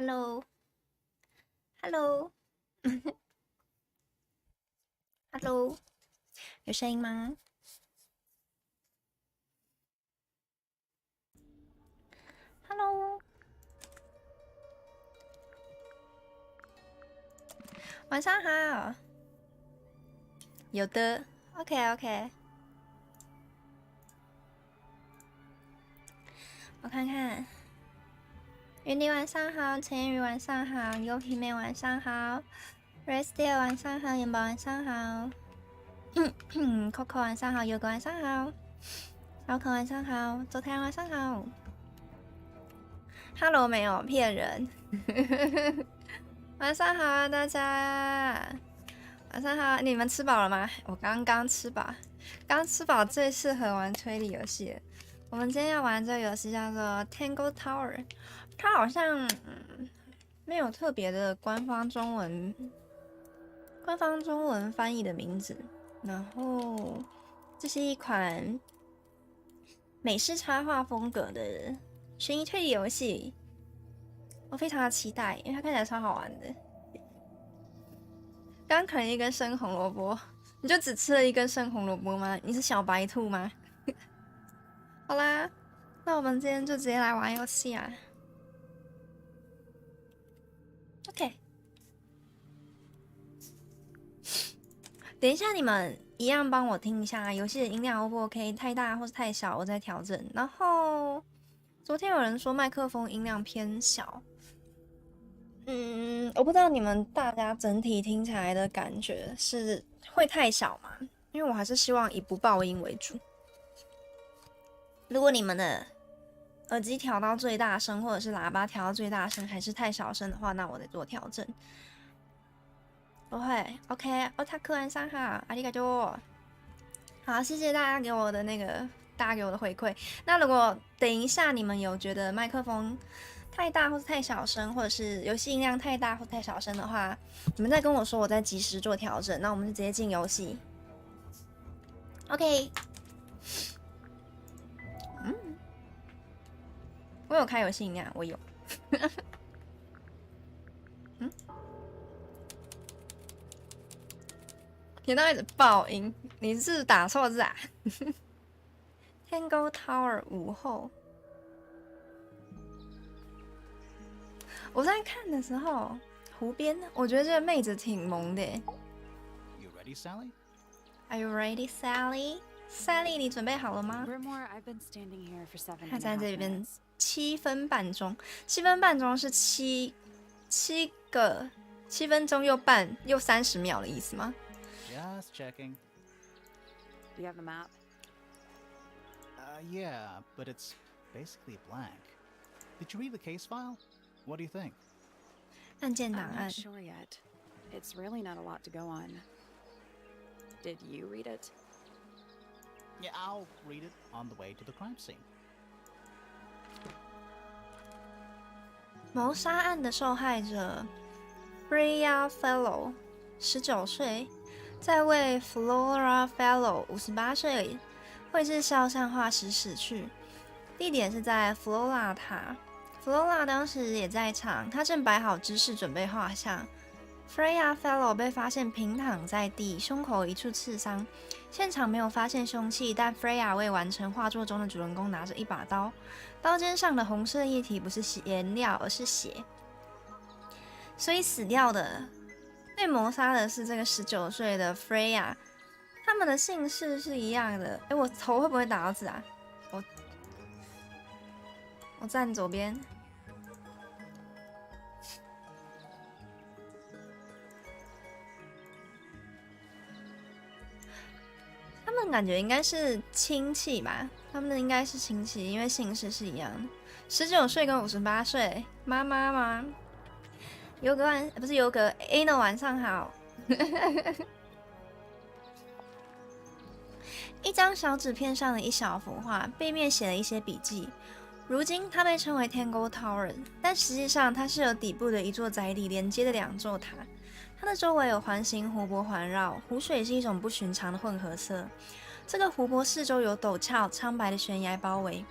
，Hello，Hello，Hello，有声音吗？Hello，晚上好。有的 ，OK， 我看看。云迪晚上好，陈妍宇晚上好，优皮妹晚上好 ，Restyle 晚上好，元宝晚上好，Coco 晚上好，优哥晚上好，小可晚上好，周太阳晚上好。Hello， 没有骗人。晚上好啊，大家。晚上好，你们吃饱了吗？我刚刚吃饱，刚吃饱最适合玩推理游戏。我们今天要玩这个游戏叫做 Tangle Tower， 它好像没有特别的官方中文翻译的名字。然后这是一款美式插画风格的悬疑推理游戏，我非常的期待，因为它看起来超好玩的。刚啃一根生红萝卜，你就只吃了一根生红萝卜吗？你是小白兔吗？好啦，那我们今天就直接来玩游戏啊。OK， 等一下你们一样帮我听一下游戏的音量 O 不 OK？ 太大或是太小，我再调整。然后昨天有人说麦克风音量偏小。我不知道你们大家整体听起来的感觉是会太小吗？因为我还是希望以不爆音为主。如果你们的耳机调到最大声，或者是喇叭调到最大声，还是太小声的话，那我得做调整。不会 ，OK， 欧塔克晚上好，阿里嘎多。好，谢谢大家给我的回馈。那如果等一下你们有觉得麦克风太大或是太小声，或者是游戏音量太大或太小声的话，你们再跟我说，我再及时做调整。那我们就直接进游戏。OK。我有开游戏音量，我有。你那一直爆音，你是打错字啊？Tangle Tower 午后。我在看的时候，湖边，我觉得这个妹子挺萌的。You ready, Sally? Are you ready, Sally? Sally， 你准备好了吗？她在这边7分半钟，7分半钟是7分钟又半又30秒的意思吗 Just checking. Do you have the map? Yeah, but it's basically blank. Did you read the case file? What do you think? 案件档 I'm 案 not sure yet. It's really not a lot to go on. Did you read it? Yeah, I'll read it on the way to the crime scene. 谋杀案的受害者 Freya Fellow 19岁，在为 Flora Fellow 58岁绘制肖像画时死去，地点是在佛罗拉塔。Flora 当时也在场，她正摆好姿势准备画像。Freya Fellow 被发现平躺在地，胸口一处刺伤。现场没有发现凶器，但 Freya 未完成画作中的主人公拿着一把刀，刀尖上的红色液体不是颜料，而是血。所以死掉的、被谋杀的是这个19岁的 Freya， 他们的姓氏是一样的。我头会不会打到字啊？我站左边。他们感觉应该是亲戚吧？他们应该是亲戚，因为姓氏是一样的。19岁跟58岁，妈妈吗？优格不是优格 ，Ano 晚上好。一张小纸片上的一小幅画，背面写了一些笔记。如今它被称为 Tangle Tower， 但实际上它是由底部的一座宅邸连接的2座塔。它的周围有环形湖泊环绕，湖水是一种不寻常的混合色。这个湖泊四周有陡峭、苍白的悬崖包围，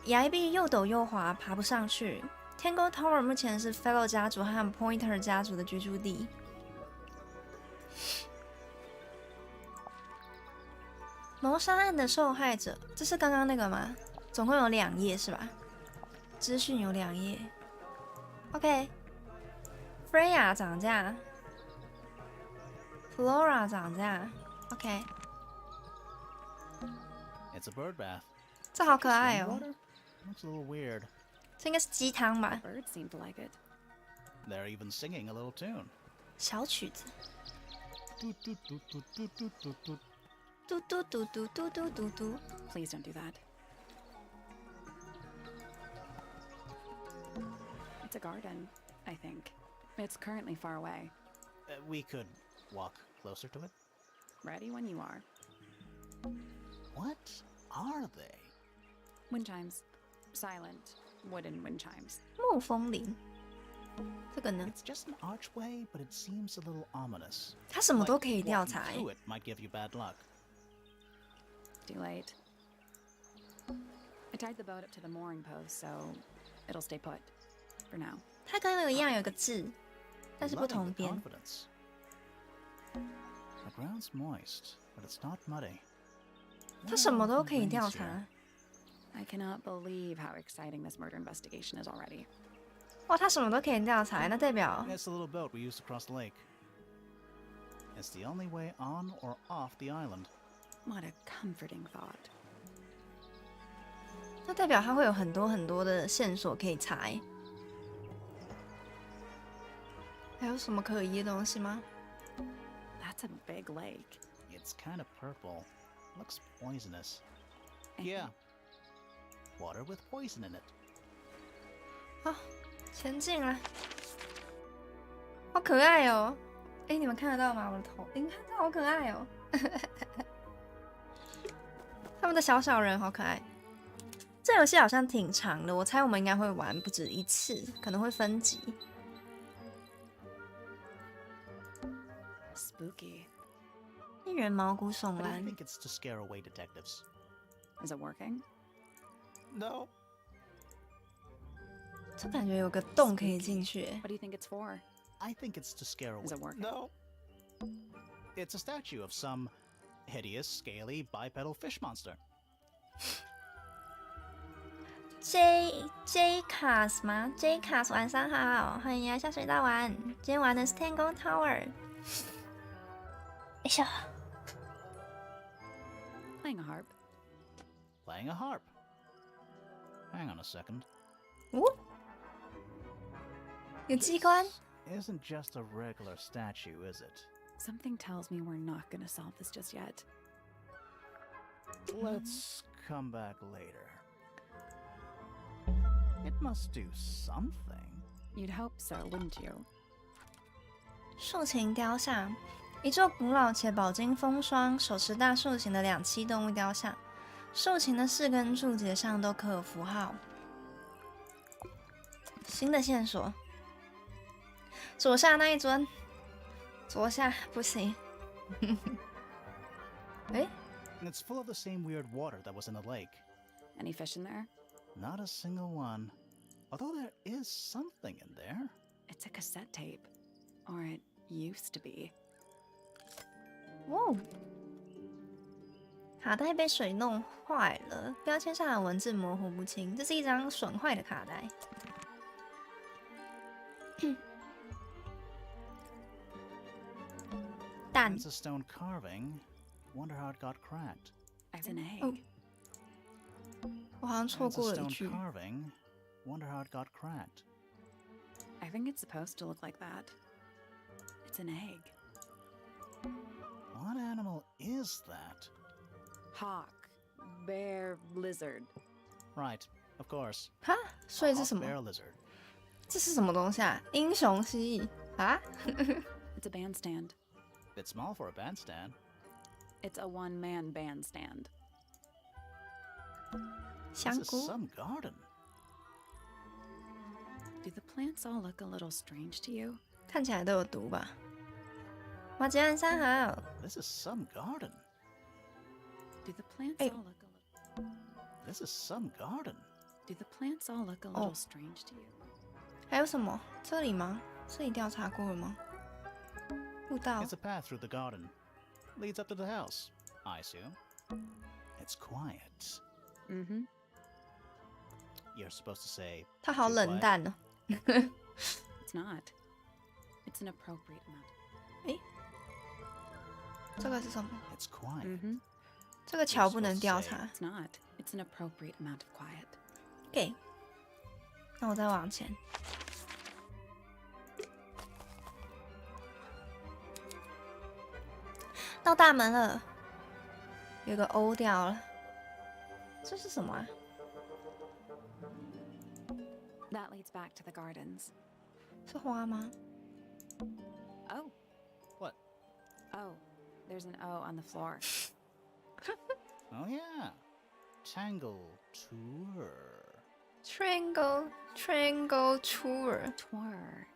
崖壁又陡又滑，爬不上去。Tangle Tower 目前是 Fellow 家族和 Pointer 家族的居住地。谋杀案的受害者，这是刚刚那个吗？总共有2页是吧？资讯有2页。OK。Freya 涨价 ，Flora 涨价。OK。It's a bird bath. 这好可爱哦。 Looks a little weird. 这应该是鸡汤吧？ Birds seem to like it. They're even singing a little tune. 小曲子。嘟嘟嘟嘟嘟嘟嘟嘟。嘟嘟嘟嘟嘟嘟嘟嘟。 Please don't do that. It's a garden, I think. It's currently far away. We could walk closer to it. Ready when you are. What are they? Wind chimes. Silent wooden wind chimes. 沐风林。这个呢？ It's just an archway, but it seems a little ominous. 它什么都可以 Like 调 walking 查。 through it might give you bad luck. Too late. I tied the boat up to the mooring post, so it'll stay put. For now. 它跟那个一样有个字，但是不 Loving 同 the 边。 confidence. The ground's moist, but it's not muddy. 它什么都 What 可以 rains 调 here? 查。 I cannot believe how exciting this murder investigation is already. 哇，它什么都可以调查，那代表 It's the little boat we used to cross the lake. It's the only way on or off the island. What a comforting thought. 那代表它会有很多很多的线索可以查。还有什么可疑的东西吗？ That's a big lake. It's kind of purple. Looks poisonous. Yeah. Water with poison in it. 好，前进啦！好可爱哦！哎，你们看得到吗？我的头，你看这好可爱哦！他们的小小人好可爱。这游戏好像挺长的，我猜我们应该会玩不止一次，可能会分级。 Spooky. 令人毛骨悚 But I 然。 think it's to scare away detectives. Is it working? No. 这感觉有个洞可以进去。 What do you think it's for? I think it's to scare away. Is it working? No. It's a statue of some hideous, scaly, bipedal fish monster. J Cast 吗 ？J Cast 晚上好，欢迎来下水道玩。今天玩的是 Tangle Tower。哎呀， Playing a harp. Playing a harp. Hang on a second. 哦，有机关。 Isn't just a regular statue, is it? Something tells me we're not gonna solve this just yet. Let's come back later. It must do something. You'd hope so, wouldn't you? 竖琴雕像，一座古老且饱经风霜、手持大竖琴的两栖动物雕像。竖琴的4根柱节上都刻有符号。新的线索，左下那一尊，左下不行。哎， It's full of the same weird water that was in the lake. Any fish in there? Not a single one. Although there is something in there. It's a cassette tape. Or it used to be. 哦，卡带被水弄坏了，标签上的文字模糊不清，这是一张损坏的卡带。蛋 It's a stone carving. Wonder how it got cracked. It's an egg. 哦，我好像错 It's 过 a 了一 stone 句。 carving. Wonder how it got cracked. I think it's supposed to look like that. It's an egg. What animal is that? Hawk. Bear. Lizard. Right, of course. 哈，所以 A 是什 hawk 么？ bear lizard. 这是什么东西啊？英雄蜥蜴啊？ It's a bandstand. Bit small for a bandstand. It's a one-man bandstand. 香 This is 菇 some garden. Do the plants all look a little strange to you? 看起来都有毒吧？马吉安三好， This is some garden. Do the plants Hey. all look a little... This is some garden. Do the plants all look a little strange to you? 还有什么？这里吗？这里调查过了吗？步道。 It's a path through the garden. Leads up to the house, I assume. It's quiet. Mm-hmm. You're supposed to say. 他好 "Too 冷 quiet." 淡哦。 It's not. It's an appropriate amount. 诶，这个是什么？ It's quiet. Mm-hmm. 这个桥不能调查。 It's not. It's an appropriate amount of quiet. 给。那我再往前。到大门了，有个 O 掉了。这是什么啊？ That leads back to the gardens. 是花吗？ Oh. What? Oh. There's an O on the floor. Oh yeah. Tangle tour. Triangle tour。 Tour.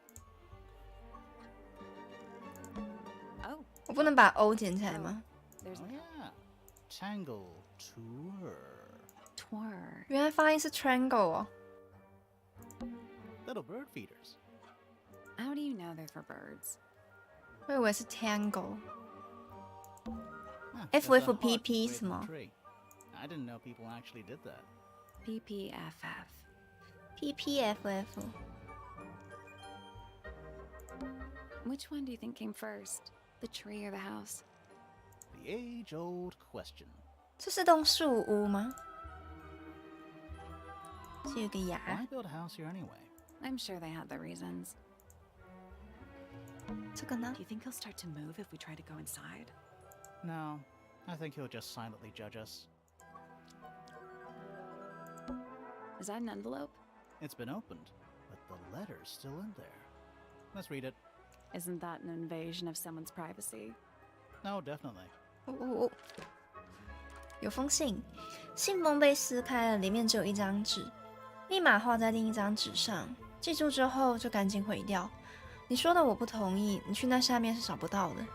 Oh. 我不能把 O 捡起来吗？ There's Oh yeah. Tangle tour. tour. 原来发音是 triangle 哦。 Little bird feeders. How do you know they're for birds? 我以为是 tangle。 Ah, F there's F a P heart P engraved in the 什么？ tree. I didn't know people actually did that. PPFF. PPFF。 Which one do you think came first? The tree or the house? The age-old question. 这是栋树屋吗？是有个牙。 Why build a house here anyway? I'm sure they had their reasons. 这个呢 Do？you think he'll start to move if we try to go inside? No, I think he'll just silently judge us. Is that an envelope? It's been opened, but the letter's still in there. Let's read it. Isn't that an invasion of someone's privacy? No, definitely. 哦，有封信，信封被撕开了，里面只有一张纸，密码画在另一张纸上，记住之后就赶紧毁掉。你说的我不同意，你去那下面是找不到的。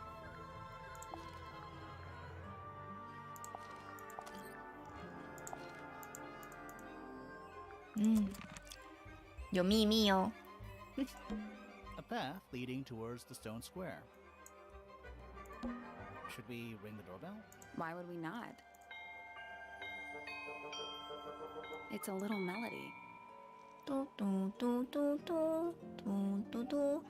有秘密哦。 A path leading towards the stone square. Should we ring the doorbell? Why would we not? It's a little melody. 嘟嘟嘟嘟嘟嘟嘟嘟。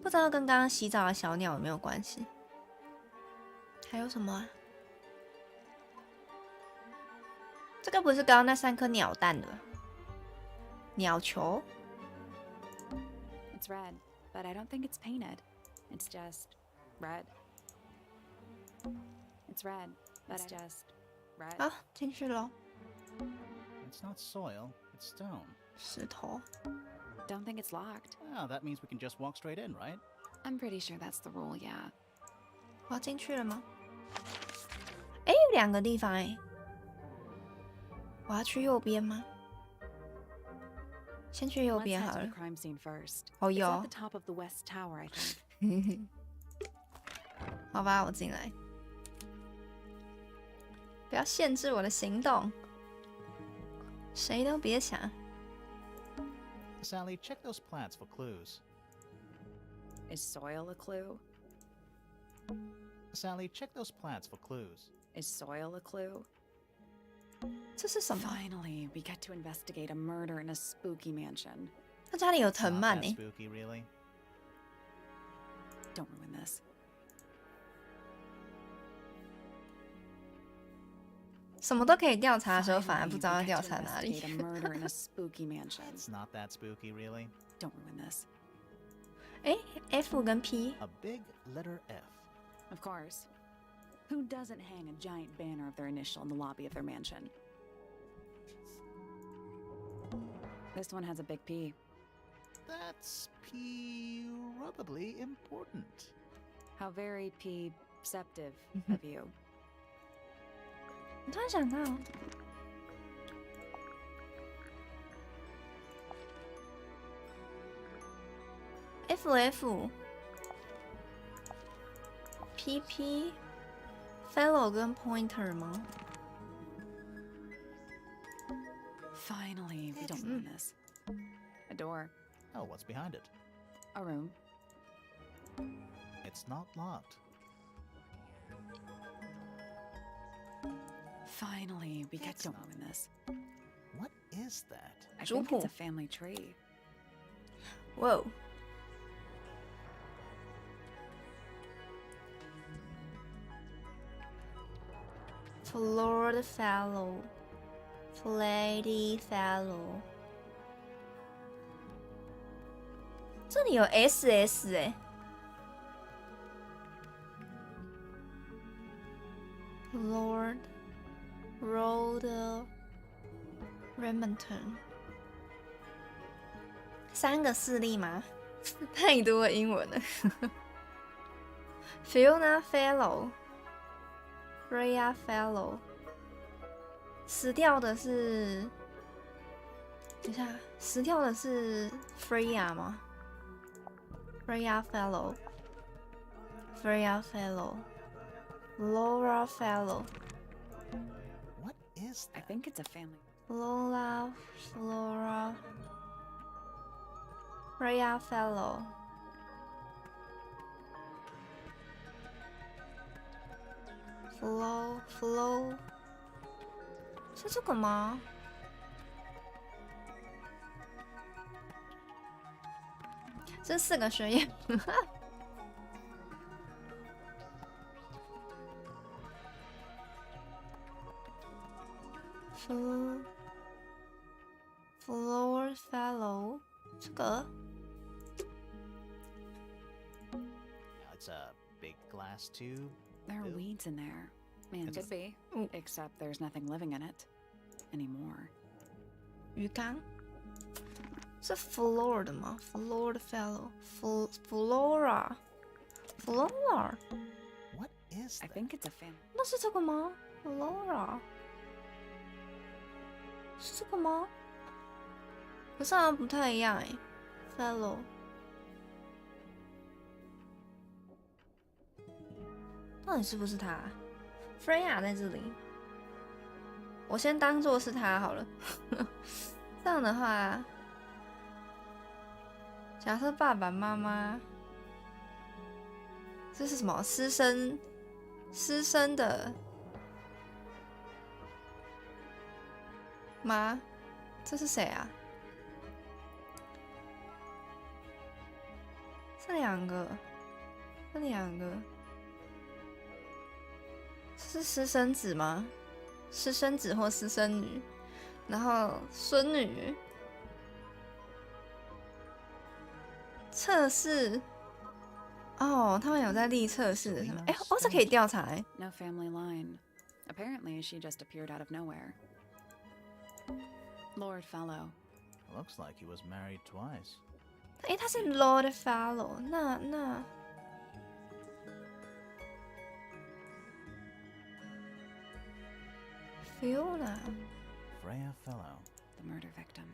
不知道跟刚刚洗澡的小鸟有没有关系？还有什么啊？这个不是刚刚那3颗鸟蛋的吧？鸟球？ It's red, but I don't think it's painted. It's just red. It's red, but it's just red. 好，进去咯。 It's not soil, it's stone. 石头。 Don't think it's locked. Oh, that means we can just walk straight in, right? I'm pretty sure that's the rule, yeah. 我要进去了吗？哎，有2个地方哎。我要去右边吗？先去右 Let's 边 head 好 to 了 the。crime scene first. 哦 It's 有 at the top of the west tower, I think. 好吧，我进来。不要限制我的行动，谁都别想。 Sally, check those plants for clues. Is soil a clue? Sally, check those plants for clues. Is soil a clue? 这是什么？ Finally, we get to investigate a murder in a spooky mansion. 他家里有 It's 藤 not 蔓 that 哎。 spooky, really. Don't ruin this. 什么都可以调查的时候，反而 Finally, 不 we 知道要 get 调 to 查哪里。 investigate a murder in a spooky mansion. It's not that spooky, really. Don't ruin this. 哎，F 跟 P， A big letter F. Of course. Who doesn't hang a giant banner of their initial in the lobby of their mansion? This one has a big P. That's probably important. How very P-ceptive of you. 我突然想到，FF PP fellow 跟 pointer 吗？ Finally, we don't ruin this. A door. Oh, what's behind it? A room. It's not locked. Finally, we get to ruin this. What is that? I think it's a family tree. Whoa. Florida Fallow, Lady Fallow， 这里有 SS 哎、Lord Road Remington， 3个4例吗？太多英文了。Fiona Fellow。Rhea Fellow， 死掉的是，等一下，死掉的是 Freya 吗 ？Rhea Fellow，Freya Fellow，Laura Fellow。 What is I that? think it's a family. Lola Flora Rhea Fellow。 Flow 是这个吗？这4个学院。Flower Fellow 这个 It's a big glass tube. There are Ew. weeds in there. It could be, Ooh. except there's nothing living in it anymore. 鱼缸是 Flora 的吗 ？Flora Fellow，Flora。 What is I that? think it's a family. 那是这个吗 ？Flora 是这个吗？可是好像不太一样哎。Fellow 到底是不是他 ？Freya 在这里，我先当做是他好了。这样的话，假设爸爸妈妈，这是什么？师生的妈，这是谁啊？这两个，是私生子吗？私生子或私生女，然后孙女测试。哦，他们有在立测试的，哎，哦，这可以调查哎。No family line. Apparently, she just appeared out of nowhere. Lord Fellow. Looks like he was married twice. 哎，他是 Lord Fellow， 那 Fiona Freya Fellow. The murder victim.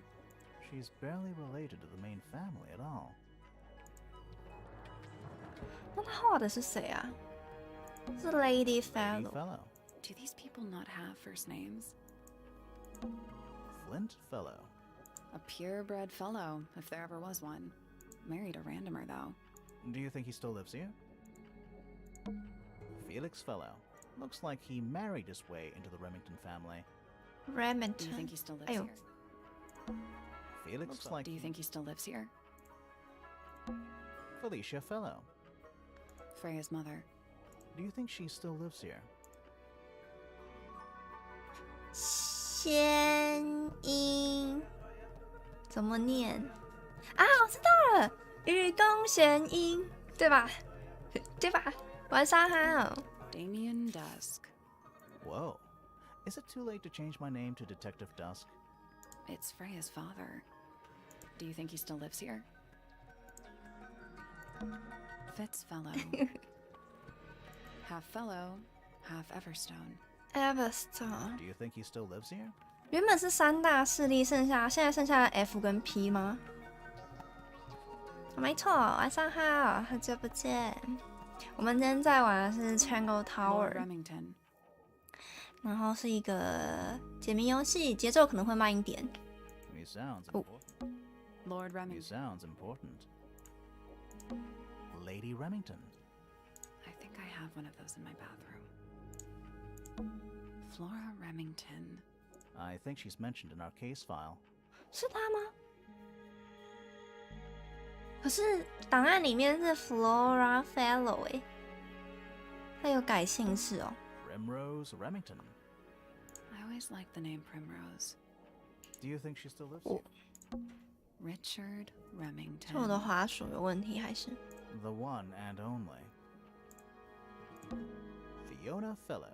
She's barely related to the main family at all. 那他画的是谁啊？是 Lady Lady Fellow。 Fellow. Do these people not have first names? Flint Fellow. A purebred fellow, if there ever was one. Married a randomer, though. Do you think he still lives here? Felix Fellow. Looks like he married his way into the Remington family. Do you Remington think he still lives Ayo. here? Felix Looks like Do you think he still lives here? Felicia Fellow. Freya's mother. Do you think she still lives here? 仙音怎么念啊？我知道了，愚公弦音，对吧？对吧？玩沙滩哦。 Damien Dusk. Whoa. Is it too late to change my name to Detective Dusk? It's Freya's father. Do you think he still lives here? Fitz Fellow. Half fellow, half Everstone. Everstone Do you think he still lives here? 原本是3大势力，现在剩下 F 跟 P 吗？没错，晚上好，好久不见。我们今天在玩的是 Tangle Lord Tower。 Remington. 然后是一个解谜游戏，节奏可能会慢一点。He sounds Oh. important. Lord He Remington. sounds important. Lady Remington. I think I have one of those in my bathroom. Flora Remington. I think she's mentioned in our case file. 是他吗？可是档案里面是 Flora Fellow 哎，他有改姓氏哦。Primrose Remington. I always liked the name Primrose. Do you think she still lives Oh. here? Richard 是我的 Remington. 滑鼠有问题还是？ The one and only. Fiona Fellow.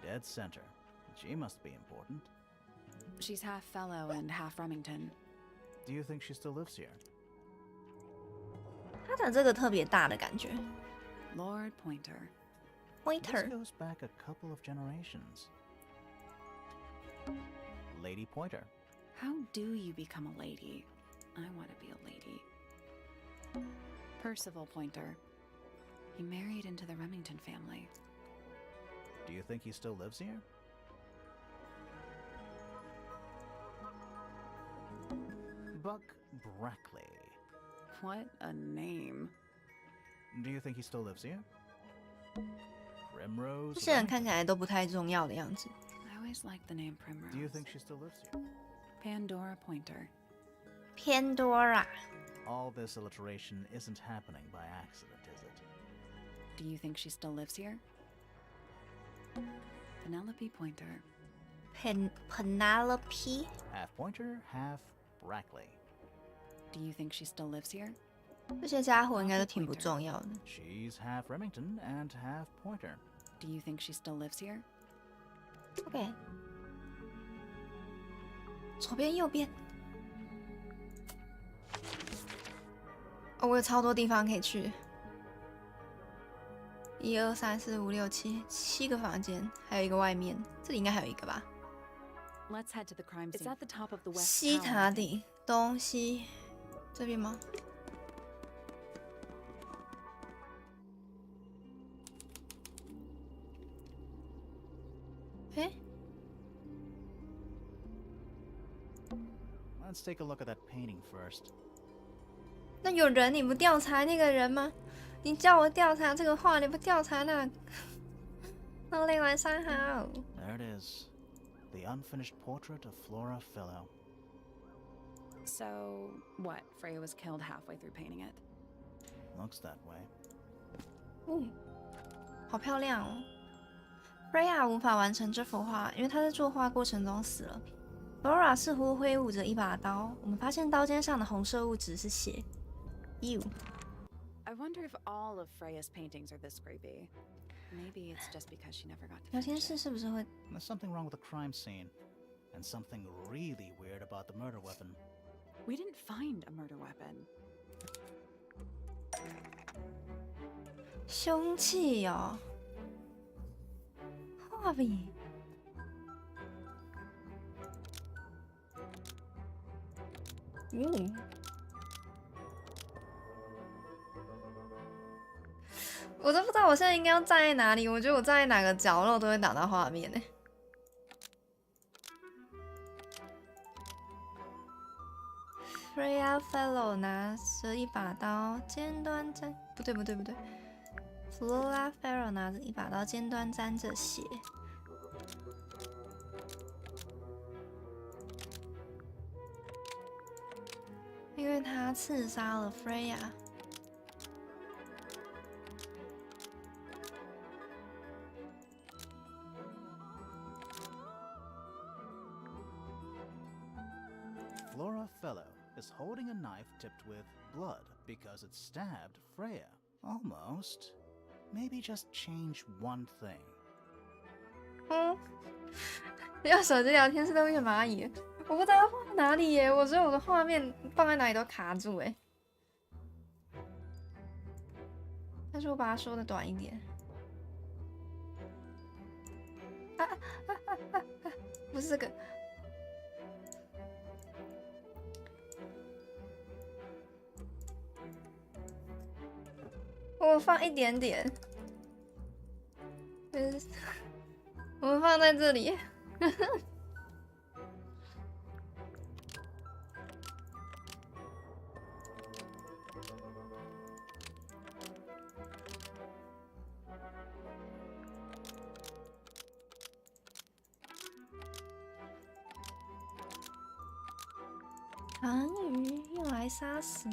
Dead center. She must be important. She's half fellow and half Remington. Do you think she still lives here? 他的这个特别大的感觉 Lord Pointer. This ，Pointer goes back a couple of generations. Lady Pointer. How do you become a lady? I want to be a lady. Percival Pointer. He married into the Remington family. Do you think he still lives here? Buck Brackley. What a name. Do you think he still lives here? Primrose. 这些人 Remington. 看起来都不太重要的样子。 I always liked the name Primrose. Do you think she still lives here? Pandora Pointer. Pandora， All this alliteration isn't happening by accident, is it? Do you think she still lives here? Penelope Pointer. Penelope， Half Pointer, half Brackley. Do you think she still lives here? 这些家伙应该都挺不重要的。 She's half Remington and half Pointer. Do you think she still lives here? OK， 左边右边。哦，我有超多地方可以去。1、2、3、4、5、6、7， 7个房间，还有一个外面，这里应该还有一个吧。 Let's head to the crime scene. It's at the top of the west 西 tower. 塔顶，东西，这边吗？诶， Let's take a look at that painting first. 那有人你不调查那个人吗？你叫我调查这个画，你不调查那？那另晚上好。 There it is. The unfinished portrait of Flora Fellow. So, what? Freya was killed halfway through painting it. Looks that way. 哦，好漂亮哦。Freya 无法完成这幅画，因为她在作画过程中死了。Flora 似乎挥舞着一把刀，我们发现刀尖上的红色物质是血。You， I wonder if all of Freya's paintings are this creepy. Maybe it's just because she never got to 聊天 finish 室 it. 是不是会？ There's something wrong with the crime scene. And something really weird about the murder weapon. We didn't find a murder weapon. 凶器哦，画笔。我都不知道我现在应该要站在哪里，我觉得我站在哪个角落都会挡到画面呢。Freya Fellow 拿着一把刀，尖端沾……不对。Flora Fellow 拿着一把刀，尖端沾着血。因为他刺杀了 Freya。Flora Fellow is holding a knife tipped with blood because it stabbed Freya. Almost. Maybe just change one thing. 用手机聊天是都会蚂蚁，我不知道要放在哪里耶。我觉得我的画面放在哪里都卡住哎。但是我把它缩的短一点。不是这个。我放一点点。我么放在这里？韩语用来杀死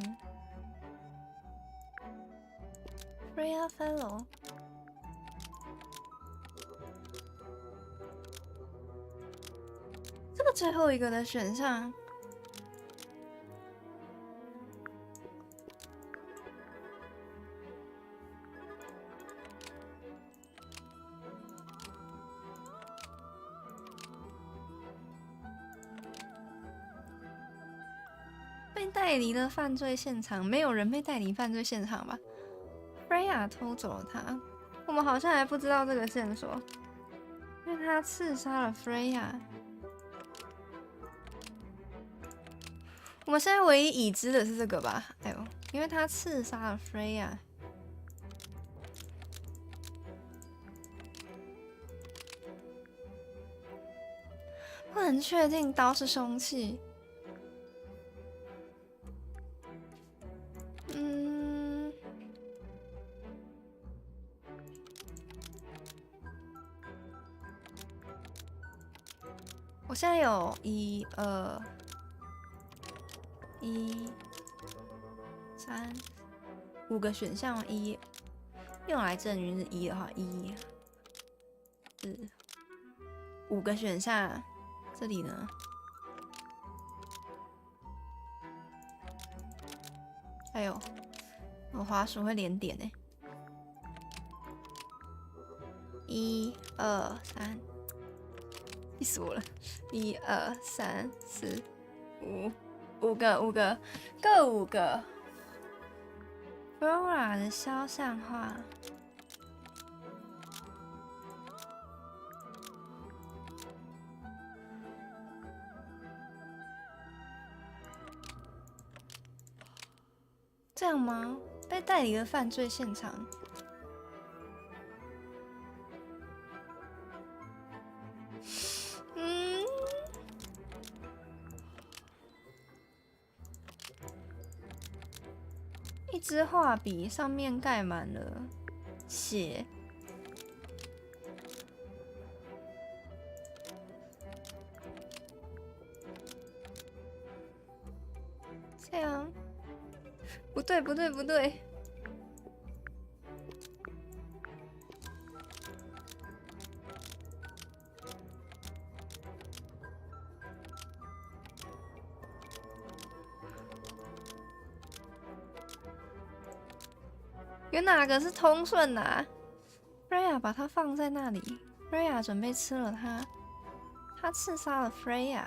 Freya Fellow。这个最后一个的选项，被带离了犯罪现场，没有人被带离犯罪现场吧 ？Freya 偷走了他，我们好像还不知道这个线索，因为他刺杀了 Freya。我们现在唯一已知的是这个吧？哎呦，因为他刺杀了 Freya。不能确定刀是凶器。我现在有1、2、1、3、5个选项，1用来证明是1的话，1、4、5个选项，这里呢？还有，我滑鼠会连点呢。1、2、3。气死我了！1、2、3、4、5个，各5个。Flora 的肖像画，这样吗？被带离了犯罪现场。一支画笔上面盖满了血，这样不对，不对，不对。有哪个是通顺的啊？Freya 把它放在那里 ，Freya 准备吃了它，他刺杀了 Freya，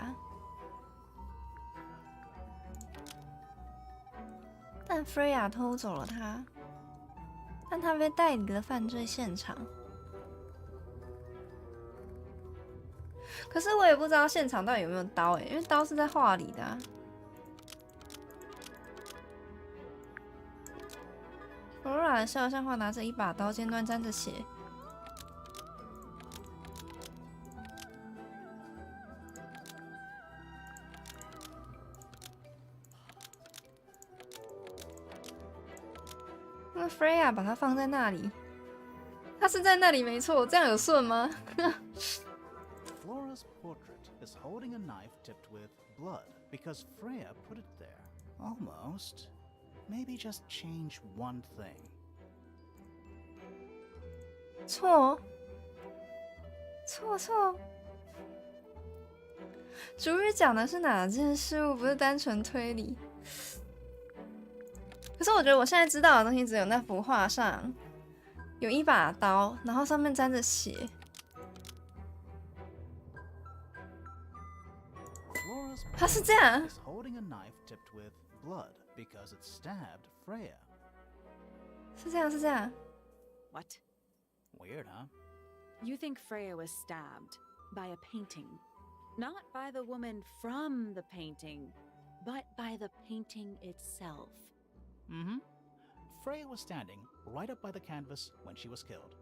但 Freya 偷走了它，但他被带离了犯罪现场。可是我也不知道现场到底有没有刀因为刀是在画里的啊。Flora 的肖像画拿着一把刀，尖端沾着血。因为 Freya 把它放在那里，它是在那里没错，这样有顺吗？Flora's portrait is holding a knife tipped with blood because Freya put it there. Almost. Maybe just change one thing. 错，主语讲的是哪件事物，不是单纯推理。可是我觉得我现在知道的东西只有那幅画上有一把刀，然后上面沾着血。他是这样。Because it stabbed Freya. 是这样，是这样。What? Weird, huh? You think Freya was stabbed by a painting, not by the woman from the painting, but by the painting itself. Mm-hmm. Freya was standing right up by the canvas when she was killed.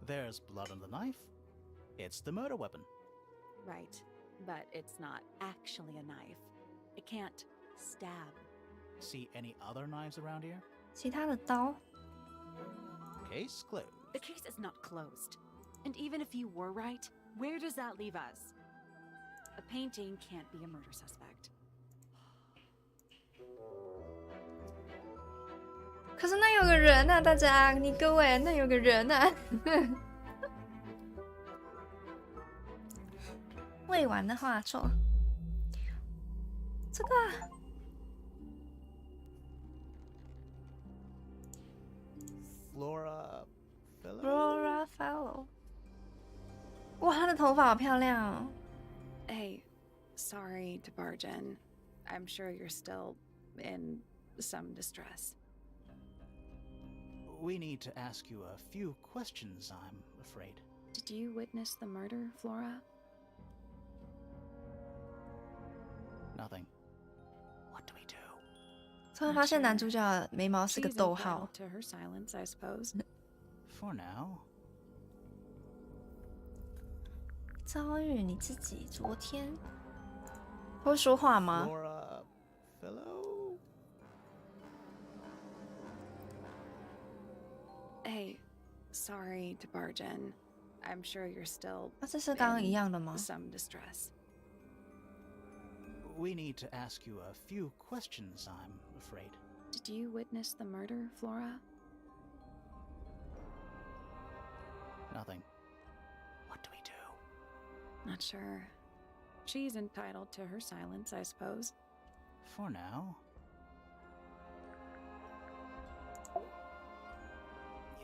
There's blood on the knife. It's the murder weapon. Right, but it's not actually a knife. It can't stab. See any other knives around here? 其他的刀 Case closed. The case is not closed. And even if you were right, where does that leave us? A painting can't be a murder suspect. 可是那有个人啊，大家，你各位，那有个人啊。未完的画作，这个、啊。Flora Fellow， 哇，她的头发好漂亮哦。Hey, sorry to barge in. I'm sure you're still in some distress. We need to ask you a few questions, I'm afraid. Did you witness the murder, Flora? Nothing. What do we do? 突然发现男主角的眉毛是个 She's 逗号。 entitled to her silence, I suppose. For now. 遭遇你自己昨天会说话吗？ Flora Fellow? Hey, sorry to barge in. I'm sure you're still 那这是刚刚一样的吗？ some distress. We need to ask you a few questions, I'm afraid. Did you witness the murder, Flora? Nothing. What do we do? Not sure. She's entitled to her silence, I suppose. For now.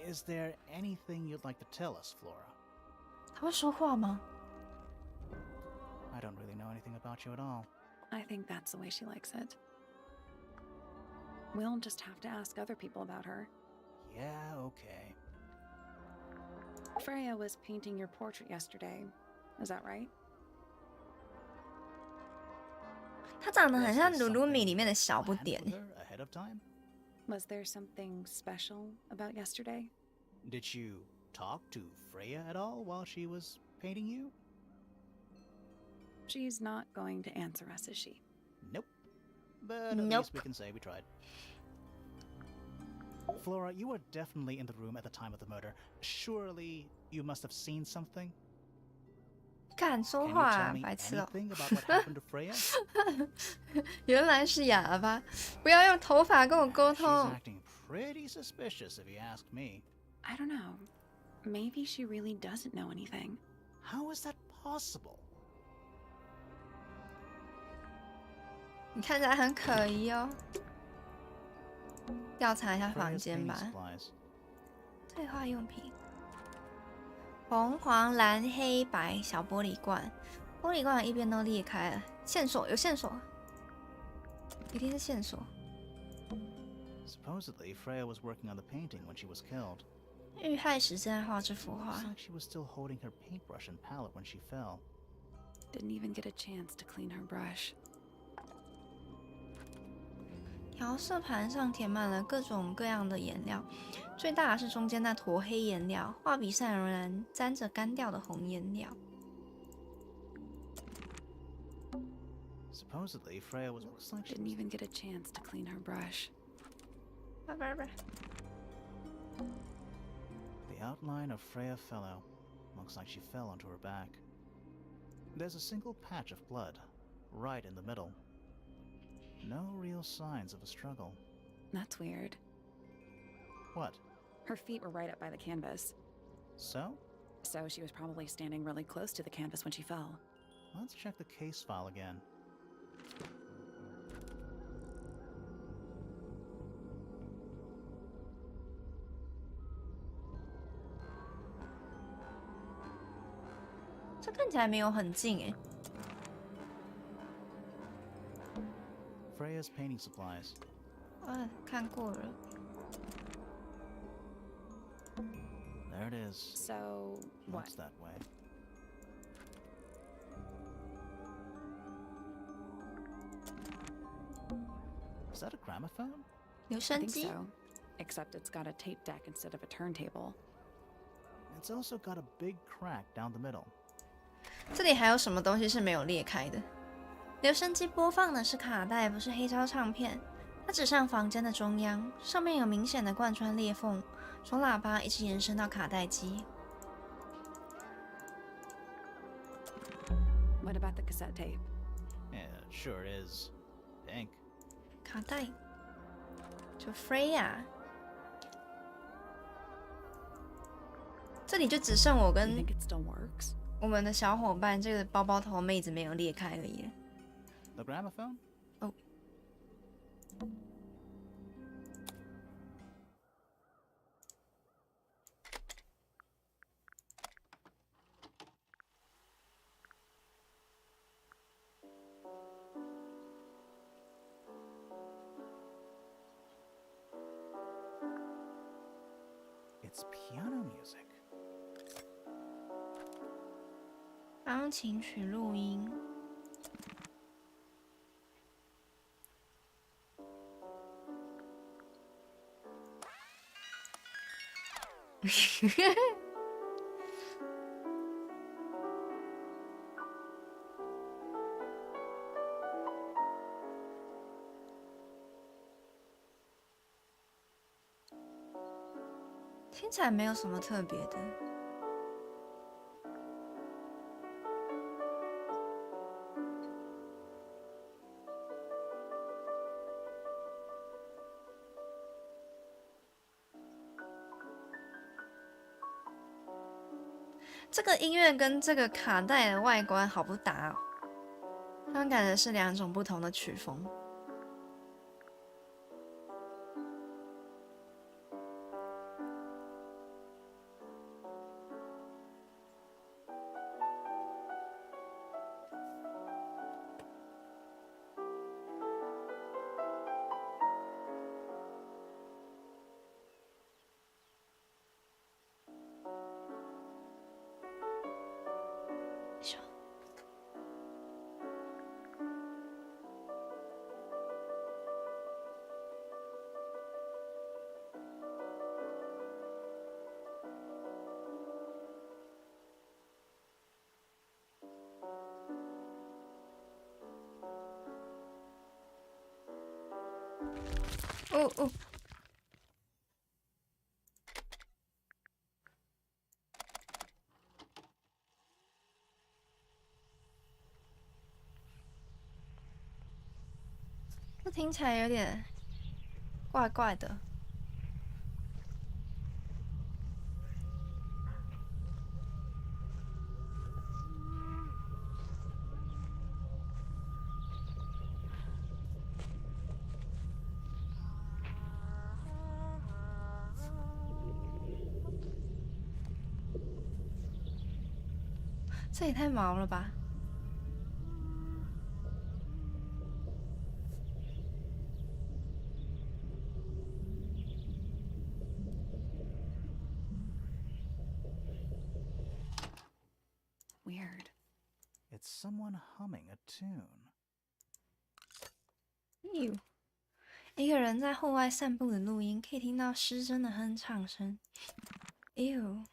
Is there anything you'd like to tell us, Flora? 他会说话吗？ I don't really know anything about you at all. I think that's the way she likes it. We'll just have to ask other people about her. Yeah, okay. Freya was painting your portrait yesterday. Is that right? 他长得 Was 很像 there 鲁鲁米 something 里面的小不 planned 点 with。her ahead of time? Was there something special about yesterday? Did you talk to Freya at all while she was painting you? She's not going to answer us, is she? Nope. But at Nope. least we can say we tried. Flora, you were definitely in the room at the time of the murder. Surely you must have seen something? 敢说 Can you 话 tell 啊， me 白痴哦！ anything about what happened to Freya? 原来是哑巴，不要用头发跟我沟 She's 通。 acting pretty suspicious if you ask me. I don't know. Maybe she really doesn't know anything. How is that possible? 你看起来很可疑哦。调查一下 Freya's 房间 painting 吧。 supplies. 绘画用品，红、黄、蓝、黑、白小玻璃罐，玻璃罐一边都裂开了。线索，有线索，一定是线索。 Supposedly, Freya was working on the painting when she was killed. 遇害时正在画这幅 Looks 画， like she was still holding her paintbrush and palette when she fell. Didn't even get a chance to clean her brush. 调色盘上填满了各种各样的颜料，最大的是中间那坨黑颜料，画笔上仍然沾着干掉的红颜料。 Supposedly, Freya was looks like she Didn't was even get a chance to clean her brush. The outline of Freya Fellow. Looks like she fell onto her back. There's a single patch of blood, right in the middle. No real signs of a struggle. That's weird. What? Her feet were right up by the canvas. So? So she was probably standing really close to the canvas when she fell. Let's check the case file again.这看起来没有很近诶。 Freya's painting supplies. 看过了。 There it is. So, what? What's that way? Is that a gramophone? 留 I 声 think 机， so. Except it's got a tape deck instead of a turntable. It's also got a big crack down the middle. 这里还有什么东西是没有裂开的？留声机播放的是卡带，不是黑胶唱片。它指向房间的中央，上面有明显的贯穿裂缝，从喇叭一直延伸到卡带机。What about the cassette tape? Yeah, it sure is pink. 卡带，就 Freya。这里就只剩我 You 跟 think it still works? 我们的小伙伴这个包包头妹子没有裂开而已了。The gramophone? Oh. It's piano music. 钢琴曲录音。听起来没有什么特别的。这个音乐跟这个卡带的外观好不搭哦，他们感觉是两种不同的曲风。哦哦，这听起来有点怪怪的。这也太毛了吧！Weird. It's someone humming a tune. 哟，一个人在户外散步的录音，可以听到失真的哼唱声。哟。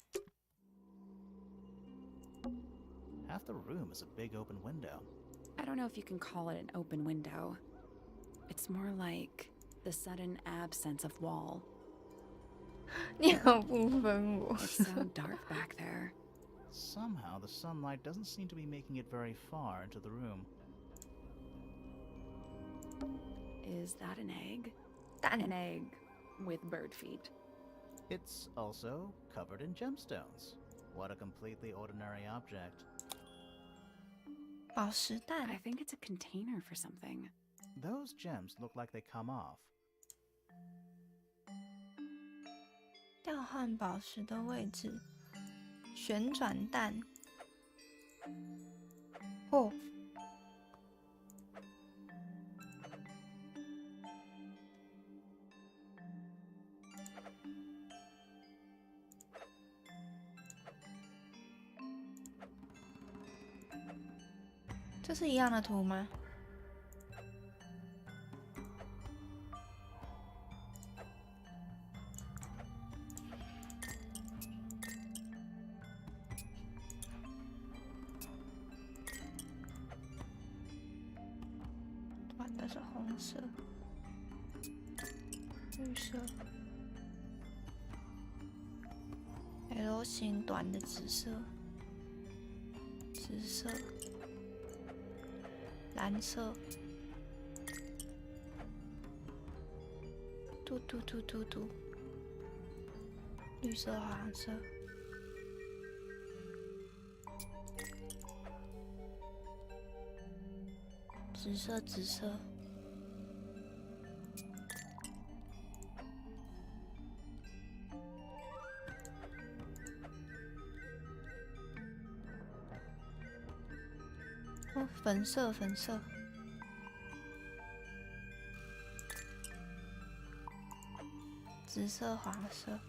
Half the room is a big open window. I don't know if you can call it an open window. It's more like the sudden absence of wall. 你好不分我。 It's so dark back there. Somehow, the sunlight doesn't seem to be making it very far into the room. Is that an egg? 蛋 An egg with bird feet. It's also covered in gemstones. What a completely ordinary object. 宝石 I 蛋， think it's a container for something. Those gems look like they come off. 调换宝石的位置，旋转蛋。哦，这是一样的图吗？色、绿色、L 型短的紫色、紫色、蓝色、嘟嘟嘟嘟嘟、绿色、黄色。紫色，紫色，哦，粉色，粉色，紫色，黄色，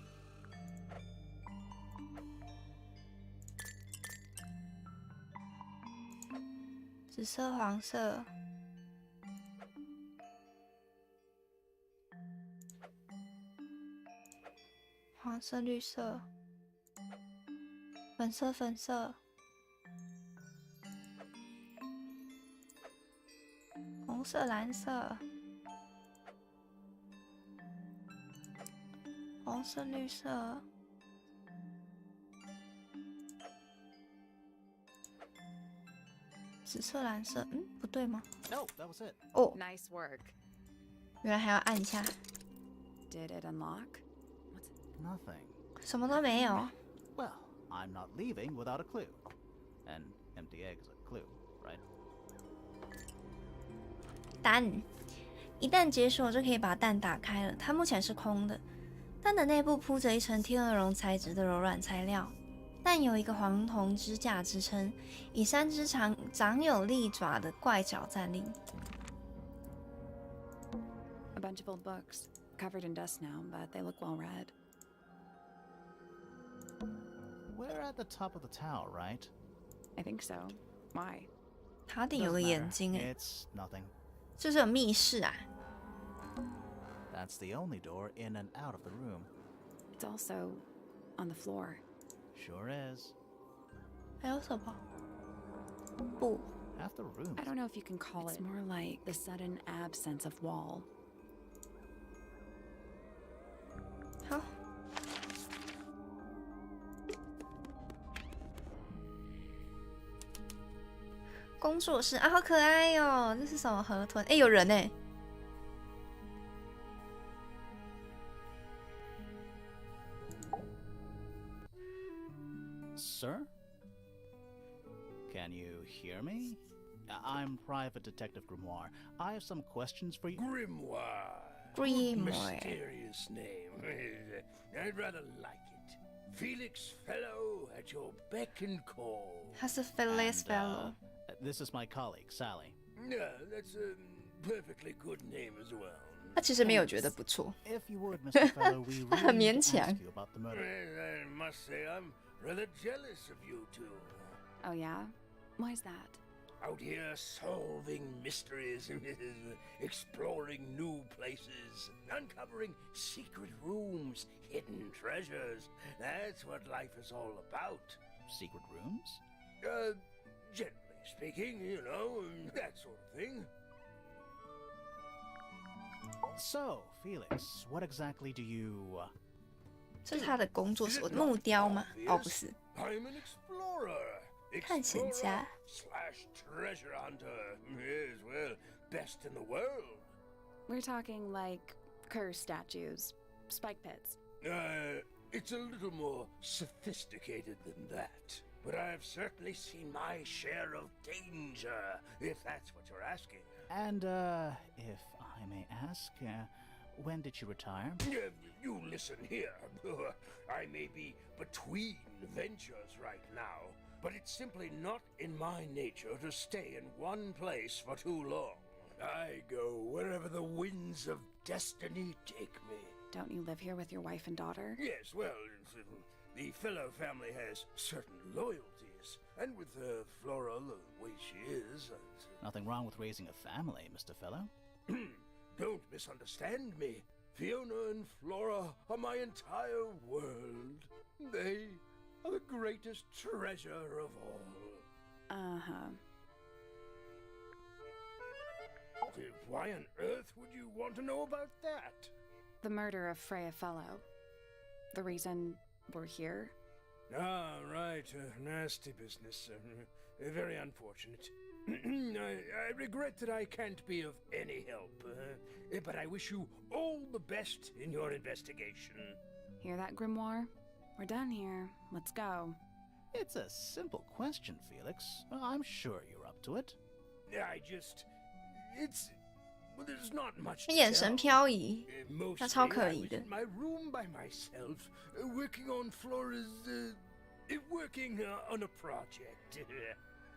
紫色，黄色。黄色、绿色、粉色、粉色、红色、蓝色、红色、绿色、紫色、蓝色，不对吗？ No, that was it. 哦， Nice work. 原来还要按一下， Did it unlock? Nothing. 什么都没有。 Well, I'm not leaving without a clue. An empty egg is a clue, right? 蛋，一旦解锁就可以把蛋打开了。它目前是空的，蛋的内部铺着一层天鹅绒材质的柔软材料，蛋有一个黄铜支架支撑，以3只长有利爪的怪脚站立。 A bunch of old books, covered in dust now, but they look well read. We're at the top of the tower, right? I think so. Why? 塔顶有 Doesn't 个 matter. 眼睛哎， It's nothing. 就是有密室啊。 That's the only door in and out of the room. It's also on the floor. Sure is. 还有什么？不， Half the room. I don't know if you can call it. It's more like the sudden absence of wall. 好。工作室啊，好可爱哟！这是什么河豚？哎，有人哎！ Sir? Can you hear me? I'm Private Detective Grimoire. I have some questions for you. Grimoire. Grimoire. Mysterious name. I'd rather like it. Felix Fellow at your beck and call. 他是 Felix Fellow。 This is my colleague, Sally. Yeah, that's a perfectly good name as well. 他其实没有觉得不错。 If you would, Mr. Fellow, we 他很 really 勉 need to 强 ask you about the murder. I must say I'm rather jealous of you two. Oh, yeah? Why's that? Out here solving mysteries, exploring new places, uncovering secret rooms, hidden treasures. That's what life is all about. Secret rooms? Generally speaking, you know, that sort of thing. So, Felix, what exactly do you... 这是他的工作室，木雕吗？哦，不是， I'm an explorer. 探险家。 /treasure hunter. Yes, well, best in the world. We're talking like curse statues, spike pits. It's a little more sophisticated than that. But I've certainly seen my share of danger, if that's what you're asking. And, if I may ask, when did you retire? You listen here. I may be between ventures right now, but it's simply not in my nature to stay in one place for too long. I go wherever the winds of destiny take me. Don't you live here with your wife and daughter? Yes, well, the Fellow family has certain loyalties, and with Flora the way she is... Nothing wrong with raising a family, Mr. Fellow. Don't misunderstand me. Fiona and Flora are my entire world. They are the greatest treasure of all. Uh-huh. Why on earth would you want to know about that? The murder of Freya Fellow. The reason we're here? Ah, right. Nasty business. Very unfortunate. I regret that I can't be of any help, but I wish you all the best in your investigation. Hear that, Grimoire? We're done here. Let's go. It's a simple question, Felix. I'm sure you're up to it. Well, there's not much 眼神飘移， Mostly, 他超可 I 疑 was 的。 in my room by myself, working on Flora's, working on a project.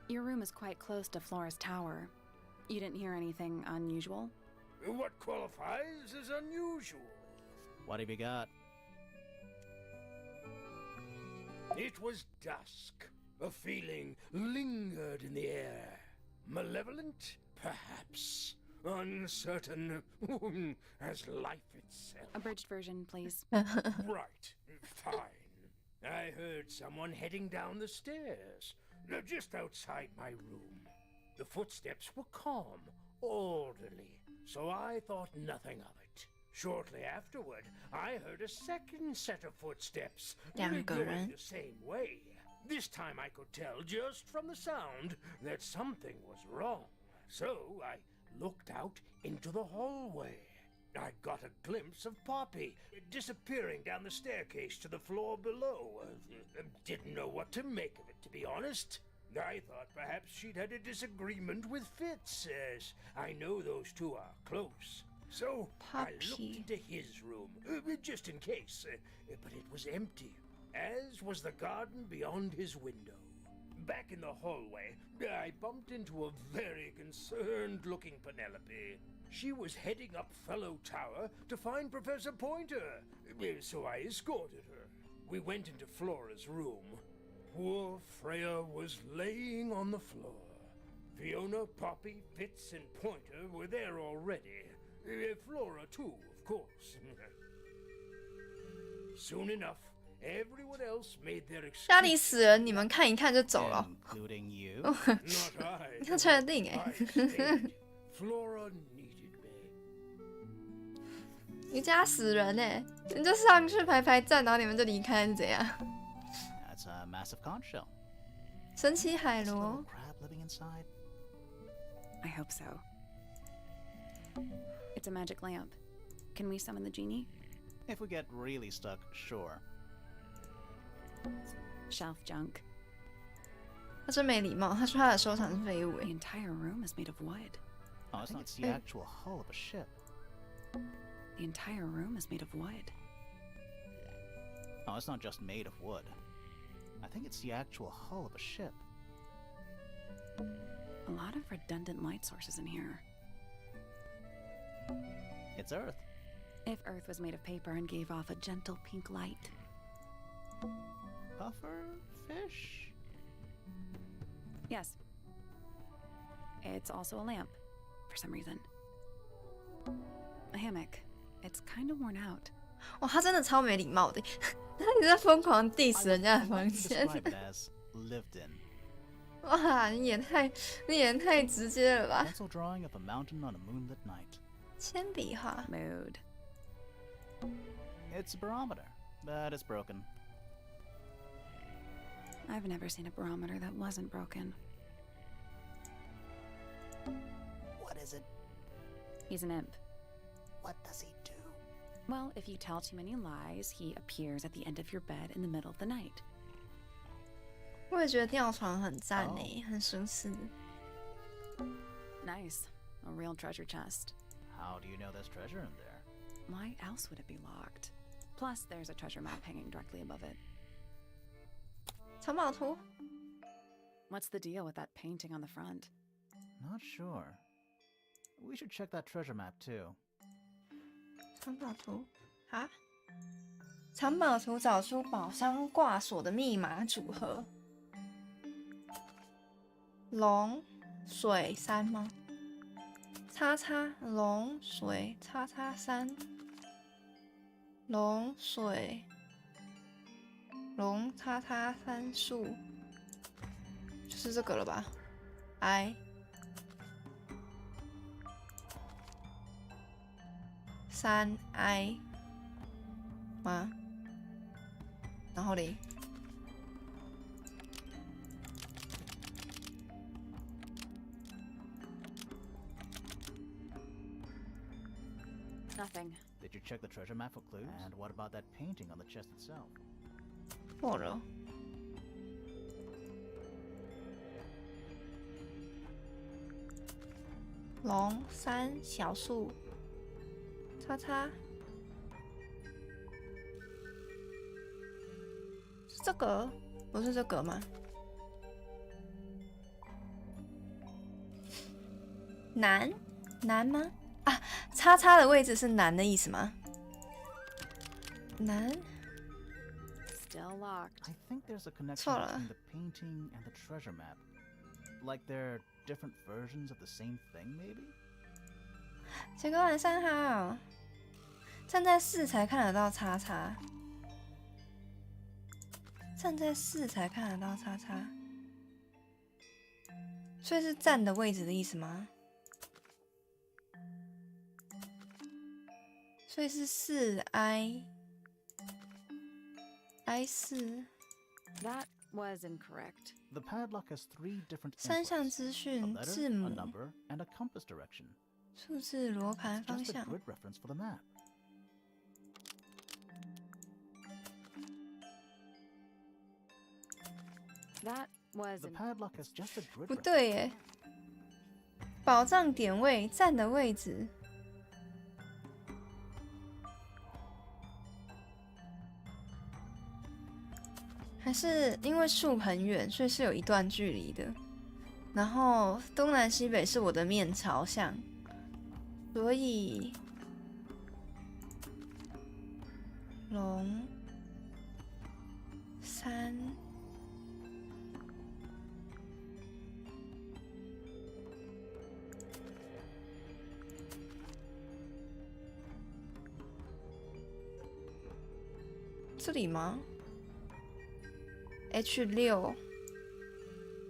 Your room is quite close to Flora's tower. You didn't hear anything unusual? What qualifies as unusual? What have you got? It was dusk. A feeling lingered in the air. Malevolent, perhaps. Uncertain, as life itself. Abridged version, please. Right, fine. I heard someone heading down the stairs, just outside my room. The footsteps were calm, orderly, so I thought nothing of it. Shortly afterward, I heard a second set of footsteps, 两个人。 going the same way. This time I could tell just from the sound that something was wrong. So I looked out into the hallway. I got a glimpse of Poppy disappearing down the staircase to the floor below. Didn't know what to make of it, to be honest. I thought perhaps she'd had a disagreement with Fitz, as I know those two are close. So I looked Poppy. into his room, just in case, but it was empty, as was the garden beyond his window. Back in the hallway, I bumped into a very concerned-looking Penelope. She was heading up Fellow Tower to find Professor Pointer, so I escorted her. We went into Flora's room. Poor Freya was laying on the floor. Fiona, Poppy, Fitz, and Pointer were there already. Flora, too, of course. Soon enough, everyone else made their 家里 escape. 死人，你们看一看就走了。 Including you? Not I. 要确定 I 哎， stayed. Flora needed me. 你家死人哎，你就上去排排站，然后你们就离开是怎样？ That's a massive conch shell. 神奇海 Is a 螺 little， crab living inside? I hope so. It's a magic lamp. Can we summon the genie? If we get really stuck, sure. Shelf junk. 他真没礼貌。他说他的收藏是废物 The 哎。 entire room is made of wood. Oh, it's not the actual hull of a ship. The entire room is made of wood. Oh, it's not just made of wood. I think it's the actual hull of a ship. A lot of redundant light sources in here. It's Earth. If Earth was made of paper and gave off a gentle pink light. Puffer fish? Yes. It's also a lamp, for some reason. A hammock. It's kind of worn out. 哇，他真的超没礼貌的，他一直在疯狂 diss 人家的 I 房 like to 间。 describe it as lived in. 哇，你也太直接了吧！ Pencil drawing of a mountain on a moonlit night. 铅笔画， Mood. It's a barometer, but it's broken. I've never seen a barometer that wasn't broken. What is it? He's an imp. What does he do? Well, if you tell too many lies, he appears at the end of your bed in the middle of the night. 我也觉得吊床很赞呢，很舒适。 Nice. A real treasure chest. How do you know there's treasure in there? Why else would it be locked? Plus, there's a treasure map hanging directly above it. 藏宝图， What's the deal with that painting on the front? Not sure. We should check that treasure map too. 藏宝图啊！藏宝图找出宝箱挂锁的密码组合。龙水山吗？叉叉龙水叉叉山。龙水龙叉叉山树，就是这个了吧？I 3i 吗？然后嘞？ Nothing. Did you check the treasure map for clues? And what about that painting on the chest itself? 破了。龙3小树，叉叉，是这个？不是这个吗？男吗？啊，叉叉的位置是男的意思吗？男。 Still locked. I think there's a connection between the painting and the treasure map. Like they're different versions of the same thing, maybe? 杰哥晚上好。站在4才看得到叉叉。站在4才看得到叉叉。所以是站的位置的意思吗？所以是4i。 I4 That was incorrect. The padlock has 3 different 3项 inputs: 资 a 讯、 letter, 字 a 母、 number, and a compass direction. 数字、罗盘、 It's 方 just a 向。 grid reference for the map. That was The padlock has just a grid 不 reference. 对耶，宝藏点位站的位置。还是因为树很远，所以是有一段距离的。然后东南西北是我的面朝向，所以龙3。 这里吗 ？H6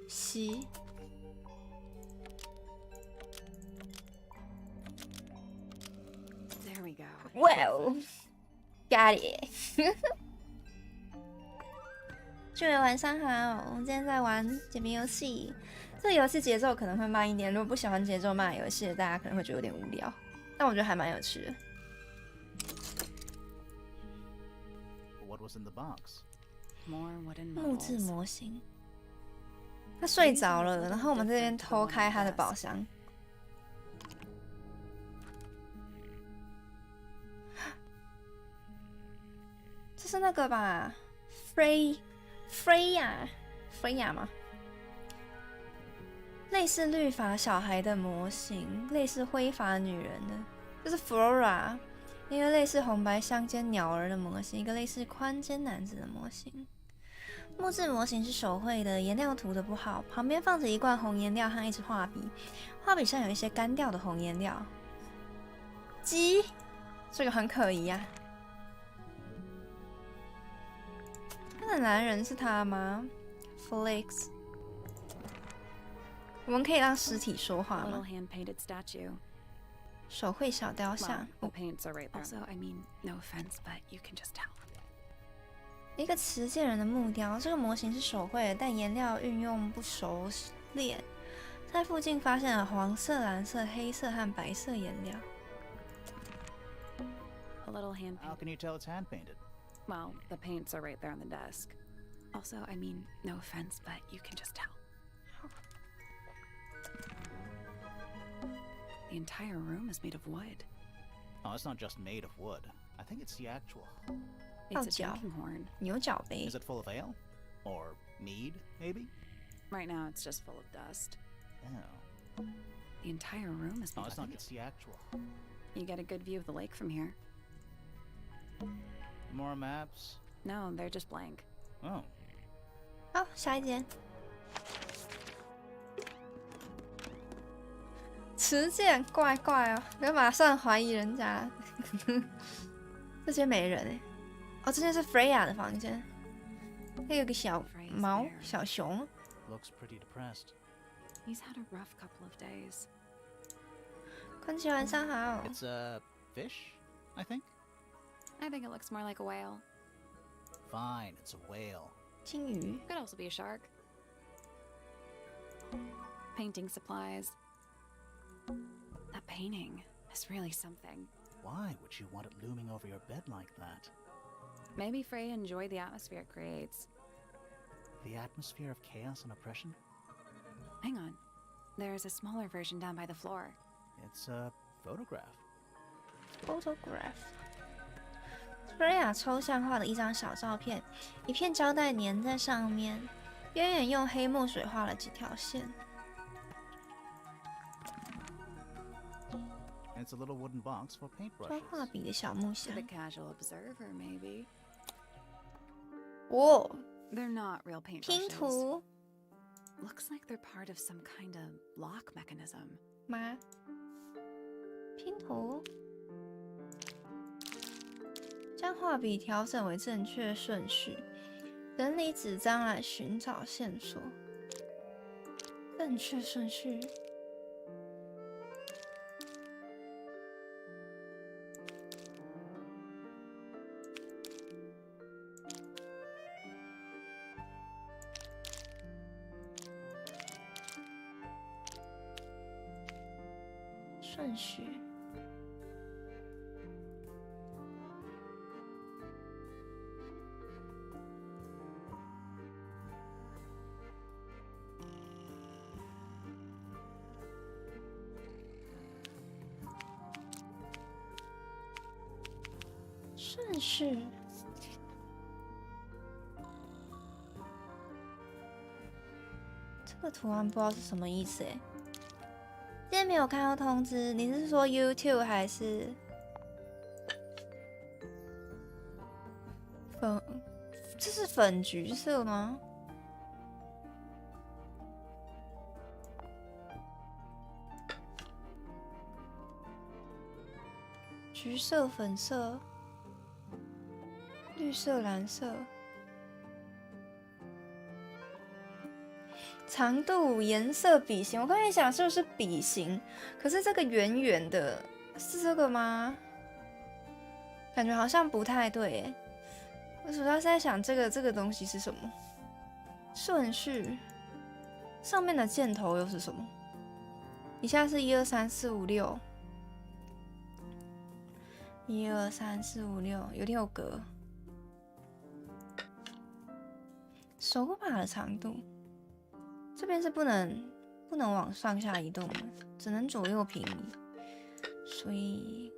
C。There we go. Well, got it 。各位晚上好，我们今天在玩解谜游戏。这个游戏节奏可能会慢一点，如果不喜欢节奏慢的游戏，大家可能会觉得有点无聊。但我觉得还蛮有趣的。 What was in the box? More wooden 木质 models. 模型。他睡着了，然后我们这边偷开他的宝箱。这是那个吧？Freya 吗？类似绿发小孩的模型，类似灰发女人的，这是 Flora。 一个类似红白相间鸟儿的模型，一个类似宽肩男子的模型。木质模型是手绘的，颜料涂的不好，旁边放着一罐红颜料和一支画笔，画笔上有一些干掉的红颜料。鸡，这个很可疑啊。那个男人是他吗 ？Felix， 我们可以让尸体说话 A little 吗？ hand-painted statue. 手绘小雕 Well, 像。 the paints are right there. Also, I mean, no offense, but you can just tell. 一个持剑人的木雕，这个模型是手绘的，但颜料运用不熟练。在附近发现了黄色、蓝色、黑色和白色颜料。 A little How hand-painted. can you tell it's hand painted? Well, the paints are right there on the desk. Also, I mean, no offense, but you can just tell. The entire room is made of wood. Oh, it's not just made of wood. I think it's the actual. It's a 号角 drinking horn. 牛角杯 Is it full of ale? Or mead, maybe? Right now, it's just full of dust. Oh. The entire room is Oh, made it's of not. it. It's the actual. You get a good view of the lake from here. More maps? No, they're just blank. Oh. 好，下一间。持剑，怪怪哦，我马上怀疑人家。这间没人哎。哦，这间是 Freya 的房间。还有个小猫，小熊。 Looks pretty depressed. He's had a rough couple of days. 坤奇晚上好。 It's a fish? I think. I think it looks more like a whale. Fine, it's a whale. 金鱼 Could also be a shark. Painting supplies. That painting is really something. Why would you want it looming over your bed like that? Maybe Freya enjoyed the atmosphere it creates. The atmosphere of chaos and oppression? Hang on. There's a smaller version down by the floor. It's a photograph. photograph。Freya 抽象化的一张小照片，一片胶带粘在上面，边缘用黑墨水画了几条线。 It's a little wooden box for 装 paintbrushes. 画笔的小木 To 箱 the。casual observer, maybe. 哦， They're not real 拼 paintbrushes. 图 Looks like they're part of some kind of lock mechanism. 吗？拼图，将画笔调整为正确顺序，整理纸张来寻找线索。正确顺序。 顺序，顺序，这个图案不知道是什么意思哎。 今天没有看到通知，你是说 YouTube 还是粉？这是粉橘色吗？橘色、粉色、绿色、蓝色。 长度、颜色、笔形，我刚才想是不是笔形？可是这个圆圆的，是这个吗？感觉好像不太对耶。我主要是在想这个东西是什么？顺序上面的箭头又是什么？以下是1、2、3、4、5、6，1、2、3、4、5、6，有6格。手把的长度。 这边是不能往上下移动的，只能左右平移，所以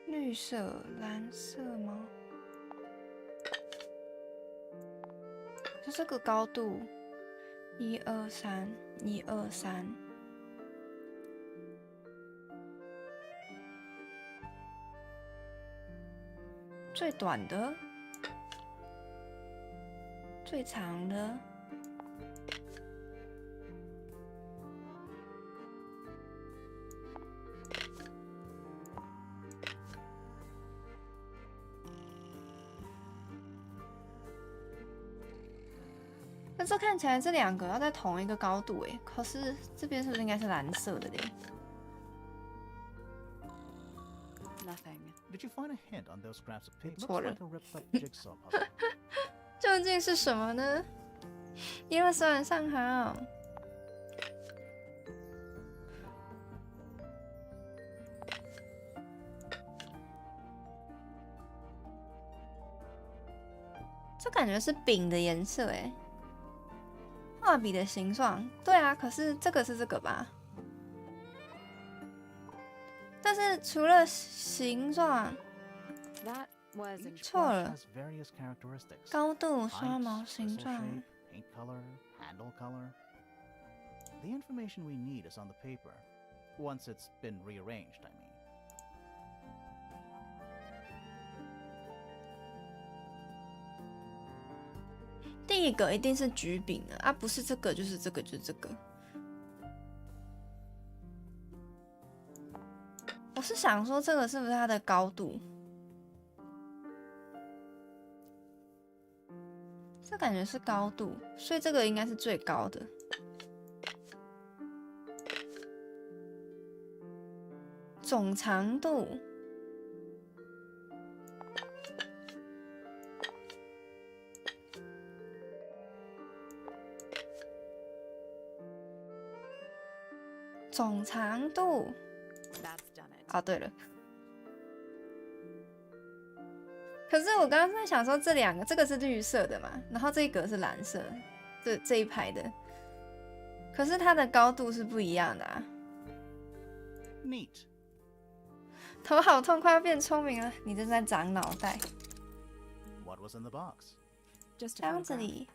绿色、蓝色吗？就这个高度，1、2、3、1、2、3。 最短的，最长的，那这看起来这两个要在同一个高度诶，可是这边是不是应该是蓝色的嘞？ Nothing. Did you find a hint on those scraps of paper? Looks 错了 like a ripped up jigsaw puzzle. 究竟是什么呢？1、2、3，上好。这感觉是饼的颜色哎，画笔的形状，对啊，可是这个是这个吧？但是除了形状， That wasn't. Each 错 brush 了， has various characteristics. 高度、刷 Height, 毛、形 bristle 状。 shape, paint color, handle color. The information we need is on the paper. Once it's been rearranged, I mean. 第一个一定是橘饼的啊，不是这个就是这个就是这个。我是想说这个是不是它的高度？这感觉是高度，所以这个应该是最高的。总长度，总长度。哦，对了。可是我刚刚在想说，这两个，这个是绿色的嘛，然后这一格是蓝色，这一排的，可是它的高度是不一样的啊。Neat. 头好痛，快要变聪明了，你正在长脑袋。What was in the box? Just a 箱子 photograph. 里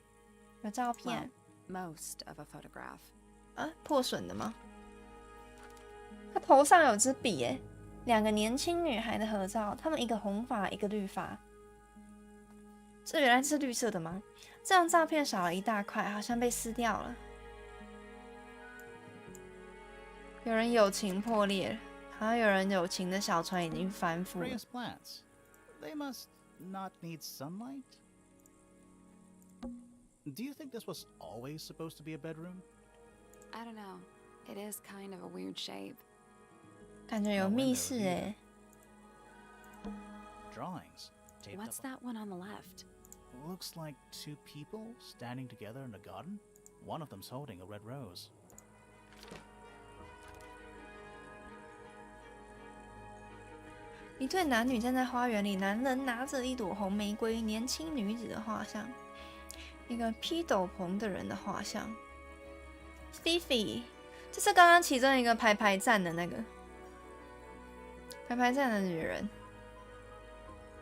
有照片 Most of a photograph. 啊，破损的吗？他头上有支笔耶，两个年轻女孩的合照，她们一个红发，一个绿发。这原来是绿色的吗？这张照片少了一大块，好像被撕掉了。有人友情破裂了，好像有人友情的小船已经翻覆了。 Freya's plants. They must not need sunlight? Do you think this was always supposed to be a bedroom? I don't know. It is kind of a weird shape. 感觉有密室哎。 Drawings. Taped What's up. that one on the left? Looks like two people standing together in a garden. One of them's holding a red rose. 一对男女站在花园里，男人拿着一朵红玫瑰，年轻女子的画像，一个披斗篷的人的画像。Fifi， 这是刚刚其中一个排排站的那个排排站的女人。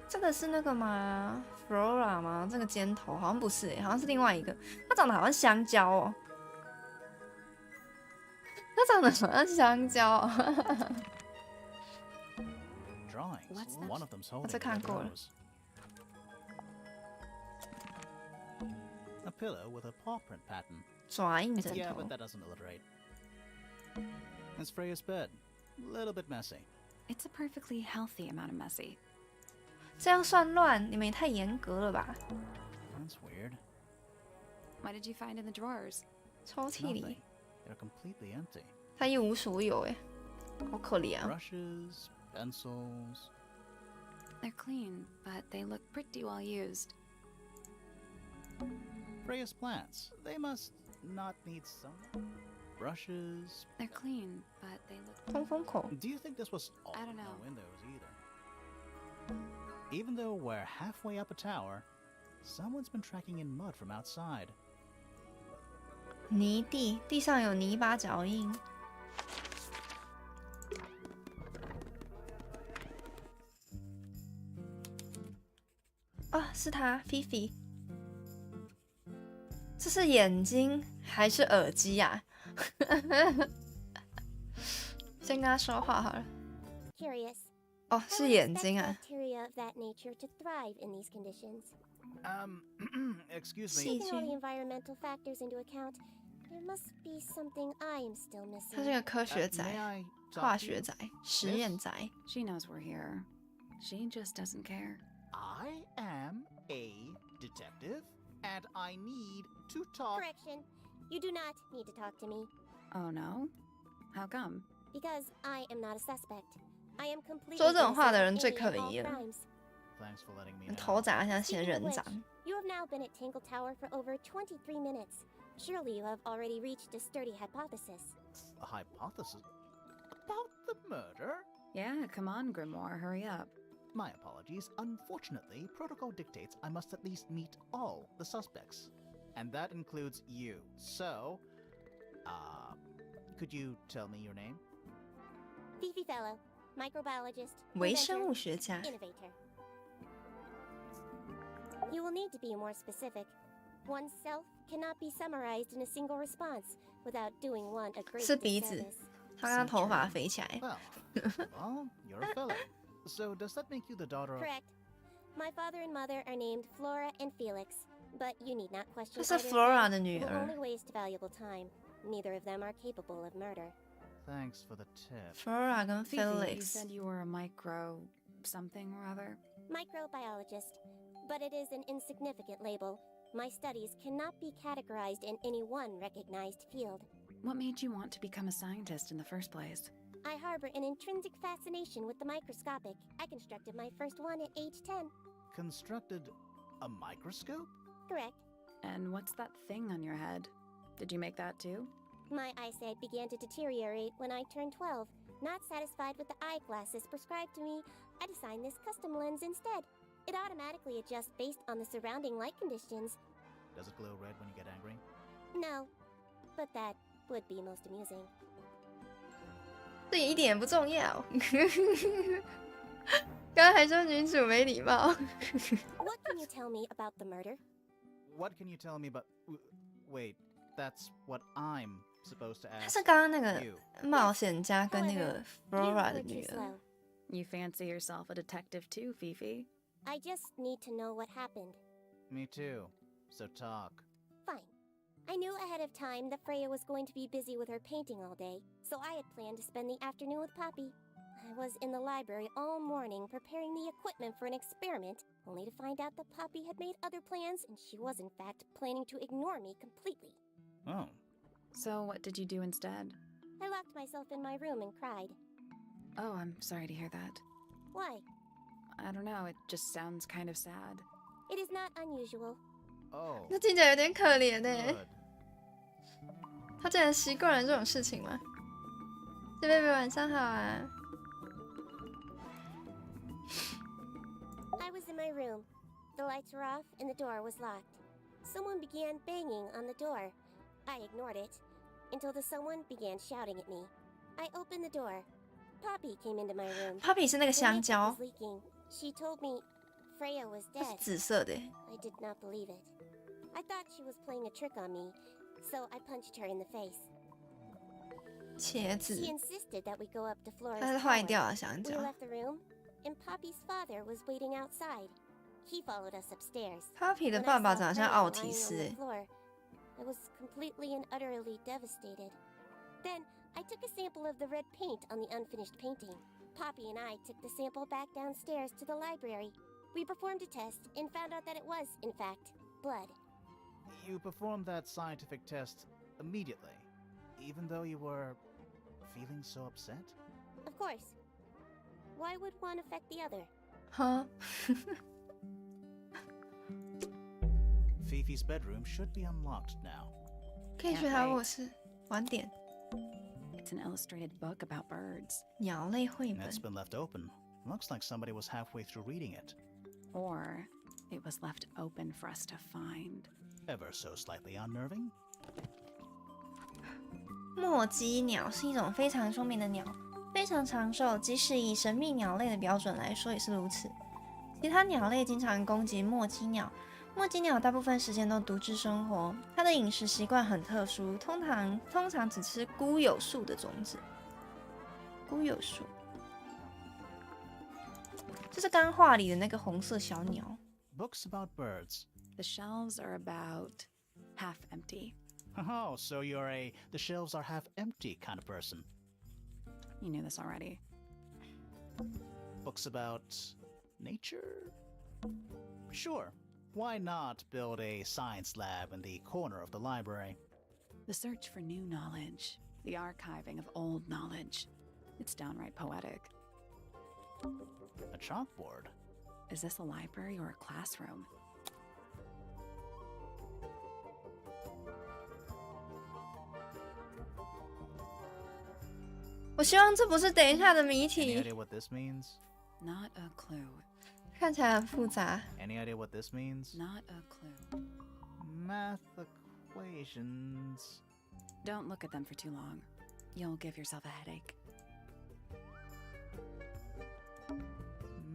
这个是那个吗 ？Flora 吗？这个尖头好像不是好像是另外一个。她长得好像香蕉哦，她长得好像香蕉哦。Drawings. What's that? One of them's holding What's a a red kangaroo? rose. A pillow with a paw print pattern. 爪印枕 Yeah, 头 but。that doesn't alliterate. It's Freya's bed. Little bit messy. It's a perfectly healthy amount of messy. 这样算乱？你们也太严格了吧？ That's weird. What did you find in the drawers? 抽屉里 Nothing. They're completely empty. 他一无所有哎，好可怜啊！ Brushes, pencils. They're clean, but they look pretty well used. Freya's plants. They must not need sun. Brushes. They're clean, but they look. 通风口 Do you think this was all I don't no know. windows either? Even though we're halfway up a tower, someone's been tracking in mud from outside. 泥地，地上有泥巴脚印。啊，是他，Fifi。这是眼睛还是耳机呀、先跟他说话好了。 Curious. 哦， How 是 would 眼 expect 睛啊。 bacteria of that nature to thrive in these conditions? Excuse See. me. Taking all the environmental factors into account, there must be something I am still 他是 missing. 个科学仔、 May I 化 talk to 学 you? 仔、实验仔。 She knows we're here. She just doesn't care. I am a detective, and I need to talk. Correction. You do not need to talk to me, Oh no? How come? because I am not a suspect. I am completely 说这种话的人 innocent 最 of 可 any and 疑 all 了。 crimes. Thanks for letting me 头 know. 长得像仙 Speaking of 人 which, 掌。 you have now been at Tangle Tower for over 23 minutes. Surely you have already reached a sturdy hypothesis. A hypothesis about the murder? Yeah, come on, Grimoire, hurry up. My apologies. Unfortunately, protocol dictates I must at least meet all the suspects. And that includes you. So, could you tell me your name? Fifi Fellow, microbiologist, 微生 inventor, 物学家。 innovator. You will need to be more specific. Oneself cannot be summarized in a single response without doing one a great 是鼻子 disservice. 他刚刚头发飞起来。 Well, you're a fellow. So does that make you the daughter of... Correct. My father and mother are named Flora and Felix, but you need not question 这是 either of Flora them. 的女 You will 儿 only waste valuable time. Neither of them are capable of murder. Thanks for the tip. Flora 跟 Fifi, you Felix。 said you were a micro something or other. Microbiologist, but it is an insignificant label. My studies cannot be categorized in any one recognized field. What made you want to become a scientist in the first place? I harbor an intrinsic fascination with the microscopic. I constructed my first one at age 10. Constructed a microscope? Correct. And what's that thing on your head? Did you make that too? My eyesight began to deteriorate when I turned 12. Not satisfied with the eyeglasses prescribed to me, I designed this custom lens instead. It automatically adjusts based on the surrounding light conditions. Does it glow red when you get angry? No, but that would be most amusing. 这一点也不重要。刚刚还说女主没礼貌。What can you tell me about the murder? What can you tell me about... Wait, that's what I'm supposed to 她 ask 是刚刚那个 you. 冒险家跟那个 You Flora 的 were 女 too 儿。 slow. You fancy yourself a detective too, Fifi? I just need to know what happened. Me too. So talk. Fine. I knew ahead of time that Freya was going to be busy with her painting all day, so I had planned to spend the afternoon with Poppy. I was in the library all morning preparing the equipment for an experiment, only to find out that Poppy had made other plans and she was in fact planning to ignore me completely. Oh. So what did you do instead? I locked myself in my room and cried. Oh, I'm sorry to hear that. Why? I don't know, it just sounds kind of sad. It is not unusual. Oh. 那听起来有点可怜呢。 Good. 他竟然习惯了这种事情吗？这贝贝晚上好啊。 I was in my room. The lights were off and the door was locked. Someone began banging on the door. I ignored it until the someone began shouting at me. I opened the door. Poppy came into my room. Poppy 是那个 The 香 makeup 蕉 was，leaking. She told me Freya was 它是 dead. 紫色的。 I did not believe it. I thought she was playing a trick on me, so I punched her in the face. 茄子 She，insisted that we go up to Flora's 它是坏 tower. 掉的香 We 蕉。 left the room, and Poppy's father was waiting outside. He followed us upstairs. Poppy 的 When 爸 I 爸 saw 长得像 Freya 奥 lying 提 on 斯 the 诶。 floor, I was completely and utterly devastated. Then I took a sample of the red paint on the unfinished painting. Poppy and I took the sample back downstairs to the library. We performed a test and found out that it was, in fact, blood. You performed that scientific test immediately, even though you were feeling so upset? Of course. Why would one affect the other? 哈， Fifi's bedroom should be unlocked now. 可以去她卧室晚点。 It's an illustrated book about birds. 鸟类绘本 It's been left open. Looks like somebody was halfway through reading it. Or it was left open for us to find. Ever so slightly unnerving? 墨姬鸟是一种非常聪明的鸟，非常长寿，即使以神秘鸟类的标准来说也是如此。其他鸟类经常攻击墨姬鸟，墨姬鸟大部分时间都独自生活，它的饮食习惯很特殊，通常只吃孤有树的种子。孤有树，这是刚刚画里的那个红色小鸟。 Books about birds. The shelves are about half empty. Oh, so you're a the shelves are half empty kind of person. You knew this already. Books about nature? Sure. Why not build a science lab in the corner of the library? The search for new knowledge, the archiving of old knowledge. It's downright poetic. A chalkboard? Is this a library or a classroom? "我希望这不是等一下的谜 Any 题， idea what this means? Not a clue. 看起来很复杂。 Any idea what this means? Not a clue. Math equations. Don't look at them for too long. You'll give yourself a headache.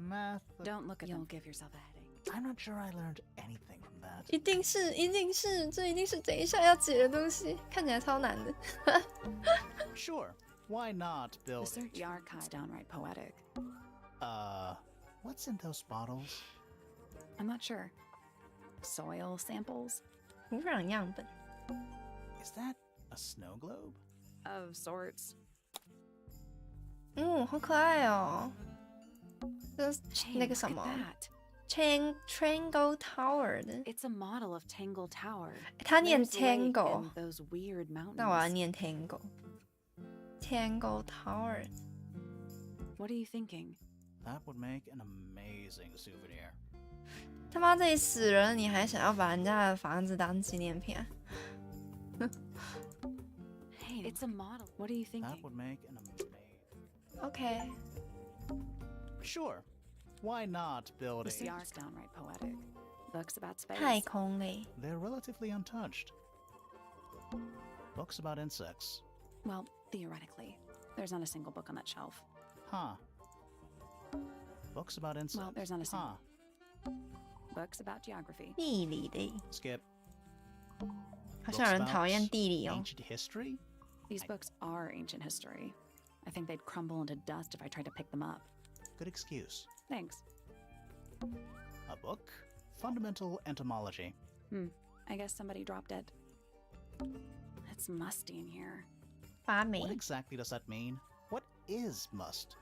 Math. Don't look at them. You'll give yourself a headache. I'm not sure I learned anything from that. 一定是，这一定是等一下要解的东西，看起来超难的。 Sure. Why not The build? search the archive's downright poetic. What's in those bottles? I'm not sure. Soil samples? 土壤样本， Is that a snow globe? Of sorts. 好可爱哦。这是 Hey, 那个 look 什 at 么 that. Tangle Tower 的， It's a model of Tangle Tower. 他念 There's a lake Tangle， and those weird mountains. 那我要念 Tangle。Tangle Tower， What are you thinking? That would make an amazing souvenir. 他妈这里死人，你还想要把人家的房子当纪念品啊？ Hey, it's a model. What are you That thinking? would make an amazing. OK， Sure. Why not build The a... CR's downright poetic. Books about space. 太空嘞。 They're relatively untouched. Books about insects. Well, theoretically. There's not a single book on that shelf. Huh. Books about insects. Well, there's not a single. Huh. Books about geography. 地理的， Skip. 好像有人讨厌地理哦。 Ancient history? These books are ancient history. I think they'd crumble into dust if I tried to pick them up. Good excuse. Thanks. A book? Fundamental entomology. I guess somebody dropped it. It's musty in here. 发霉 What exactly does that mean? What is must?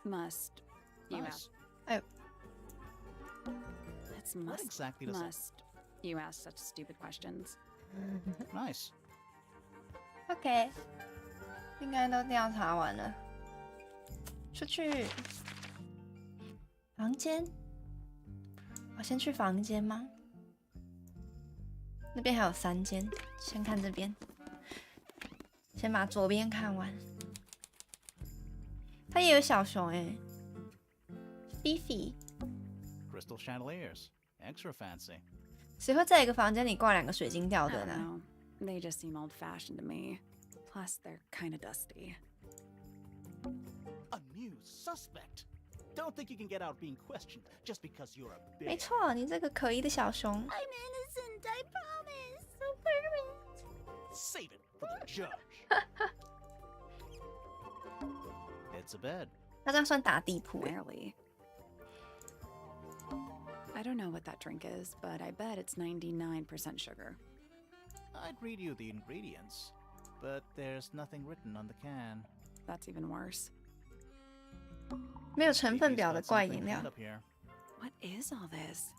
Must. You Nice. ask. It's What must. exactly does Must. You ask such stupid questions. that... Nice. OK， 应该都调查完了。出去房间，我先去房间吗？那边还有3间，先看这边，先把左边看完。它也有小熊哎，Fifi， Crystal chandeliers. Extra fancy. 谁会在一个房间里挂2个水晶吊 I 灯 don't 呢？ know. They just seem old-fashioned to me. Plus, they're kind of dusty. A new suspect. Don't think you can get out being questioned just because you're a 没 bitch. 错，你这个可疑的小熊。 I'm innocent, I promise. So perfect. Save it for the judge. It's a bed. 那这样算打地铺哎。 Barely. I don't know what that drink is, but I bet it's 99% sugar. I'd read you the ingredients, but there's nothing written on the can. That's even worse. 没有成分 Fifi's 表的 got 怪 something 饮料 cleaned。up here. What is all this?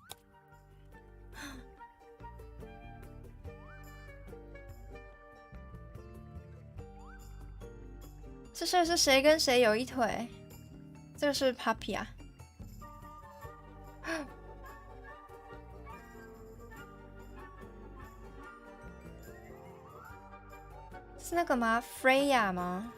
这事儿是谁跟谁有一腿？这个是 Puppy 啊。是那个吗 ？Freya 吗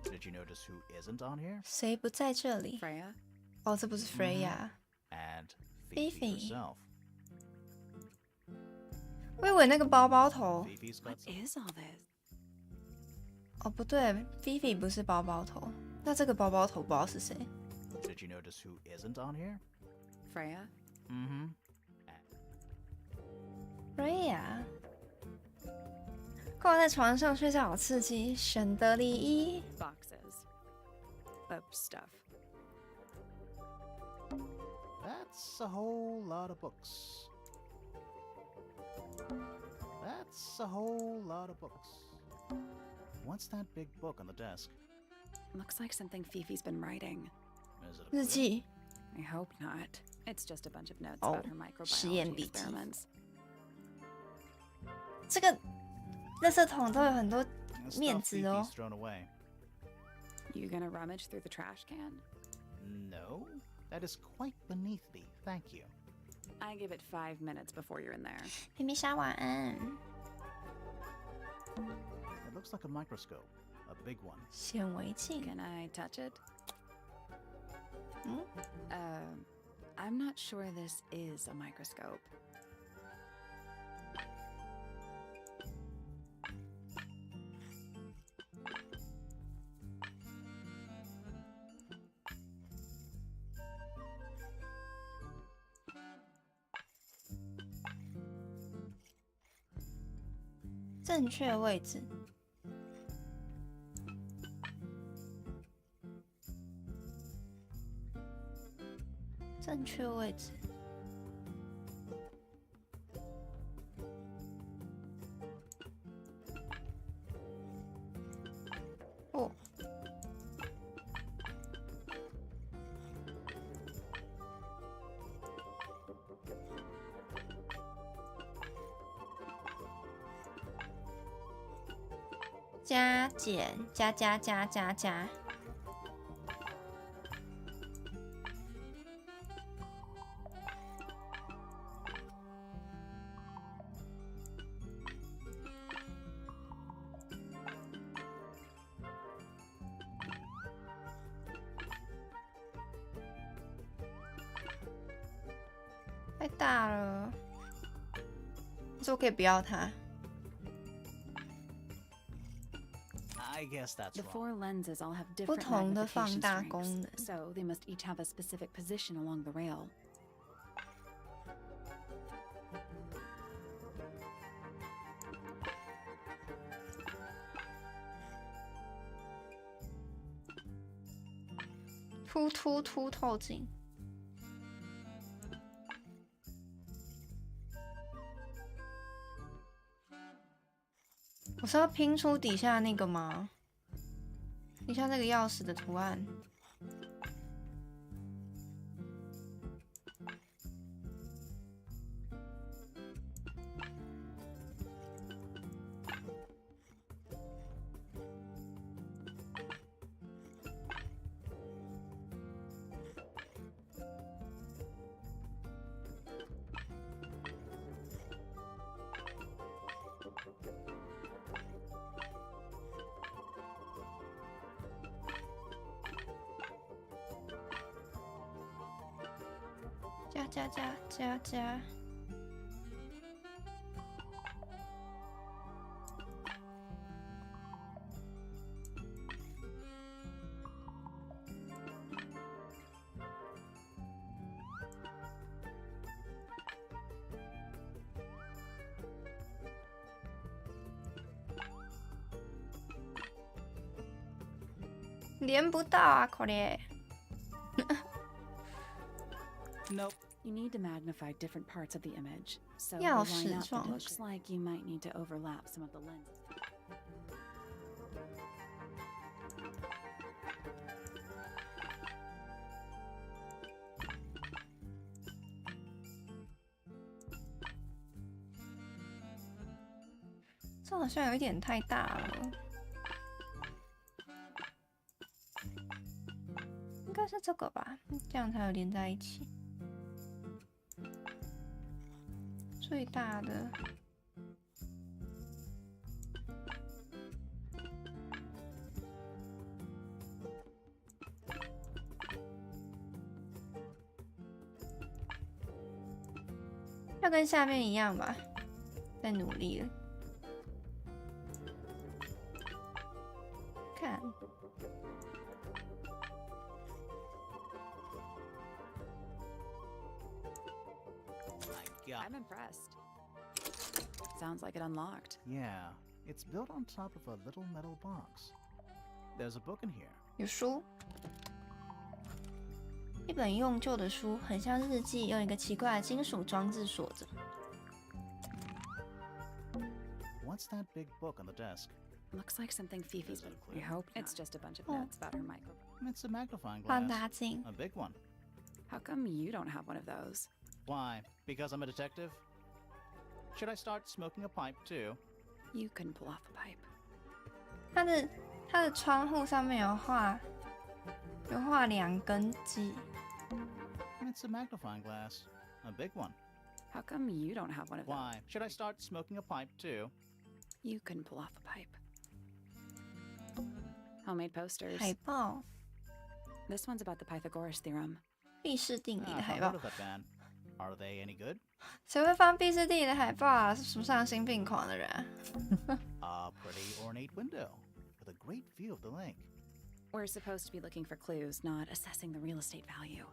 ？Did you notice who isn't on here? 谁不在这里？ Freya? 哦，这不是 Freya， And Fifi. Fifi herself. 我以为那个包包头。 Fifi's got What some... is all this? 哦，不对，Fifi 不是包包头。那这个包包头不知道是谁。 Did you notice who isn't on here? Freya? Mm-hmm. Freya，挂在床上睡觉好刺激。选择里一， Boxes. Of stuff. That's a whole lot of books. That's a whole lot of books. What's that big book on the desk? Looks like something Fifi's been writing. Is it a 日 quiz? 记。 I hope not. It's just a bunch of notes Oh, about her 实验 microbiology 笔记。 experiments. 这个垃圾桶都有很多 The 面 stuff 子哦 Fifi's。thrown away. You gonna rummage through the trash can? No, that is quite beneath me. Thank you. I give it 5 minutes before you're in there. 皮皮虾晚安。 It looks like a microscope, a big one. 显微镜。 Can I touch it? 嗯， I'm not sure this is a microscope. .正确位置。正确位置。加减加加加加加。太大了，可是我可以不要它。 I guess that's The wrong. four lenses all have 不 different 同的放 magnification 大功 strengths, 能。 so they must each have a specific position along the rail. 凸透镜。我是要拼出底下那个吗？底下那个钥匙的图案。加。连不到啊，可怜。Nope. You need to magnify different parts of the image. So to 钥 line 匙 up, 装 it looks like you might need to overlap some of the lenses. 这好像有一点太大了，应该是这个吧，这样才有连在一起。最大的，要跟下面一样吧，在努力了。看，I'm impressed. Sounds like it unlocked. Yeah, it's built on top of a little metal box. There's a book in here. 有书，一本用旧的书，很像日记，用一个奇怪的金属装置锁着。 What's that big book on the desk? Looks like something Fifi's. Is it We clear? hope it's just a bunch of Oh. notes about her micro. It's a magnifying 放 glass. 大镜， A big one. How come you don't have one of those? Why? Because I'm a detective? Should I start smoking a pipe too? You couldn't pull off a pipe. 它的窗户上面有画2根鸡。 It's a magnifying glass. A big one. How come you don't have one of those? Why? Should I start smoking a pipe too? You couldn't pull off a pipe. Homemade posters. 海报， This one's about the Pythagoras theorem. 毕氏定理的 I've 海 heard 报 of，that band. Are they any good? 谁会放毕氏定理的海报啊？是什么丧心病狂的人啊？ A pretty ornate window with a great view of the lake. We're supposed to be looking for clues, not assessing the real estate value.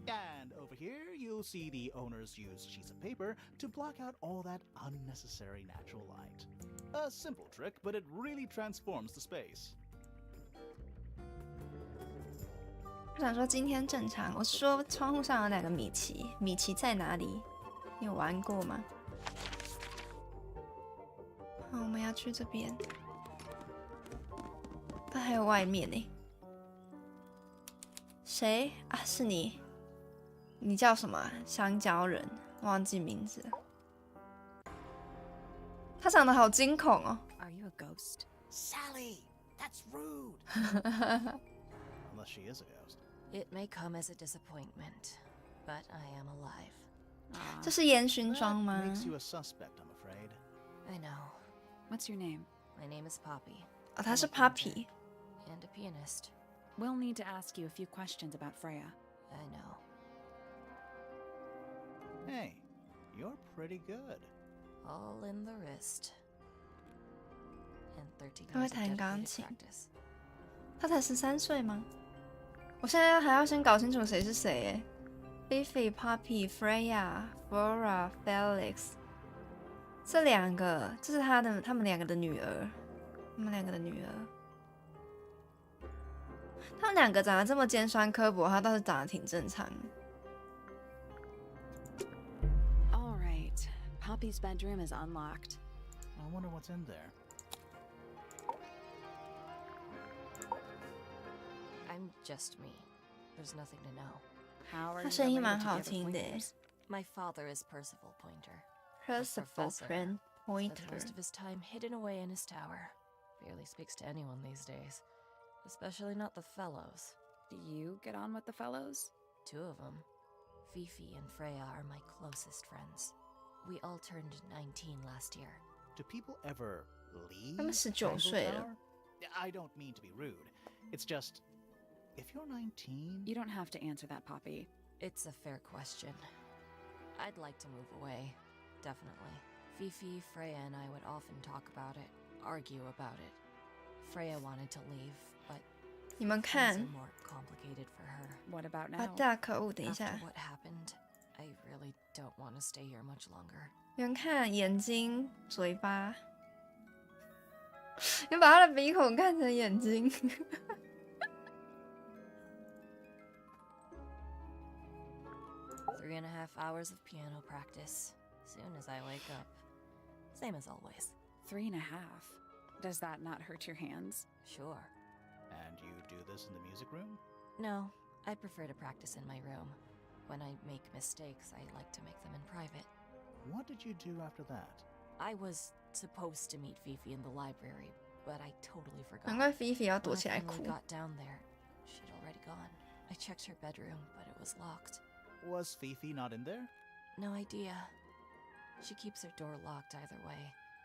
And over here, you'll see the owners use sheets of paper to block out all that unnecessary natural light. A simple trick, but it really transforms the space. 我想说今天正常，我说窗户上有2个米奇，米奇在哪里？你有玩过吗？好，我们要去这边，它还有外面呢。谁啊？是你？你叫什么啊？香蕉人，忘记名字了。他长得好惊恐哦。 Are you a ghost? So, Ellie, that's rude. Unless she is a ghost. It may come as a disappointment, but I am alive. 这是烟熏妆 That 吗？ makes you a suspect, I'm afraid. I know. What's your name? My name is Poppy. 哦，她是 I'm a painter Poppy。 And a pianist. We'll need to ask you a few questions about Freya. I know. Hey, you're pretty good. All in the wrist. And 13她会 years of 弹钢 dedicated 琴。 practice. 她才13岁吗？我现在还要先搞清楚谁是谁哎。Fifi、Poppy、Freya、Flora、Felix， 这两个，这是他们两个的女儿。他们两个的女儿，他们两个长得这么尖酸刻薄，他倒是长得挺正常的。 All right. Poppy's bedroom is unlocked. I wonder what's in there. I'm just me. There's nothing to know. How are 他 you 声音 related 蛮 to 好 the other 听的 pointers? My father is Percival Pointer. Percival professor. Friend Spent Pointer， most of his time hidden away in his tower. Barely speaks to anyone these days. Especially not the fellows. Do you get on with the fellows? 2 of them. Fifi and Freya are my closest friends. We all turned 19 last year. Do people ever leave? 他们19 Tangle 岁了。 Tower? I don't mean to be rude. It's just, if you're 19, You don't have to answer that, Poppy. It's a fair question. I'd like to move away. Definitely. Fifi, Freya, and I would often talk about it, argue about it. Freya wanted to leave, but 你们 things 看 are more complicated for her. What about 啊， now? 大可恶！等一 After 下， what happened, I really don't want to stay here much longer. 你们看眼睛、嘴巴，你把他的鼻孔看成眼睛。 3.5 hours of piano practice. Soon as I wake up. Same as always. 3.5. Does that not hurt your hands? Sure. and you do this in the music room? No, I prefer to practice in my room. When I make mistakes, I like to make them in private. What did you do after that? I was supposed to meet Fifi in the library, but I totally forgot. 难怪 Fifi 要 When 躲 I 起来 finally 哭。 got down there, she'd already gone. I checked her bedroom, but it was locked. Was Fifi not in there? No idea. She keeps her door locked either way.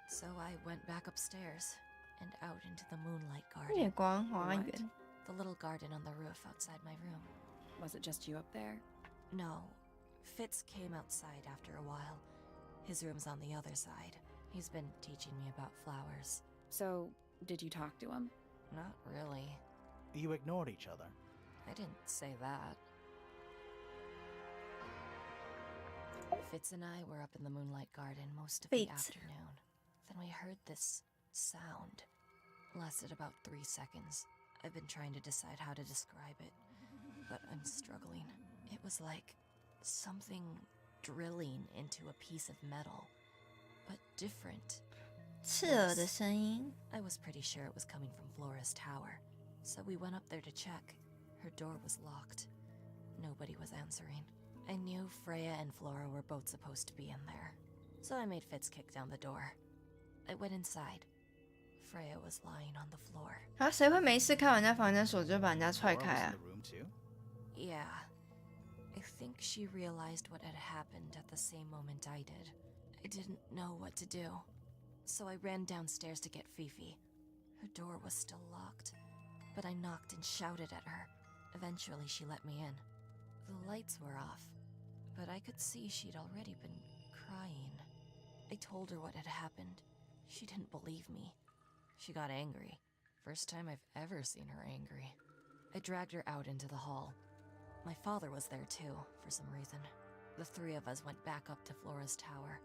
So I went back upstairs and out into the moonlight 月 garden. 光花园， The little garden on the roof outside my room. Was it just you up there? No. Fitz came outside after a while. His room's on the other side. He's been teaching me about flowers. So, did you talk to him? Not really. You ignored each other. I didn't say that. Fitz and I were up in the moonlight garden most of the Fitz. afternoon. Then we heard this sound. Lasted about 3 seconds. I've been trying to decide how to describe it, but I'm struggling. It was like something drilling into a piece of metal, but different. 刺耳的声音。 I was pretty sure it was coming from Flora's tower, so we went up there to check. Her door was locked. Nobody was answering. I knew Freya and Flora were both supposed to be in there, so I made Fitz kick down the door. I went inside. Freya was lying on the floor. 啊，谁会没事看完人家房间锁就把人家踹 Laura 开 was 啊 in？ the room too? Yeah. I think she realized what had happened at the same moment I did. I didn't know what to do, so I ran downstairs to get Fifi. Her door was still locked, but I knocked and shouted at her. Eventually, she let me in. The lights were off, but I could see she'd already been crying. I told her what had happened. She didn't believe me. She got angry. First time I've ever seen her angry. I dragged her out into the hall. My father was there too, for some reason. The 3 of us went back up to Flora's tower.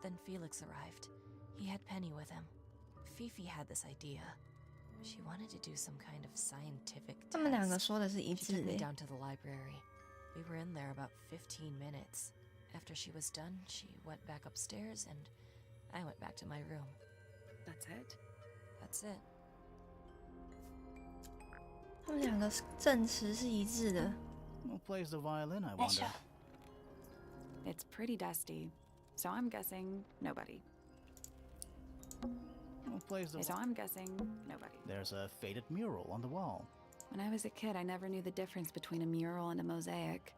Then Felix arrived. He had Penny with him. Fifi had this idea. She wanted to do some kind of scientific 他们两个 test. 说的是一 She 致 took me 的。 down to the library. We were in there about 15 minutes. After she was done, she went back upstairs and I went back to my room. That's it? That's it. 他们两个证词是一致的。 Who plays the violin, I wonder? It's pretty dusty, so I'm guessing nobody. plays the... So I'm guessing nobody. There's a faded mural on the wall. When I was a kid, I never knew the difference between a mural and a mosaic.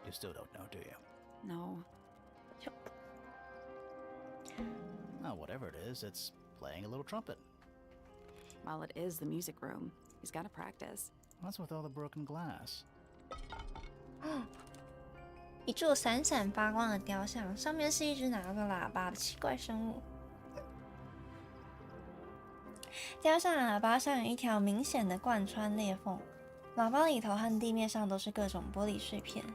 You still don't know, do you? No. Oh, whatever it is, it's playing a little trumpet. Well, it is the music room. He's got to practice. What's with all the broken glass? 一座闪闪发光的雕像，上面是一只拿着喇叭的奇怪生物。雕像喇叭上有一条明显的贯穿裂缝，喇叭里头和地面上都是各种玻璃碎片。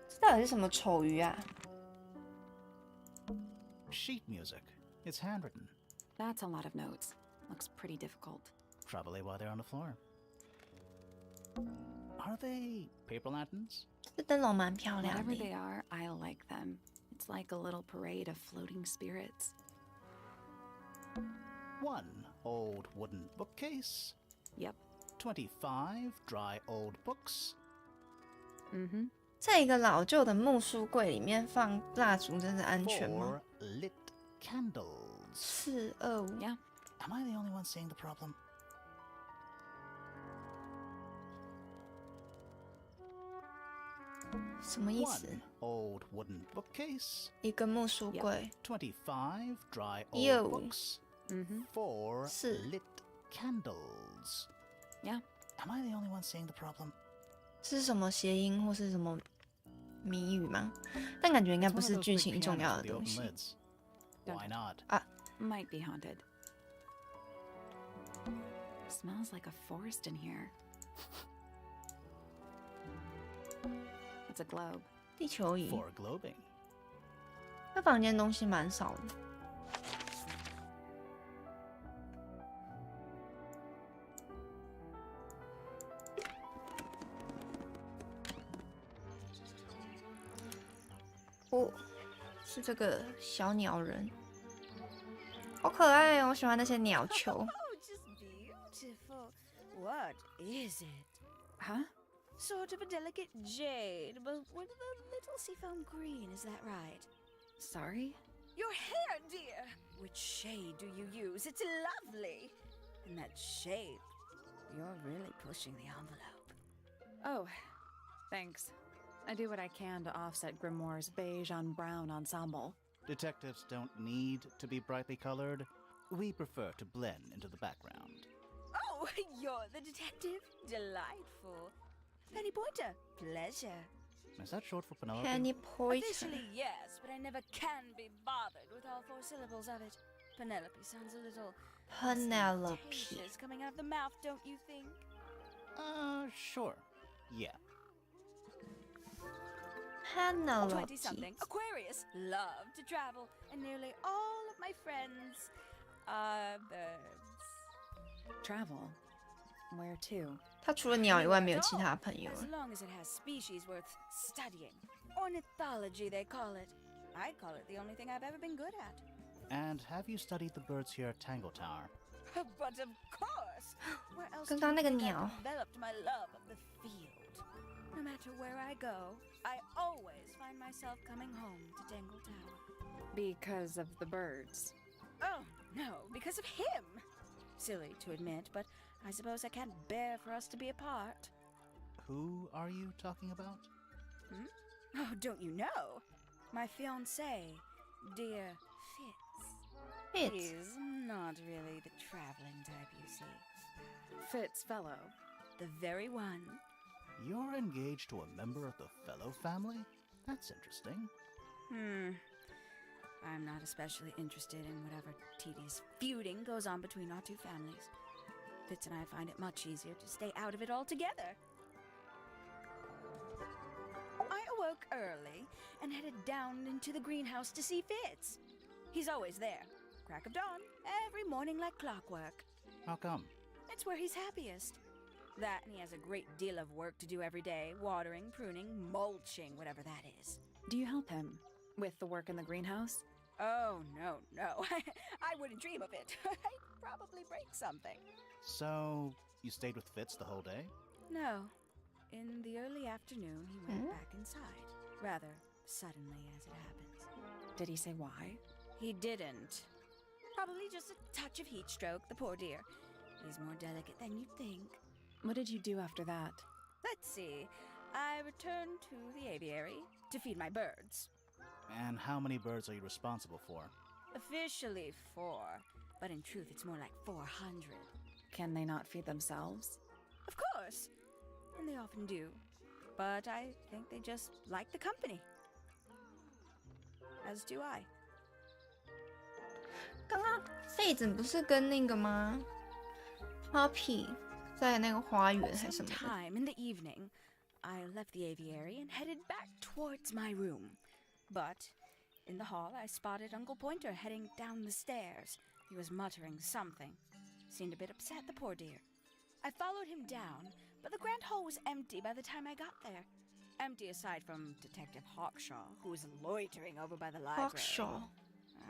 这到底是什么丑鱼啊？ Sheet music. It's handwritten. That's a lot of notes. Looks pretty difficult. Probably why they're on the floor. Are they paper lanterns? 这灯笼蛮漂亮 Whatever 的 they。are, I like them. It's like a little parade of floating spirits. One old wooden bookcase. Yep. 25 dry old books. Mm-hmm. 在一个老旧的木书柜里面放蜡烛，真的安全吗 4 lit candles. ？425。Yeah. Am I the only one seeing the problem? 什么意思？ One old wooden bookcase. 一个木书柜， 25 dry old Yo. books. Mm-hmm. 4 是 lit candles. Yeah. Am I the only one seeing the problem? 这是什么谐音或是什么谜语吗？但感觉应该 It's 不 one 是 of those 剧 big 情重 pianos 要 with 的 the 东 open 西。 lids. Why not? Might be haunted. Smells like a forest in here. It's a globe. 地球仪， For globing. 那房间东西蛮少的。哦，是这个小鸟人，好可爱哦！我喜欢那些鸟球。 Oh, just beautiful. What is it? Huh? Sort of a delicate jade, but with a little seafoam green, is that right? Sorry? Your hair, dear! Which shade do you use? It's lovely! And that shape, you're really pushing the envelope. Oh, thanks. I do what I can to offset Grimoire's beige on brown ensemble. Detectives don't need to be brightly colored. We prefer to blend into the background. Oh, you're the detective? Delightful. Penny Pointer, pleasure. Is that short for Penelope? Penny Pointer， Officially, yes, but I never can be bothered with all 4 syllables of it. Penelope sounds a little Penelope， ostentatious coming out of the mouth, don't you think? Sure. Yeah. Penelope， 20-something, Aquarius, love to travel, and nearly all of my friends are birds. Travel? Where to? 他除了鸟以外没有其他朋友 As 了。 long as it has species worth studying. Ornithology, they call it. I call it the only thing I've ever been good at. And have you studied the birds here at Tangle Tower? But of course! Where else 刚 do 刚 you 那个 think I 鸟， developed my love of the field? No matter where I go, I always find myself coming home to Tangle Tower. Because of the birds. Oh, no, because of him! Silly to admit, but I suppose I can't bear for us to be apart. Who are you talking about? Oh, don't you know? My fiancé, dear Fitz. Fitz， He's not really the traveling type, you see. Fitz fellow. The very one. You're engaged to a member of the Fellow family? That's interesting. I'm not especially interested in whatever tedious feuding goes on between our two families. Fitz and I find it much easier to stay out of it altogether. I awoke early and headed down into the greenhouse to see Fitz. He's always there, crack of dawn, every morning like clockwork. How come? It's where he's happiest. That and he has a great deal of work to do every day, watering, pruning, mulching, whatever that is. Do you help him with the work in the greenhouse? Oh, no. I wouldn't dream of it. I'd probably break something. So, you stayed with Fitz the whole day? No. In the early afternoon, he went back inside. Rather suddenly, as it happens. Did he say why? He didn't. Probably just a touch of heat stroke, the poor dear. He's more delicate than you'd think. What did you do after that? Let's see. I returned to the aviary to feed my birds. And how many birds are you responsible for? Officially 4, but in truth it's more like 400. Can they not feed themselves? Of course, and they often do. But I think they just like the company. As do I. 刚刚费子不是跟那个吗 ？Poppy 在那个花园还是什么的？ Sometime in the evening, I left the aviary and headed back towards my room. But in the hall, I spotted Uncle Pointer heading down the stairs. He was muttering something. Seemed a bit upset, the poor dear. I followed him down, but the grand hall was empty by the time I got there. Empty aside from Detective Hawkshaw, who was loitering over by the library. Hawkshaw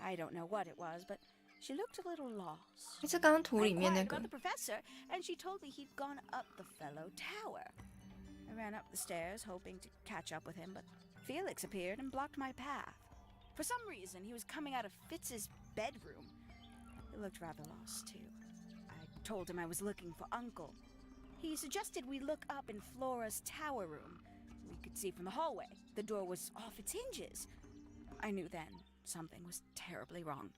I don't know what it was, but she looked a little lost. 是刚刚图 I 里面那 inquired 个 about the professor, and she told me he'd gone up the fellow tower. I ran up the stairs, hoping to catch up with him, but Felix appeared and blocked my path. For some reason, he was coming out of Fitz's bedroom. He looked rather lost, too. I told him I was looking for Uncle. He suggested we look up in Flora's tower room. We could see from the hallway. The door was off its hinges. I knew then something was terribly wrong.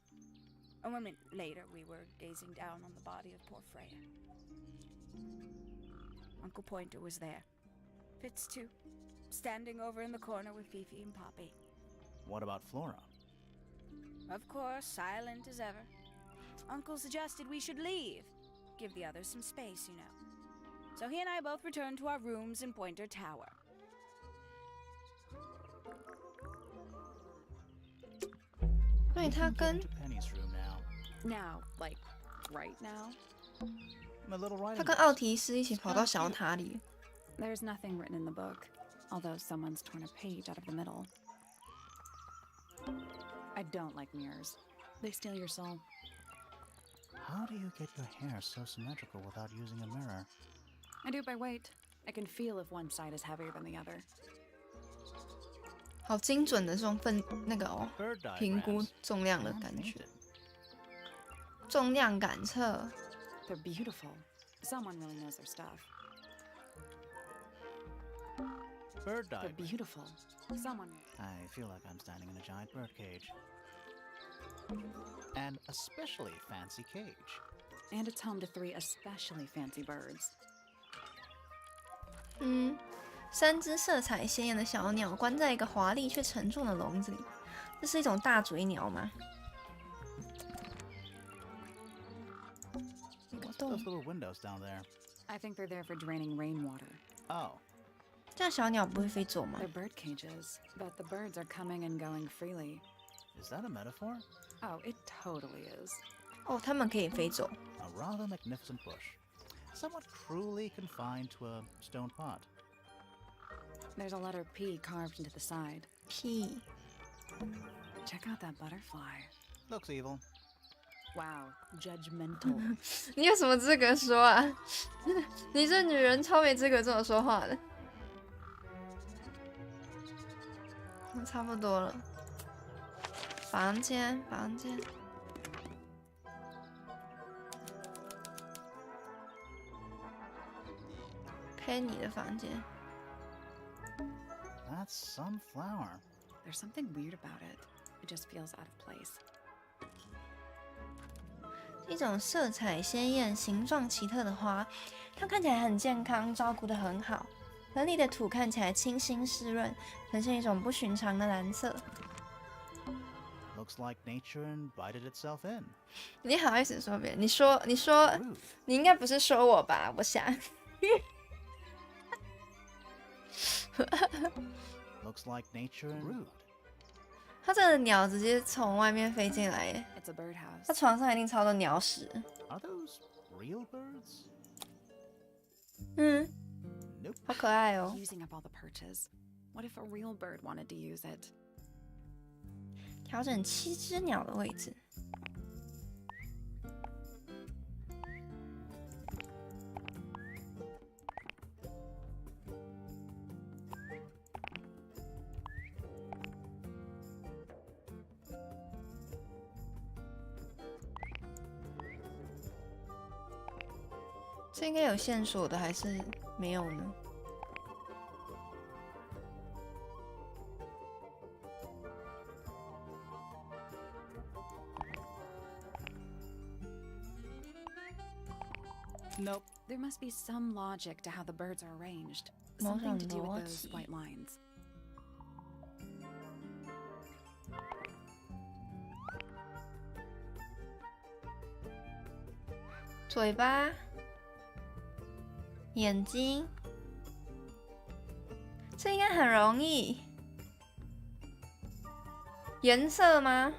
A moment later, we were gazing down on the body of poor Freya. Uncle Pointer was there. Fitz, too, standing over in the corner with Fifi and Poppy. What about Flora? Of course, silent as ever. Uncle suggested we should leave. Give the others some space, you know. So he and I both returned to our rooms in Pointer Tower. 所以他 We can get 跟 into Penny's room now. Now, like, right now? My little writing 他跟 desk. 奥提斯一起跑到小塔里。 There's nothing written in the book, although someone's torn a page out of the middle. I don't like mirrors. They steal your soul. How do you get your hair so symmetrical without using a mirror? I do it by weight. I can feel if one side is heavier than the other. 好精准的这种那个哦， Bird 评估 diagrams. 重量的 And 感觉， painted. 重量感测。 They're beautiful. Someone really knows their stuff. Bird They're diagrams. beautiful. Someone. I feel like I'm standing in a giant bird cage. An especially fancy cage. And it's home to 3 especially fancy birds. 3只色彩鲜艳的小鸟关在一个华丽却沉重的笼子里，这是一种大嘴鸟吗？ What's those little windows down there? I think they're there for draining rainwater. Oh, 这样小鸟不会飞走吗？ They're bird cages, but the birds are coming and going freely. is that a metaphor? Oh, it totally is. 哦，它们可以飞走。 A rather magnificent bush. Somewhat cruelly confined to a stone pot. There's a letter P carved into the side. P， Check out that butterfly. Looks evil. Wow, judgmental. 你有什么资格说啊？你这女人超没资格这么说话的。差不多了，房间。Penny 的房间。 That's some flower. There's something weird about it. It just feels out of place. 一种色彩鲜艳、形状奇特的花，它看起来很健康，照顾得很好。盆里的土看起来清新湿润，呈现一种不寻常的蓝色。 Looks like nature invited itself in. 你好意思说别人？你说， Rude. 你应该不是说我吧？我想。 Looks like nature rude. 它这个鸟直接从外面飞进来耶， It's a birdhouse. 它床上一定超多鸟屎。 Are those real birds? 嗯， Nope. 好可爱哦。 Using up all the perches. What if a real bird wanted to use it? 调整7只鸟的位置。这应该有线索的，还是没有呢？ Nope. There must be some logic to how the birds are arranged. Something to do with those white lines. 嘴巴、眼睛，这应该很容易。颜色吗？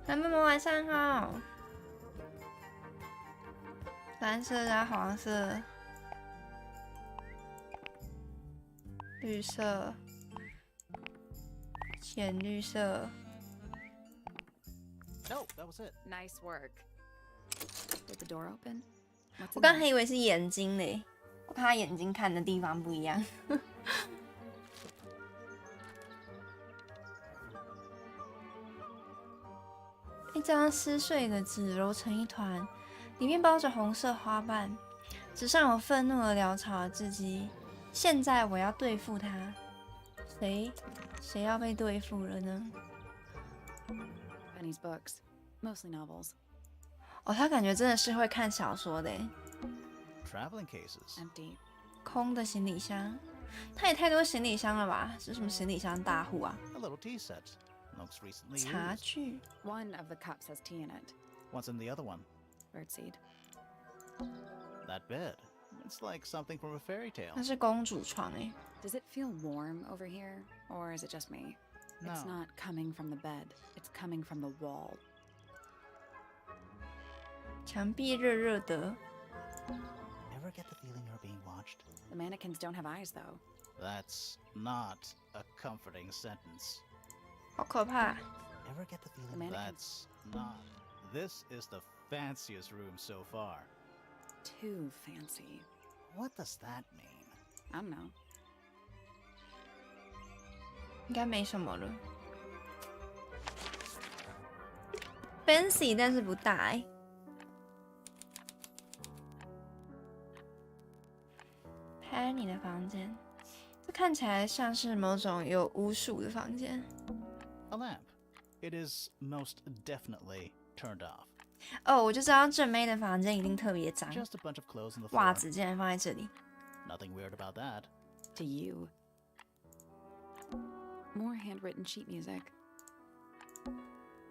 男朋友晚上好。蓝色加黄色，绿色。 浅绿色。 No, that was it. Nice work. Did the door open? 我刚还以为是眼睛嘞，我看他眼睛看的地方不一样。一张撕碎的纸揉成一团，里面包着红色花瓣，纸上有愤怒而潦草的字迹。现在我要对付他，谁要被对付了呢？ Penny's books, mostly novels. 哦，他感觉真的是会看小说的。 Traveling cases. Empty. 空的行李箱，他也太多行李箱了吧？是什么行李箱大户啊？ A little tea set. Looks recently 茶 used. 具。 One of the cups has tea in it. What's in the other one? Birdseed. That bed. It's like something from a fairy tale. 那是公主床哎。 Does it feel warm over here, or is it just me? No. It's not coming from the bed. It's coming from the wall. 墙壁热热的。 Ever get the feeling you're being watched? The mannequins don't have eyes, though. That's not a comforting sentence. 好可怕。 Ever get the feeling mannequins. that's not. This is the fanciest room so far. Too fancy. What does that mean? I don't know. 应该没什么了。fancy 但是不大哎。拍你的房间，这看起来像是某种有巫术的房间。 A lamp. It is most definitely turned off. 哦，我就知道正妹的房间一定特别脏， Just a bunch of clothes on the 袜 floor. 子竟然放在这里。 Nothing weird about that. To you. More handwritten sheet music.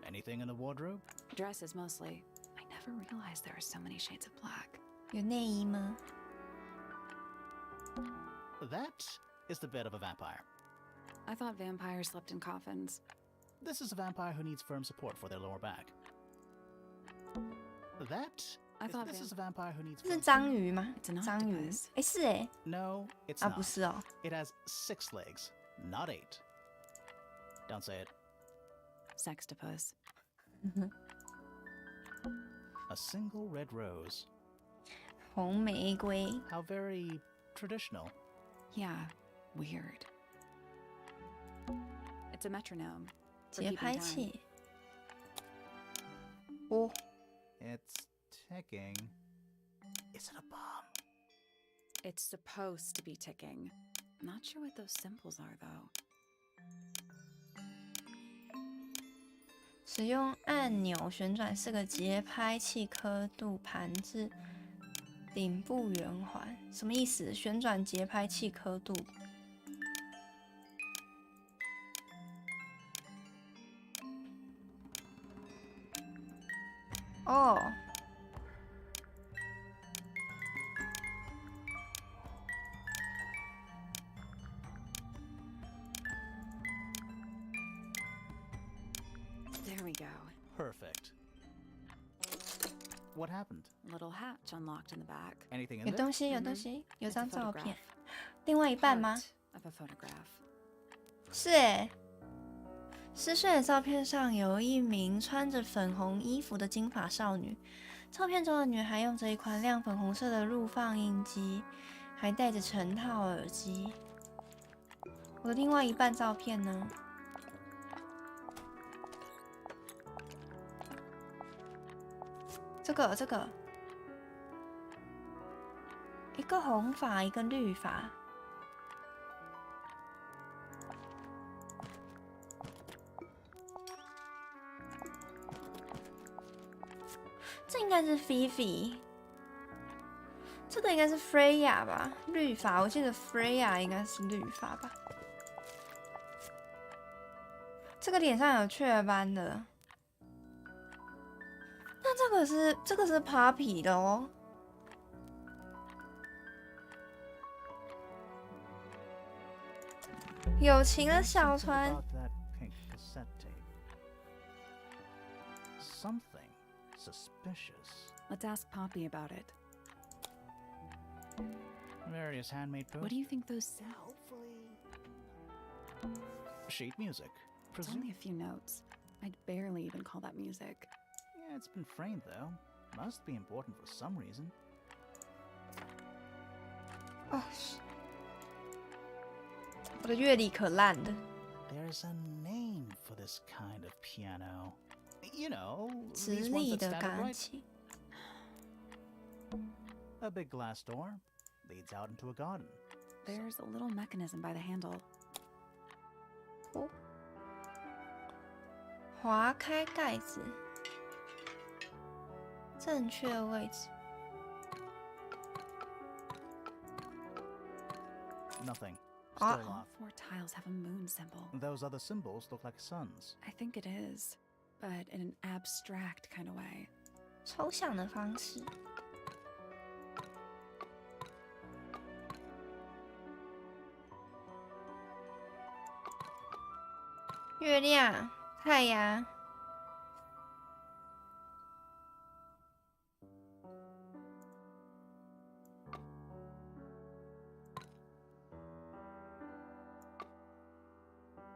Anything in the wardrobe? Dresses mostly. I never realized there are so many shades of black. 有内衣吗？ That is the bed of a vampire. I thought vampires slept in coffins. This is a vampire who needs firm support for their lower back. I thought This is a vampire who needs 这是 firm 章鱼吗？ It's an 章鱼 octopus.，哎是哎， No, it's 啊 not. 不是哦， It has 6 legs, not 8. Don't say it. Sextopus. A single red rose. 红玫瑰。 How very traditional. Yeah, weird. It's a metronome. for 节 keeping 拍 time. 器。哦， It's ticking. Is it a bomb? It's supposed to be ticking. Not sure what those symbols are, though. 使用按钮旋转4个节拍器刻度盘至顶部圆环，什么意思？旋转节拍器刻度。哦。There we go. Perfect. What happened? Little hatch unlocked in the back. Anything in 有 there? 东西，有 Mhm. 东西，有 It's a 张照片 photograph.。另外一半吗？ Part of a photograph. 是诶。撕碎的照片上有一名穿着粉红衣服的金发少女，照片中的女孩用着一款亮粉红色的录放印机，还戴着成套耳机。我的另外一半照片呢？这个，一个红发，一个绿发。这应该是菲菲，这个应该是 Freya 吧？绿发，我记得 Freya 应该是绿发吧。这个脸上有雀斑的，那这个是 Poppy 的哦。友情的小船。 Something suspicious. Let's ask Poppy about it. Various handmade goods. What do you think those Hopefully. Sheet music. It's only a few notes. I'd barely even call that music. Yeah, it's been framed though. Must be important for some reason. 哦，我的乐理可烂了。 There's a name for this kind of piano. You know, 直 these 立 ones 的 that stand 钢 upright. 琴。 A big glass door leads out into a garden. There's a little mechanism by the handle. 哦，划开盖子，正确位置。 Nothing. Ah. Still All off. 4 tiles have a moon symbol. Those other symbols look like suns. I think it is, but in an abstract kind of way. 抽象的方式。月亮、太阳。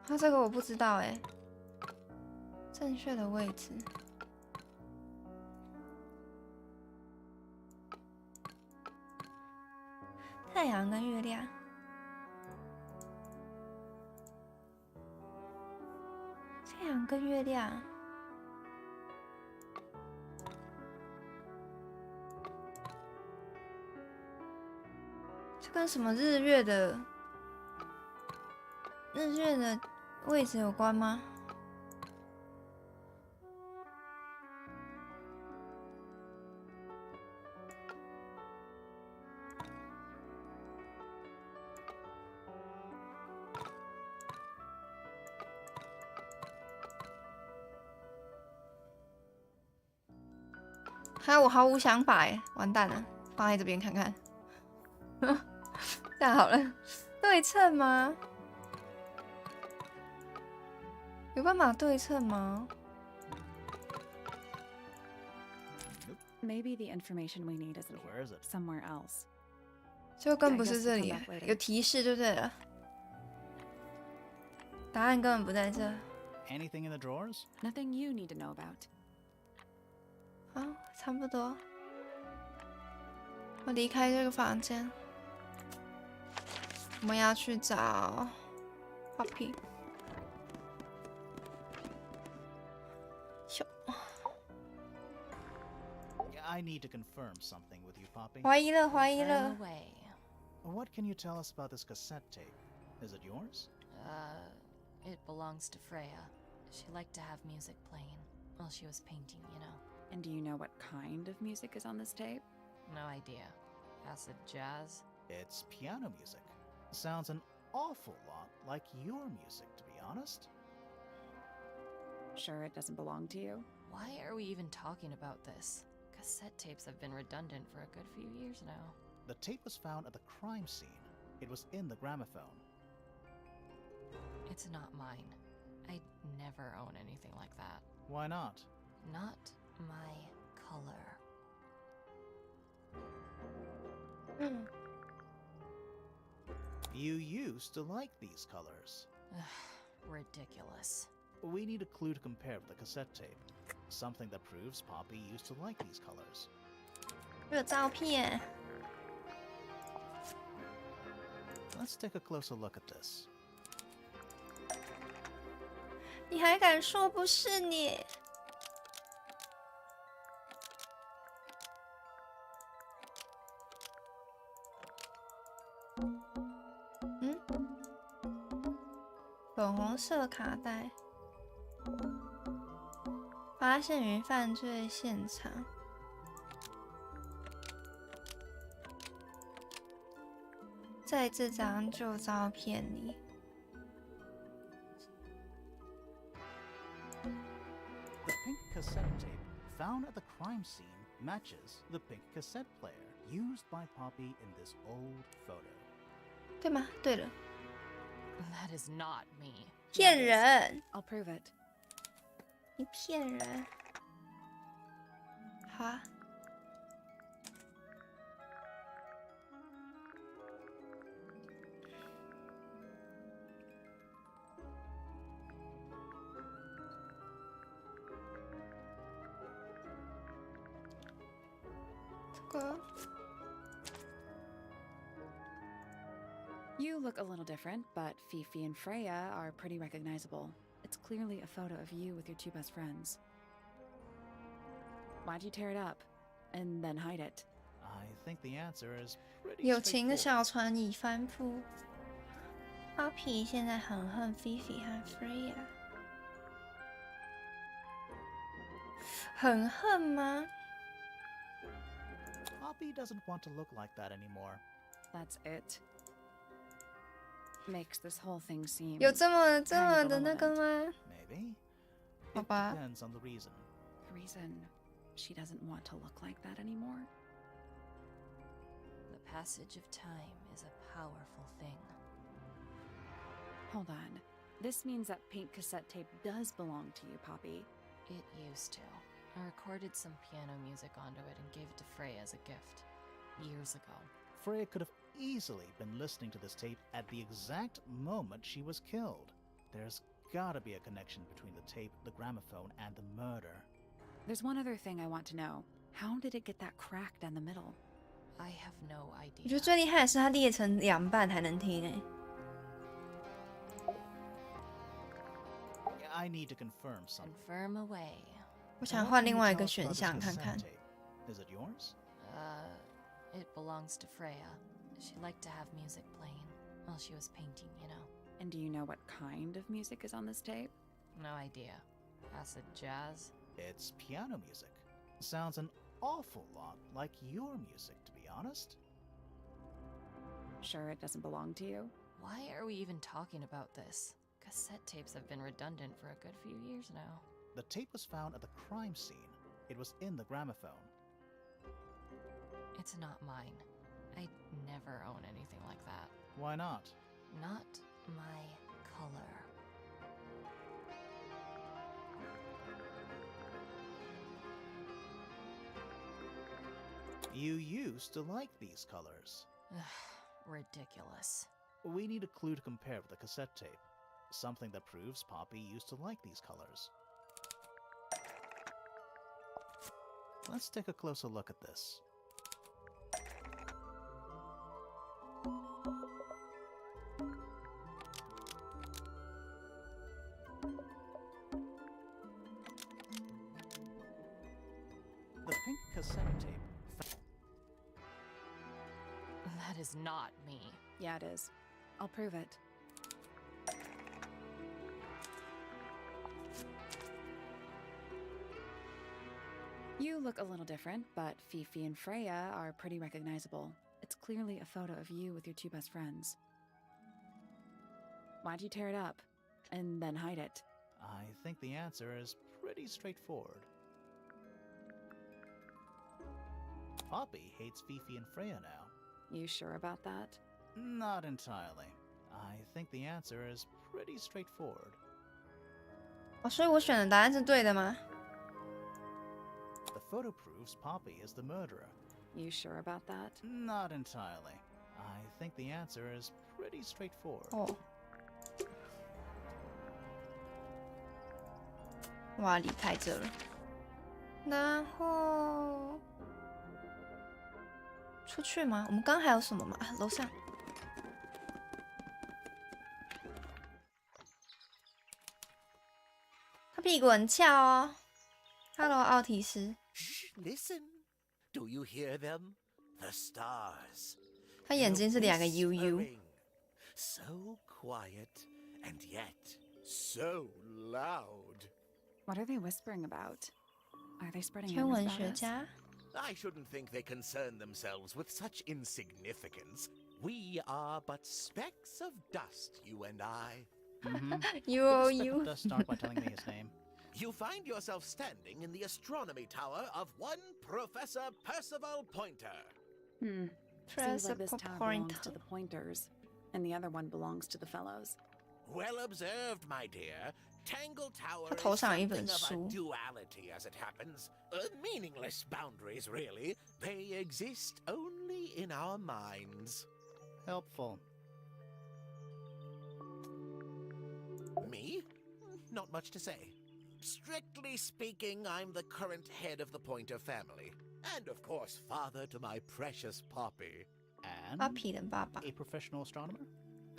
啊，这个我不知道哎。正确的位置。太阳跟月亮。太阳跟月亮。这跟什么日月的位置有关吗？还有我毫无想法哎，完蛋了，放在这边看看。这样好了，对称吗？有办法对称吗？ Maybe the information we need isn't Where is it? somewhere else. 就更不是这里，有提示就对了。答案根本不在这。 Anything in the drawers? Nothing you need to know about. 好，差不多。我离开这个房间，我们要去找 Poppy。咻， I need to confirm something with you, Poppy. 怀疑了，怀疑 Run 了。 away. What can you tell us about this cassette tape? Is it yours? It belongs to Freya. She liked to have music playing while she was painting, you know. And do you know what kind of music is on this tape? No idea. Acid jazz? It's piano music. Sounds an awful lot like your music, to be honest. Sure it doesn't belong to you? Why are we even talking about this? Cassette tapes have been redundant for a good few years now. The tape was found at the crime scene. It was in the gramophone. It's not mine. I'd never own anything like that. Why not? Not my color. 嗯， You used to like these colors. Ridiculous. We need a clue to compare with the cassette tape. Something that proves Poppy used to like these colors. 有照片。 Let's take a closer look at this. 你还敢说不是你？粉红色卡带，发现于犯罪现场。在这张旧照片里， The pink cassette tape found at the crime scene matches the pink cassette player used by Poppy in this old photo. 对吗？对了， That is not me. 骗人！ I'll prove it. 你骗人！好啊。这个 You look a little different, but Fifi and Freya are pretty recognizable. It's clearly a photo of you with your two best friends. Why'd you tear it up and then hide it? I think the answer is pretty 友情的 straightforward. 小船已翻覆。阿皮现在很恨菲菲和 Freya， 很恨吗？ Poppy doesn't want to look like that anymore. That's it. Makes this whole thing seem 有这么 kind of 的那个 irrelevant. 吗？ Maybe. It 好吧。 depends on the reason. The reason she doesn't want to look like that anymore? The passage of time is a powerful thing. Hold on. This means that pink cassette tape does belong to you, Poppy. It used to. I recorded some piano music onto it and gave it to Freya as a gift. Years ago. Freya could have easily been listening to this tape at the exact moment she was killed. There's gotta be a connection between the tape, the gramophone, and the murder. There's one other thing I want to know. How did it get that crack down the middle? I have no 我觉得 idea. 最厉害的是它裂成2半才能听诶。 I need to confirm something. Confirm away. 我想 What 换 can you 另外一 tell 个 us 选 about this 项看 cassette 看。 tape? Is it yours? It belongs to Freya. She liked to have music playing while she was painting, you know. And do you know what kind of music is on this tape? No idea. Acid jazz? It's piano music. Sounds an awful lot like your music, to be honest. Sure it doesn't belong to you? Why are we even talking about this? Cassette tapes have been redundant for a good few years now. The tape was found at the crime scene. It was in the gramophone. It's not mine. I'd never own anything like that. Why not? Not my color. You used to like these colors. Ridiculous. We need a clue to compare with the cassette tape. Something that proves Poppy used to like these colors. Let's take a closer look at this. The pink cassette tape. That is not me. Yeah, it is. I'll prove it. You look a little different, but Fifi and Freya are pretty recognizable. It's clearly a photo of you with your two best friends. Why'd you tear it up and then hide it? I think the answer is pretty straightforward. Poppy hates Fifi and Freya now. You sure about that? Not entirely. I think the answer is pretty straightforward. 哦，所以我选的答案是对的吗？ The photo proves Poppy is the murderer. You sure about that? Not entirely. I think the answer is pretty straightforward. 哦，哇，离开这了。然后出去吗？我们刚刚还有什么吗？啊，楼上。他屁股很翘哦。Hello，奥提斯。 Shh, listen. Do you hear them? The stars. 他眼睛是2个 They're UU。 whispering. So quiet and yet so loud. What are they whispering about? Are they spreading 天 rumors 文 about 学 us? 家 I shouldn't think they concern themselves with such insignificance. We are but specks of dust, you and I. You Did oh this speck you. of dust start by telling me his name? You find yourself standing in the astronomy tower of one Professor Percival Pointer. Seems Press like a this tower point. belongs to the Pointers, and the other one belongs to the Fellows. Well observed, my dear. Tangle Tower 他头 is 上有一 something 本 of a 书 duality as it happens. Meaningless boundaries, really. They exist only in our minds. Helpful. Me? Not much to say. Strictly speaking, I'm the current head of the Pointer family. And of course, father to my precious Poppy. And 芭比的爸爸 a professional astronomer?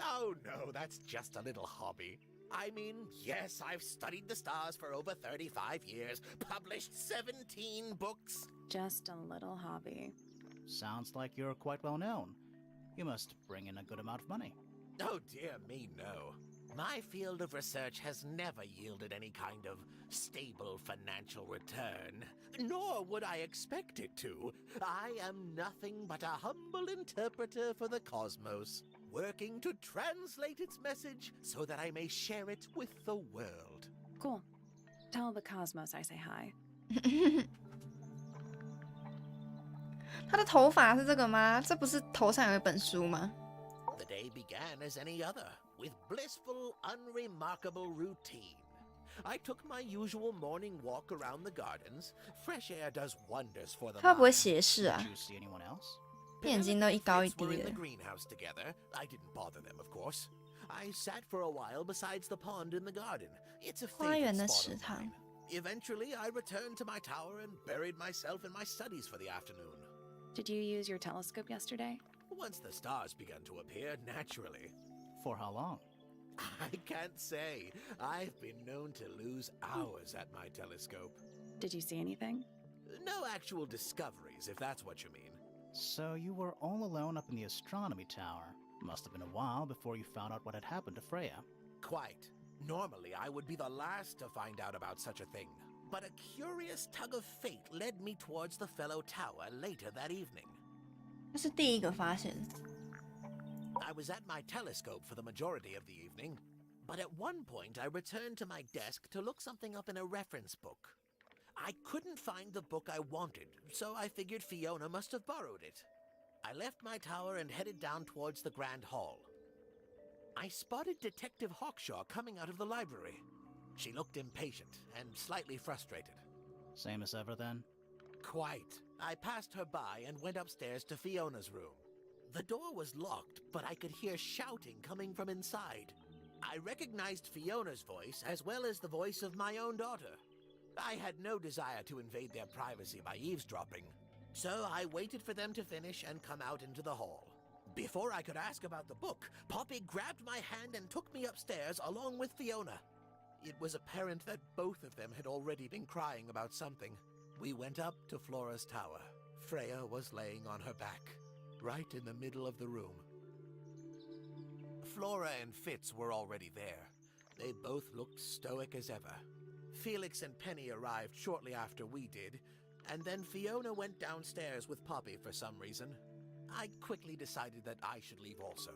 Oh no, that's just a little hobby. I mean, yes, I've studied the stars for over 35 years, published 17 books. Just a little hobby. Sounds like you're quite well known. You must bring in a good amount of money. Oh dear me, no. My field of research has never yielded any kind of stable financial return, nor would I expect it to. I am nothing but a humble interpreter for the cosmos, working to translate its message so that I may share it with the world. Cool. Tell the Cosmos I say hi. 他的头发是这个吗？这不是头上有一本书吗？ The day began as any other, with blissful, unremarkable routine. I took my usual morning walk around the gardens. Fresh air does wonders for the 他会不会 mind. 斜视啊 Did？you see anyone else? 眼睛都一高一 Fits 低 were in 的 the。greenhouse together. I didn't bother them, of course. I sat for a while besides the pond in the garden. It's a 花园 favorite 的 spot 池 of 塘 mine. Eventually, I returned to my tower and buried myself in my studies for the afternoon. Did you use your telescope yesterday? Once the stars began to appear, naturally. For how long? I can't say. I've been known to lose hours at my telescope. Did you see anything? No actual discoveries, if that's what you mean. So you were all alone up in the astronomy tower. Must have been a while before you found out what had happened to Freya. Quite. Normally, I would be the last to find out about such a thing. But a curious tug of fate led me towards the fellow tower later that evening. 他是第一个发现。 I was at my telescope for the majority of the evening, but at one point I returned to my desk to look something up in a reference book. I couldn't find the book I wanted, so I figured Fiona must have borrowed it. I left my tower and headed down towards the Grand Hall. I spotted Detective Hawkshaw coming out of the library. She looked impatient and slightly frustrated. Same as ever then? Quite. I passed her by and went upstairs to Fiona's room. The door was locked, but I could hear shouting coming from inside. I recognized Fiona's voice as well as the voice of my own daughter. I had no desire to invade their privacy by eavesdropping, so I waited for them to finish and come out into the hall. Before I could ask about the book, Poppy grabbed my hand and took me upstairs along with Fiona. It was apparent that both of them had already been crying about something. We went up to Flora's tower. Freya was laying on her back, right in the middle of the room. Flora and Fitz were already there. They both looked stoic as ever. Felix and Penny arrived shortly after we did, and then Fiona went downstairs with Poppy for some reason. I quickly decided that I should leave also.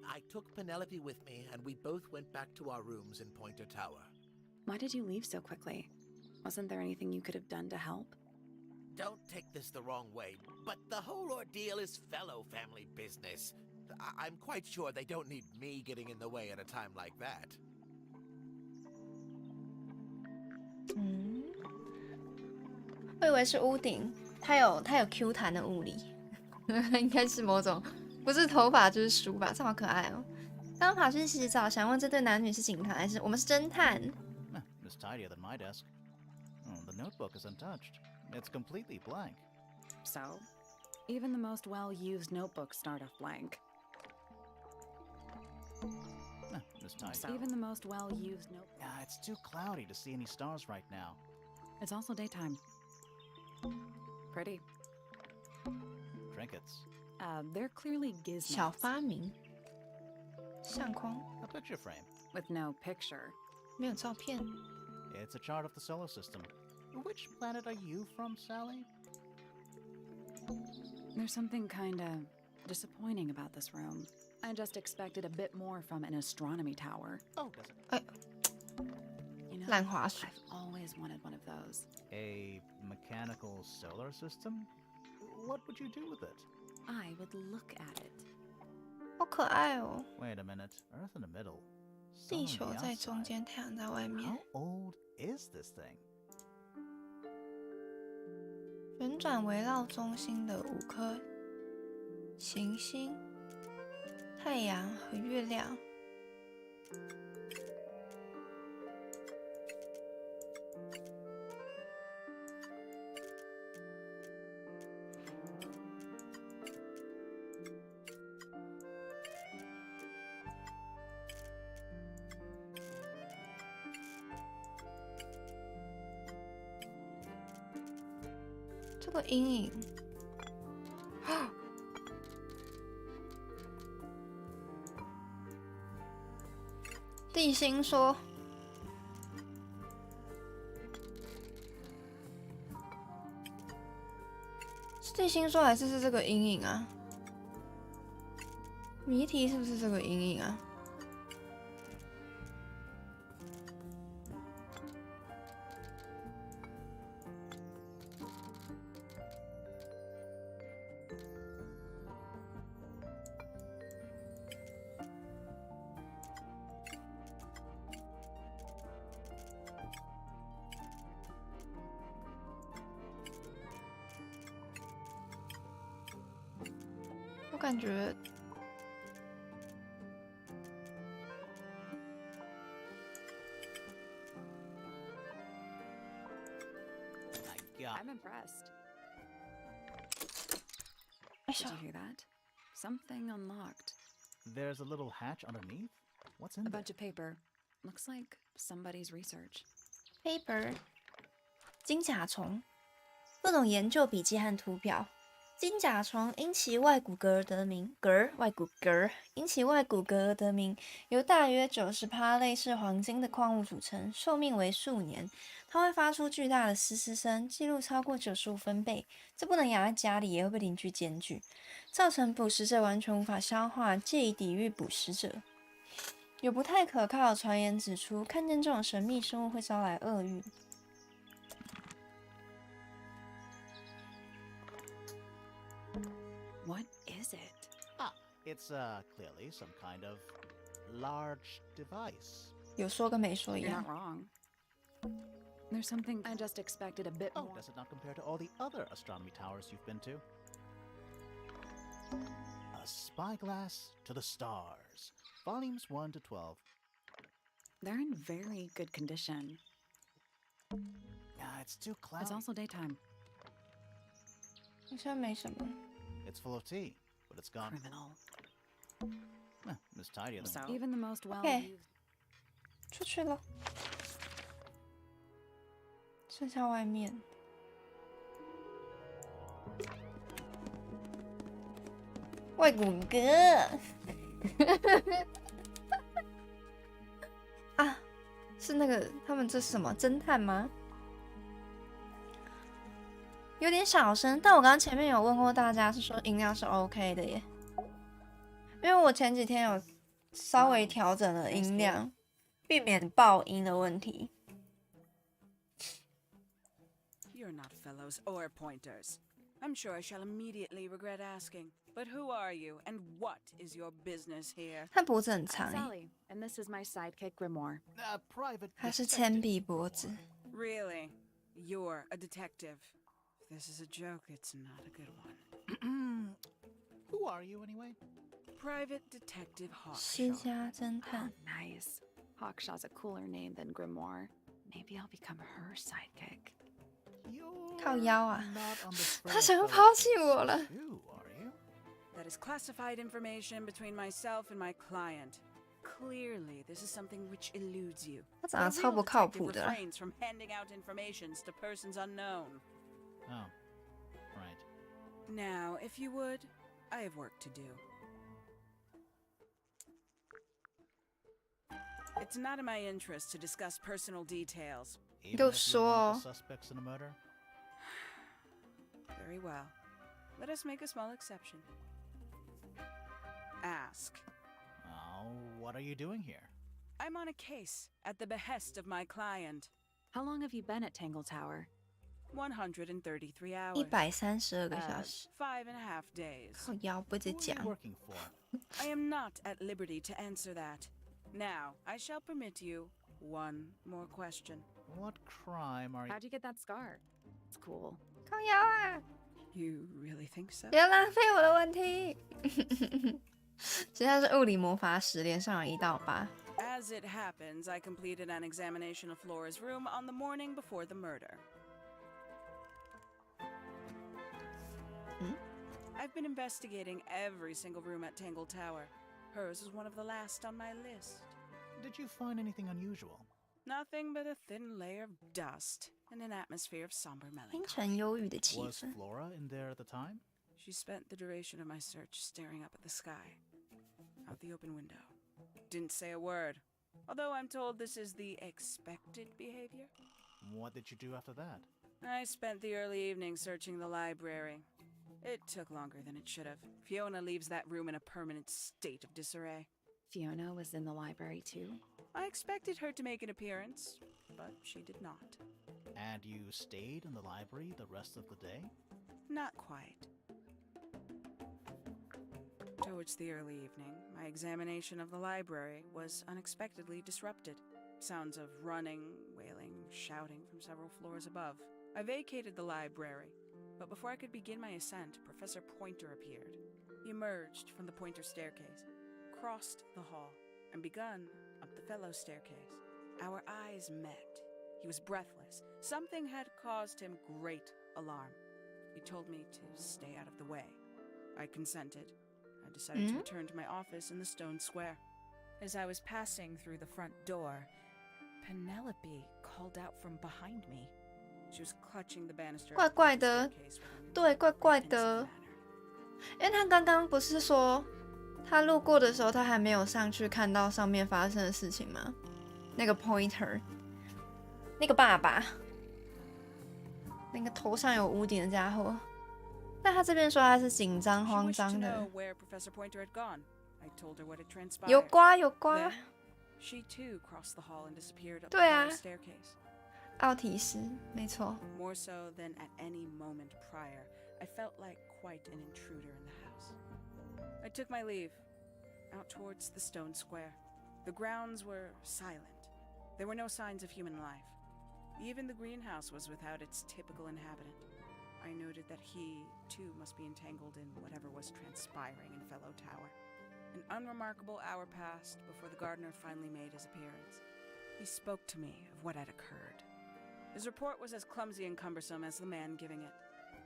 I took Penelope with me, and we both went back to our rooms in Pointer Tower. Why did you leave so quickly? Wasn't there anything you could have done to help? Don't take this the wrong way, but the whole ordeal is fellow family business. I'm quite sure they don't need me getting in the way at a time like that. 我以为是屋顶，它有 Q 弹的物理，应该是某种，不是头发就是书吧，这好可爱哦。刚跑去洗澡，想问这对男女是警察还是我们是侦探？ It's tidier than my desk. The notebook is untouched. It's completely blank. So, even the most well-used notebooks start off blank. It's tidy. So, even the most well-used notebook. Yeah, it's too cloudy to see any stars right now. It's also daytime. Pretty. Trinkets. They're clearly gizmos. 小发明，相框。 A picture frame. with no picture. 没有照片。 It's a chart of the solar system. Which planet are you from, Sally? There's something kinda disappointing about this room. I just expected a bit more from an astronomy tower. Oh, does it? 哎， You know, 烂滑鼠。 I've always wanted one of those. A mechanical solar system? What would you do with it? I would look at it. 好可爱哦！ Wait a minute. Earth in the middle. 地 Sun 球 on the 在中 outside. 间，太阳在外面 How。old is this thing? 旋转围绕中心的5颗行星、太阳和月亮。这个阴影，地心说，是地心说还是这个阴影啊？谜题是不是这个阴影啊？我感觉My God. I'm impressed. 哎 Did 呀 you，hear that? Something unlocked. There's a little hatch underneath. What's in A there? bunch of paper. Looks like somebody's research. paper 金甲虫，各种研究笔记和图表。金甲虫因其外骨骼而得名，外骨骼因其外骨骼而得名，由大约90%类似黄金的矿物组成，寿命为数年。它会发出巨大的嘶嘶声，记录超过95分贝。这不能养在家里，也会被邻居检举，造成捕食者完全无法消化，借以抵御捕食者。有不太可靠的传言指出，看见这种神秘生物会招来厄运。What is it? Ah, it's clearly some kind of large device. 有说跟没说一 You're 样 not。wrong. There's something I just expected a bit Oh, more. does it not compare to all the other astronomy towers you've been to? A spyglass to the stars. Volumes 1 to 12. They're in very good condition. It's too cloudy. It's also daytime. 好像没什么。 It's full of tea, but it's gone. Criminal. It's tidier than So even the most well Okay. used 出去了，剩下外面。外骨骼啊，是那个他们这是什么侦探吗？有点小声，但我刚刚前面有问过大家，是说音量是 OK 的耶，因为我前几天有稍微调整了音量，避免爆音的问题。 You're not fellows or pointers. I'm sure I shall immediately regret asking. But who are you, and what is your business here? 他脖子很长 I'm 哎， Sally, and this is my sidekick Grimoire. private. 他是铅笔脖子。 Really? You're a detective. If this is a joke, it's not a good one. Who are you anyway? Private Detective 私 Hawkshaw. 家侦 Oh, 探， nice. Hawkshaw's a cooler name than Grimoire. Maybe I'll become her sidekick. You're 靠腰啊！ not on the spread 他 of 想要 fellow 抛弃我了。 too, are you? That is classified information between myself and my client. Clearly, this is something which eludes you. 他长得 A 超 real 不靠 detective 谱的啦。 refrains from handing out informations to persons unknown. Oh, right. Now, if you would, I have work to do. It's not in my interest to discuss personal details. Even if you're one of the suspects in a murder? Very well. Let us make a small exception. Ask. Oh, what are you doing here? I'm on a case at the behest of my client. How long have you been at Tangle Tower? 133 hours. 132个小时， 5.5 days. 靠腰不直 Who are 讲 you。working for? I am not at liberty to answer that. Now, I shall permit you one more question. What crime are you... How'd you get that scar? It's cool. 靠腰啊！ You really think so? 不要浪费我的问题。其实他是物理魔法使，连上了1到8。 As it happens, I completed an examination of Flora's room on the morning before the murder. I've been investigating every single room at Tangle Tower. Hers was one of the last on my list. Did you find anything unusual? Nothing but a thin layer of dust and an atmosphere of somber 阴 melancholy. 沉忧郁的气 Was 氛。 Flora in there at the time? She spent the duration of my search staring up at the sky, out the open window. Didn't say a word, although I'm told this is the expected behavior. What did you do after that? I spent the early evening searching the library. It took longer than it should have. Fiona leaves that room in a permanent state of disarray. Fiona was in the library too? I expected her to make an appearance, but she did not. And you stayed in the library the rest of the day? Not quite. Towards the early evening, my examination of the library was unexpectedly disrupted. Sounds of running, wailing, shouting from several floors above. I vacated the library, but before I could begin my ascent, Professor Pointer appeared. He emerged from the Pointer staircase, crossed the hall, and begun up the fellow staircase. Our eyes met. He was breathless. Something had caused him great alarm. He told me to stay out of the way. I consented. I decided to return to my office in the stone square. As I was passing through the front door, Penelope called out from behind me. She was clutching the banister. 怪怪的，对，怪怪的。因为他刚刚不是说他路过的时候，他还没有上去看到上面发生的事情吗？那个 Pointer， 那个爸爸，那个头上有屋顶的家伙。但他这边说他是紧张、慌张的。有瓜有瓜。She too crossed the hall and disappeared up the 对啊， staircase. 奥提斯，没错。 More so than at any moment prior, I felt like quite an intruder in the house. I took my leave, out towards the stone square. The grounds were silent. There were no signs of human life. Even the greenhouse was without its typical inhabitant. I noted that he, too, must be entangled in whatever was transpiring in Fellow Tower. An unremarkable hour passed before the gardener finally made his appearance. He spoke to me of what had occurred. His report was as clumsy and cumbersome as the man giving it.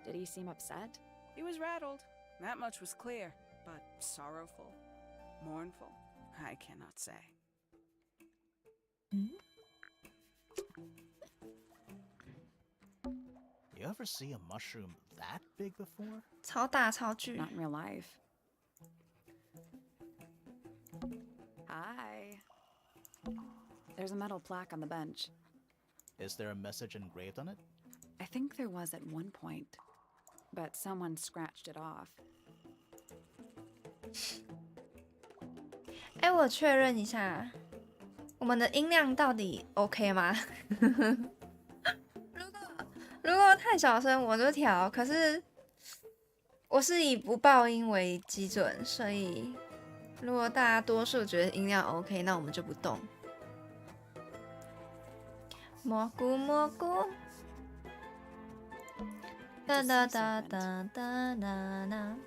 Did he seem upset? He was rattled. That much was clear, but sorrowful, mournful, I cannot say. You ever see a mushroom that big before? 超大超巨。 Not in real life. Hi. There's a metal plaque on the bench. Is there a message engraved on it? I think there was at one point, but someone scratched it off. 哎，我确认一下，我们的音量到底 OK 吗？如果太小声我就调，可是我是以不爆音为基准，所以如果大家多数觉得音量 OK， 那我们就不动。蘑菇蘑菇，哒哒哒哒哒哒哒。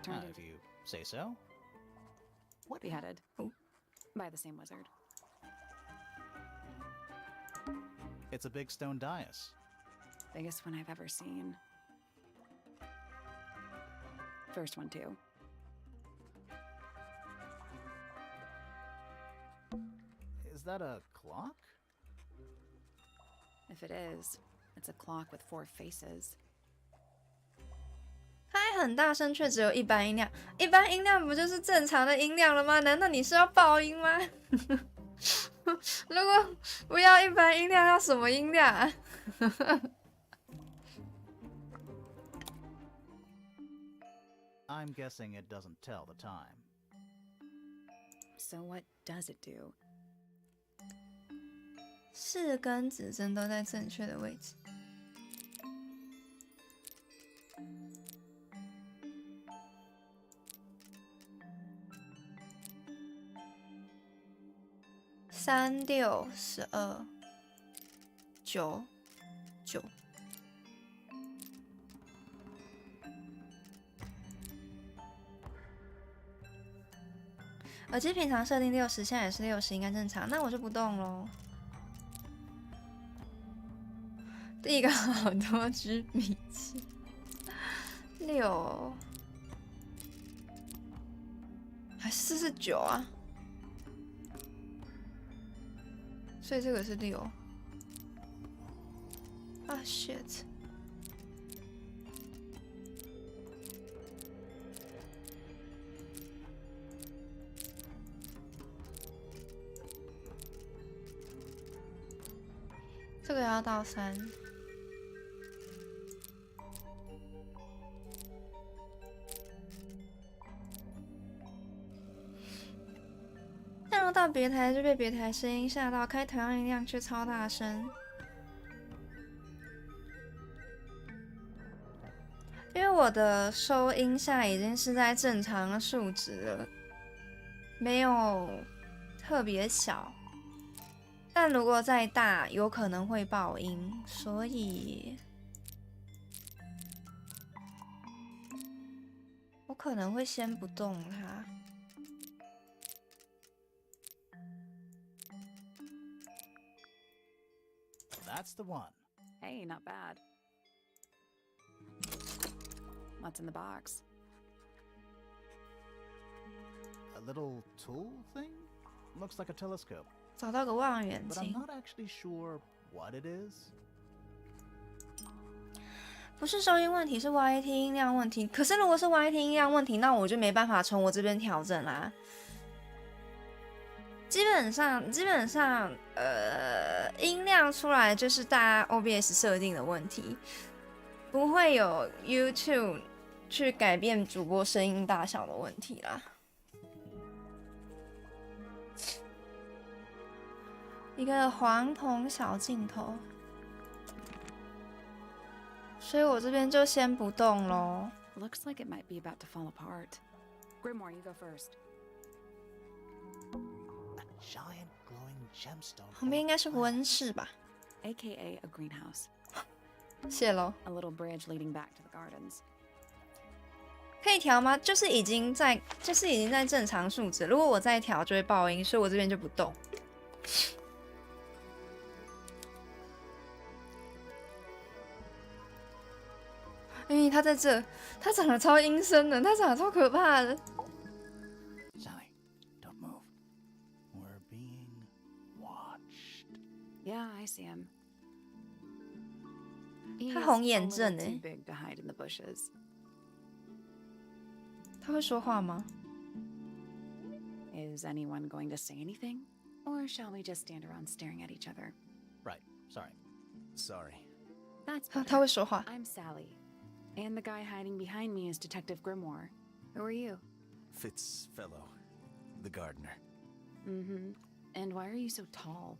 If you say so. What? Beheaded. By the same wizard. It's a big stone dais. Biggest one I've ever seen. First one too. Is that a clock? If it is, it's a clock with 4 faces. 还很大声却只有一般音量，一般音量不就是正常的音量了吗？难道你是要爆音吗？如果不要一般音量，要什么音量啊？I'm guessing it doesn't tell the time. So what does it do? 是跟指针都在正确的位置。3、6、12、9、9。耳机平常设定60，现在也是60，应该正常。那我就不动咯。第一个好多支笔记，6，还是9啊？所以这个是6。啊 shit！ 这个要到3。但若到别台就被别台声音吓到，开同样音量却超大声。因为我的收音下已经是在正常的数值了，没有特别小。但如果再大，有可能会爆音，所以我可能会先不动它。That's the one. Hey, not bad. What's in the box? A little tool thing? Looks like a telescope. 找到个望远 But I'm 镜， not actually sure what it is. 不是收音问题，是 YT 音量问题。可是如果是 YT 音量问题，那我就没办法从我这边调整啦。基本上，音量出来就是大家 OBS 设定的问题，不会有 YouTube 去改变主播声音大小的问题啦。一个黄铜小镜头，所以我这边就先不动咯。Looks like it might be about to fall apart. Grimoire, you go first. A giant glowing gemstone. 旁边应该是温室吧？ AKA a greenhouse. 谢咯。 A little bridge leading back to the gardens. 可以调吗？就是已经在正常数值。如果我再调就会爆音，所以我这边就不动。他在这，他长得超阴森的，他长得超可怕的。Sally, don't move. We're being watched. Yeah, I see him. 他红眼 He's a 症 little 欸 too big to hide in the bushes. 他会说话吗？ Is anyone going to say anything? Or shall we just stand around staring at each other? Right, sorry. Sorry. That's 他 better. 会说话。 I'm Sally. And the guy hiding behind me is Detective Grimoire. Who are you? Fitzfellow, the gardener. Mm-hmm. And why are you so tall?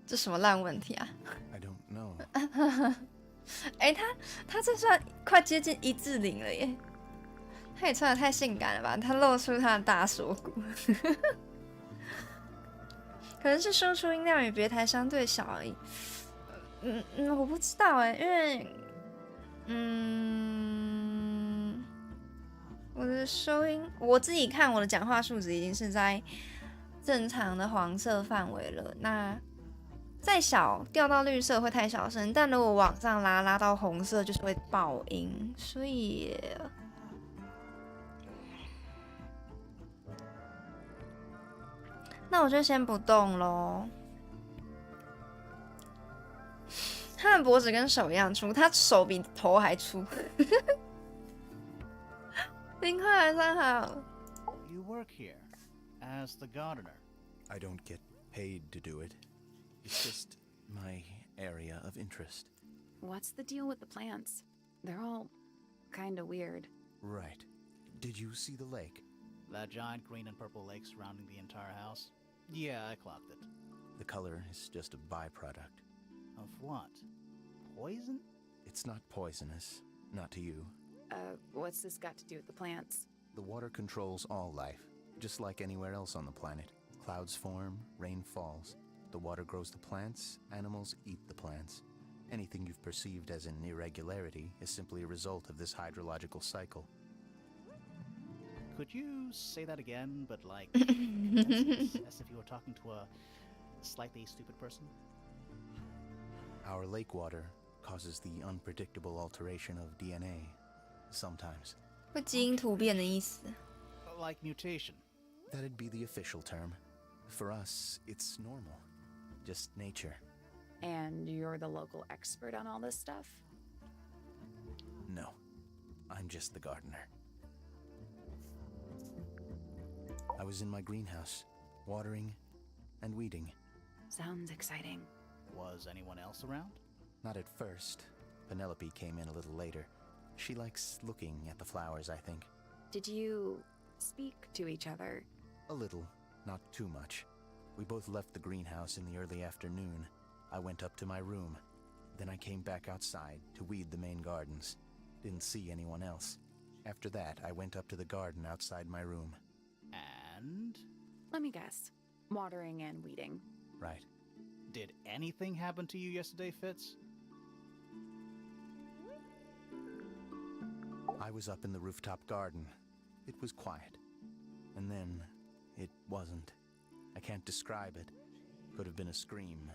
这什么烂问题啊？ I don't know. 他这算快接近1:0了耶！他也穿得太性感了吧？他露出他的大锁骨，可能是输出音量与别台相对小而已。我不知道哎，因为我的收音，我自己看我的讲话数值已经是在正常的黄色范围了。那再小掉到绿色会太小声，但如果往上拉到红色就是会爆音，所以那我就先不动咯。他的脖子跟手一样粗，他手比头还粗。0块还算好。 You work here as the gardener. I don't get paid to do it. It's just my area of interest. What's the deal with the plants? They're all kinda weird. Right. Did you see the lake? That giant green and purple lake surrounding the entire house? Yeah, I clocked it. The color is just a byproduct. Of what? Poison? It's not poisonous. Not to you. What's this got to do with the plants? The water controls all life, just like anywhere else on the planet. Clouds form, rain falls. The water grows the plants, animals eat the plants. Anything you've perceived as an irregularity is simply a result of this hydrological cycle. Could you say that again, but like, as if you were talking to a slightly stupid person? Our lake water causes the unpredictable alteration of DNA, sometimes. 会基因突变的意思。 Like mutation. That'd be the official term. For us, it's normal. Just nature. And you're the local expert on all this stuff? No, I'm just the gardener. I was in my greenhouse, watering and weeding. Sounds exciting. Was anyone else around? Not at first. Penelope came in a little later. She likes looking at the flowers, I think. Did you speak to each other? A little, not too much. We both left the greenhouse in the early afternoon. I went up to my room. Then I came back outside to weed the main gardens. Didn't see anyone else. After that, I went up to the garden outside my room. And? Let me guess. Watering and weeding. Right. Did anything happen to you yesterday, Fitz? I was up in the rooftop garden. It was quiet. And then, it wasn't. I can't describe it. Could have been a scream,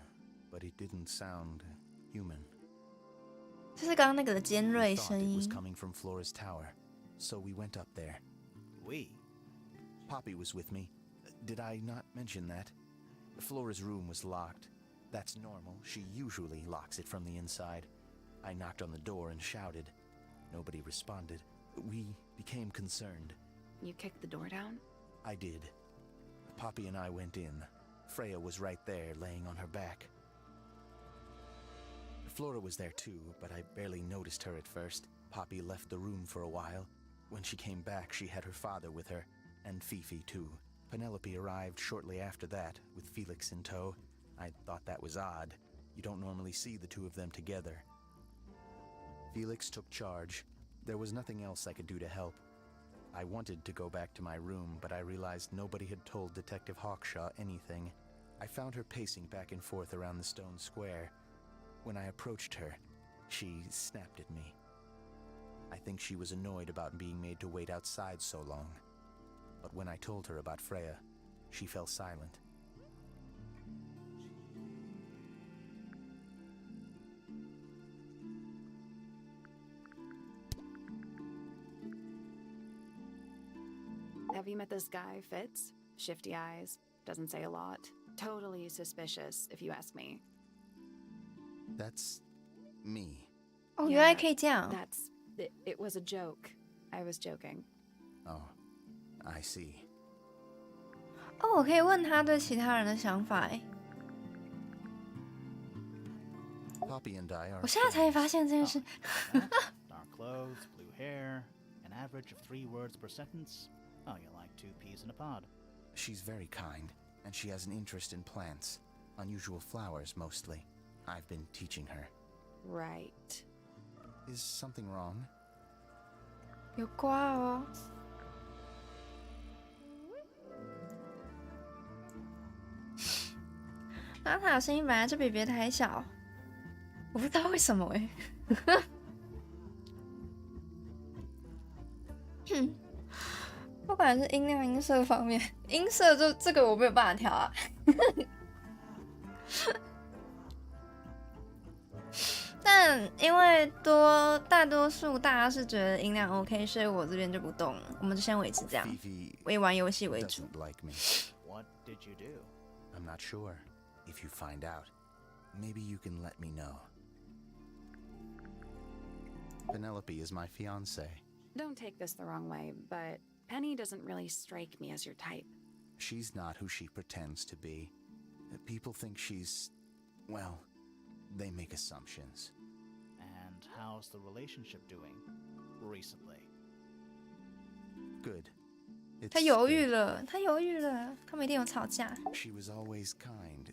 but it didn't sound human. 就是刚刚那个的尖锐 We thought 声 it was 音。 coming from Flora's tower, so we went up there. We? Poppy was with me. Did I not mention that? Flora's room was locked. That's normal. She usually locks it from the inside. I knocked on the door and shouted. Nobody responded. We became concerned. You kicked the door down? I did. Poppy and I went in. Freya was right there, laying on her back. Flora was there too, but I barely noticed her at first. Poppy left the room for a while. When she came back, she had her father with her, and Fifi too. Penelope arrived shortly after that, with Felix in tow. I thought that was odd. You don't normally see the two of them together. Felix took charge. There was nothing else I could do to help. I wanted to go back to my room, but I realized nobody had told Detective Hawkshaw anything. I found her pacing back and forth around the stone square. When I approached her, she snapped at me. I think she was annoyed about being made to wait outside so long. But when I told her about Freya, she fell silent. Have you met this guy, Fitz? Shifty eyes, doesn't say a lot. Totally suspicious, if you ask me. That's me. 哦，原来可以这样。 It was a joke. I was joking. Oh, I see. 哦，我可以问他对其他人的想法哎。 Poppy and I are 我现在才发现这件事。 Dark clothes, blue hair, an average of 3 words per sentence. Oh, you're like 2 peas in a pod. She's very kind, and she has an interest in plants. Unusual flowers, mostly. I've been teaching her. Right. Is something wrong? 有瓜哦。拉塔的声音本来就比别的还小，我不知道为什么哎。不管是音量、音色方面，音色就这个我没有办法调啊。但因为大多数大家是觉得音量 OK， 所以我这边就不动了，我们就先维持这样， Fifi 以玩游戏为主。 doesn't like me. What did you do? I'm not sure. If you find out, maybe you can let me know. Penelope is my fiancée. Don't take this the wrong way, but Penny doesn't really strike me as your type. She's not who she pretends to be. People think she's... well, they make assumptions. And how's the relationship doing recently? Good. 他犹豫了，他犹豫了，他们一定有吵架。She was always kind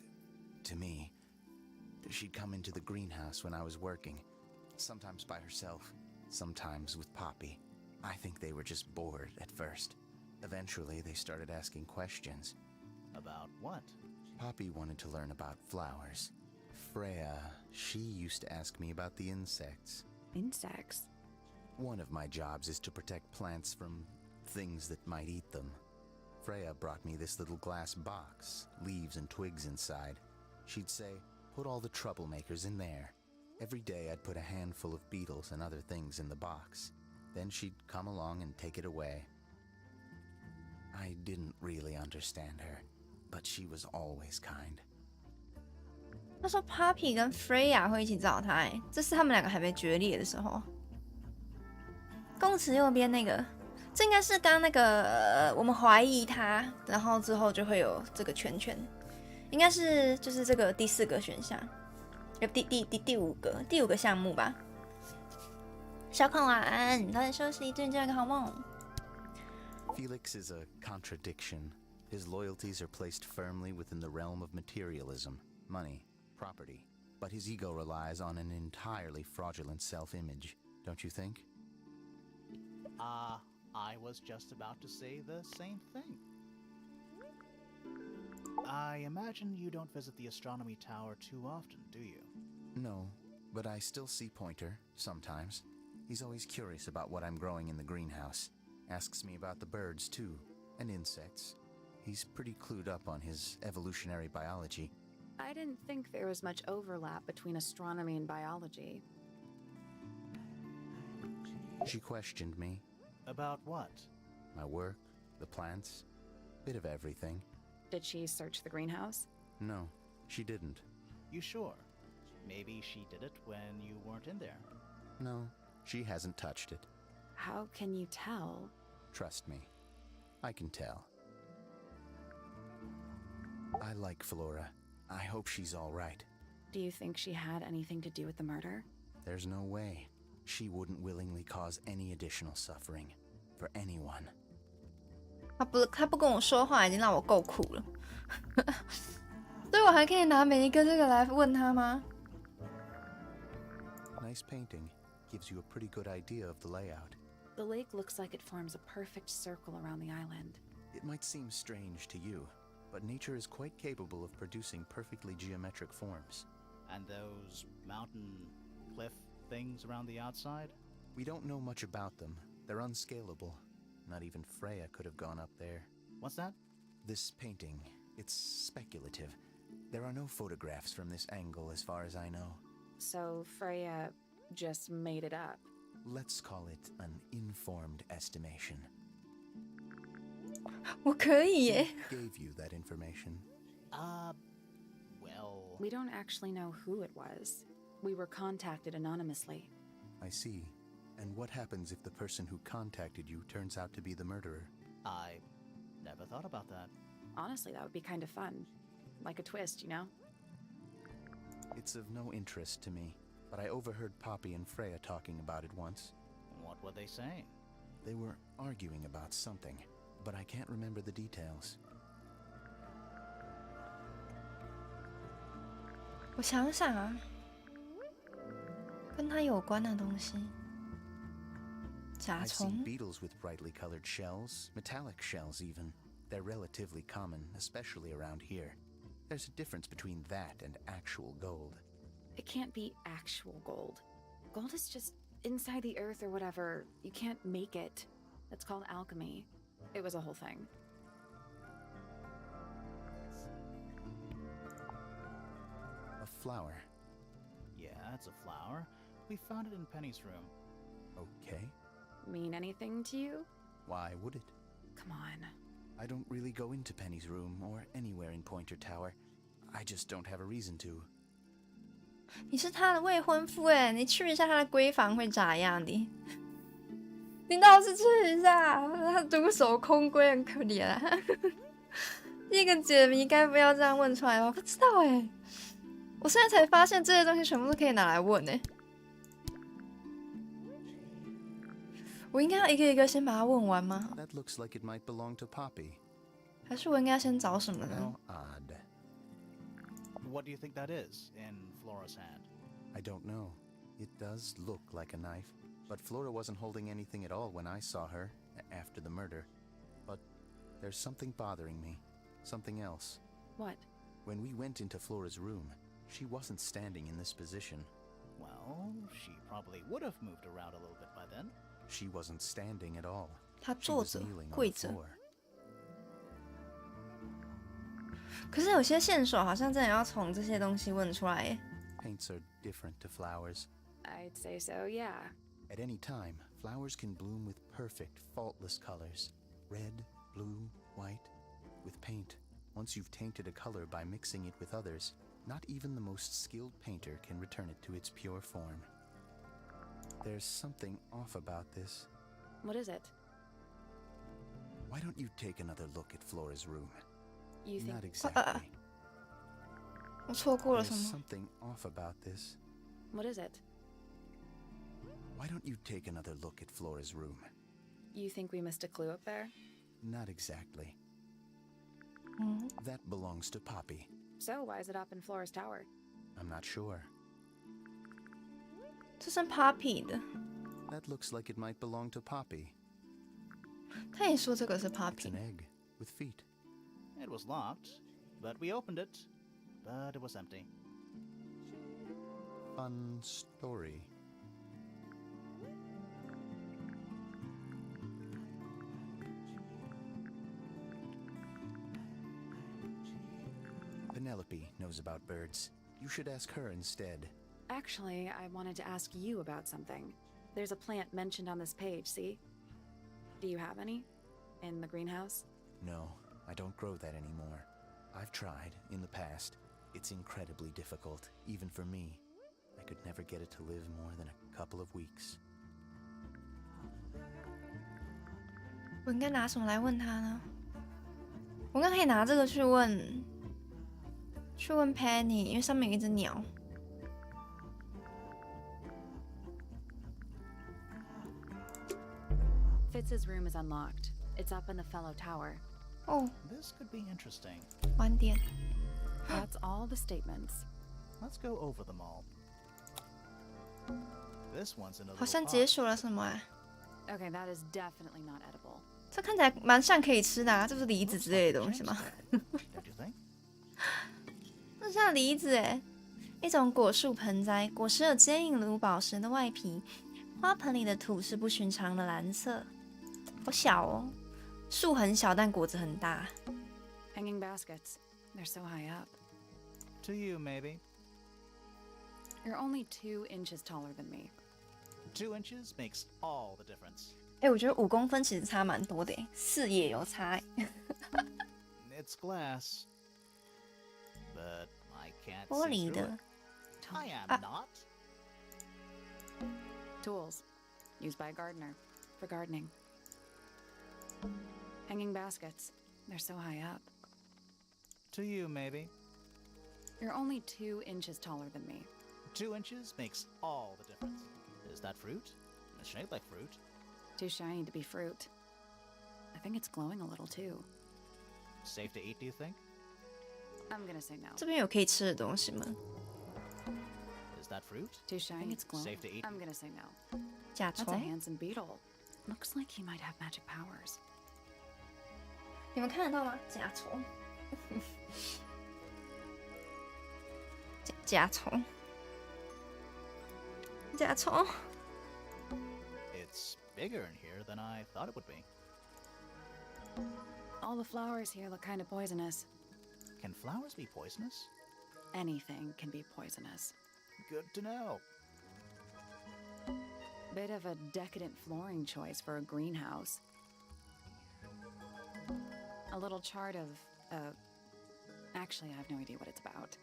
to me. She'd come into the greenhouse when I was working, sometimes by herself, sometimes with Poppy. I think they were just bored at first. Eventually, they started asking questions. About what? Poppy wanted to learn about flowers. Freya, she used to ask me about the insects. Insects? One of my jobs is to protect plants from things that might eat them. Freya brought me this little glass box, leaves and twigs inside. She'd say, put all the troublemakers in there. Every day I'd put a handful of beetles and other things in the box. Then she'd come along and take it away. I didn't really understand her, but she was always kind. 他说 Poppy 跟 Freya 会一起找他，这是他们两个还没决裂的时候。公尺右边那个，这应该是刚那个我们怀疑他，然后之后就会有这个圈圈，应该是就是这个第4个选项，第五个项目吧。小孔晚安，你早点休息，祝你做一个好梦。Felix is a contradiction. His loyalties are placed firmly within the realm of materialism, money, property. But his ego relies on an entirely fraudulent self-image, don't you think? I was just about to say the same thing. I imagine you don't visit the astronomy tower too often, do you? No, but I still see Pointer, sometimes. He's always curious about what I'm growing in the greenhouse. Asks me about the birds, too, and insects. He's pretty clued up on his evolutionary biology. I didn't think there was much overlap between astronomy and biology. She questioned me. About what? My work, the plants, bit of everything. Did she search the greenhouse? No, she didn't. You sure? Maybe she did it when you weren't in there. No, she hasn't touched it. How can you tell? Trust me, I can tell. I like Flora. I hope she's all right. Do you think she had anything to do with the murder? There's no way. She wouldn't willingly cause any additional suffering for anyone. 他不跟我说话，已经让我够苦了。所以我还可以拿每一个这个来问他吗？ Nice painting. Gives you a pretty good idea of the layout. The lake looks like it forms a perfect circle around the island. It might seem strange to you, but nature is quite capable of producing perfectly geometric forms. And those mountain cliff things around the outside? We don't know much about them. They're unscalable. Not even Freya could have gone up there. What's that? This painting, it's speculative. There are no photographs from this angle as far as I know. So Freya just made it up. Let's call it an informed estimation. 我可以耶。 Gave you that information? Well... We don't actually know who it was. We were contacted anonymously. I see. And what happens if the person who contacted you turns out to be the murderer? I never thought about that. Honestly, that would be kind of fun. Like a twist, you know? It's of no interest to me, but I overheard Poppy and Freya talking about it once. What were they saying? They were arguing about something, but I can't remember the details. 我想想啊，跟他有关的东西。甲 I've 虫 seen beetles with brightly colored shells, metallic shells even. They're relatively common, especially around here. There's a difference between that and actual gold. It can't be actual gold. Gold is just inside the earth or whatever. You can't make it. That's called alchemy. It was a whole thing. A flower. Yeah, it's a flower. We found it in Penny's room. Okay. Mean anything to you? Why would it? Come on. I don't really go into Penny's room or anywhere in Pointer Tower. I just don't have a reason to. 你是他的未婚夫哎，你去一下他的闺房会咋样的？你倒是去一下，他独守空闺很可怜啊。一个解谜该不要这样问出来吧？不知道哎，我现在才发现这些东西全部都可以拿来问哎。我应该要一个一个先把它问完吗？ That looks like it might belong to Poppy. 还是我应该先找什么呢？ How odd. What do you think that is in Flora's hand? I don't know. It does look like a knife, but Flora wasn't holding anything at all when I saw her after the murder. But there's something bothering me. Something else. What? When we went into Flora's room, she wasn't standing in this position. Well, she probably would have moved around a little bit by then. She wasn't standing at all. 她 She 坐 was 着， kneeling on 跪 the 着。 floor. 可是有些线索好像真的要从这些东西问出来耶。 Paints are different to flowers. I'd say so, yeah. At any time, flowers can bloom with perfect, faultless colors. Red, blue, white. With paint, once you've tainted a color by mixing it with others, not even the most skilled painter can return it to its pure form. There's something off about this. What is it? Why don't you take another look at Flora's room? You think... Not exactly. 我错过了 There's 什么？ something off about this. What is it? Why don't you take another look at Flora's room? You think we missed a clue up there? Not exactly. 嗯， That belongs to Poppy. So why is it up in Flora's tower? I'm not sure. 这是 Poppy 的。 That looks like it might belong to Poppy. 他也说这个是 It's Poppy an。egg with feet. It was locked, but we opened it, but it was empty. Fun story. Penelope knows about birds. You should ask her instead. Actually, I wanted to ask you about something. There's a plant mentioned on this page, see? Do you have any? In the greenhouse? No, I don't grow that anymore. I've tried in the past. It's incredibly difficult, even for me. I could never get it to live more than a couple of weeks. 我应该拿什么来问他呢？我应该可以拿这个去问 Penny， 因为上面有一只鸟。 Fitz's room is unlocked. It's up in the fellow tower. 哦， This could be interesting. 晚点。 That's all the statements. Let's go over them all. This one's in a 好 little 像解 pot. 锁了什么哎、 Okay, that is definitely not edible. 这看起来蛮像可以吃的啊，这不是梨子 Looks 之类 like 的东西吗？ Don't you think? 这像梨子哎，一种果树盆栽，果实有坚硬如宝石的外皮，花盆里的土是不寻常的蓝色。好小哦，树很小，但果子很大。 Hanging baskets. They're so high up. To you, maybe. You're only 2 inches taller than me. 2 inches makes all the difference. 哎，我觉得5公分其实差蛮多的，视野有差。 It's glass. But I can't 玻 see 璃 through 的 it. I am not. Tools. Used by a gardener. For gardening. Hanging baskets. They're so high up. To you, maybe. You're only 2 inches taller than me. 2 inches makes all the difference. Is that fruit? It's shaped like fruit. Too shiny to be fruit. I think it's glowing a little too. Safe to eat, do you think? I'm gonna say no. 这边有可以吃的东西吗？ Is that fruit? Too shiny. It's glowing. Safe to eat. I'm gonna say no. 甲 That's a 虫？ handsome beetle. Looks like he might have magic powers. 你们看得到吗？甲虫。甲虫。甲虫。 It's bigger in here than I thought it would be. All the flowers here look kind of poisonous. Can flowers be poisonous? Anything can be poisonous. Good to know. Bit of a decadent flooring choice for a greenhouse. A little chart of, actually, I have no idea what it's about.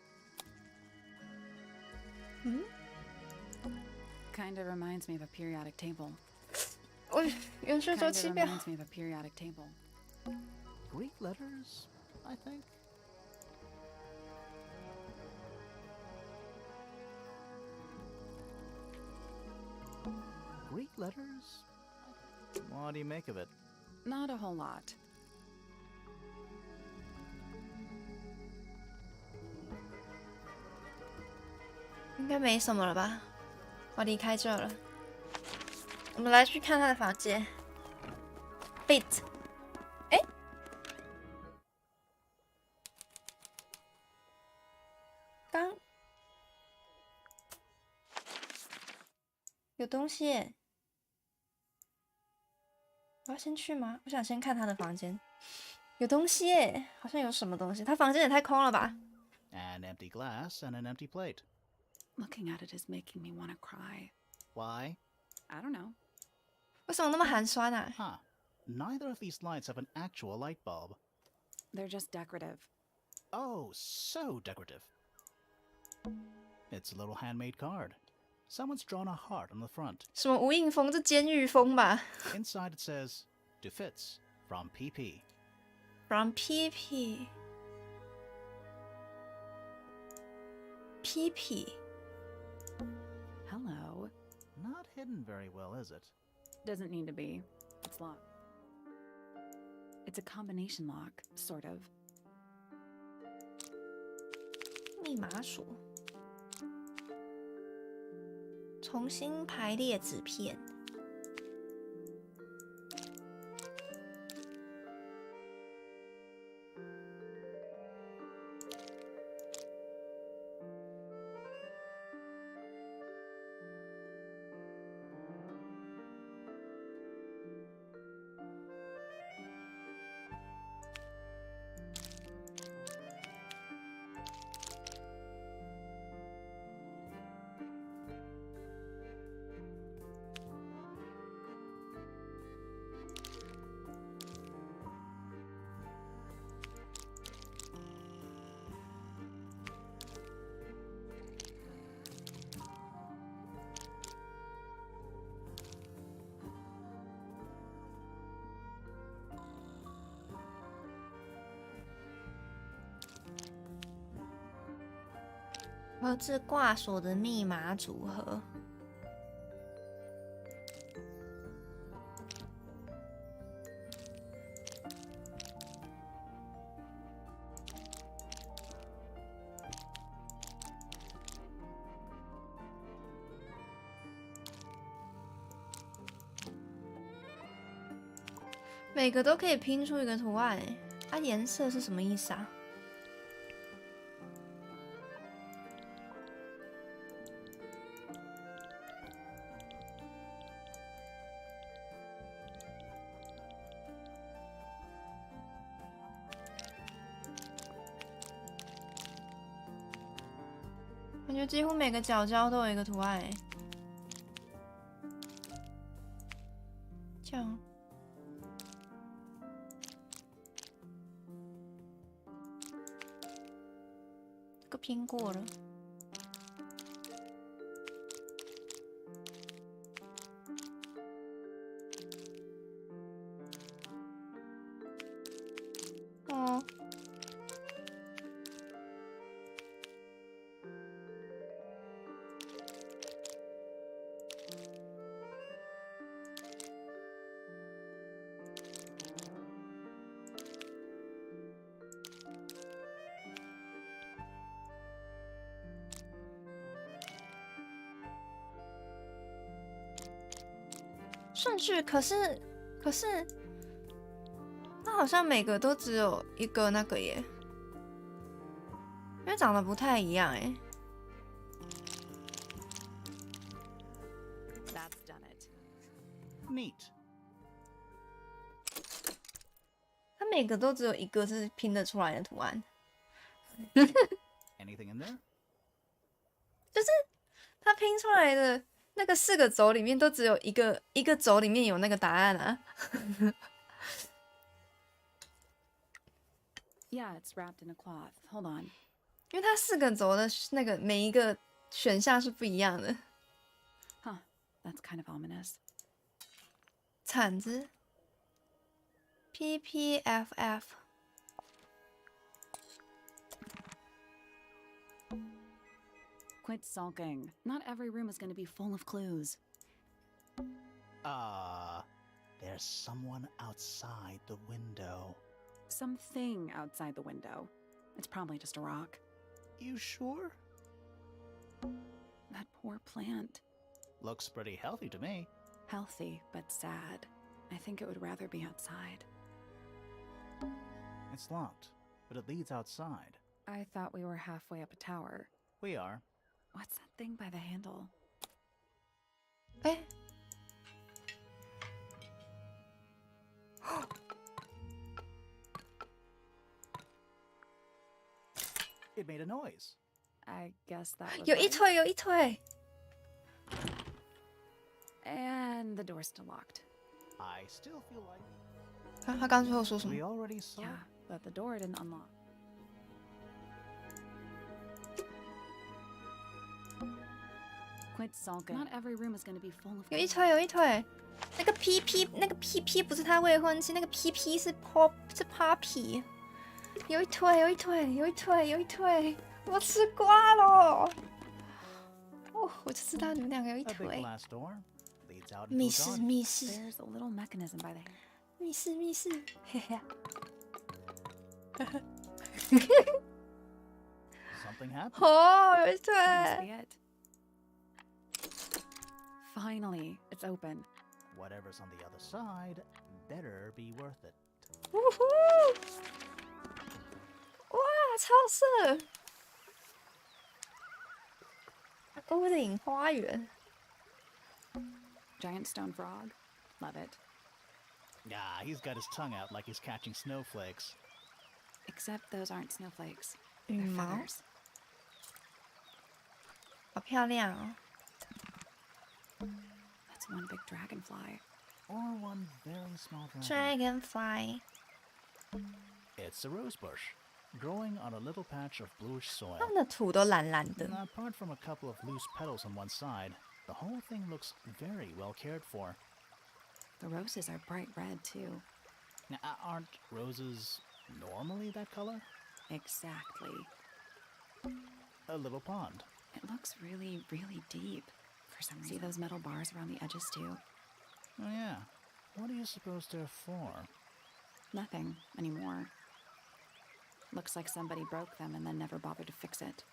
Kinda reminds me of a periodic table. 元素周 Kinda 期表。 reminds me of a periodic table. Greek letters, I think. Greek letters? What do you make of it? Not a whole lot. 应该没什么了吧？我离开这了。我们来去看他的房间。Bit， 哎，刚有东西耶，我要先去吗？我想先看他的房间。有东西耶，好像有什么东西。他房间也太空了吧 An empty glass and an empty plate. Looking at it is making me want to cry. Why? I don't know. 为什么那么寒酸啊？ Huh. Neither of these lights have an actual light bulb. They're just decorative. Oh, so decorative. It's a little handmade card. Someone's drawn a heart on the front. 什么无印风？这监狱风吧 Inside it says, "To Fitz from PP." ？From PP。PP。 Hello. Not hidden very well, is it? Doesn't need to be. It's locked. It's a combination lock, sort of. 密码锁。重新排列纸片。盒子挂锁的密码组合。每个都可以拼出一个图案诶，它颜色是什么意思啊？感觉几乎每个角角都有一个图案诶，这样。这个拼过了。哦。顺序可是，它好像每个都只有一个那个耶，因为长得不太一样哎。That's done it. Neat. 它每个都只有一个是拼得出来的图案。Anything in there? 就是它拼出来的那个4个轴里面都只有一个轴里面有那个答案啊。Yeah, it's wrapped in a cloth. Hold on. 因为它4个轴的那个每一个选项是不一样的。Huh, that's kind of ominous. 铲子 PPFF。 Quit sulking. Not every room is going to be full of clues. There's someone outside the window. Something outside the window. It's probably just a rock. You sure? That poor plant. Looks pretty healthy to me. Healthy, but sad. I think it would rather be outside. It's locked, but it leads outside. I thought we were halfway up a tower. We are. What's that thing by the handle? 哎， It made a noise. I guess that was 有一 right. 腿，有一腿。 And the door's still locked. I still feel like 他刚最后说什 we 么？ already saw. Yeah, but the door didn't unlock. Quit sulking. Not every room is going to be full of 有一 clues. 腿，有一腿。那个 PP， 那个 PP 不是他未婚妻，那个 PP 是 Poppy。有一腿，有一腿，有一腿，有一腿，我吃瓜了。哦，我就知道你们两个有一 A big 腿。 glass door leads out into 密 a 室， garden. 密室， There's a little mechanism by the hand. 密室，密室，嘿嘿。 Something happened. 哦，有一 Must 腿。 be it. Finally, it's open. Whatever's on the other side better be worth it. 呜呼！哇，超色！屋顶花园。 Giant stone frog. Love it. Ah, he's got his tongue out like he's catching snowflakes. Except those aren't snowflakes. 羽 They're 毛， feathers. 好漂亮哦！ That's one big dragonfly. Or one very small dragon. Dragonfly， It's a rose bush, growing on a little patch of bluish soil. 它们的土都蓝蓝的。 Apart from a couple of loose petals on one side, the whole thing looks very well cared for. The roses are bright red, too. Now, aren't roses normally that color? Exactly. A little pond. It looks really, really deep for some reason. See those metal bars around the edges, too? Oh, yeah. What do you suppose they're for? Nothing anymore. Looks like somebody broke them and then never bothered to fix it.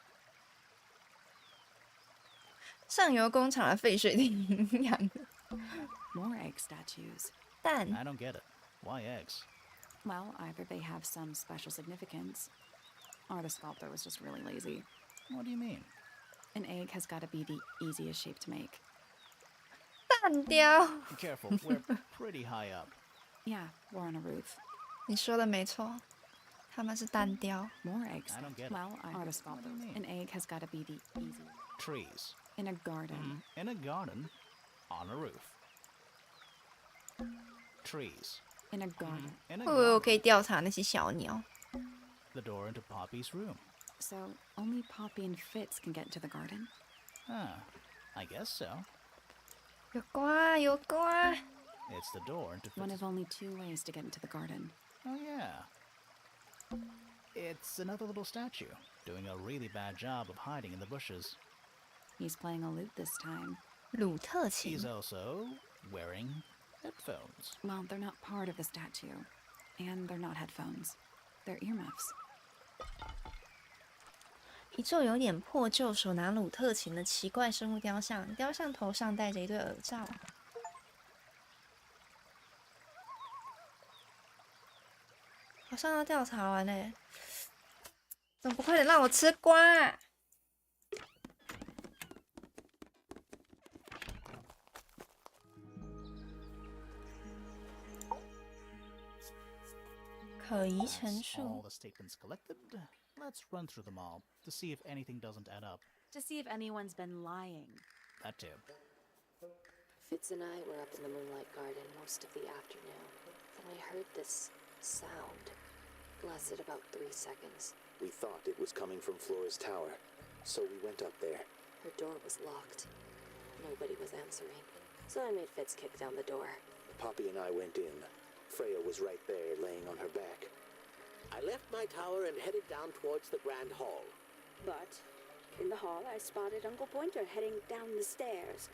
上游工厂的废水挺营养的。 More egg statues. 蛋 I don't get it. Why eggs? Well, either they have some special significance, or the sculptor was just really lazy. What do you mean? An egg has got to be the easiest shape to make. 蛋雕， Be careful, we're pretty high up. Yeah, we're on a roof. 你说的没错，他们是蛋雕。 More eggs. I don't get it. Well, either What the do sculptor. you mean? An egg has got to be the easy. Trees. In a garden. In a garden, on a roof. Trees. In a garden. In a 会不会我 garden. 可以调查那些小鸟？ The door into Poppy's room. So only Poppy and Fitz can get into the garden? Ah, I guess so. 有瓜，有瓜。 It's the door into One Fitz's... of only 2 ways to get into the garden. Oh, yeah. It's another little statue, doing a really bad job of hiding in the bushes. He's playing a lute this time. 鲁特琴 He's also wearing headphones. Well, they're not part of the statue. And they're not headphones. They're earmuffs. 一座有点破旧、手拿鲁特琴的奇怪生物雕像，雕像头上戴着一对耳罩。好像要调查完嘞，怎么不快点让我吃瓜啊？可疑陈 All 述 the statements collected. Let's run through them all to see if anything doesn't add up. To see if anyone's been lying. That too. Fitz and I were up in the moonlight garden most of the afternoon. Then we heard this sound. It lasted about 3 seconds. We thought it was coming from Flora's tower, so we went up there. Her door was locked. Nobody was answering. So I made Fitz kick down the door. Poppy and I went in. Freya was right there, laying on her back. I left my tower and headed down towards the Grand Hall. But in the hall, I spotted Uncle Pointer heading down the stairs.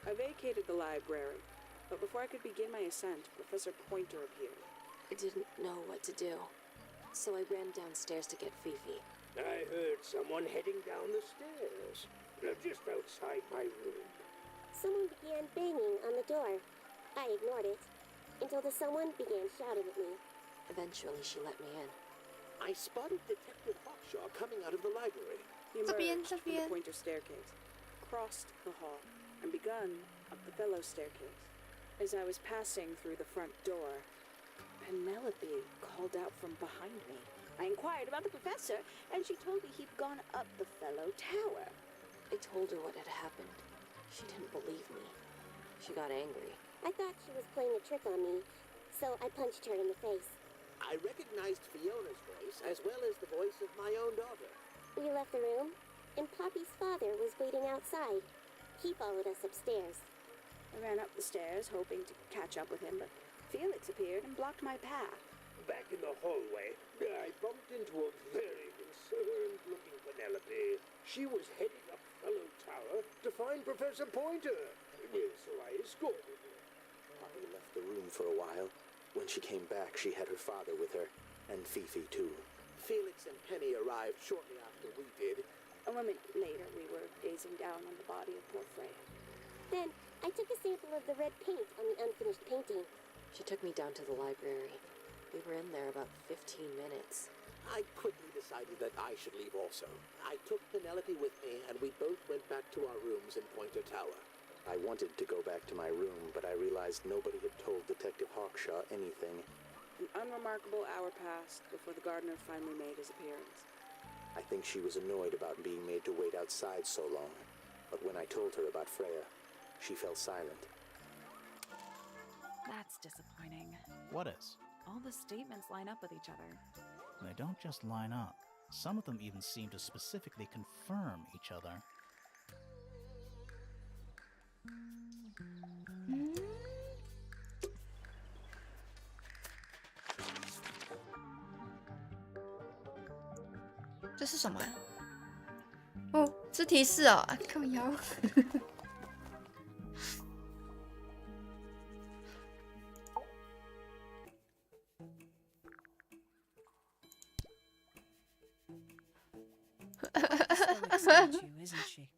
I vacated the library, but before I could begin my ascent, Professor Pointer appeared. I didn't know what to do, so I ran downstairs to get Fifi. I heard someone heading down the stairs, just outside my room. Someone began banging on the door. I ignored it, until the someone began shouting at me. Eventually, she let me in. I spotted Detective Hawkshaw coming out of the library. He emerged from the Pointer staircase, crossed the hall, and begun up the fellow staircase. As I was passing through the front door, Penelope called out from behind me. I inquired about the professor, and she told me he'd gone up the fellow tower. I told her what had happened. She didn't believe me. She got angry. I thought she was playing a trick on me, so I punched her in the face. I recognized Fiona's voice as well as the voice of my own daughter. We left the room, and Poppy's father was waiting outside. He followed us upstairs. I ran up the stairs, hoping to catch up with him, but Felix appeared and blocked my path. Back in the hallway, I bumped into a very concerned-looking Penelope. She was heading up Fellow Tower to find Professor Pointer, so I escorted her. Poppy left the room for a while. When she came back, she had her father with her, and Fifi too. Felix and Penny arrived shortly after we did. A moment later, we were gazing down on the body of poor Freya. Then, I took a sample of the red paint on the unfinished painting. She took me down to the library. We were in there about 15 minutes. I quickly decided that I should leave also. I took Penelope with me, and we both went back to our rooms in Pointer Tower. I wanted to go back to my room, but I realized nobody had told Detective Hawkshaw anything. An unremarkable hour passed before the gardener finally made his appearance. I think she was annoyed about being made to wait outside so long. But when I told her about Freya, she fell silent. That's disappointing. What is? All the statements line up with each other. They don't just line up. Some of them even seem to specifically confirm each other. 这是什么呀？哦，是提示哦，靠腰。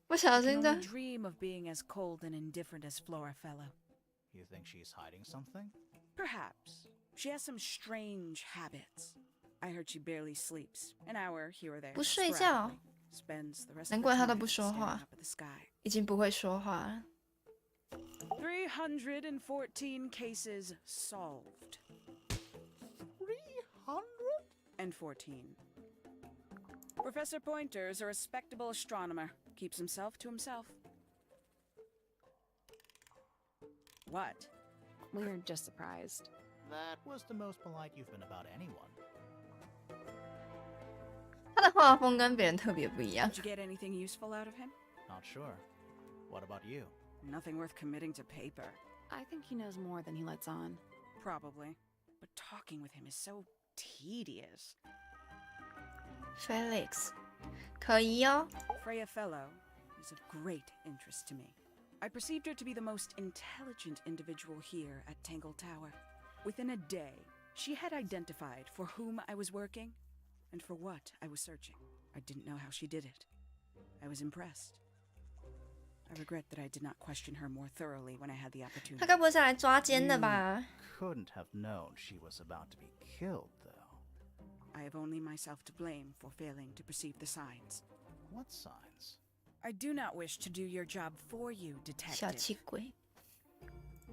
不小心的。 Dream of being as cold and indifferent as Flora Fellow. You think she's hiding something? Perhaps. She has some strange habits. I heard she barely sleeps. An hour here or there. 不睡觉。 Spends the rest 难 of 怪 her 他都 time 不说 staring 话 up at the sky. 已经不会说话了。 314 cases solved. 314. Professor Pointer's a respectable astronomer. Keeps himself to himself. What? We're just surprised. That was the most polite you've been about anyone. 他的画风跟别人特别不一样。 Did you get anything useful out of him? Not sure. What about you? Nothing worth committing to paper. I think he knows more than he lets on. Probably. But talking with him is so tedious. Felix， 可疑哦。 Freya Fellow is of great interest to me. I perceived her to be the most intelligent individual here at Tangle Tower. Within a day, she had identified for whom I was working and for what I was searching. I didn't know how she did it. I was impressed. I regret that I did not question her more thoroughly when I had the opportunity. 他该不会是来抓奸的吧？ Couldn't have known she was about to be killed, though. I have only myself to blame for failing to perceive the signs. What signs? I do not wish to do your job for you, 小 detective. 气鬼。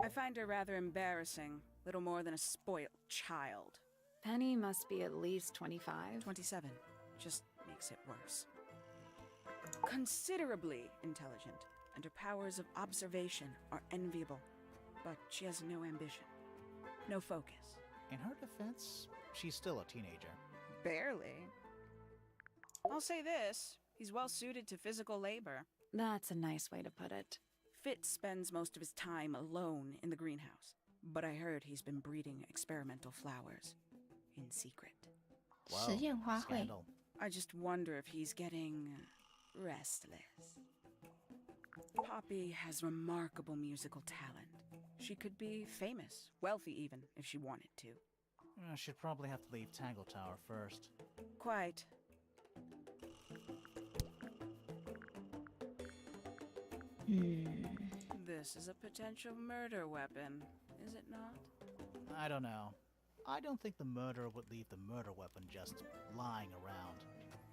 I find her rather embarrassing, little more than a spoilt child. Penny must be at least 25. 27 just makes it worse. Considerably intelligent, and her powers of observation are enviable, but she has no ambition, no focus. In her defense, she's still a teenager. Barely. I'll say this, he's well suited to physical labor. That's a nice way to put it. Fitz spends most of his time alone in the greenhouse. but I heard he's been breeding experimental flowers in secret. 实验花卉。 Scandal. I just wonder if he's getting restless. Poppy has remarkable musical talent. She could be famous, wealthy even, if she wanted to. She'd probably have to leave Tangle Tower first. Quite. This is a potential murder weapon, is it not? I don't know. I don't think the murderer would leave the murder weapon just lying around.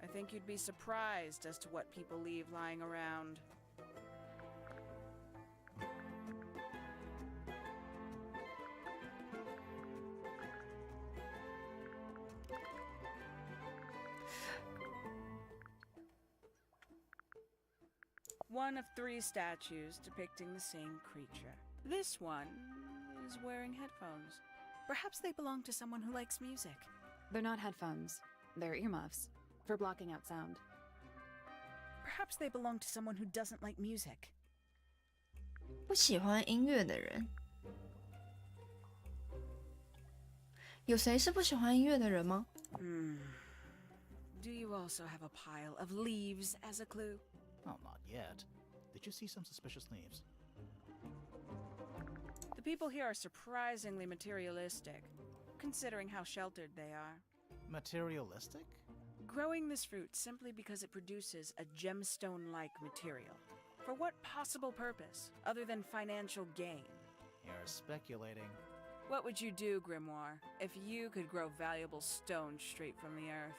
I think you'd be surprised as to what people leave lying around. One of 3 statues depicting the same creature. This one is wearing headphones. Perhaps they belong to someone who likes music. They're not headphones. They're earmuffs. For blocking out sound. Perhaps they belong to someone who doesn't like music. 不喜欢音乐的人，有谁是不喜欢音乐的人吗？ Do you also have a pile of leaves as a clue? Oh, not yet. Did you see some suspicious leaves? The people here are surprisingly materialistic, considering how sheltered they are. Materialistic? Growing this fruit simply because it produces a gemstone-like material. For what possible purpose, other than financial gain? You're speculating. What would you do, Grimoire, if you could grow valuable stone straight from the earth?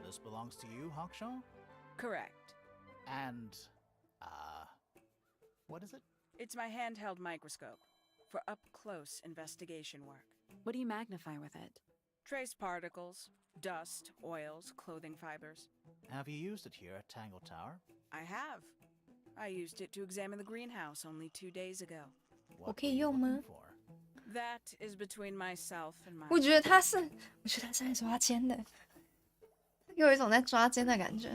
This belongs to you, Hawkshaw? Correct. And, what is it? It's my handheld microscope for up-close investigation work. What do you magnify with it? Trace particles, dust, oils, clothing fibers. Have you used it here at Tangle Tower? I have. I used it to examine the greenhouse only 2 days ago. What 我可以 were you 用吗？ looking for? That is between myself and my... 我觉得他是在抓奸的，有一种在抓奸的感觉。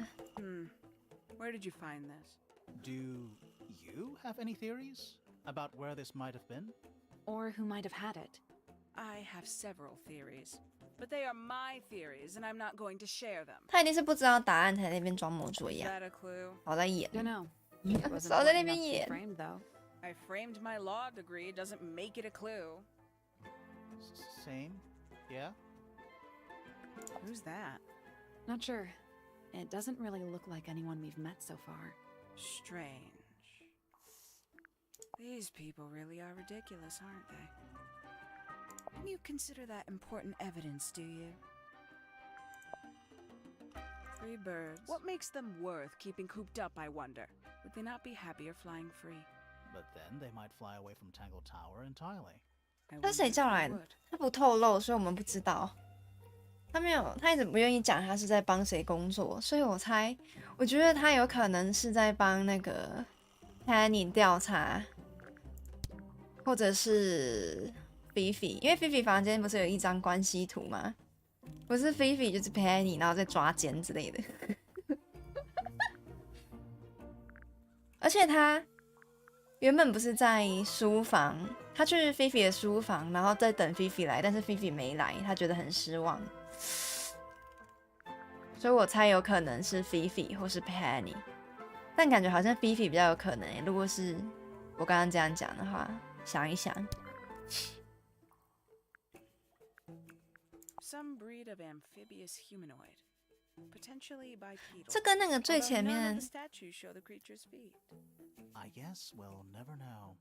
Where did you find this? Do you have any theories about where this might have been? Or who might have had it? I have several theories, but they are my theories, and I'm not going to share them. 他一定是不知道答案才在那边装模作 Is 样， that a clue? 少在演， Don't know. It wasn't 少在 important 那边 enough to be 演。 framed, though. I framed my law degree doesn't make it a clue. Same? Yeah? Who's that? Not sure. It doesn't really look like anyone we've met so far. Strange. These people really are ridiculous, aren't they? Don't you consider that important evidence, do you? 3 birds. What makes them worth keeping cooped up, I wonder? Would they not be happier flying free? But then they might fly away from Tangle Tower entirely. I 他是谁 wonder if 叫 they 来的 would.？他不透露，所以我们不知道。他没有，他一直不愿意讲他是在帮谁工作，所以我觉得他有可能是在帮那个 Penny 调查，或者是 Fifi， 因为 Fifi 房间不是有一张关系图吗？不是 Fifi 就是 Penny， 然后再抓奸之类的。而且他原本不是在书房，他去 Fifi 的书房，然后再等 Fifi 来，但是 Fifi 没来，他觉得很失望，所以我猜有可能是 Fifi 或是 Penny， 但感觉好像 Fifi 比较有可能欸。如果是我刚刚这样讲的话，想一想， Some breed of amphibious humanoid, potentially bipedal. 这跟那个最 Although 前 none 面 of the statues show the creature's feet. I guess we'll never know.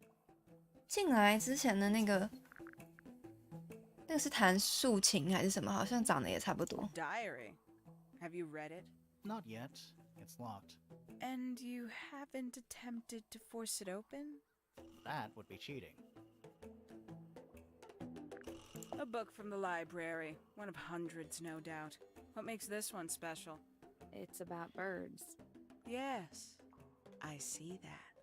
进来之前的那个是弹竖琴还是什么？好像长得也差不多。 Diary. Have you read it? Not yet. It's locked. And you haven't attempted to force it open? That would be cheating. A book from the library. One of hundreds, no doubt. What makes this one special? It's about birds. Yes, I see that.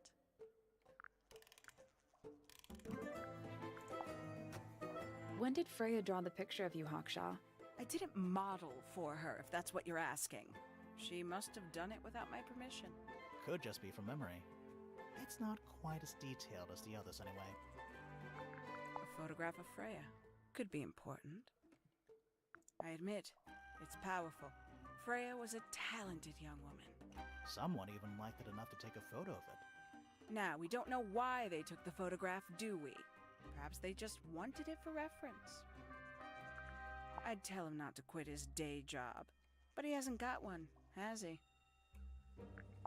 When did Freya draw the picture of you, Hawkshaw? I didn't model for her, if that's what you're asking. She must have done it without my permission. Could just be from memory. It's not quite as detailed as the others anyway. A photograph of Freya could be important. I admit, it's powerful. Freya was a talented young woman. Someone even liked it enough to take a photo of it. Now, we don't know why they took the photograph, do we? Perhaps they just wanted it for reference. I'd tell him not to quit his day job, but he hasn't got one, has he?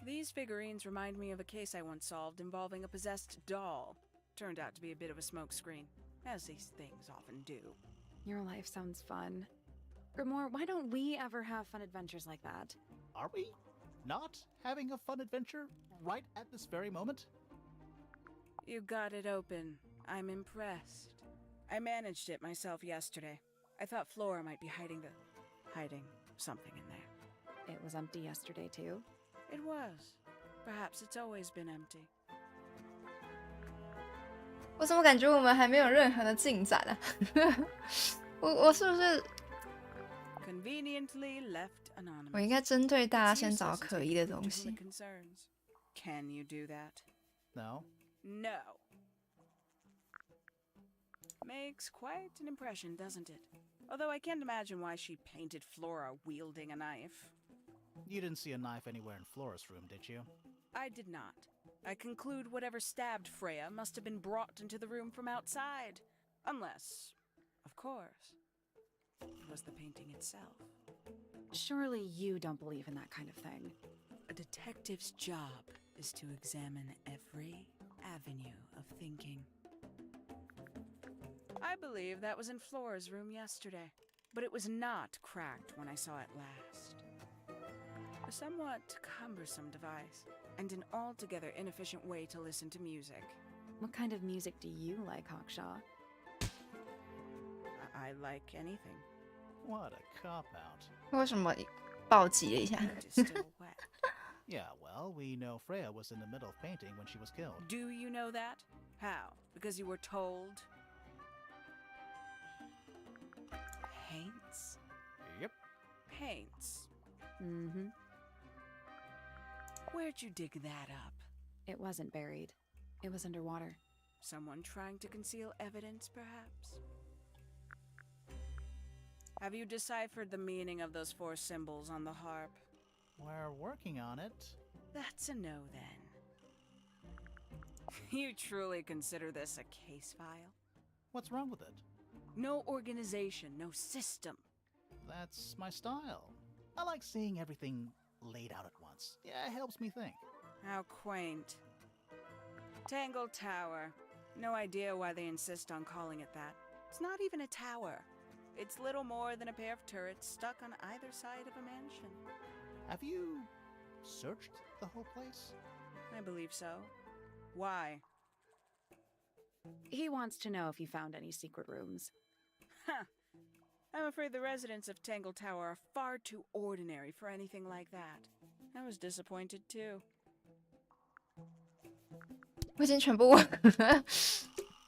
These figurines remind me of a case I once solved involving a possessed doll. Turned out to be a bit of a smokescreen, as these things often do. Your life sounds fun. Grimoire, why don't we ever have fun adventures like that? Are we not having a fun adventure right at this very moment? You got it open. I'm impressed. I managed it myself yesterday. I thought Flora might be hiding something in there. It was empty yesterday, too? It was. Perhaps it's always been empty. 我怎么感觉我们还没有任何的进展啊？我是不是 Conveniently left anonymous. 我应该针对大家先找可疑的东西？ Can you do that? No. No. Makes quite an impression, doesn't it? Although I can't imagine why she painted Flora wielding a knife. You didn't see a knife anywhere in Flora's room, did you? I did not. I conclude whatever stabbed Freya must have been brought into the room from outside. Unless, of course, it was the painting itself. Surely you don't believe in that kind of thing. A detective's job is to examine every avenue of thinking. I believe that was in Flora's room yesterday, but it was not cracked when I saw it last. A somewhat cumbersome device, and an altogether inefficient way to listen to music. What kind of music do you like, Hawkshaw? I like anything. What a cop-out. 为什么暴击了一下？ It is still wet. Yeah, well, we know Freya was in the middle of painting when she was killed. Do you know that? How? Because you were told? Paints? Yep. Paints. Mm-hmm. Where'd you dig that up? It wasn't buried. It was underwater. Someone trying to conceal evidence, perhaps? Have you deciphered the meaning of those 4 symbols on the harp? We're working on it. That's a no, then. You truly consider this a case file? What's wrong with it? No organization, no system. That's my style. I like seeing everything laid out at once. Yeah, it helps me think. How quaint. Tangle Tower. No idea why they insist on calling it that. It's not even a tower. It's little more than a pair of turrets stuck on either side of a mansion. Have you searched the whole place? I believe so. Why? He wants to know if you found any secret rooms. Huh. I'm afraid the residents of Tangle Tower are far too ordinary for anything like that. I was disappointed too. 我已经全部问了，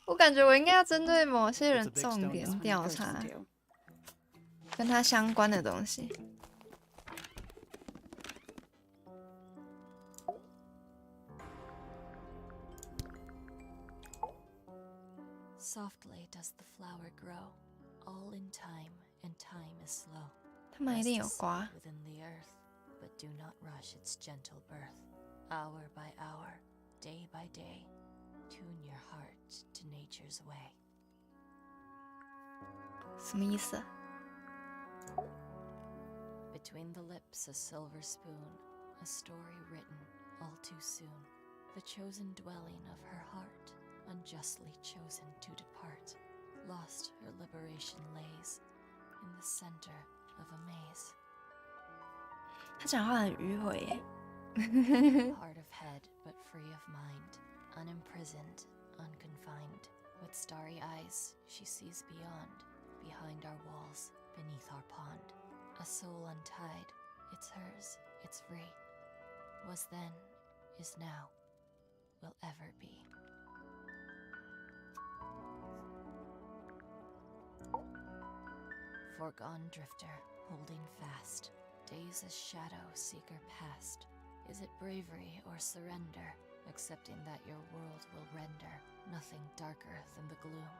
我感觉我应该要针对某些人重点调查，跟他相关的东西。Softly does the flower grow, all in time, and time is slow. 他们一定有瓜。 Within the earth, but do not rush its gentle birth. Hour by hour, day by day, tune your heart to nature's way. 什么意思？ Between the lips a silver spoon, a story written all too soon. The chosen dwelling of her heart, unjustly chosen to depart. Lost her liberation lays in the center of a maze. 他讲话很迂回耶。 Hard of head, but free of mind. Unimprisoned, unconfined. With starry eyes, she sees beyond. Behind our walls, beneath our pond. A soul untied, it's hers, it's free. Was then, is now, will ever be. Foregone drifter, holding fast. Days as shadow seeker past. Is it bravery or surrender? accepting that your world will render nothing darker than the gloom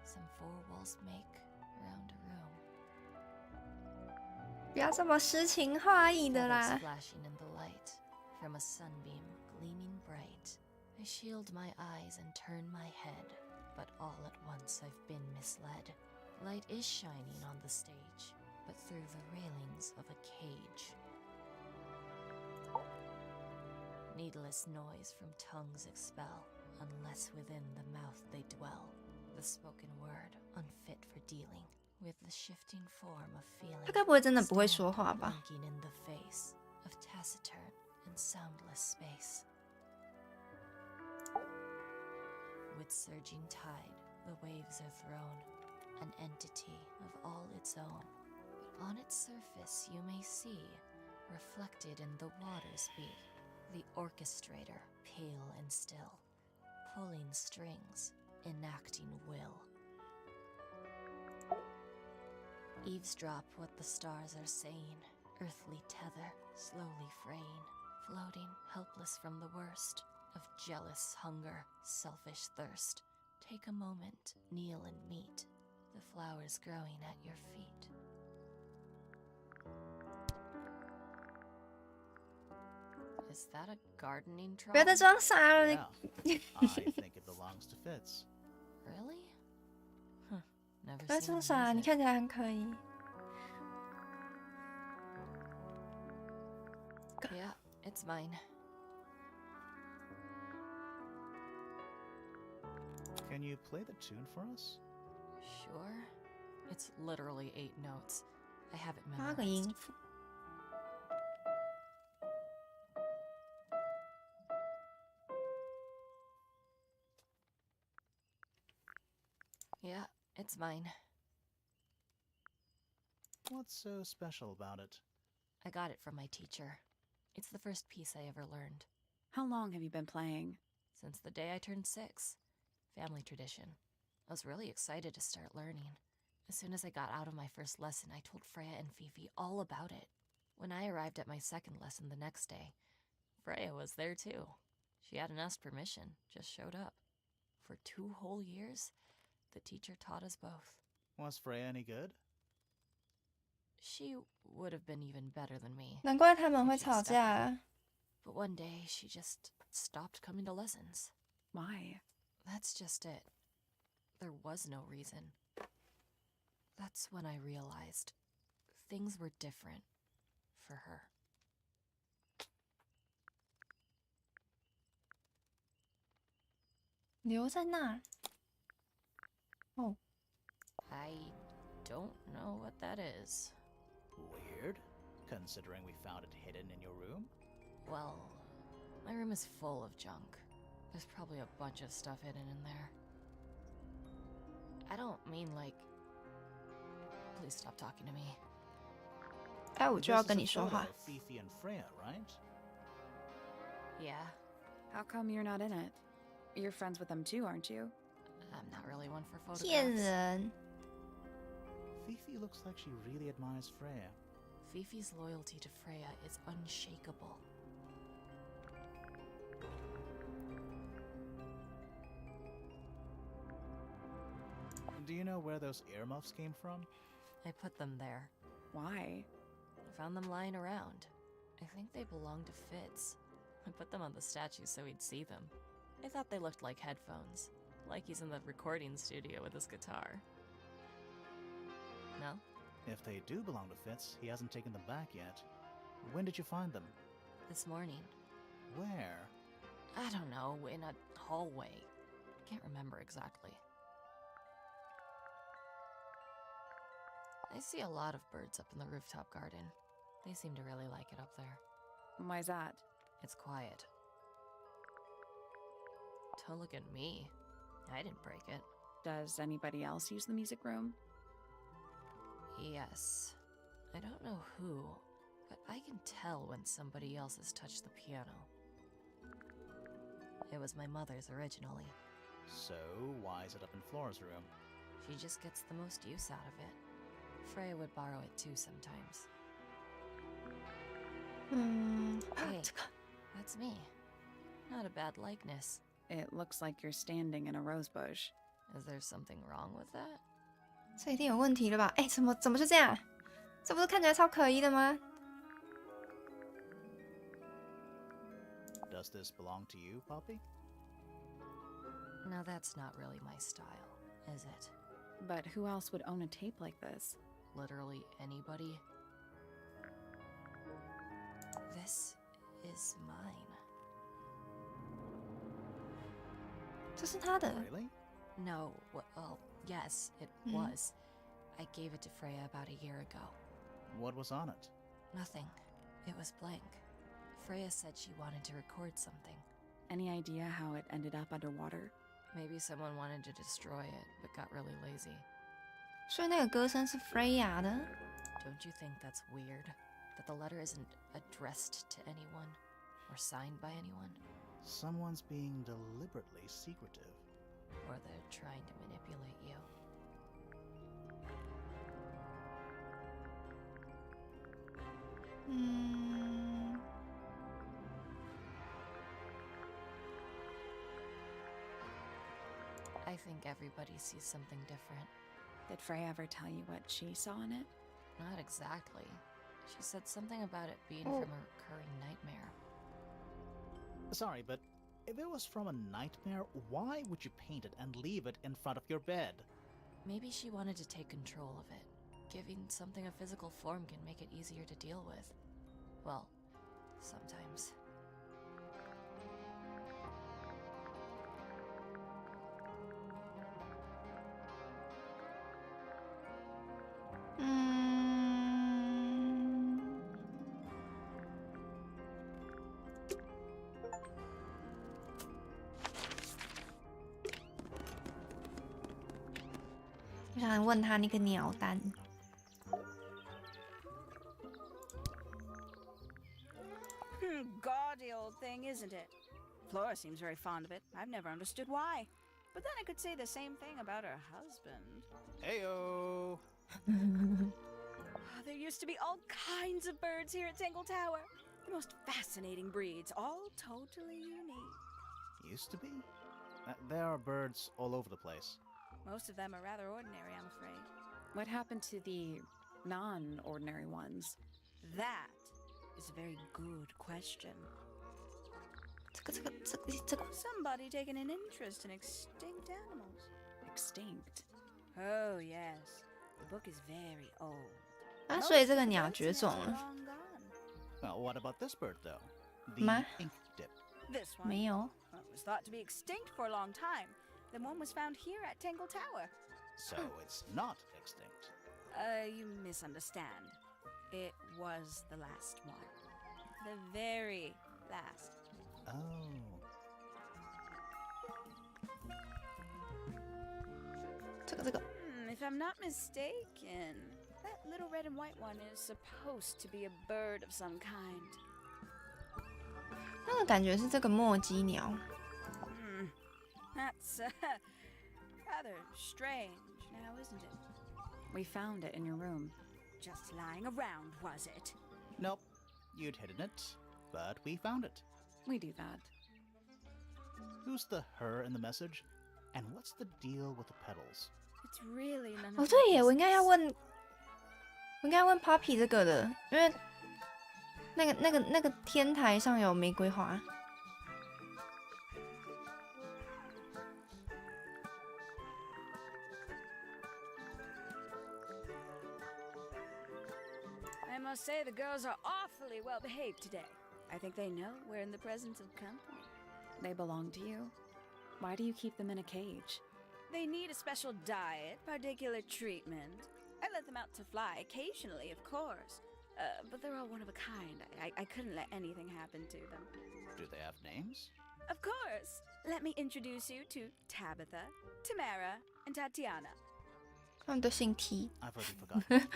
some four walls make around a room. 不要这么诗情画意的 Feathers 啦。 flashing in the light from a sunbeam gleaming bright. I shield my eyes and turn my head, but all at once I've been misled. Light is shining on the stage, but through the railings of a cage. Needless noise from tongues expel, unless within the mouth they dwell. The spoken word unfit for dealing with the shifting form of feeling. 他该不会真的不会说话吧？ Blinking in the face of taciturn and soundless space. With surging tide, the waves are thrown, an entity of all its own. But on its surface you may see, reflected in the water's beat, the orchestrator, pale and still, pulling strings, enacting will. Eavesdrop what the stars are saying, earthly tether, slowly fraying, floating helpless from the worst of jealous hunger, selfish thirst. Take a moment, kneel and meet the flowers growing at your feet. Is that a gardening trowel? 不要再装傻了， Yeah, I think it belongs to Fitz. Really? Huh. Never 不要 seen 装 him 傻， use 你 it. 看起来很可以。 Yeah, it's mine. Can you play the tune for us? Sure. It's literally 8 notes. I have it 8个 memorized. 音符。 Yeah, it's mine. What's so special about it? I got it from my teacher. It's the first piece I ever learned. How long have you been playing? Since the day I turned 6. Family tradition. I was really excited to start learning. As soon as I got out of my first lesson, I told Freya and Fifi all about it. When I arrived at my second lesson the next day, Freya was there too. She hadn't asked permission, just showed up. For 2 whole years, the teacher taught us both. Was Freya any good? She would have been even better than me. 难怪他们会吵架。 But one day, she just stopped coming to lessons. Why? That's just it. There was no reason. That's when I realized things were different for her. 留在那儿。哦， I don't know what that is. Weird, considering we found it hidden in your room. Well, my room is full of junk. There's probably a bunch of stuff hidden in there. I don't mean like... Please stop talking to me. 待会就 This 要 is 跟 a 你说 photo 话。 of Fifi and Freya, right? Yeah, How come you're not in it? You're friends with them too, aren't you? I'm not really one for 骗 photographs. 人！ Fifi looks like she really admires Freya. Fifi's loyalty to Freya is unshakable. Do you know where those earmuffs came from? I put them there. Why? I found them lying around. I think they belonged to Fitz. I put them on the statue so he'd see them. I thought they looked like headphones, like he's in the recording studio with his guitar. No? If they do belong to Fitz, he hasn't taken them back yet. When did you find them? This morning. Where? I don't know, in a hallway. Can't remember exactly. I see a lot of birds up in the rooftop garden. They seem to really like it up there. Why's that? It's quiet. Don't look at me. I didn't break it. Does anybody else use the music room? Yes. I don't know who, but I can tell when somebody else has touched the piano. It was my mother's originally. So, why is it up in Flora's room? She just gets the most use out of it. Freya would borrow it too sometimes. 嗯， Hey, 这个 that's me. Not a bad likeness. It looks like you're standing in a rose bush. Is there something wrong with that? 这一定有问题了吧？哎，怎么就这样？这不是看起来超可疑的吗？ Does this belong to you, Poppy? Now that's not really my style, is it? But who else would own a tape like this? Literally anybody? This is mine. 这是他的。 Really? No, well, yes, it was. I gave it to Freya about a year ago. What was on it? Nothing. It was blank. Freya said she wanted to record something. Any idea how it ended up underwater? Maybe someone wanted to destroy it, but got really lazy. 所以那个歌声是 Freya 的。 Don't you think that's weird? That the letter isn't addressed to anyone? Or signed by anyone? Someone's being deliberately secretive. Or they're trying to manipulate you? I think everybody sees something different. Did Freya ever tell you what she saw in it? Not exactly. She said something about it being from a recurring nightmare. Sorry, but if it was from a nightmare, why would you paint it and leave it in front of your bed? Maybe she wanted to take control of it. Giving something a physical form can make it easier to deal with. Well, sometimes. Hmm. 我想问他那个鸟蛋。 Gaudy old thing, isn't it? Flora seems very fond of it. I've never understood why. But then I could say the same thing about her husband. Heyo! There used to be all kinds of birds here at Tangle Tower. The most fascinating breeds, all totally unique. Used to be? There are birds all over the place. Most of them are rather ordinary, I'm afraid. What happened to the non-ordinary ones? That is a very good question. 这个 Somebody taking an interest in extinct animals. Extinct? Oh, yes. The book is very old. 啊，所以这个鸟绝种了。 Long gone. Well, what about this bird, though? The Ma? ink dip. This one. 没有。 Well, it was thought to be extinct for a long time. Then one was found here at Tangle Tower. So it's not extinct. You misunderstand. It was the last one. The very last. Oh. If I'm not mistaken, that little red and white one is supposed to be a bird of some kind. 那个感觉是这个墨姬鸟。 That's rather strange now, isn't it? We found it in your room. Just lying around, was it? Nope. You'd hidden it, but we found it. We do that. Who's the her in the message? And what's the deal with the petals? It's really none 哦， of 对耶， my 我应该要 business. 问，我应该问 Poppy 这个的，因为那个天台上有玫瑰花。 I must say the girls are awfully well behaved today. I think they know we're in the presence of company. They belong to you? Why do you keep them in a cage? They need a special diet, particular treatment. I let them out to fly occasionally, of course. But they're all one of a kind. I couldn't let anything happen to them. Do they have names? Of course. Let me introduce you to Tabitha, Tamara, and Tatiana. 他们都姓 T， I've already forgotten. those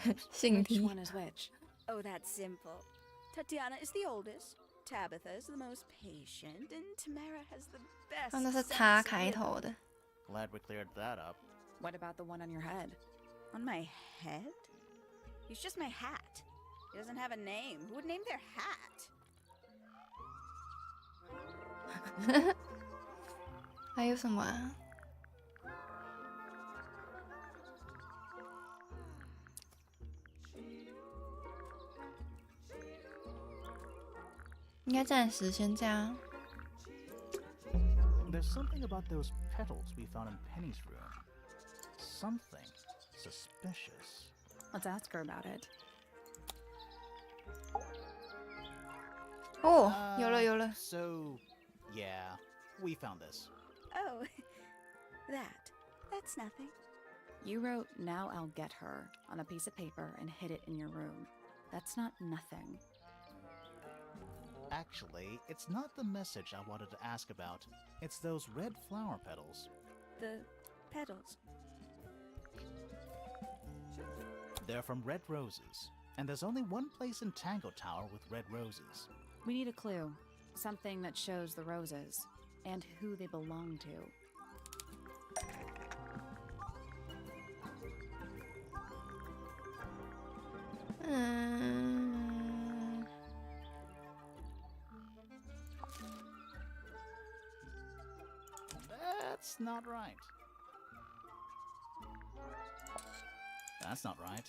names. 姓 Which T。 one is which? Oh, that's simple. Tatiana is the oldest. Tabitha is the most patient, and Tamara has the best. 他们都是 sense 叉 of 开 rhythm. 头的。 Glad we cleared that up. What about the one on your head? On my head? He's just my hat. He doesn't have a name. Who would name their hat? 还有什么啊？应该暂时先这样。 There's something about those petals we found in Penny's room. Something suspicious. Let's ask her about it. 哦，有了有了。 So, yeah, we found this. Oh, that's nothing. You wrote, "Now I'll get her," on a piece of paper and hid it in your room. That's not nothing. Actually, it's not the message I wanted to ask about. It's those red flower petals. The petals. They're from red roses, and there's only one place in Tangle Tower with red roses. We need a clue. Something that shows the roses and who they belong to. That's not right. That's not right.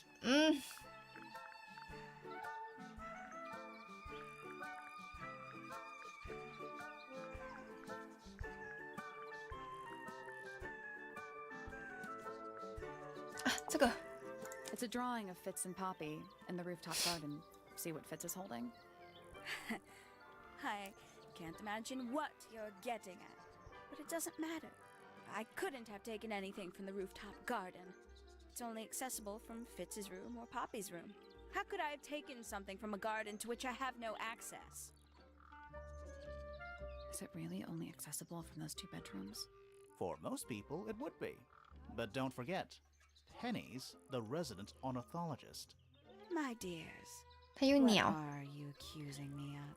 这个 It's a drawing of Fitz and Poppy in the rooftop garden. See what Fitz is holding? I can't imagine what you're getting at, but it doesn't matter. I couldn't have taken anything from the rooftop garden. It's only accessible from Fitz's room or Poppy's room. How could I have taken something from a garden to which I have no access? Is it really only accessible from those 2 bedrooms? For most people, it would be. But don't forget, Penny's the resident ornithologist. My dears, 它有 what 鸟。 are you accusing me of?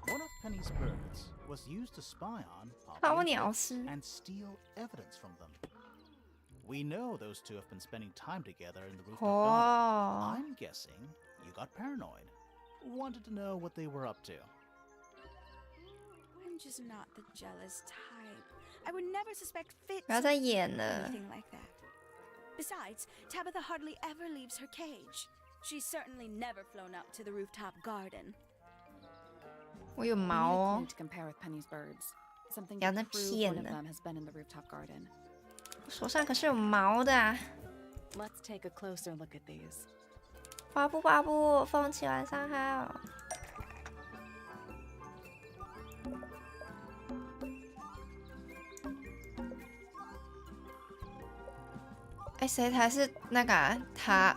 One of Penny's birds was used to spy on Poppy 好 and 鸟 Fitz 师。 and steal evidence from them. We know those two have been spending time together in the rooftop garden. 哦， I'm guessing you got paranoid. Wanted to know what they were up to. I'm just not the jealous type. I would never suspect Fitz 不要再演了。 anything like that. Besides, Tabitha hardly ever leaves her cage. She's certainly never flown up to the rooftop garden. 我有 We 毛 need a 哦 clue，to compare with Penny's birds. Something 不要 to 再 prove 骗 one of 了。 them has been in the rooftop garden. 我手上可是有毛的啊。 Let's take a closer look at these. 巴布巴布，风起晚上好。哎，谁才是那个啊？他。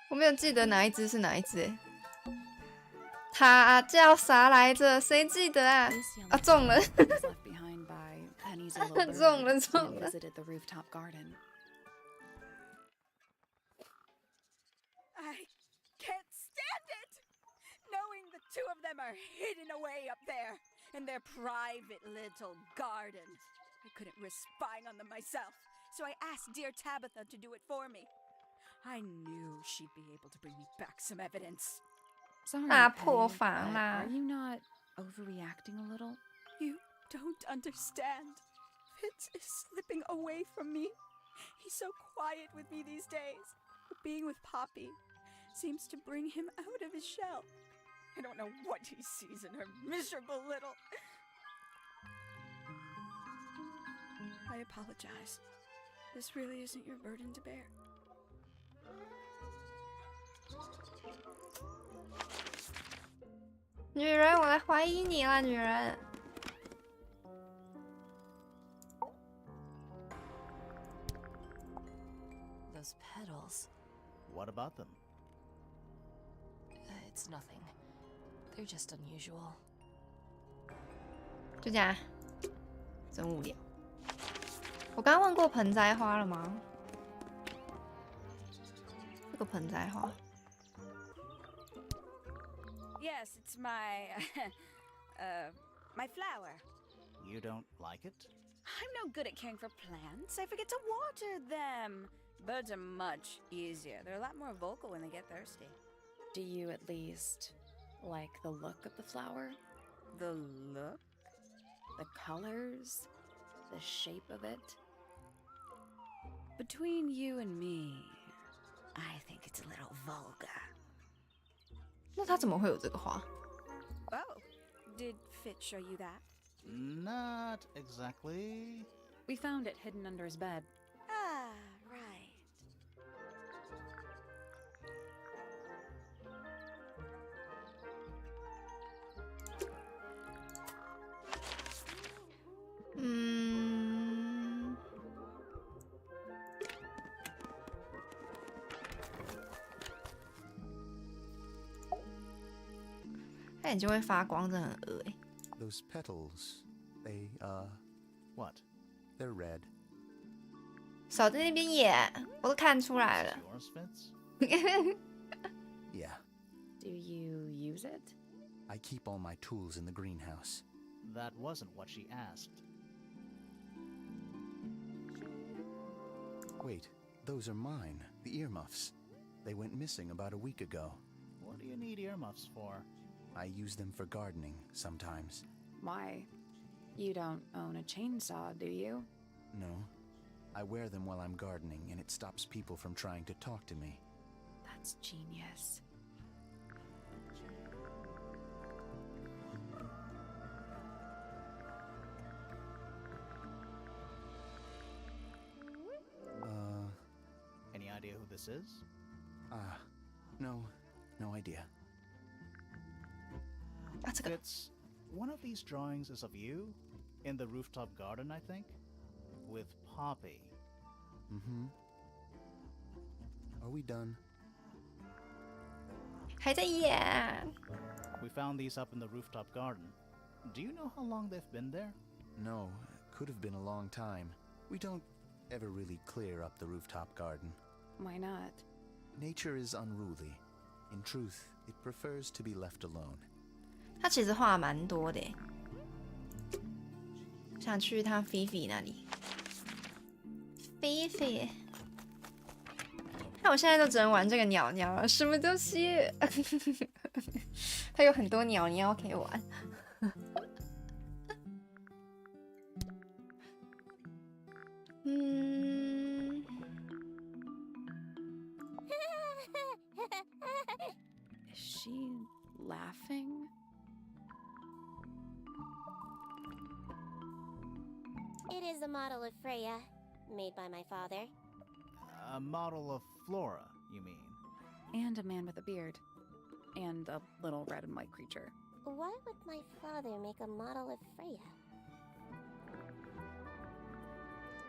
我没有记得哪一只是哪一只哎。他叫啥来着？谁记得啊？ This young 啊，中了！ was left behind by Penny's yellow bird 中了 when 中 they 了！ visited the rooftop garden. I can't stand it! Knowing the 2 of them are hidden away up there in their private little garden. I couldn't risk spying on them myself, so I asked dear Tabitha to do it for me. I knew she'd be able to bring me back some evidence. Sorry, 大 Penny, 破防 but 啦 are！ you not overreacting a little? You don't understand. Fitz is slipping away from me. He's so quiet with me these days, but being with Poppy seems to bring him out of his shell. I don't know what he sees in her miserable little... I apologize. This really isn't your burden to bear. 女人，我来怀疑你了，女人。those petals. What about them? It's nothing. They're just unusual. 就这样，真无聊。我刚刚问过盆栽花了吗？这个盆栽花。Yes, it's my my flower. You don't like it? I'm no good at caring for plants. I forget to water them. Birds are much easier. They're a lot more vocal when they get thirsty. Do you at least like the look of the flower? The look? The colors? The shape of it? Between you and me, I think it's a little vulgar. 那它怎么会有这个花？ Oh, did Fit show you that? Not exactly. We found it hidden under his bed. Ah, right. "它眼睛会发光，真的很恶欸。 Those petals, they, What? they're red. 少在那边演，我都看出来了。 Yours fits? Yeah. Do you use it? I keep all my tools in the greenhouse. That wasn't what she asked. Wait, those are mine, the earmuffs. They went missing about a week ago. What do you need earmuffs for? I use them for gardening sometimes. Why? You don't own a chainsaw, do you? No. I wear them while I'm gardening, and it stops people from trying to talk to me. That's genius. Any idea who this is? No idea. 啊，这个 It's one of these drawings is of you in the rooftop garden, I think, with Poppy. Mm-hmm. Are we done? 还在演。 We found these up in the rooftop garden. Do you know how long they've been there? No, it could have been a long time. We don't ever really clear up the rooftop garden. Why not? Nature is unruly. In truth, it prefers to be left alone. 他其实画蛮多的耶，想去一趟菲菲那里。菲菲，那我现在都只能玩这个鸟鸟了，什么东西？它有很多鸟鸟可以玩。Is she laughing? It is a model of Freya, made by my father. A model of Flora, you mean? And a man with a beard. And a little red and white creature. Why would my father make a model of Freya?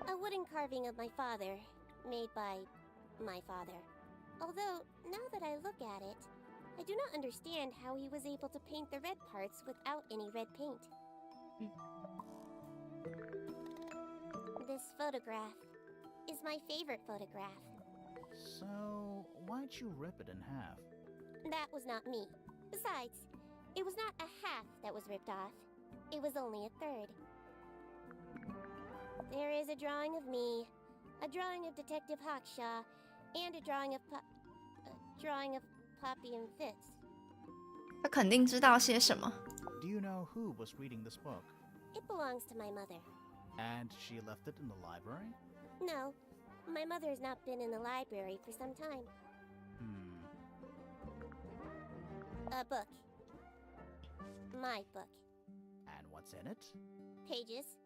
A wooden carving of my father, made by my father. Although, now that I look at it, I do not understand how he was able to paint the red parts without any red paint. This photograph is my favorite photograph. So, why'd you rip it in half? That was not me. Besides, it was not a half that was ripped off. It was only a third. There is a drawing of me, a drawing of Detective Hawkshaw, and a drawing of Poppy and Fitz. 他肯定知道些什么。 Do you know who was reading this book? It belongs to my mother. And she left it in the library? No, my mother has not been in the library for some time. A book. My book. And what's in it? Pages.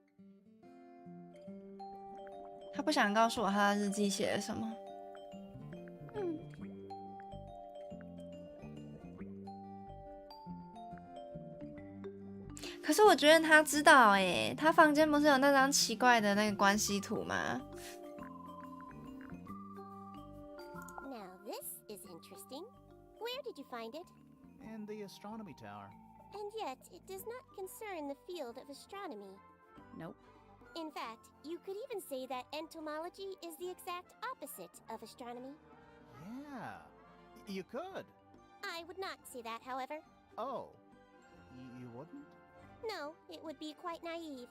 他不想告诉我他的日记写了什么。可是我觉得他知道哎，他房间不是有那张奇怪的那个关系图吗？ Where did you find it? In the astronomy tower. And yet, it does not concern the field of astronomy. Nope. In fact, you could even say that entomology is the exact opposite of astronomy. Yeah, you could. I would not say that, however. Oh, you wouldn't? No, it would be quite naive.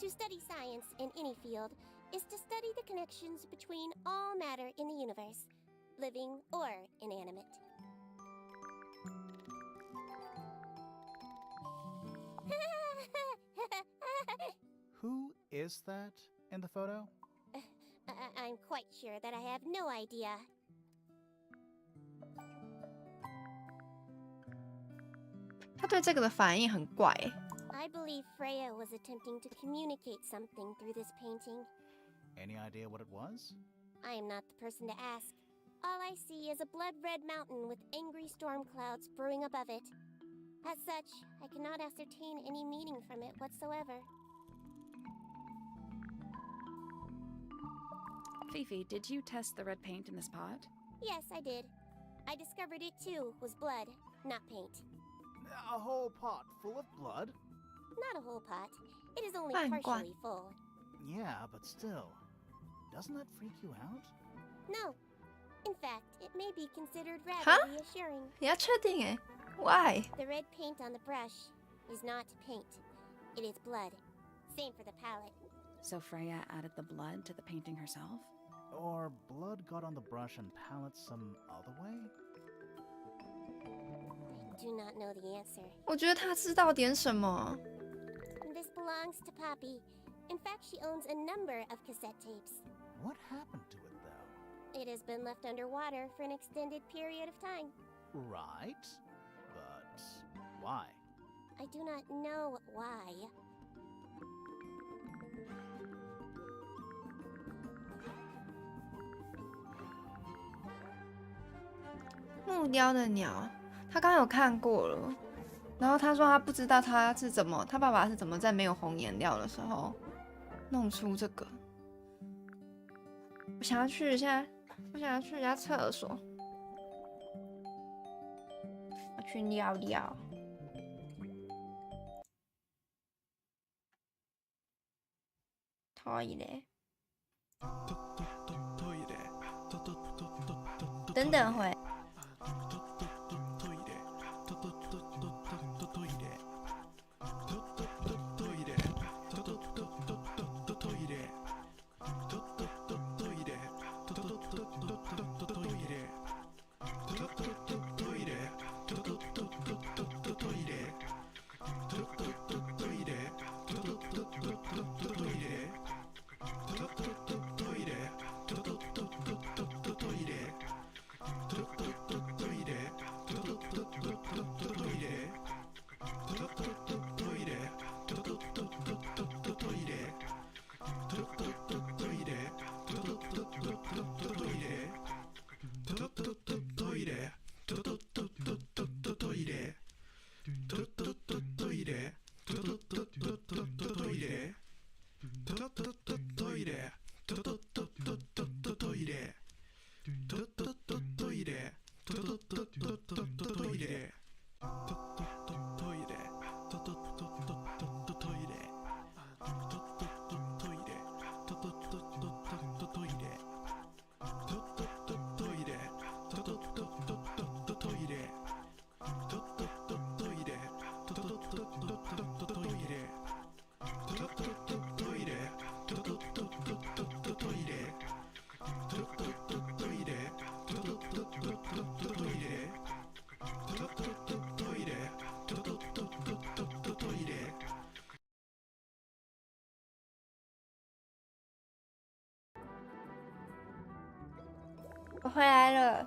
To study science in any field is to study the connections between all matter in the universe, living or inanimate. Who is that in the photo? I'm quite sure that I have no idea.他对这个的反应很怪欸。 I believe Freya was attempting to communicate something through this painting. Any idea what it was? I am not the person to ask. All I see is a blood-red mountain with angry storm clouds brewing above it. As such, I cannot ascertain any meaning from it whatsoever. Fifi, did you test the red paint in this pot? Yes, I did. I discovered it too was blood, not paint. A whole pot full of blood? Not a whole pot. It is only Fine, partially full. Yeah, but still. Doesn't that freak you out? No. In fact, it may be considered rather Huh? reassuring. 你要确定欸 ？Why？ The red paint on the brush is not paint. It is blood. Same for the palette. So Freya added the blood to the painting herself? Or blood got on the brush and palette some other way? I do not know the answer. 我觉得他知道点什么。 This belongs to Poppy. In fact, she owns a number of cassette tapes. What happened to it, though? It has been left underwater for an extended period of time. Right. But why? I do not know why.《木雕的鸟》，他刚刚有看过了。然后他说他不知道他爸爸是怎么在没有红颜料的时候弄出这个。我想要去一下厕所，我去尿尿。toilet。等等会。我回来了。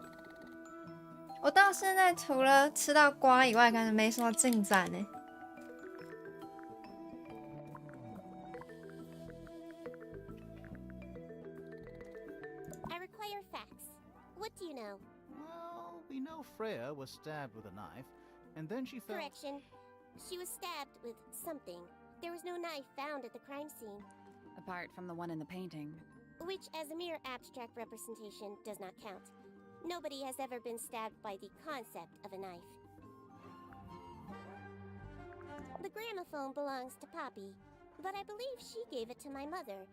我到现在除了吃到瓜以外，感觉没什么进展呢。I require facts. What do you know? Well, we know Freya was stabbed with a knife, and then she fell. Correction. She was stabbed with something. There was no knife found at the crime scene. Apart from the one in the painting. Which, as a mere abstract representation, does not count. Nobody has ever been stabbed by the concept of a knife. The gramophone belongs to Poppy, but I believe she gave it to my mother,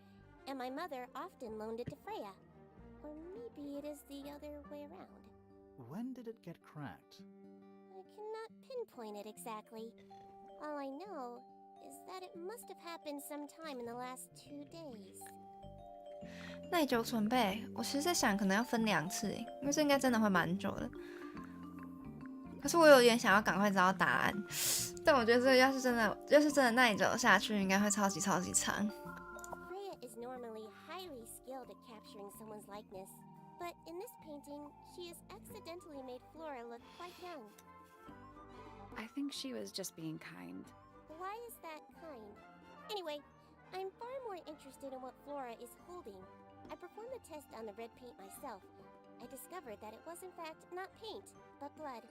and my mother often loaned it to Freya. Or maybe it is the other way around. When did it get cracked? I cannot pinpoint it exactly. All I know is that it must have happened sometime in the last 2 days. 耐久存备，我其实在想可能要分2次，因为这应该真的会蛮久的。可是我有点想要赶快知道答案，但我觉得这个要是真的耐久下去，应该会超级长。Freya is normally highly skilled at capturing someone's likeness, but in this painting, she has accidentally made Flora look quite young. I think she was just being kind. Why is that kind? Anyway, I'm far more interested in what Flora is holding. I performed the test on the red paint myself. I discovered that it was in fact not paint, but blood.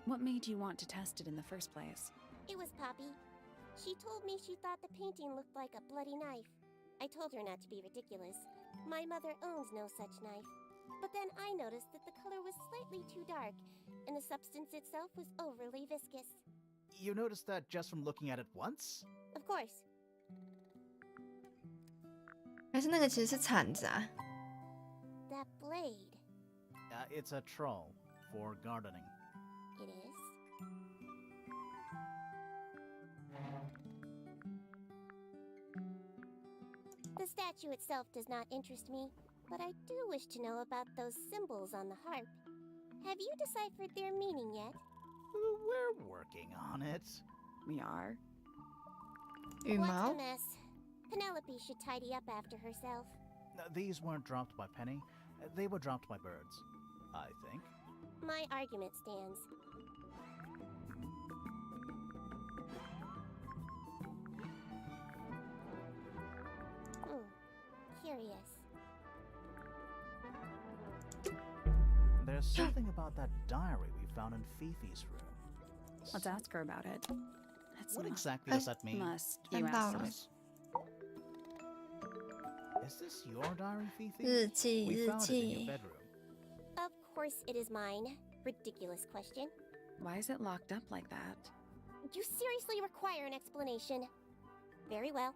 What made you want to test it in the first place? It was Poppy. She told me she thought the painting looked like a bloody knife. I told her not to be ridiculous. My mother owns no such knife. But then I noticed that the color was slightly too dark, and the substance itself was overly viscous. You noticed that just from looking at it once? Of course. 还是那个其实是铲子啊？ That blade. It's a troll for gardening. It is? The statue itself does not interest me, but I do wish to know about those symbols on the harp. Have you deciphered their meaning yet? We're working on it. We are? 羽 What 毛 a mess. Penelope should tidy up after herself. These weren't dropped by Penny. They were dropped by birds, I think. My argument stands. Curious. There's something about that diary we found in Fifi's room. Let's ask her about it. What exactly does that mean? Must you ask us? Is this your diary, Fifi? 日记 We 日 found it in your 记。 bedroom. Of course it is mine. Ridiculous question. Why is it locked up like that? You seriously require an explanation. Very well.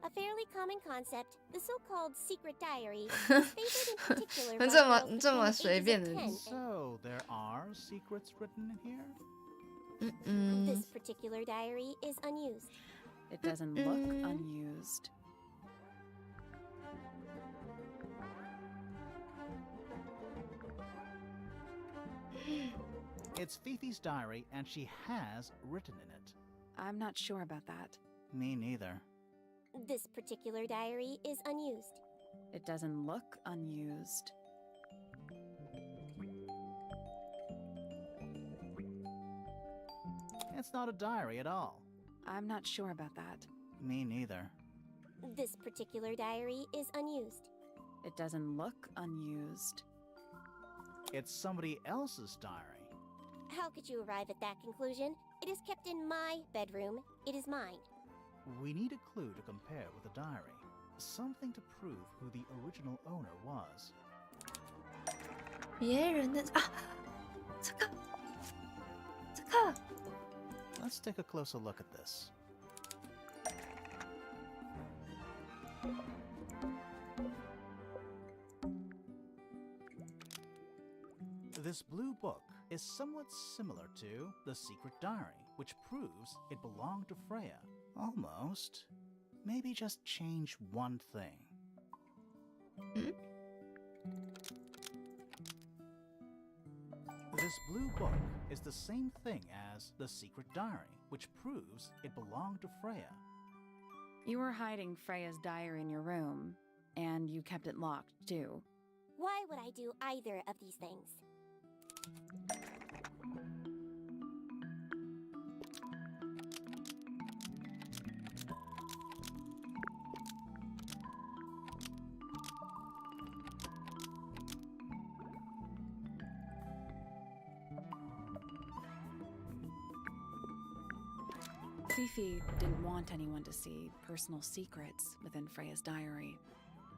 A fairly common concept, the so-called secret diary, is favored in particular by 这么 girls 这么 between the 随 ages 便 of 的 10 So, there are secrets written in here? This particular diary is unused. It doesn't look unused. It's Fifi's diary, and she has written in it. I'm not sure about that. Me neither. This particular diary is unused. It doesn't look unused. It's not a diary at all. I'm not sure about that. Me neither. This particular diary is unused. It doesn't look unused. It's somebody else's diary. How could you arrive at that conclusion? It is kept in my bedroom. It is mine. We need a clue to compare with the diary. Something to prove who the original owner was. 别人的啊，这个 Let's take a closer look at this. This blue book is somewhat similar to the secret diary, which proves it belonged to Freya. Almost. Maybe just change one thing. This blue book is the same thing as the secret diary, which proves it belonged to Freya. You were hiding Freya's diary in your room, and you kept it locked, too. Why would I do either of these things? Fifi didn't want anyone to see personal secrets within Freya's diary.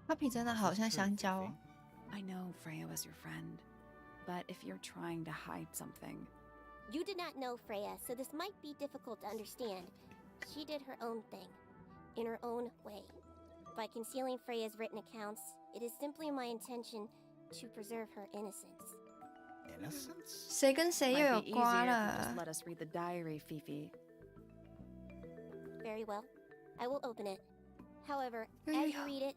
Papi 真的好像香蕉哦。 I know Freya was your friend. But if you're trying to hide something... You did not know Freya, so this might be difficult to understand. She did her own thing, in her own way. By concealing Freya's written accounts, it is simply my intention to preserve her innocence. Innocence? 谁跟谁又 Might 有 be 瓜 easier if you just 了？ let us read the diary, Fifi. Very well. I will open it. However, as you read it,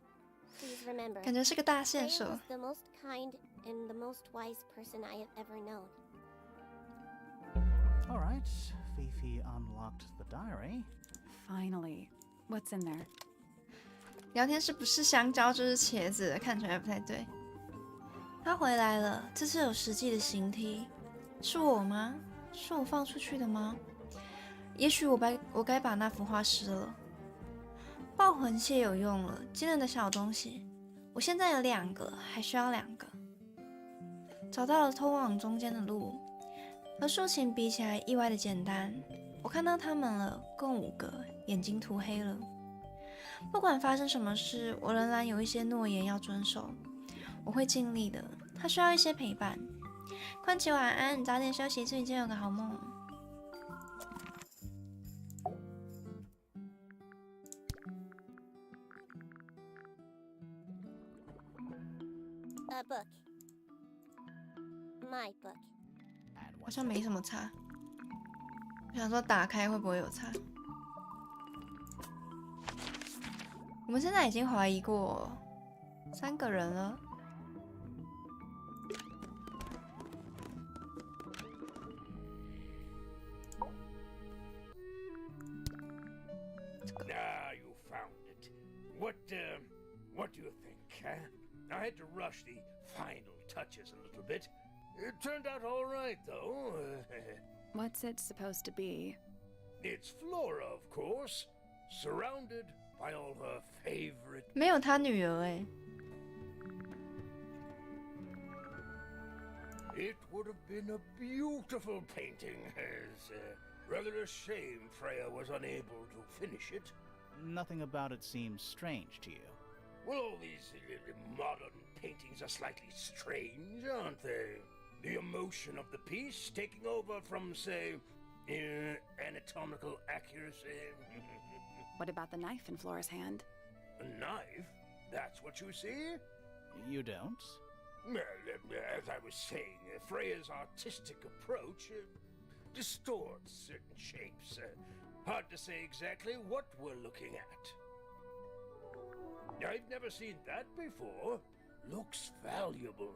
please remember, 感觉是个大 Freya 线索 was。the most kind and the most wise person I have ever known. All right, Fifi unlocked the diary. Finally. What's in there? 聊天室不是香蕉就是茄子，看起来不太对。他回来了，这次有实际的刑题。是我吗？是我放出去的吗？也许我该把那幅画撕了。爆魂器有用了，惊人的小东西。我现在有2个，还需要2个。找到了通往中间的路，和竖琴比起来意外的简单。我看到他们了，共5个，眼睛涂黑了。不管发生什么事，我仍然有一些诺言要遵守。我会尽力的。他需要一些陪伴。宽琪晚安，早点休息，祝你今天有个好梦。A book. My book. 好像没什么差。我想说打开会不会有差？我们现在已经怀疑过3个人了。Ah, you found it. What do you think, huh? I had to rush the final touches a little bit. It turned out all right, though. What's it supposed to be? It's Flora, of course, surrounded by all her favorite... 没有他女儿哎。It would have been a beautiful painting. It's rather a shame Freya was unable to finish it. Nothing about it seems strange to you. Well, all these modern paintings are slightly strange, aren't they? The emotion of the piece taking over from, say, anatomical accuracy. What about the knife in Flora's hand? A knife? That's what you see? You don't? Well, as I was saying, Freya's artistic approach distorts certain shapes. Hard to say exactly what we're looking at. I've never seen that before. Looks valuable.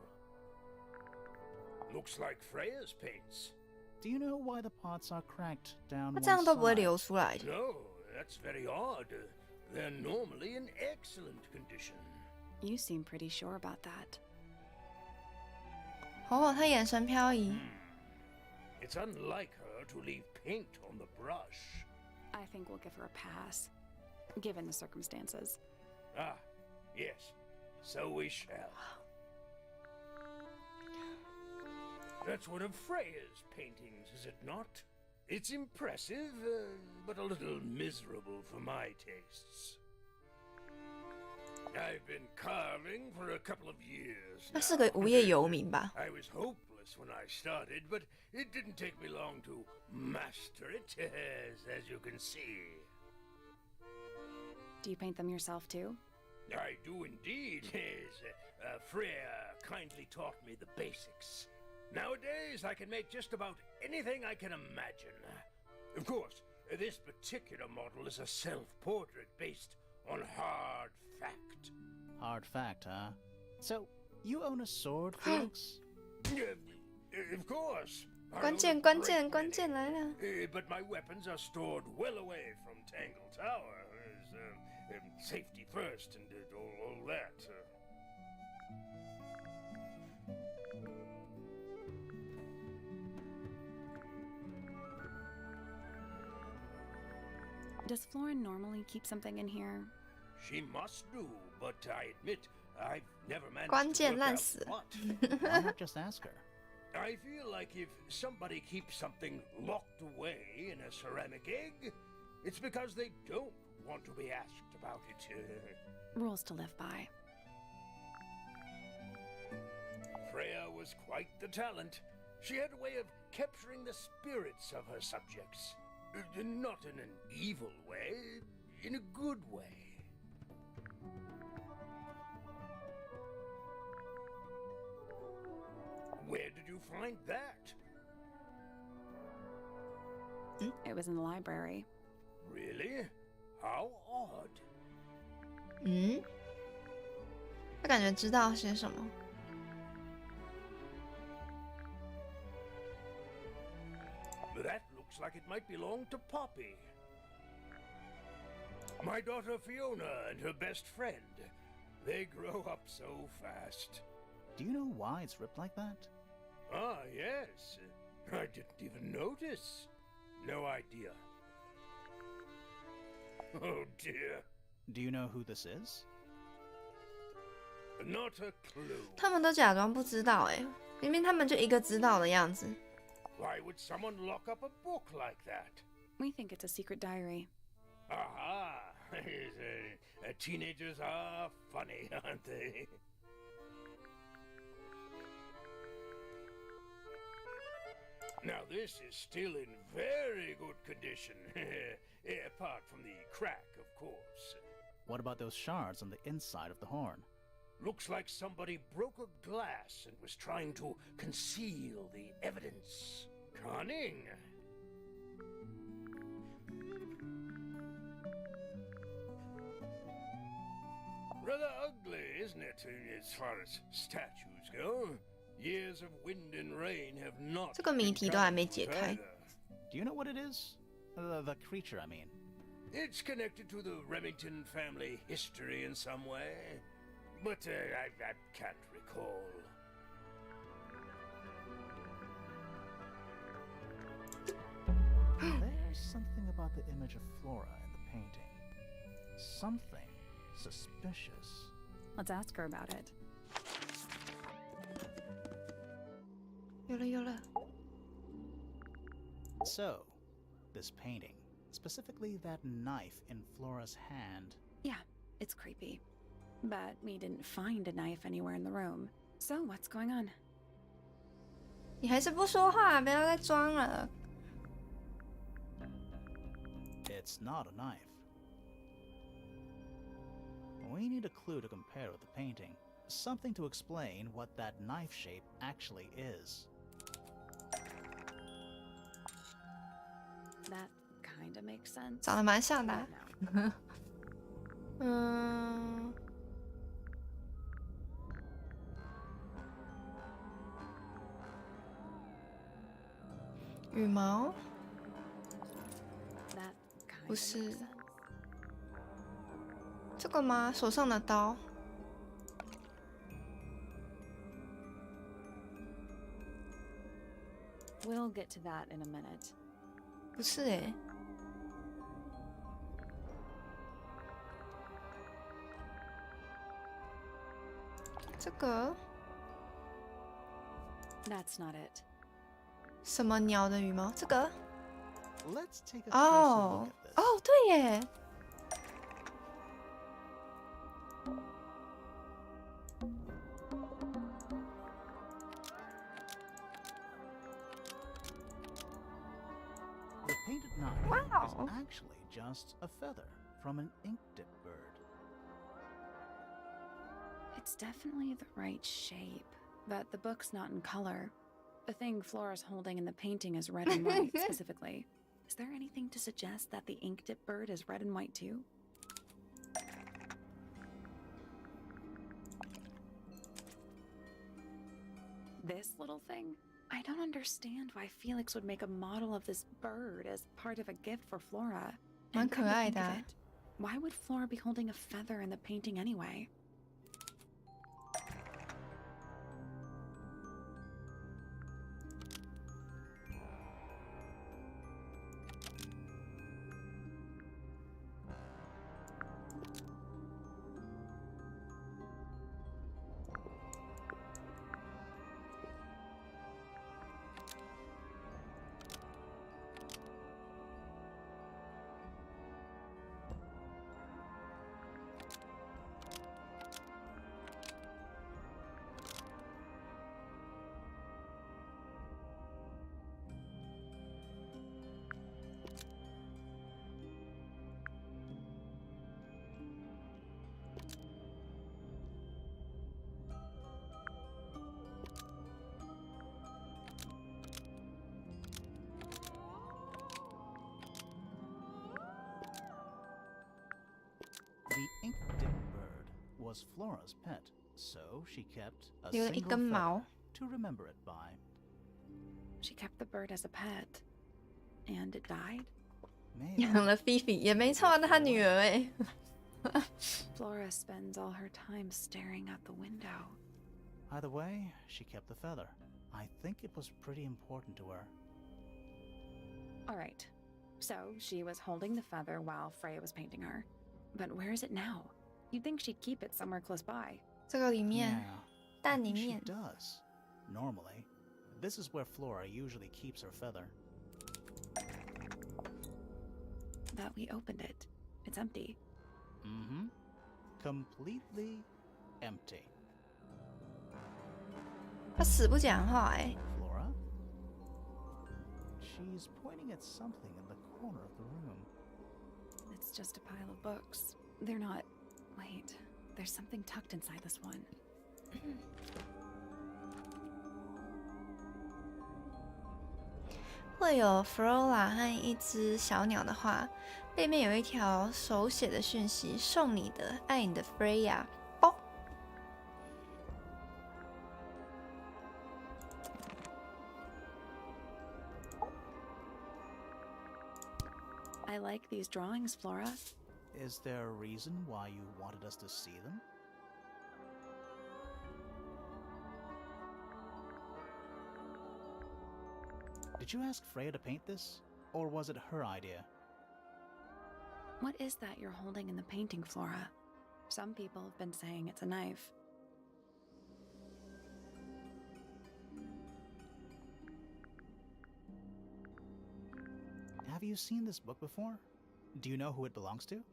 Looks like Freya's paints. Do you know why the pots are cracked down 那 one 这样都不会 side? 流出来。 No, that's very odd. They're normally in excellent condition. You seem pretty sure about that. 哦，他眼神飘移。It's unlike her to leave paint on the brush. I think we'll give her a pass, given the circumstances. Ah, yes. So we shall. That's one of Freya's paintings, is it not? It's impressive, but a little miserable for my tastes. I've been carving for a couple of years 他是个无业游民吧？ I was hopeless when I started, but it didn't take me long to master it, as you can see. Do you paint them yourself too? I do indeed, yes. Freya kindly taught me the basics. Nowadays, I can make just about anything I can imagine. Of course, this particular model is a self-portrait based on hard fact. Hard fact, huh? So, you own a sword, Felix? Of course. I own 关 a 键 great 关键 many. 关键来了！ But my weapons are stored well away from Tangle Tower. Safety first and all that. Does Flora normally keep something in here? She must do, but I admit I've never managed 关 to 键 work 烂 out 死。 what. Why not just ask her? I feel like if somebody keeps something locked away in a ceramic egg, it's because they don't want to be asked about it. Rules to live by. Freya was quite the talent. She had a way of capturing the spirits of her subjects. Not in an evil way, in a good way. Where did you find that? It was in the library. Really? How odd. 他感觉知道些什么。That looks like it might belong to Poppy. My daughter Fiona and her best friend. They grow up so fast. Do you know why it's ripped like that? Ah, yes. I didn't even notice. No idea. Oh dear. Do you know who this is? Not a clue. 他们都假装不知道哎，明明他们就一个知道的样子。Why would someone lock up a book like that? We think it's a secret diary. Aha! Teenagers are funny, aren't they? Now this is still in very good condition. Apart from the crack, of course. What about those shards on the inside of the horn? Looks like somebody broke a glass and was trying to conceal the evidence. Cunning. Rather ugly, isn't it, as far as statues go? Years of wind and rain have not. 这个谜题都还没解开。 Do you know what it is? The creature, I mean. It's connected to the Remington family history in some way, but I can't recall. There's something about the image of Flora in the painting. Something suspicious. Let's ask her about it. 有了有了。 So, this painting, specifically that knife in Flora's hand. Yeah, it's creepy. But we didn't find a knife anywhere in the room. So what's going on? 你还是不说话，不要再装了。 It's not a knife. We need a clue to compare with the painting. Something to explain what that knife shape actually is. That kind of makes sense. 长得蛮像的啊。 No. 嗯。羽毛？ That kind 不 of 是 makes sense. 这个吗？手上的刀？ We'll get to that in a minute. 不是哎。这个 That's not it. 什么鸟的羽毛？这个？ Let's take a closer 哦 look at this. 哦，对耶。 The painted knife Wow. is actually just a feather from an ink dip bird. It's definitely the right shape, but the book's not in color. The thing Flora's holding in the painting is red and white, specifically. Is there anything to suggest that the ink dip bird is red and white too? This little thing? I don't understand why Felix would make a model of this bird as part of a gift for Flora. 蛮 And 可 come to 爱 think 的 of 啊。 it, why would Flora be holding a feather in the painting anyway? was Flora's pet, so she kept a 留了一 single 根毛。 feather to remember it by. She kept the bird as a pet. And it died? Maybe. 养了菲菲也没错，她女儿哎。Flora spends all her time staring out the window. Either way, she kept the feather. I think it was pretty important to her. Alright. So, she was holding the feather while Freya was painting her. But where is it now? You'd think she'd keep it somewhere close by. 这个里面， Yeah, 蛋 I 里 think she 面。 does. Normally, this is where Flora usually keeps her feather. But we opened it. It's empty. Mm-hmm. Completely empty. 她死不讲话哎。 Flora? She's pointing at something in the corner of the room. It's just a pile of books. They're not... Wait. There's something tucked inside this one. 会有 Flora 和一只小鸟的话，背面有一条手写的讯息：送你的，爱你的 Freya。哦， I like these drawings, Flora. Is there a reason why you wanted us to see them? Did you ask Freya to paint this? Or was it her idea? What is that you're holding in the painting, Flora? Some people have been saying it's a knife. Have you seen this book before? Do you know who it belongs to?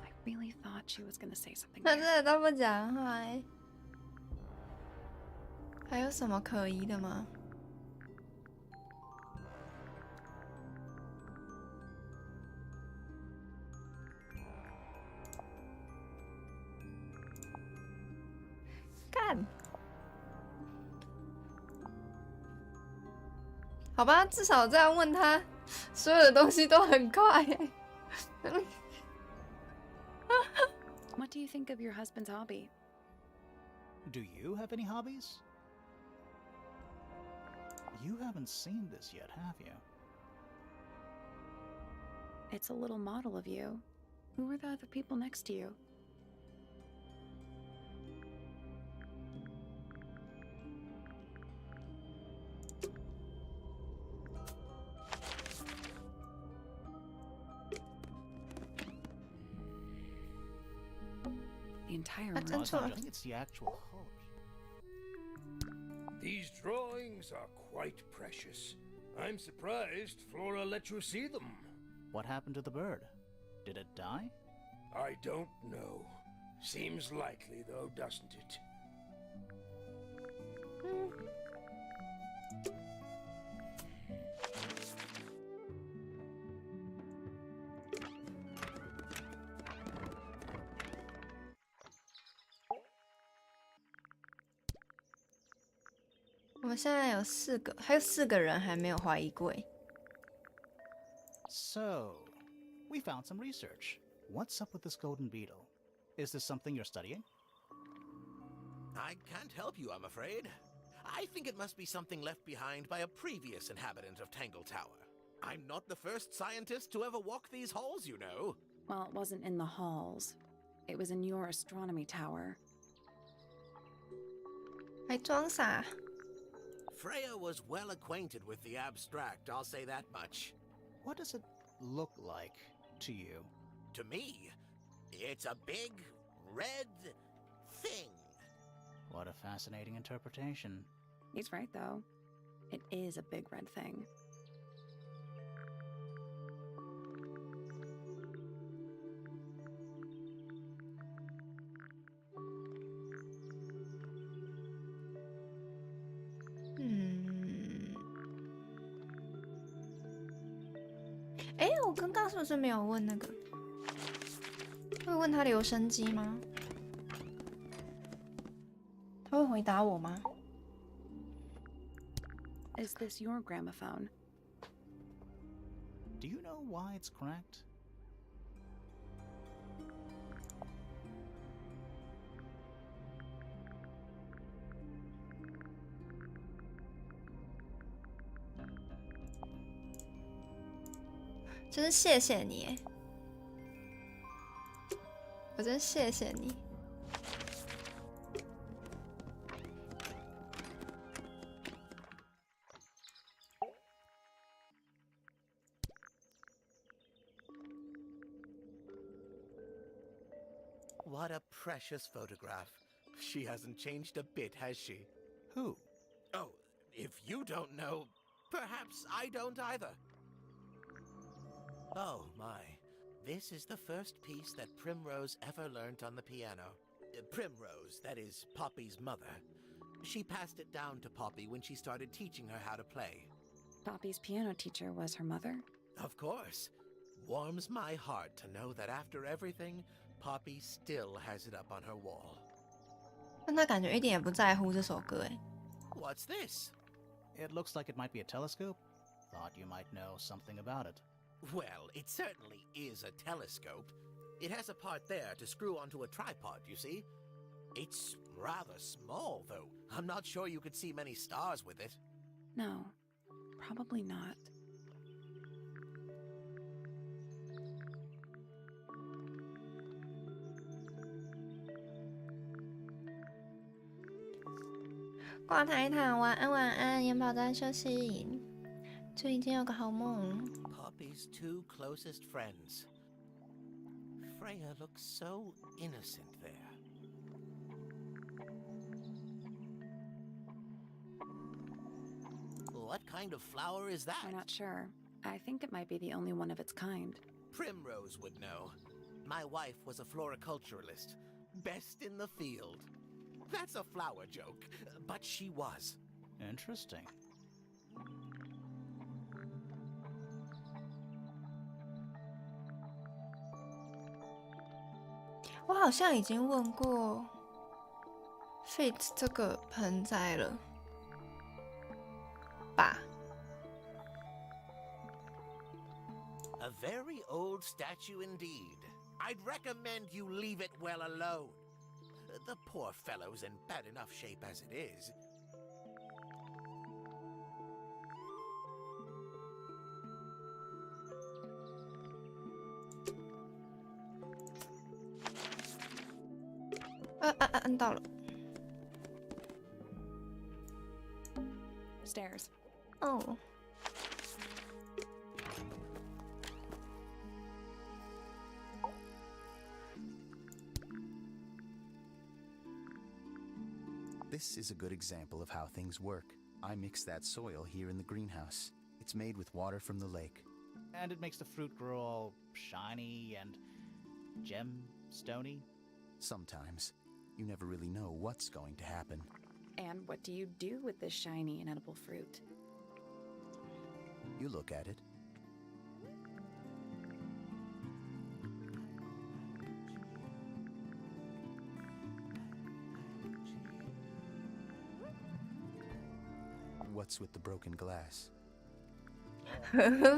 I really thought she was gonna say something 她 weird. 真的都不讲话哎。还有什么可疑的吗？干！好吧，至少这样问他，所有的东西都很快欸。 What do you think of your husband's hobby? Do you have any hobbies? You haven't seen this yet, have you? It's a little model of you. Who are the other people next to you? The entire room. 真错了 I think it's the actual colors. These drawings are quite precious. I'm surprised Flora let you see them. What happened to the bird? Did it die? I don't know. Seems likely, though, doesn't it? 我们现在有4个，还有4个人还没有怀疑柜。 So, we found some research. What's up with this golden beetle? Is this something you're studying? I can't help you, I'm afraid. I think it must be something left behind by a previous inhabitant of Tangle Tower. I'm not the first scientist to ever walk these halls, you know. Well, it wasn't in the halls. It was in your astronomy tower. 还装傻？ Freya was well acquainted with the abstract, I'll say that much. What does it look like to you? To me, it's a big, red thing. What a fascinating interpretation. He's right, though. It is a big red thing. Hmm. 哎，我刚刚是不是没有问那个？会问他留声机吗？他会回答我吗？ Is this your gramophone? Do Do you know why it's cracked?真是谢谢你，我真谢谢你。What a precious photograph. She hasn't changed a bit, has she? Who? Oh, if you don't know, perhaps I don't either. Oh, my. This is the first piece that Primrose ever learnt on the piano. Primrose, that is Poppy's mother. She passed it down to Poppy when she started teaching her how to play. Poppy's piano teacher was her mother? Of course. Warms my heart to know that after everything, Poppy still has it up on her wall. 但他感觉一点也不在乎这首歌哎。What's this? It looks like it might be a telescope. Thought you might know something about it. Well, it certainly is a telescope. It has a part there to screw onto a tripod, you see. It's rather small, though. I'm not sure you could see many stars with it. No, probably not.《挂台塔》，晚安晚安，元宝在休息，祝你今天有个好梦。Poppy's two closest friends. Freya looks so innocent there. What kind of flower is that? We're not sure. I think it might be the only one of its kind. Primrose would know. My wife was a floriculturalist. Best in the field. That's a flower joke, but she was. Interesting. 我好像已经问过 Fit 这个盆栽了吧？ A very old statue indeed. I'd recommend you leave it well alone. The poor fellow's in bad enough shape as it is.按到了。Stairs. Oh. This is a good example of how things work. I mix that soil here in the greenhouse. It's made with water from the lake. And it makes the fruit grow all shiny and gemstony? Sometimes. You never really know what's going to happen. And what do you do with this shiny and edible fruit? You look at it. What's with the broken glass?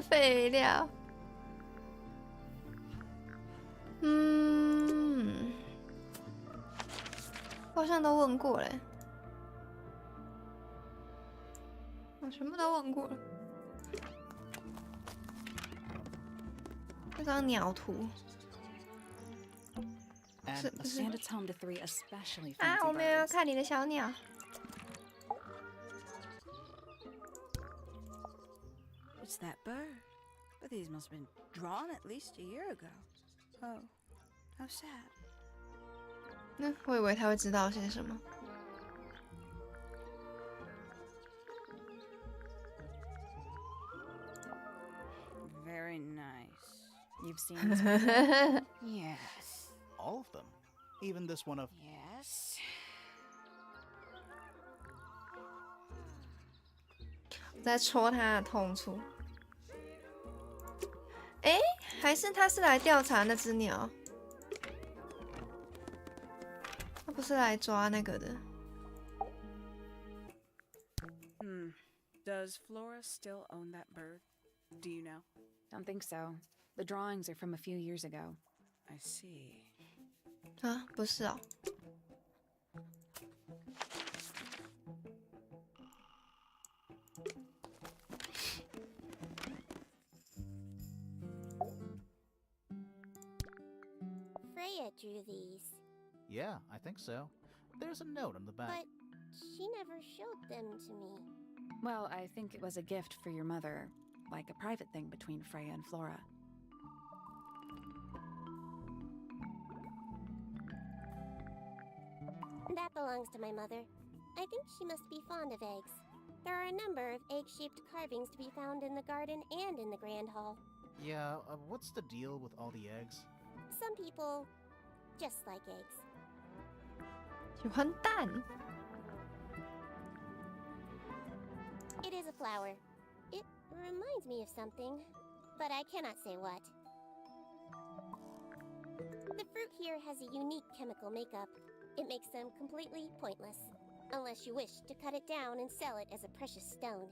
废料。我好像都问过嘞，我全部都问过了。这张鸟图是不是 And it's home to 3 especially 啊？ fancy 我没有要 birds. 看你的小鸟。 It's that bird. But these must have been drawn at least a year ago. Oh, how sad. 我以为他会知道些什么。 Very nice. You've seen this before? Yes. All of them? Even this one of... Yes. 我在戳他的痛处。哎，还是他是来调查那只鸟，他不是来抓那个的。Does Flora still own that bird? Do you know? Don't think so. The drawings are from a few years ago. I see. 啊，不是哦。Freya drew these. Yeah, I think so. There's a note on the back. But she never showed them to me. Well, I think it was a gift for your mother, like a private thing between Freya and Flora. That belongs to my mother. I think she must be fond of eggs. There are a number of egg-shaped carvings to be found in the garden and in the Grand Hall. Yeah, what's the deal with all the eggs? Some people just like eggs. 喜欢蛋。 It is a flower. It reminds me of something, but I cannot say what. The fruit here has a unique chemical makeup. It makes them completely pointless, unless you wish to cut it down and sell it as a precious stone.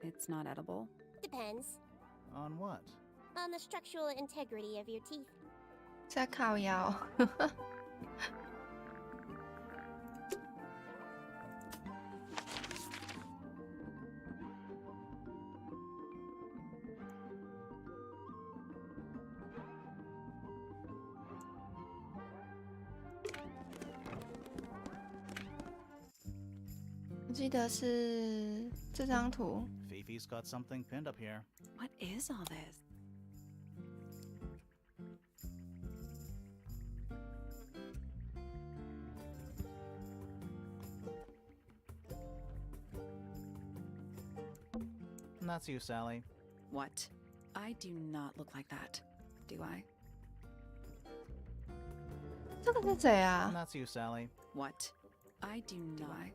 It's not edible? Depends. On what? On the structural integrity of your teeth. 在靠腰。我记得是这张图。 Fifi's got something pinned up here. What is all this? And that's you, Sally. What? I do not look like that, do I? 这个是谁啊 And？that's you, Sally. What? I do not. I?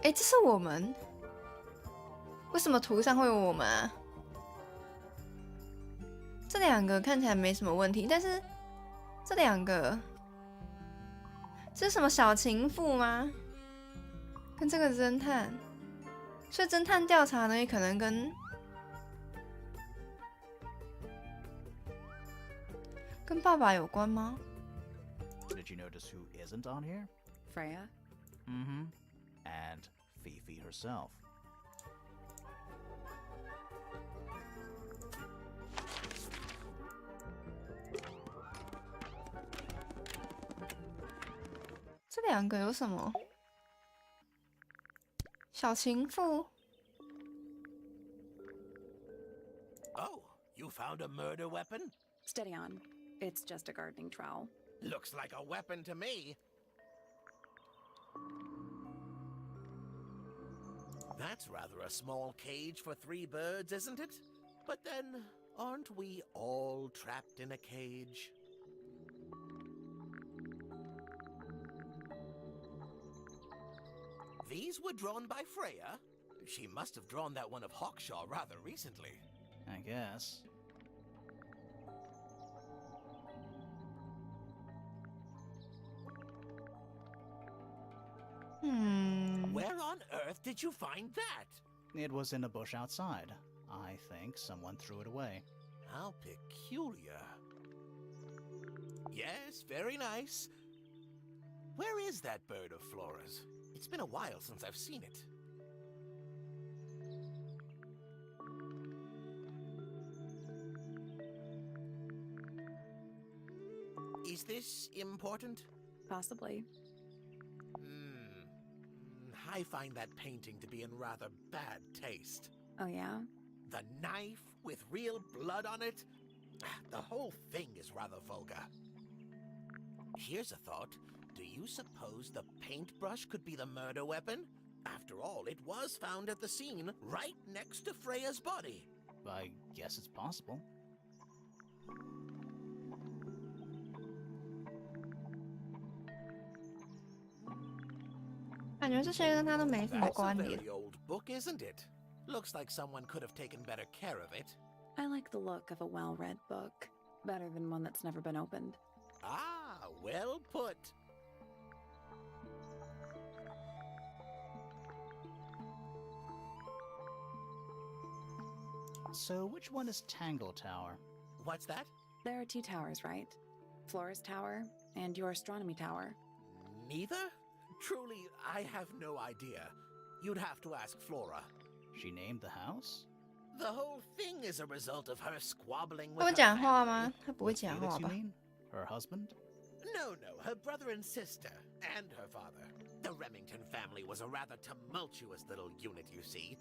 哎，这是我们？为什么图上会有我们啊？这两个看起来没什么问题，但是这两个，这是什么小情妇吗？跟这个侦探，所以侦探调查呢，也可能跟爸爸有关吗？ Did you notice who isn't on here? Freya? Mm-hmm. And Fifi herself. "这两个有什么？小情妇？ Oh, you found a murder weapon? Steady on. It's just a gardening trowel. Looks like a weapon to me. That's rather a small cage for 3 birds, isn't it? But then, aren't we all trapped in a cage? These were drawn by Freya. She must have drawn that one of Hawkshaw rather recently. I guess. Where on earth did you find that? It was in a bush outside. I think someone threw it away. How peculiar. Yes, very nice. Where is that bird of Flora's? It's been a while since I've seen it. Is this important? Possibly. I find that painting to be in rather bad taste. Oh, yeah? The knife with real blood on it? The whole thing is rather vulgar. Here's a thought. Do you suppose the paintbrush could be the murder weapon? After all, it was found at the scene, right next to Freya's body. I guess it's possible. 感觉这些跟他都没什么 That's a 关联。 very old book, isn't it? Looks like someone could have taken better care of it. I like the look of a well-read book. Better than one that's never been opened. Ah, well put. So which one is Tangle Tower? What's that? There are 2 towers, right? Flora's tower and your astronomy tower. Neither? Truly, I have no idea. You'd have to ask Flora. She named the house? The whole thing is a result of her squabbling 他 with 会 her 讲话 family. 吗？他不会讲 Felix, 话 you 吧？ mean? Her husband? No, her brother and sister, and her father. The Remington family was a rather tumultuous little unit, you see.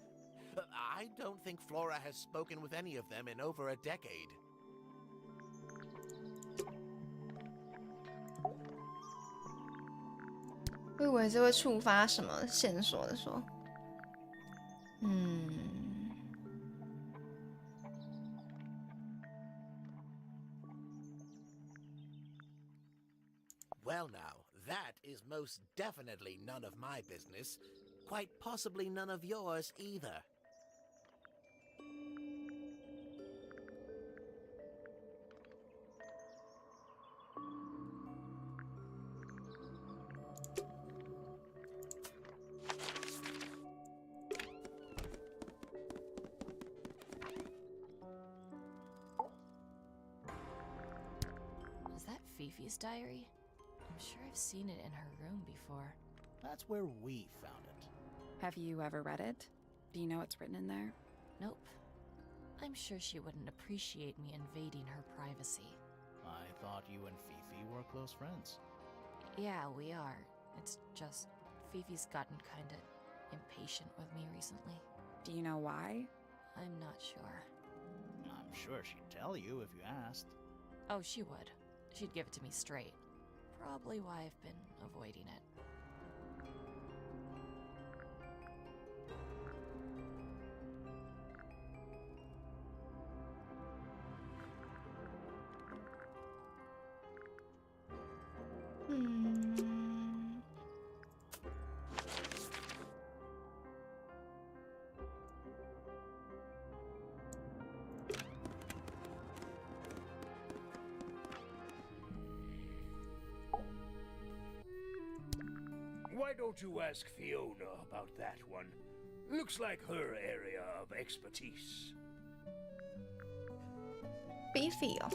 I don't think Flora has spoken with any of them in over a decade. 我以为这会触发什么线索的说。Well now, that is most definitely none of my business. Quite possibly none of yours either. Is that Fifi's diary? I'm sure I've seen it in her room before. That's where we found it. Have you ever read it? Do you know what's written in there? Nope. I'm sure she wouldn't appreciate me invading her privacy. I thought you and Fifi were close friends. Yeah, we are. It's just Fifi's gotten kinda impatient with me recently. Do you know why? I'm not sure. I'm sure she'd tell you if you asked. Oh, she would. She'd give it to me straight. Probably why I've been avoiding it. Why don't you ask Fiona about that one? Looks like her area of expertise. Beefy 哦，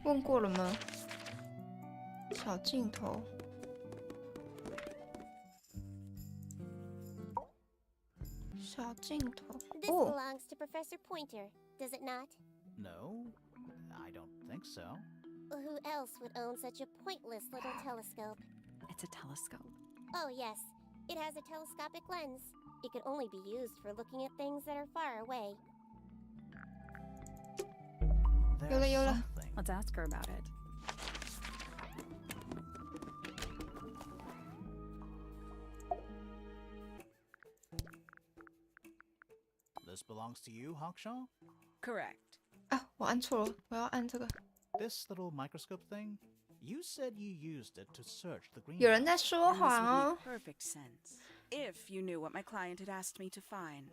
问过了吗？小镜头。小镜头。 This 哦， belongs to Professor Pointer, does it not? No, I don't think so. Who else would own such a pointless little telescope? It's a telescope. Oh, yes. It has a telescopic lens. It can only be used for looking at things that are far away. 有了有了。 Something. Let's ask her about it. This belongs to you, Hawkshaw? Correct. 啊，我按错了，我要按这个。 This little microscope thing? You said you used it to search the green. 有人在说 And this 谎 would 哦 make。perfect sense. If you knew what my client had asked me to find.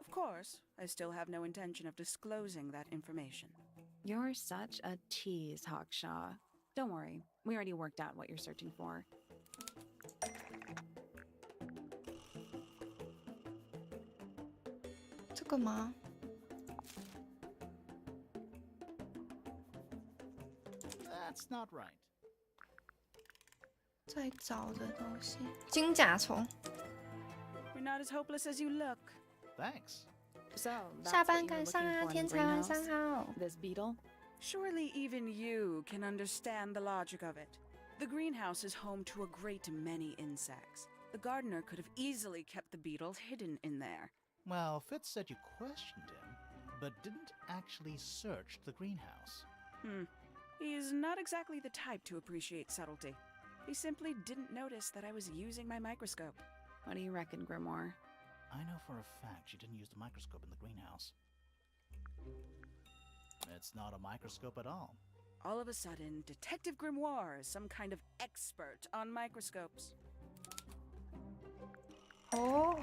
Of course, I still have no intention of disclosing that information. You're such a tease, Hawkshaw. Don't worry, we already worked out what you're searching for. 这个吗？ That's not right. 在找的东西，金甲虫。 You're not as hopeless as you look. Thanks. So, 下 that's 班 what 赶 you're 上 looking 啊， for in 天 the 才晚上 greenhouse? 好。 This beetle? Surely even you can understand the logic of it. The greenhouse is home to a great many insects. The gardener could have easily kept the beetle hidden in there. Well, Fitz said you questioned him, but didn't actually search the greenhouse. He's not exactly the type to appreciate subtlety. He simply didn't notice that I was using my microscope. What do you reckon, Grimoire? I know for a fact she didn't use the microscope in the greenhouse. It's not a microscope at all. All of a sudden, Detective Grimoire is some kind of expert on microscopes. 哦，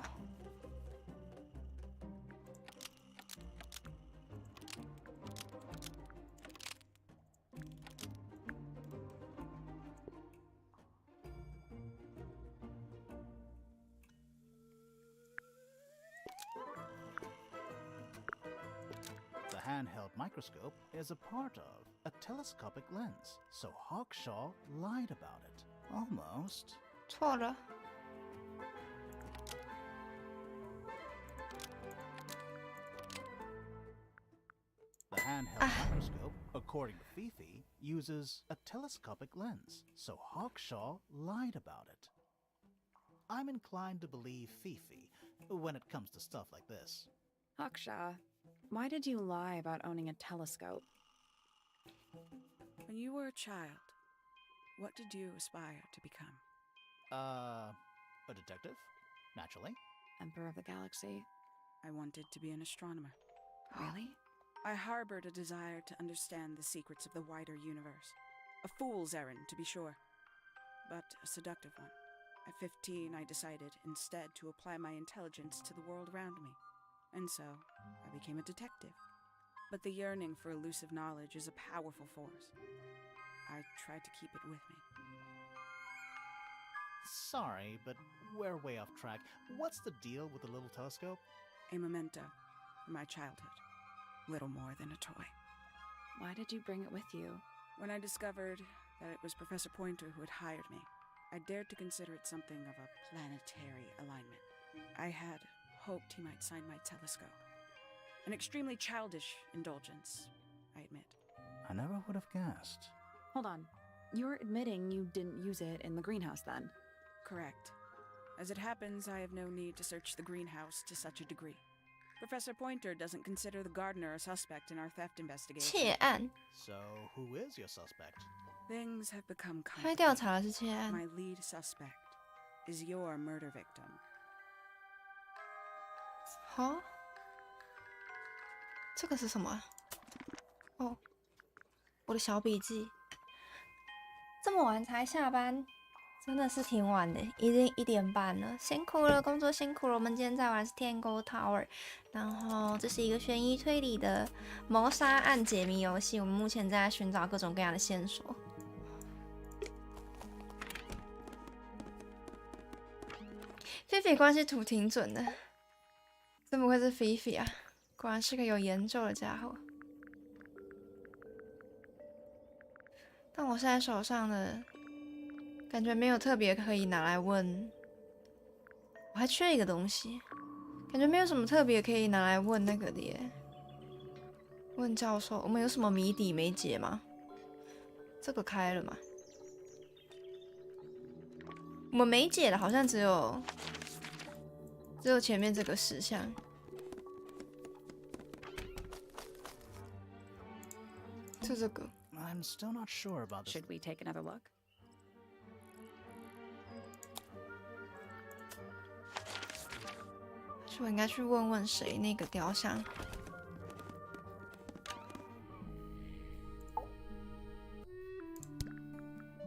handheld microscope is a part of a telescopic lens, so Hawkshaw lied about it. Almost. 错了。The handheld microscope, according to Fifi, uses a telescopic lens, so Hawkshaw lied about it. I'm inclined to believe Fifi when it comes to stuff like this. Hawkshaw, why did you lie about owning a telescope? When you were a child, what did you aspire to become? A detective? Naturally. Emperor of the Galaxy? I wanted to be an astronomer. Really? I harbored a desire to understand the secrets of the wider universe. A fool's errand, to be sure, but a seductive one. At 15, I decided instead to apply my intelligence to the world around me. And so, I became a detective. But the yearning for elusive knowledge is a powerful force. I tried to keep it with me. Sorry, but we're way off track. What's the deal with the little telescope? A memento from my childhood. Little more than a toy. Why did you bring it with you? When I discovered that it was Professor Pointer who had hired me, I dared to consider it something of a planetary alignment. I had hoped he might sign my telescope. An extremely childish indulgence, I admit. I never would have guessed. Hold on. You're admitting you didn't use it in the greenhouse then? Correct. As it happens, I have no need to search the greenhouse to such a degree. Professor Pointer doesn't consider the gardener a suspect in our theft investigation. 窃案。 So, who is your suspect? Things have become 他调查的是窃 complicated. 案。 My lead suspect is your murder victim. 好，这个是什么啊？哦，我的小笔记。这么晚才下班，真的是挺晚的，已经1点半了，辛苦了，工作辛苦了。我们今天在玩是 Tangle Tower， 然后这是一个悬疑推理的谋杀案解谜游戏。我们目前在寻找各种各样的线索。菲菲关系图挺准的，真不愧是菲菲啊，果然是个有研究的家伙。但我现在手上的感觉没有特别可以拿来问，我还缺一个东西，感觉没有什么特别可以拿来问那个的耶。问教授，我们有什么谜底没解吗？这个开了吗？我们没解的，好像只有前面这个10项。就这个。 I'm still not sure about this. Should we take another look? 是我应该去问问谁那个雕像？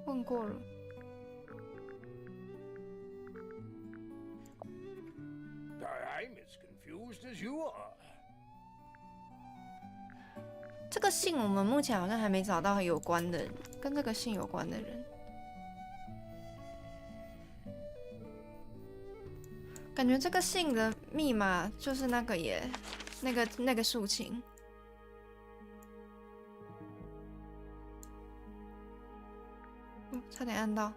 问过了。I'm as confused as you are. 这个信我们目前好像还没找到有关的，跟这个信有关的人。感觉这个信的密码就是那个耶，那个竖琴。差点按到。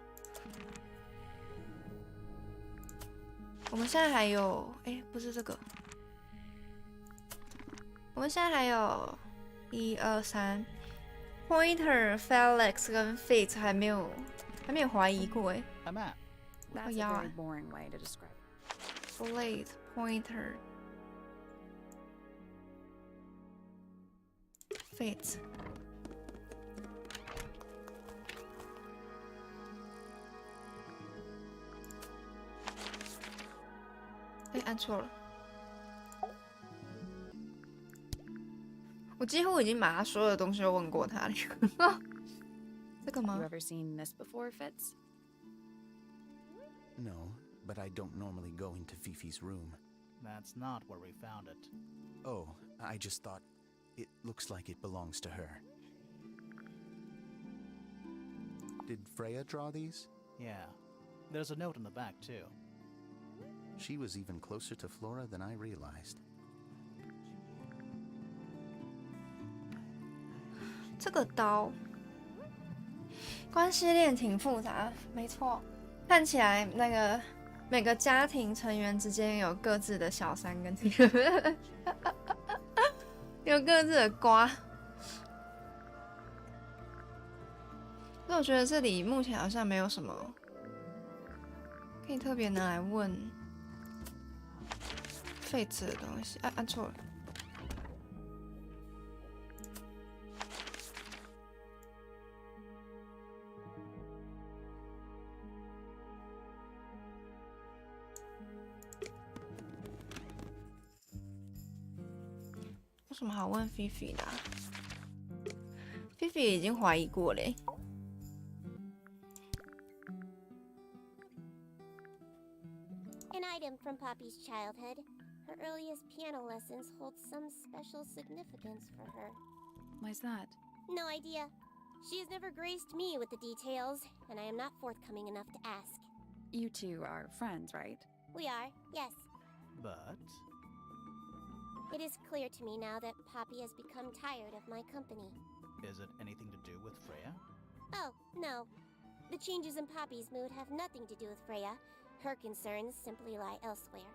我们现在还有，不是这个，我们现在还有。 1、2、3 ，Pointer、Felix 跟 Fate 还没有怀疑过哎。I'm at. That's a very boring way to describe it. Blade Pointer Fate。按错了。 我几乎已经把他所有的东西都问过他了。这个吗 You ever seen this before, Fitz? No, but I don't normally go into Fifi's room. That's not where we found it. Oh, I just thought it looks like it belongs to her. Did Freya draw these? Yeah. There's a note in the back, too. She was even closer to Flora than I realized. 这个刀关系链挺复杂，没错。看起来那个每个家庭成员之间有各自的小三跟有各自的瓜。那我觉得这里目前好像没有什么可以特别拿来问废纸的东西。按错了。有什么好问菲菲的菲菲已经怀疑过嘞。An item from Poppy's childhood. Her earliest piano lessons hold some special significance for her. Why's that? No idea. She has never graced me with the details, and I am not forthcoming enough to ask. You two are friends, right? We are, yes. But It is clear to me now that Poppy has become tired of my company. is it anything to do with Freya? Oh, no. The changes in Poppy's mood have nothing to do with Freya. Her concerns simply lie elsewhere.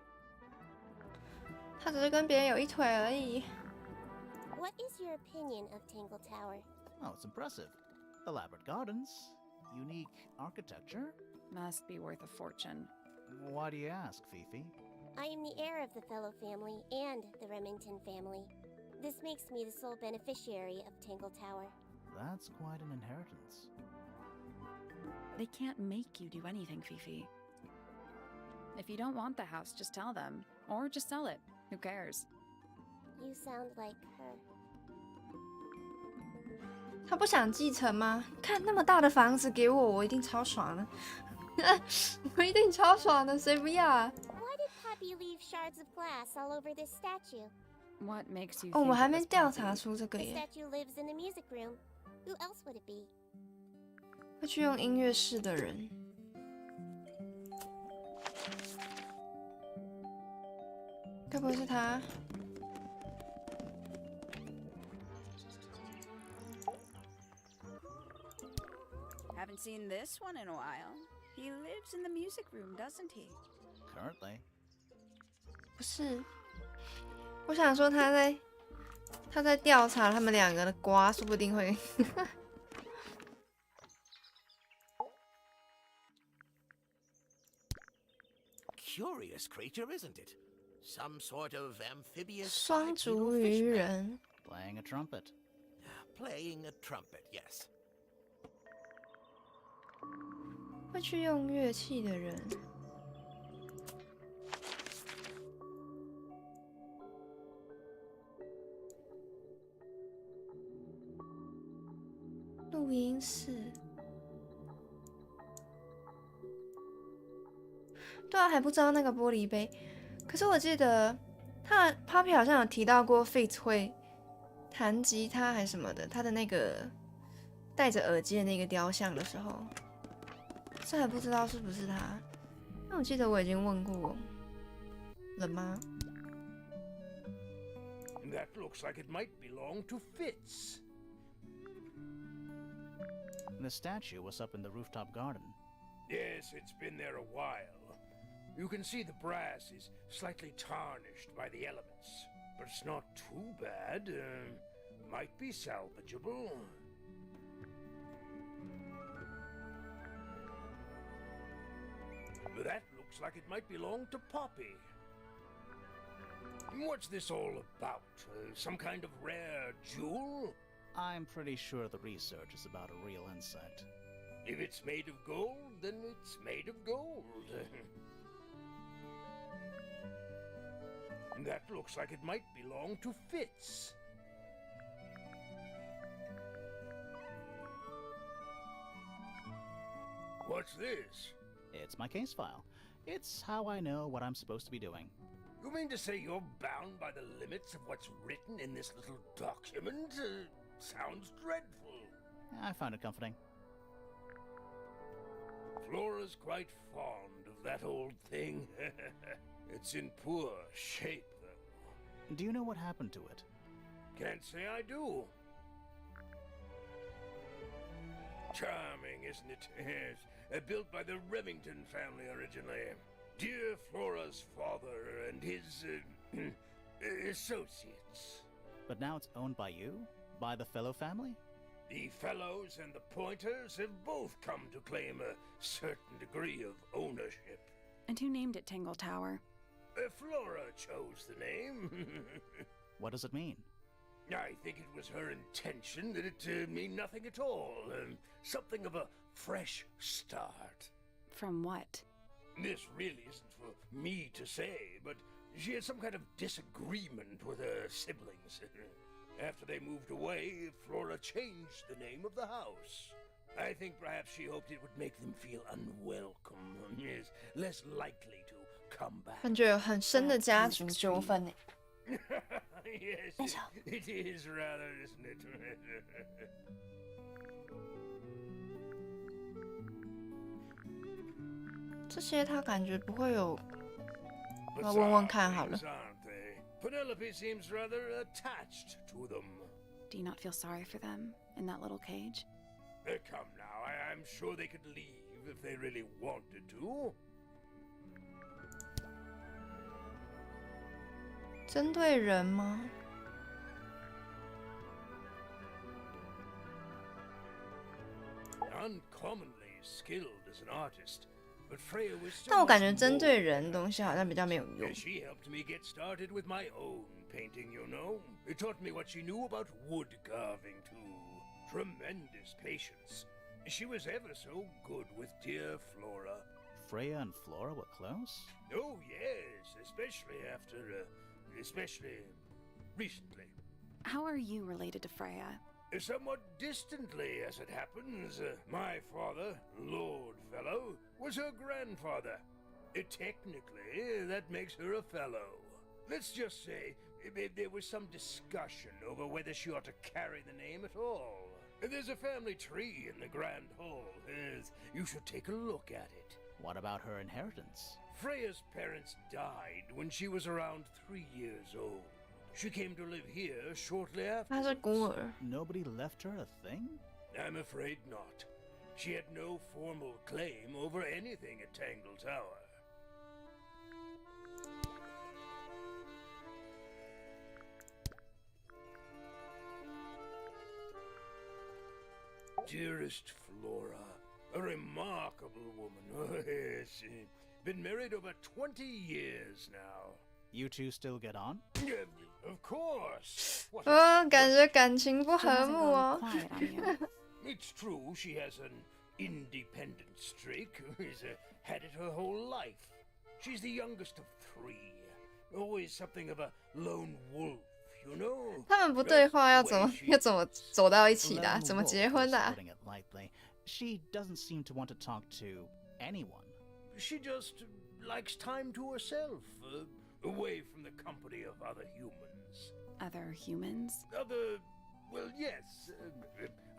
他只是跟别人有一腿而已。What is your opinion of Tangle Tower? Oh, it's impressive. Elaborate gardens, unique architecture. Must be worth a fortune. Why do you ask, Fifi? I am the heir of the Fellow family and the Remington family. This makes me the sole beneficiary of Tangle Tower. That's quite an inheritance. They can't make you do anything, Fifi. If you don't want the house, just tell them. Or just sell it. Who cares? You sound like her. 他不想继承吗？看那么大的房子给我，我一定超爽的。我一定超爽的，谁不要啊？ Why did Poppy leave shards of glass all over this statue? What makes you 哦， think 我还 it 没 was 调 Poppy? 查出这个 The 耶。 statue lives in the music room. Who else would it be? 会去用音乐室的人，该不会是他？ Haven't seen this one in a while. He lives in the music room, doesn't he? Currently. 不是，我想说他在调查他们两个的瓜，说不定会。Curious creature, isn't it? Some sort of amphibious 双 bipedal 足鱼 fishman. 人， Playing a trumpet. Playing a trumpet, yes. 会去用乐器的人。录音室。对啊，还不知道那个玻璃杯。可是我记得他 Poppy 好像有提到过 Fate 会弹吉他还是什么的，他的那个戴着耳机的那个雕像的时候，这还不知道是不是他。那我记得我已经问过了吗？ That looks like it might belong to Fitz. The statue was up in the rooftop garden. Yes, it's been there a while. You can see the brass is slightly tarnished by the elements, but it's not too bad. Might be salvageable. That looks like it might belong to Poppy. What's this all about? Some kind of rare jewel? I'm pretty sure the research is about a real insect. If it's made of gold, then it's made of gold. That looks like it might belong to Fitz. What's this? It's my case file. It's how I know what I'm supposed to be doing. You mean to say you're bound by the limits of what's written in this little document? Sounds dreadful. I found it comforting. Flora's quite fond of that old thing. It's in poor shape, though. Do you know what happened to it? Can't say I do. Charming, isn't it? Yes. Built by the Remington family originally. Dear Flora's father and his associates. But now it's owned by you? By the Fellow family? The Fellows and the Pointers have both come to claim a certain degree of ownership. And who named it Tangle Tower? Flora chose the name. What does it mean? I think it was her intention that it mean nothing at all. Something of a fresh start. From what? This really isn't for me to say, but she had some kind of disagreement with her siblings. After they moved away, Flora changed the name of the house. I think perhaps she hoped it would make them feel unwelcome, yes, less likely to come back. 感觉有很深的家族纠纷呢。Yes, it is rather, isn't it? 这些他感觉不会有，我问问看好了。 Penelope seems rather attached to them. Do you not feel sorry for them in that little cage? Come now, I'm sure they could leave if they really wanted to. 针对人吗？ Uncommonly skilled as an artist, but Freya was so 但我感觉 much 针对 more 人 than 的东西好像比较没有用。 She helped me get started with my own painting, you know. It taught me what she knew about wood carving, too. Tremendous patience. She was ever so good with dear Flora. Freya and Flora were close? Oh, yes, especially especially recently. How are you related to Freya? Somewhat distantly, as it happens. My father, Lord Fellow, was her grandfather. Technically, that makes her a fellow. Let's just say there was some discussion over whether she ought to carry the name at all. There's a family tree in the Grand Hall. You should take a look at it. What about her inheritance? Freya's parents died when she was around 3 years old. She came to live here shortly after. 他是孤儿。 Nobody left her a thing? I'm afraid not. She had no formal claim over anything at Tangle Tower. Dearest Flora, a remarkable woman. Oh, yes. Been married over 20 years now. You two still get on? Of course. 感觉感情不和睦哦。 It's true she has an independent streak. She's had it her whole life. She's the youngest of 3. Always something of a lone wolf, you know. 他们不对话要怎么走到一起的啊？怎么结婚的啊？ Putting it lightly, she doesn't seem to want to talk to anyone. She just likes time to herself, away from the company of other humans. Other humans? Well, yes,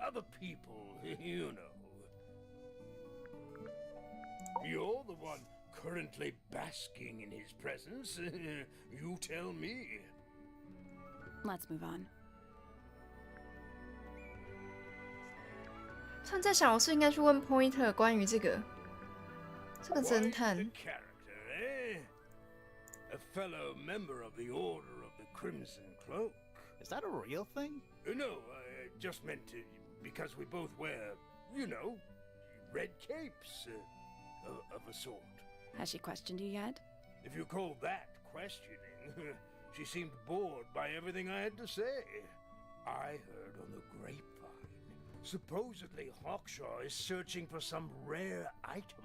other people, you know. You're the one currently basking in his presence. You tell me. Let's move on. 像在想，我是应该去问 Pointer 关于这个侦探。 Quite the character, eh? A fellow member of the Order of the Crimson Cloak. Is that a real thing? No, I just meant because we both wear, you know, red capes of a sort. Has she questioned you yet? If you call that questioning, she seemed bored by everything I had to say. I heard on the grapevine. Supposedly Hawkshaw is searching for some rare item.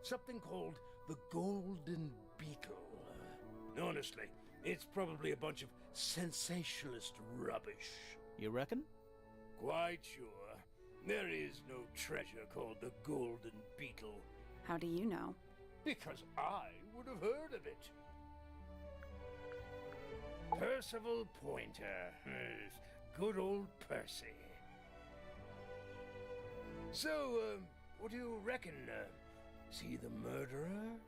Something called the Golden Beetle. Honestly, it's probably a bunch of sensationalist rubbish. You reckon? Quite sure. There is no treasure called the Golden Beetle. How do you know? Because I would have heard of it. Percival Pointer. Good old Percy. So, what do you reckon? Is he the murderer?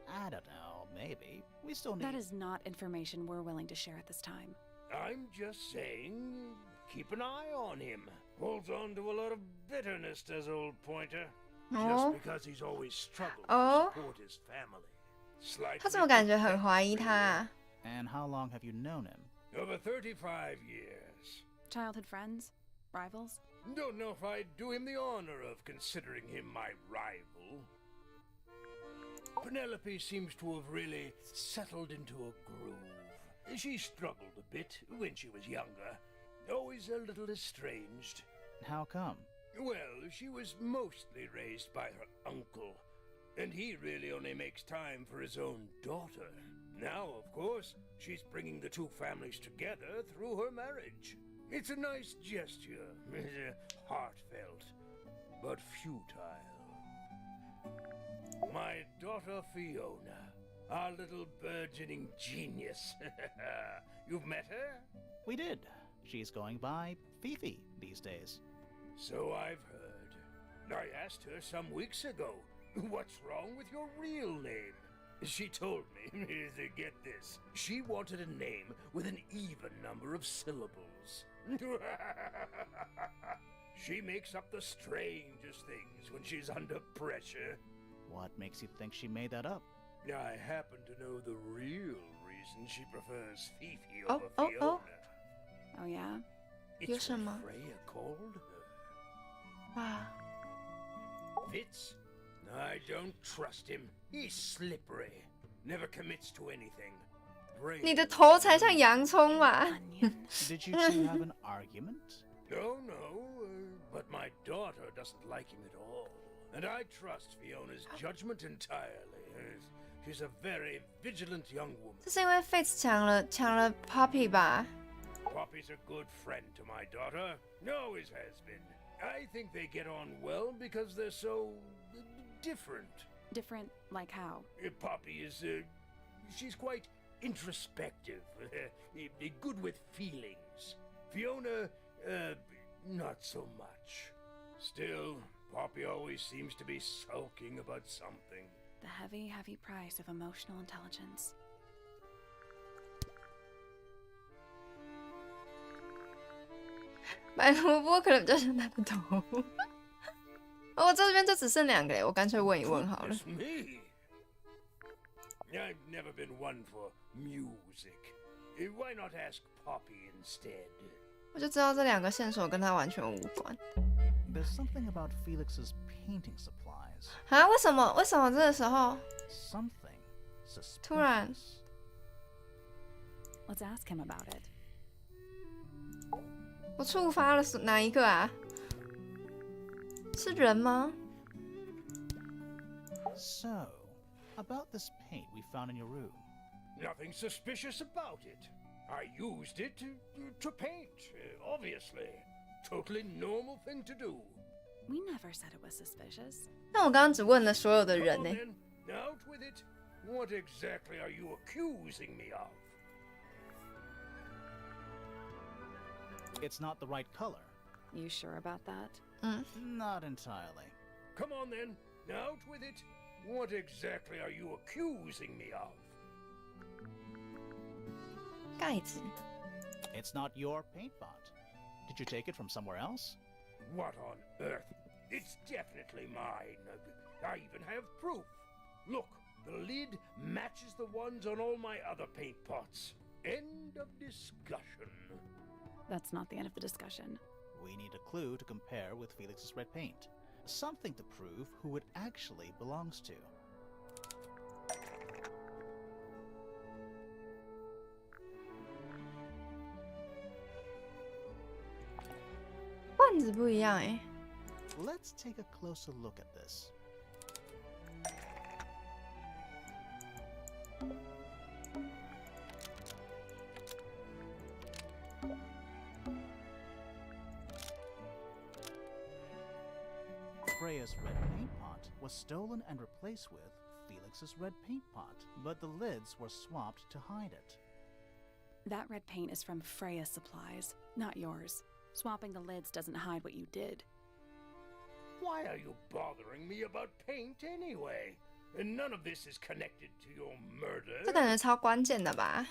I don't know, maybe. We still need... That is not information we're willing to share at this time. I'm just saying, keep an eye on him. Holds on to a lot of bitterness, does old Pointer. Oh. Just because he's always struggled Oh. to support his family. Slightly 他怎么感觉很怀疑他啊？ And how long have you known him? over 35 years. Childhood friends? Rivals? Don't know if I'd do him the honor of considering him my rival. Penelope seems to have really settled into a groove. She struggled a bit when she was younger, always a little estranged. How come? Well, she was mostly raised by her uncle, and he really only makes time for his own daughter. Now, of course, she's bringing the two families together through her marriage. It's a nice gesture, heartfelt, but futile. My daughter Fiona, our little burgeoning genius. You've met her? We did. She's going by Fifi these days. So I've heard. I asked her some weeks ago, what's wrong with your real name? She told me, get this, she wanted a name with an even number of syllables. She makes up the strangest things when she's under pressure. What makes you think she made that up? I happen to know the real reason she prefers Fifi Oh, over oh, Fiona. oh. Oh, yeah? It's 有 what 什么？ Freya called her. 哇， Fitz? I don't trust him. He's slippery. Never commits to anything. 你的头才像洋葱吧？ Did you two have an argument? No, but my daughter doesn't like him at all. And I trust Fiona's judgment entirely. She's a very vigilant young woman. 这是因为 Fitz 抢了 Poppy 吧？ Poppy's a good friend to my daughter. Always has been. I think they get on well because they're so different. Different, like how? Poppy is, she's quite introspective, good with feelings. Fiona, not so much. Still, Poppy always seems to be sulking about something. The heavy, heavy price of emotional intelligence. 白萝卜可能比较像他的头。哦，这边就只剩2个嘞，我干脆问一问好了。 Goodness me! I've never been one for music. Why not ask Poppy instead? 我就知道这2个线索跟他完全无关。 There's something about Felix's painting supplies. 啊？为什么这个时候 Something 突然？ suspicious. Let's ask him about it. 我触发了哪一个啊？是人吗？ So, about this paint we found in your room. Nothing suspicious about it. I used it to paint, obviously. Totally normal thing to do. We never said it was suspicious. 但我刚刚只问了所有的 Come 人 on 呢。 then, out with it. What exactly are you accusing me of? It's not the right color. You sure about that? Not entirely. Come on then, out with it. What exactly are you accusing me of? 盖子。 It's not your paint pot. Did you take it from somewhere else? What on earth? It's definitely mine. I even have proof. Look, the lid matches the ones on all my other paint pots. End of discussion. That's not the end of the discussion. We need a clue to compare with Felix's red paint. Something to prove who it actually belongs to. 罐子不一样哎。 Let's take a closer look at this. Freya's red paint pot was stolen and replaced with Felix's red paint pot, but the lids were swapped to hide it. That red paint is from Freya's supplies, not yours. Swapping the lids doesn't hide what you did. Why are you bothering me about paint anyway? And none of this is connected to your murder. 这感觉超关键的吧？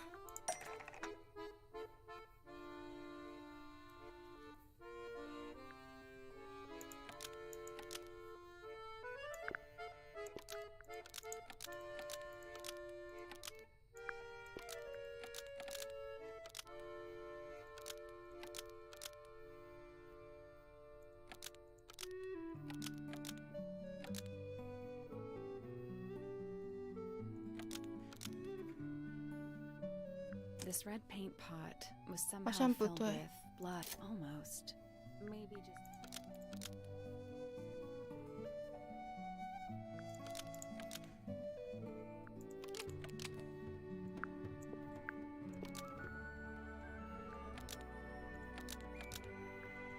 This red paint pot was somehow 好像不 filled 对。 with blood, almost. Maybe just.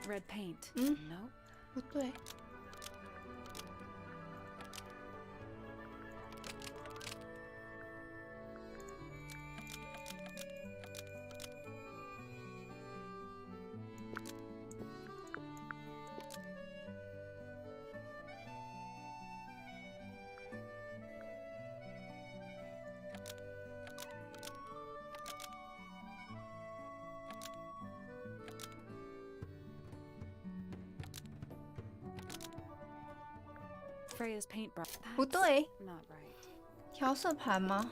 Red paint. Nope. 不对。Freya's paintbrush. 不对， Not right. 调色盘吗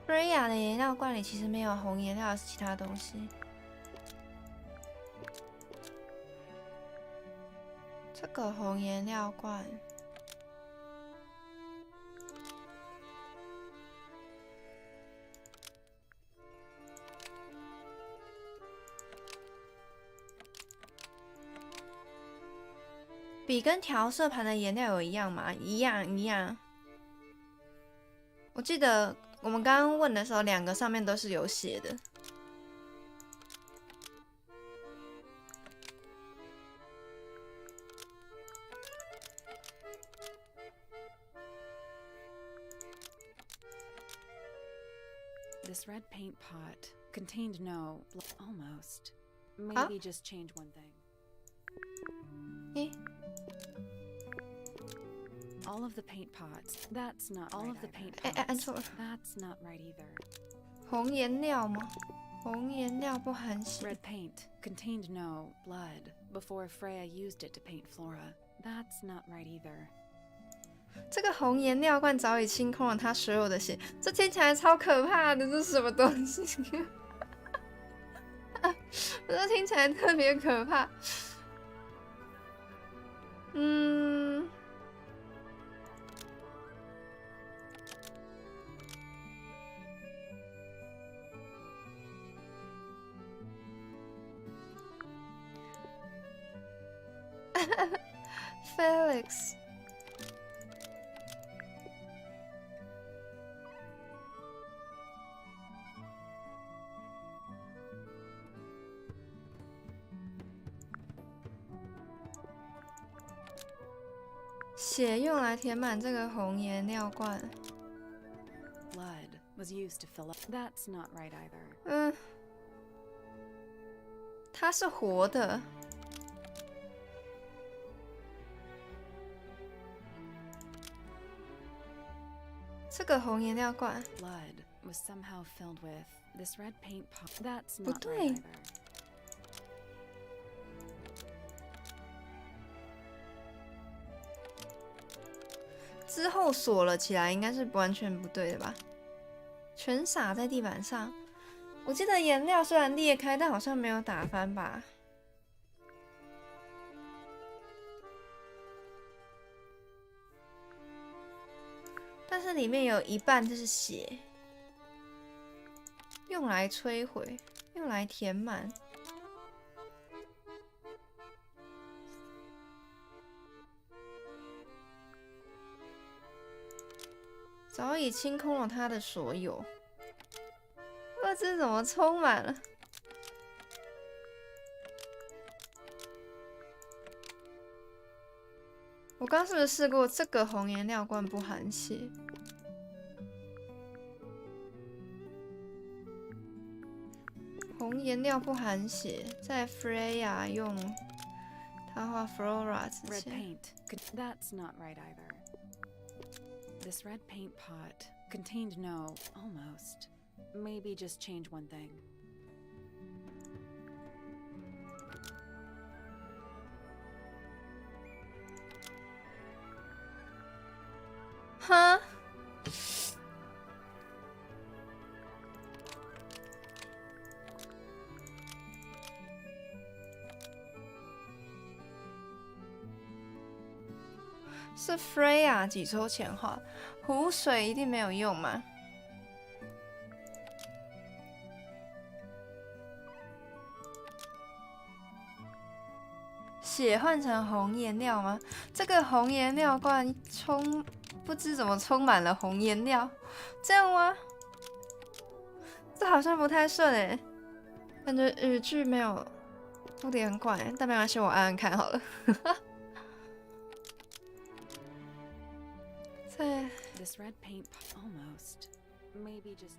？Freya 的颜料罐里其实没有红颜料，是其他东西。这个红颜料罐，笔跟调色盘的颜料有一样吗？一样。我记得我们刚刚问的时候，两个上面都是有写的。This red paint pot contained no. Almost. Maybe just change one thing. 诶， All of the paint pots. That's not all of the paint 哎， pots. 按错了。 That's not right either. 红颜料吗？红颜料不含血。 Red paint contained no blood before Freya used it to paint Flora. That's not right either. 这个红颜料罐早已清空了他所有的血，这听起来超可怕的，这是什么东西？这听起来特别可怕。Felix。血用来填满这个红颜料罐。Blood was used to fill up. That's not right either. 它是活的。这个红颜料罐。Blood was somehow filled with this red paint pot. That's 不 not 对 right either. 之后锁了起来，应该是完全不对的吧？全洒在地板上。我记得颜料虽然裂开，但好像没有打翻吧？但是里面有一半就是血，用来摧毁，用来填满。早已清空了他的所有。这怎么充满了？我刚是不是试过这个红颜料罐不含血？红颜料不含血，在 Freya 用他画 Flora 之 Red 前。 paint. That's not right either. This red paint pot contained no. Almost. Maybe just change one thing. 是 Freya 几周前画，湖水一定没有用吗？血换成红颜料吗？这个红颜料罐不知怎么充满了红颜料，这样吗？这好像不太顺哎，感觉语句没有不连贯，但没关系，我按按看好了。在 This red paint almost. Maybe just.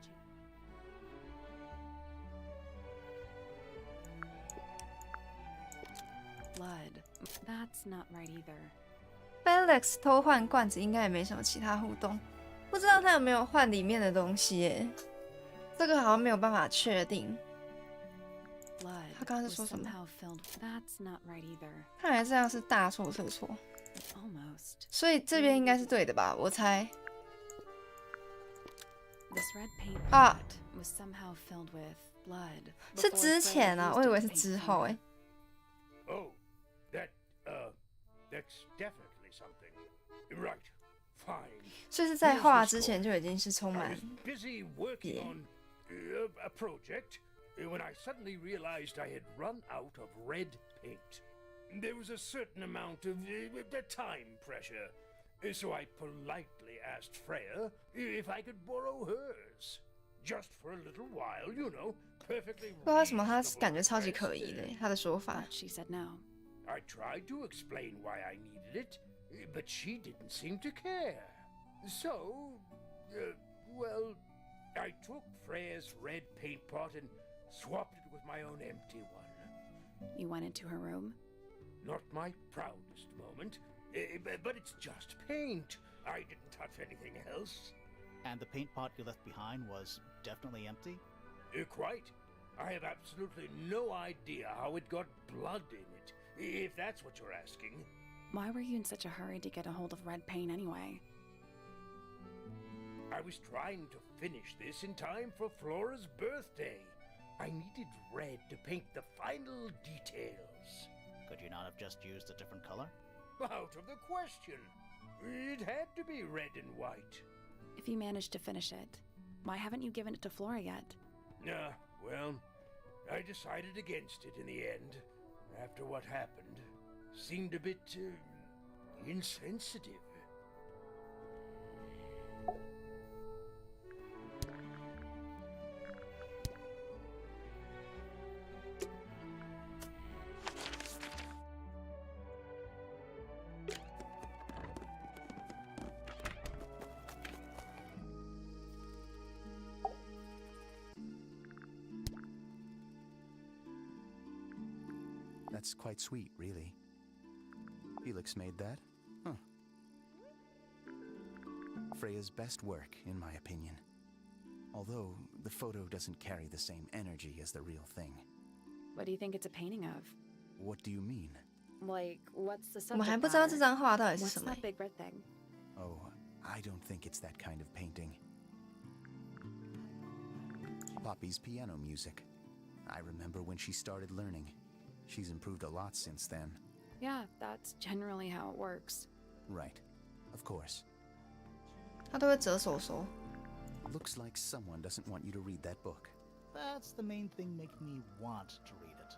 Blood. That's not right either. Felix 偷换罐子应该也没什么其他互动，不知道他有没有换里面的东西耶？这个好像没有办法确定。他刚刚是说什么？看来这样是大错特错，所以这边应该是对的吧？我猜。啊，是之前啊，我以为是之后哎。Oh, that's definitely something. Right, fine. 所以是在画之前就已经是充满 busy working on a project when I suddenly realized I had run out of red paint. There was a certain amount of time pressure, so I politely asked Freya if I could borrow hers. Just for a little while, you know, perfectly. 不知道为什么他感觉超级可疑的，他的说法。She said no. I tried to explain why I needed it, but she didn't seem to care. So, well, I took Freya's red paint pot and swapped it with my own empty one. You went into her room? Not my proudest moment, but it's just paint. I didn't touch anything else. And the paint pot you left behind was definitely empty? Quite. I have absolutely no idea how it got blood in it, if that's what you're asking. Why were you in such a hurry to get a hold of red paint anyway? I was trying to finish this in time for Flora's birthday. I needed red to paint the final details. Could you not have just used a different color? Out of the question. It had to be red and white. If you managed to finish it, why haven't you given it to Flora yet? Well, I decided against it in the end. After what happened, seemed a bit insensitive. That's quite sweet, really. Felix made that? Huh. Freya's best work, in my opinion. Although, the photo doesn't carry the same energy as the real thing. What do you think it's a painting of? What do you mean? Like, what's the 我们 subject 还不知道 matter? 这张画到底是 What's 什么 that big red thing? Oh, I don't think it's that kind of painting. Poppy's piano music. I remember when she started learning. She's improved a lot since then. Yeah, that's generally how it works. Right. Of course. 他都会折手手。 Looks like someone doesn't want you to read that book. That's the main thing making me want to read it.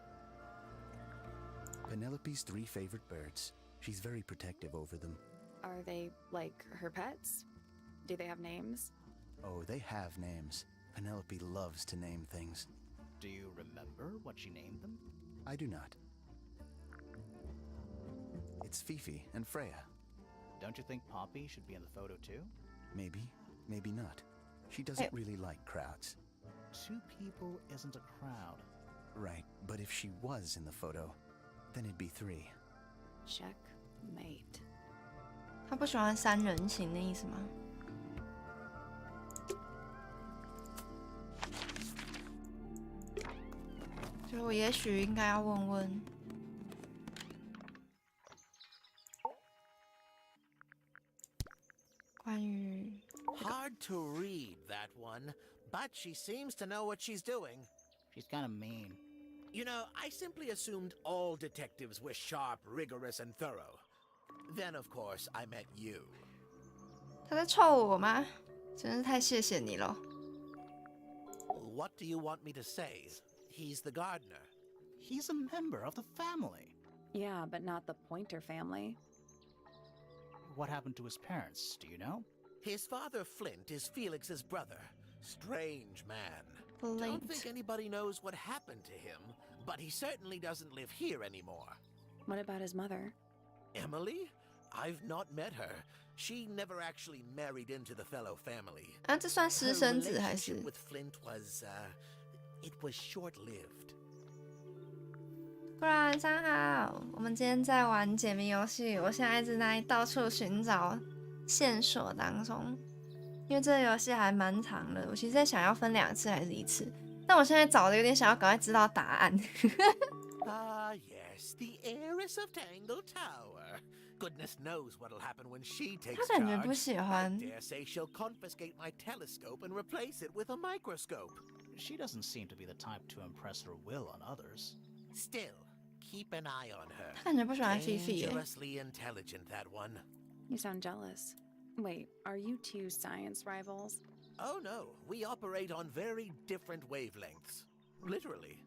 Penelope's 3 favorite birds. She's very protective over them. Are they, like, her pets? Do they have names? Oh, they have names. Penelope loves to name things. Do you remember what she named them? I do not. It's Fifi and Freya. Don't you think Poppy should be in the photo too? Maybe, maybe not. She doesn't really like crowds. 2 people isn't a crowd. Right, but if she was in the photo, then it'd be 3. Checkmate. 他不喜欢3人行的意思吗？就我也许应该要问问，关于 Hard to read, that one, but she seems to know what she's doing. She's kind of mean. You know, I simply assumed all detectives were sharp, rigorous, and thorough. Then, of course, I met you. 他在臭我吗？真是太谢谢你了。What do you want me to say? He's the gardener. He's a member of the family. Yeah, but not the Pointer family. What happened to his parents, do you know? His father, Flint, is Felix's brother. Strange man. Flint. Don't think anybody knows what happened to him, but he certainly doesn't live here anymore. What about his mother? Emily? I've not met her. She never actually married into the fellow family. 啊，这算私 Her 生子还是 relationship with Flint was, it was short-lived. 不然上好，我们今天在玩解谜游戏，我现在一直在到处寻找线索当中，因为这个游戏还蛮长的，我其实在想要分2次还是1次，但我现在找的有点想要赶快知道答案。Ah, yes, the heiress of Tangle Tower. Goodness knows what'll happen when she takes 他感觉不 charge. 喜 I 欢， dare say she'll confiscate my telescope and replace it with a microscope. She doesn't seem to be the type to impress her will on others. Still, keep an eye on 他 her. 感觉不喜欢菲菲耶。 Dangerously intelligent, that one. You sound jealous. Wait, are you two science rivals? Oh no, we operate on very different wavelengths. Literally.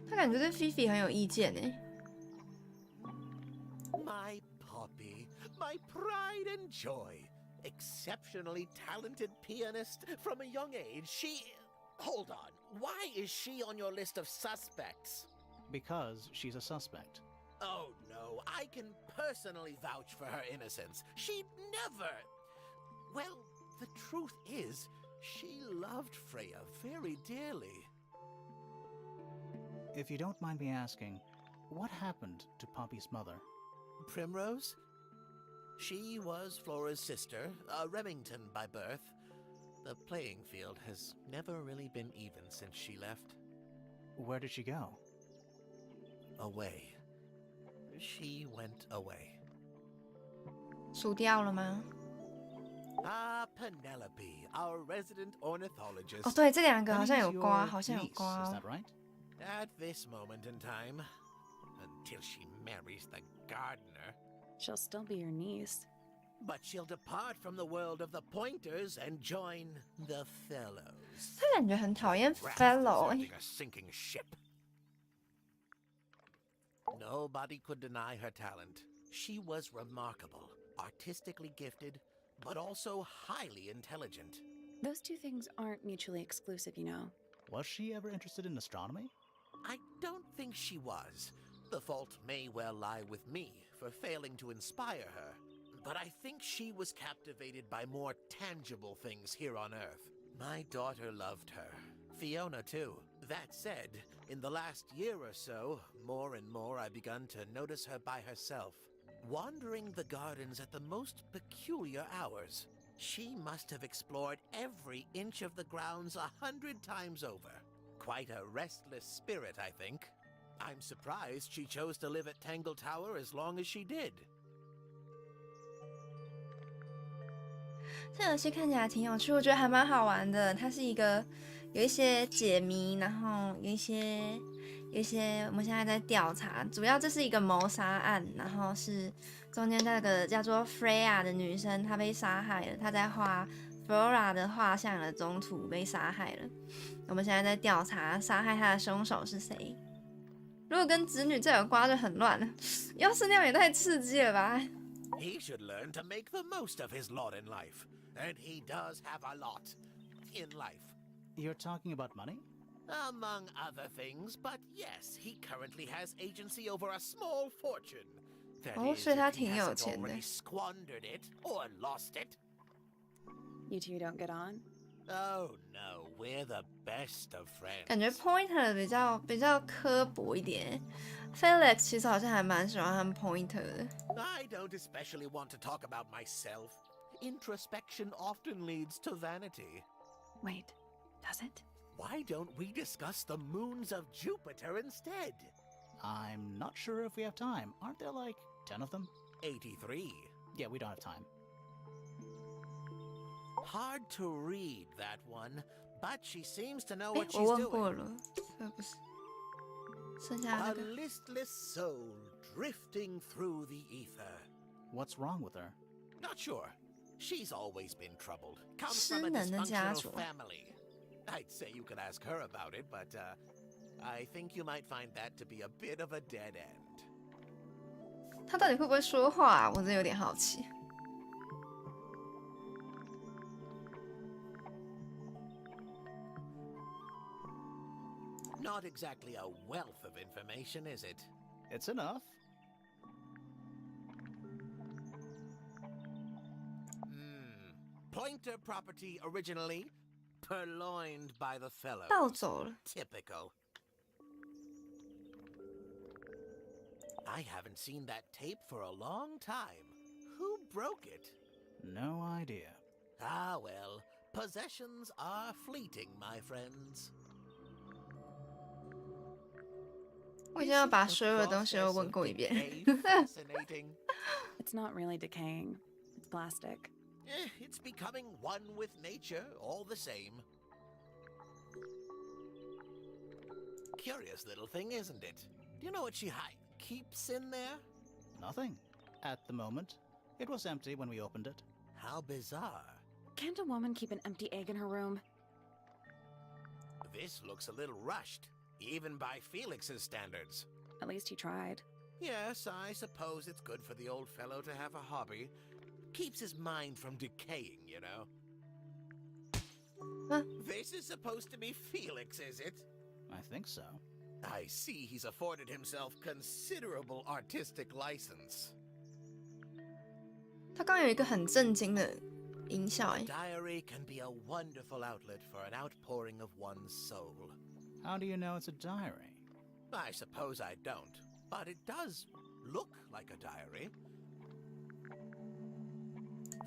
他感觉对菲菲很有意见诶。 My Poppy, my pride and joy. Exceptionally talented pianist from a young age. Hold on. Why is she on your list of suspects? Because she's a suspect. Oh no, I can personally vouch for her innocence. She'd never. Well, the truth is, she loved Freya very dearly. If you don't mind me asking, what happened to Poppy's mother? Primrose? She was Flora's sister, a Remington by birth. The playing field has never really been even since she left. Where did she go? Away. She went away. 数掉了吗？ Ah, Penelope, our resident ornithologist. 哦，对，这2个好 That 像 is 有刮， your 好像有 niece, 刮 is 哦 that。right? At this moment in time, until she marries the gardener. She'll still be your niece. But she'll depart from the world of the Pointers and join the Fellows. 他感觉很讨厌 Rats fellow 诶。 deserting a sinking ship. Nobody could deny her talent. She was remarkable, artistically gifted, but also highly intelligent. Those two things aren't mutually exclusive, you know. Was she ever interested in astronomy? I don't think she was. The fault may well lie with me for failing to inspire her. But I think she was captivated by more tangible things here on Earth. My daughter loved her. Fiona, too. That said, in the last year or so, more and more I've begun to notice her by herself, wandering the gardens at the most peculiar hours. She must have explored every inch of the grounds 100 times over. Quite a restless spirit, I think. I'm surprised she chose to live at Tangle Tower as long as she did. 这游戏看起来挺有趣，我觉得还蛮好玩的。它是一个有一些解谜，然后有一些我们现在在调查，主要这是一个谋杀案，然后是中间那个叫做 Freya 的女生，她被杀害了，她在画 Flora 的画像的中途被杀害了。我们现在在调查杀害她的凶手是谁。如果跟子女这有瓜就很乱了，要是那样也太刺激了吧。 He should learn to make the most of his lot in life. And he does have a lot in life. You're talking about money? Among other things, but yes, he currently has agency over a small fortune. That is, 所以他 if he 挺有 hasn't 钱的。 already squandered it or lost it. You two don't get on? Oh no, we're the best of friends. 感觉 Pointer 比较刻薄一点 ，Felix 其实好像还蛮喜欢和 Pointer 的。 I don't especially want to talk about myself. Introspection often leads to vanity. Wait, does it? Why don't we discuss the moons of Jupiter instead? I'm not sure if we have time. Aren't there like 10 of them? 83. Yeah, we don't have time. Hard to read, that one, but she seems to know 哎， what 我 she's 问过 doing. 了，这不是剩下那 A 个 listless soul drifting through the ether. What's wrong with her? Not sure. She's always been troubled. Comes 失 from a 能的家 dysfunctional 族。 family. I'd say you could ask her about it, but I think you might find that to be a bit of a dead end. 他到底会不会说话啊？我真的有点好奇。 Not exactly a wealth of information, is it? It's enough. Pointer property originally purloined by the fellow. 盗走了。 Typical. I haven't seen that tape for a long time. Who broke it? No idea. Ah, well, possessions are fleeting, my friends. 我已经要把所有的东西都问过一遍。 Fascinating. It's not really decaying. It's plastic. It's becoming one with nature, all the same. Curious little thing, isn't it? Do you know what she keeps in there? Nothing. At the moment. It was empty when we opened it. How bizarre. Can't a woman keep an empty egg in her room? This looks a little rushed, even by Felix's standards. At least he tried. Yes, I suppose it's good for the old fellow to have a hobby. Keeps his mind from decaying, you know. Huh? This is supposed to be Felix, is it? I think so. I see he's afforded himself considerable artistic license. 他刚刚有一个很震惊的音效，哎， Diary can be a wonderful outlet for an outpouring of one's soul. How do you know it's a diary? I suppose I don't, but it does look like a diary.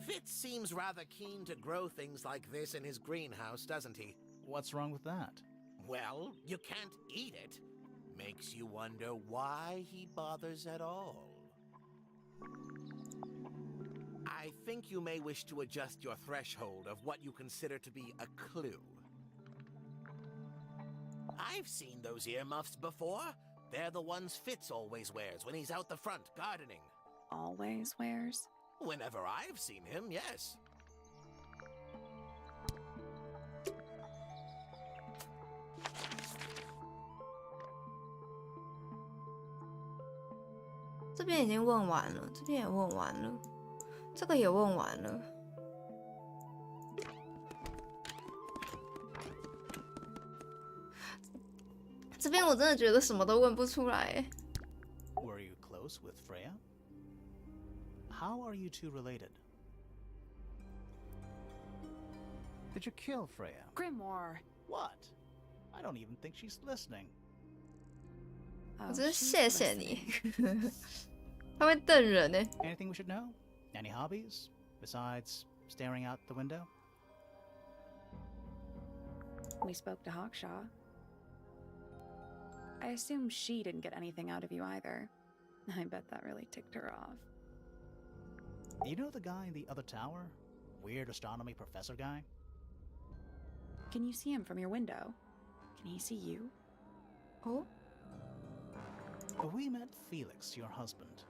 Fitz seems rather keen to grow things like this in his greenhouse, doesn't he? What's wrong with that? Well, you can't eat it. Makes you wonder why he bothers at all. I think you may wish to adjust your threshold of what you consider to be a clue. I've seen those earmuffs before. They're the ones Fitz always wears when he's out the front gardening. Always wears? Whenever I've seen him, yes. 这边已经问完了，这边也问完了，这个也问完了。这边我真的觉得什么都问不出来耶。 Were you close with Freya? How are you two related? Did you kill Freya? Grimoire. What? I don't even think she's listening. 我真是谢谢你。他会瞪人呢。 Anything we should know? Any hobbies? Besides staring out the window? We spoke to Hawkshaw. I assume she didn't get anything out of you either. I bet that really ticked her off. You know the guy in the other tower? Weird astronomy professor guy? Can you see him from your window? Can he see you? Oh? We met Felix, your husband.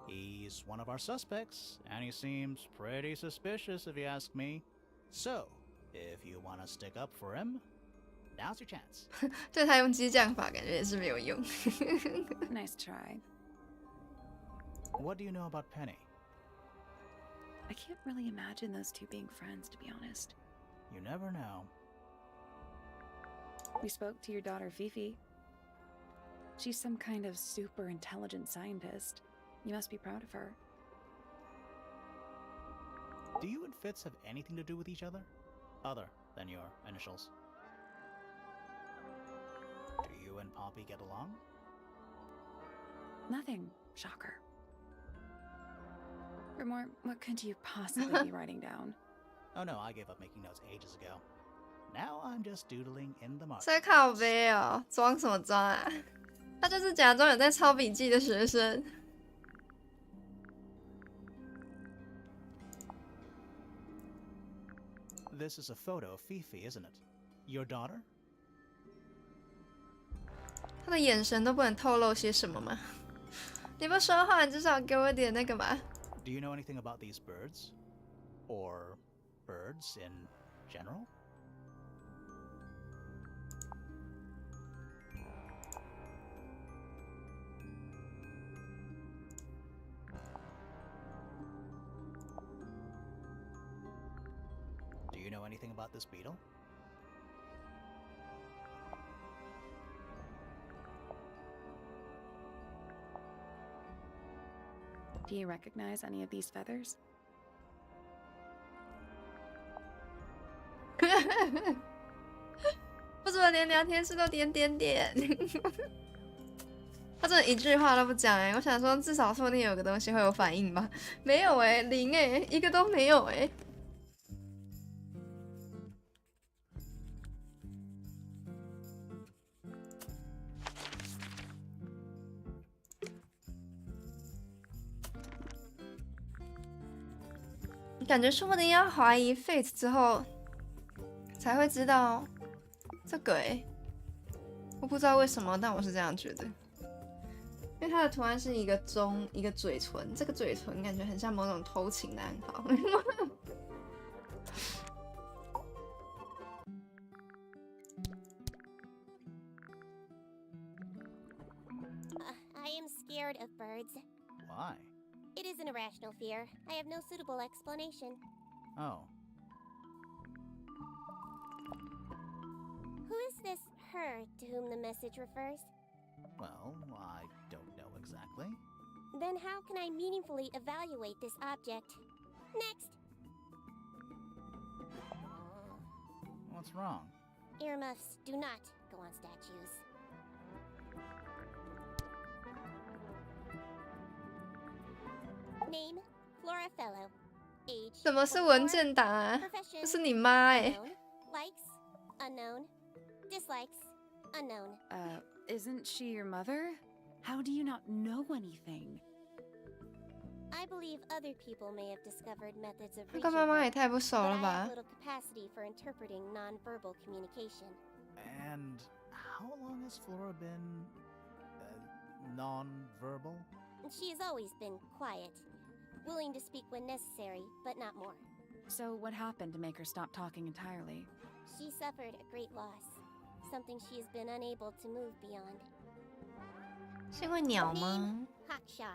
He's one of our suspects, and he seems pretty suspicious if you ask me. So, if you want to stick up for him, now's your chance. 对他用激将法，感觉也是没有用。 Nice try. What do you know about Penny? I can't really imagine those two being friends, to be honest. You never know. We spoke to your daughter, Fifi. She's some kind of super intelligent scientist. You must be proud of her. Do you and Fitz have anything to do with each other? Other than your initials? Do you and Poppy get along? Nothing. Shocker. Grimoire, what could you possibly be writing down? Oh no, I gave up making notes ages ago. Now I'm just doodling in the margins. 在靠背哦，装什么装啊？他就是假装有在抄笔记的学生。 This is a photo of Fifi, isn't it? Your daughter? 他的眼神都不能透露些什么吗？你不说话，你至少给我点那个吧。Do you know anything about these birds? Or birds in general? Do you know anything about this beetle? Do you recognize any of these feathers? 不怎么连聊天室都点点点。他真的一句话都不讲哎、我想说至少说不定有个东西会有反应吧，没有哎、零哎、一个都没有哎、感觉说不定要怀疑 Fate 之后才会知道这个哎、我不知道为什么，但我是这样觉得，因为它的图案是一个钟，一个嘴唇，这个嘴唇感觉很像某种偷情的暗号。I am scared of birds. Why? It is an irrational fear. I have no suitable explanation. Oh. Who is this her to whom the message refers? Well, I don't know exactly. Then how can I meaningfully evaluate this object? Next! What's wrong? Earmuffs do not go on statues. Name, Flora Fellow. Age, 怎么是文件档啊？ Profession, 这是你妈哎、 unknown. Likes, unknown. Dislikes, unknown. Isn't she your mother? How do you not know anything? I believe other people may have discovered methods of 他 reaching 跟妈妈 her, 也太不熟 but 了 I have 吧？ little capacity for interpreting nonverbal communication. And how long has Flora been non-verbal? She has always been quiet, willing to speak when necessary, but not more. So what happened to make her stop talking entirely? She suffered a great loss, something she has been unable to move beyond. 是因为鸟吗？ Haksha.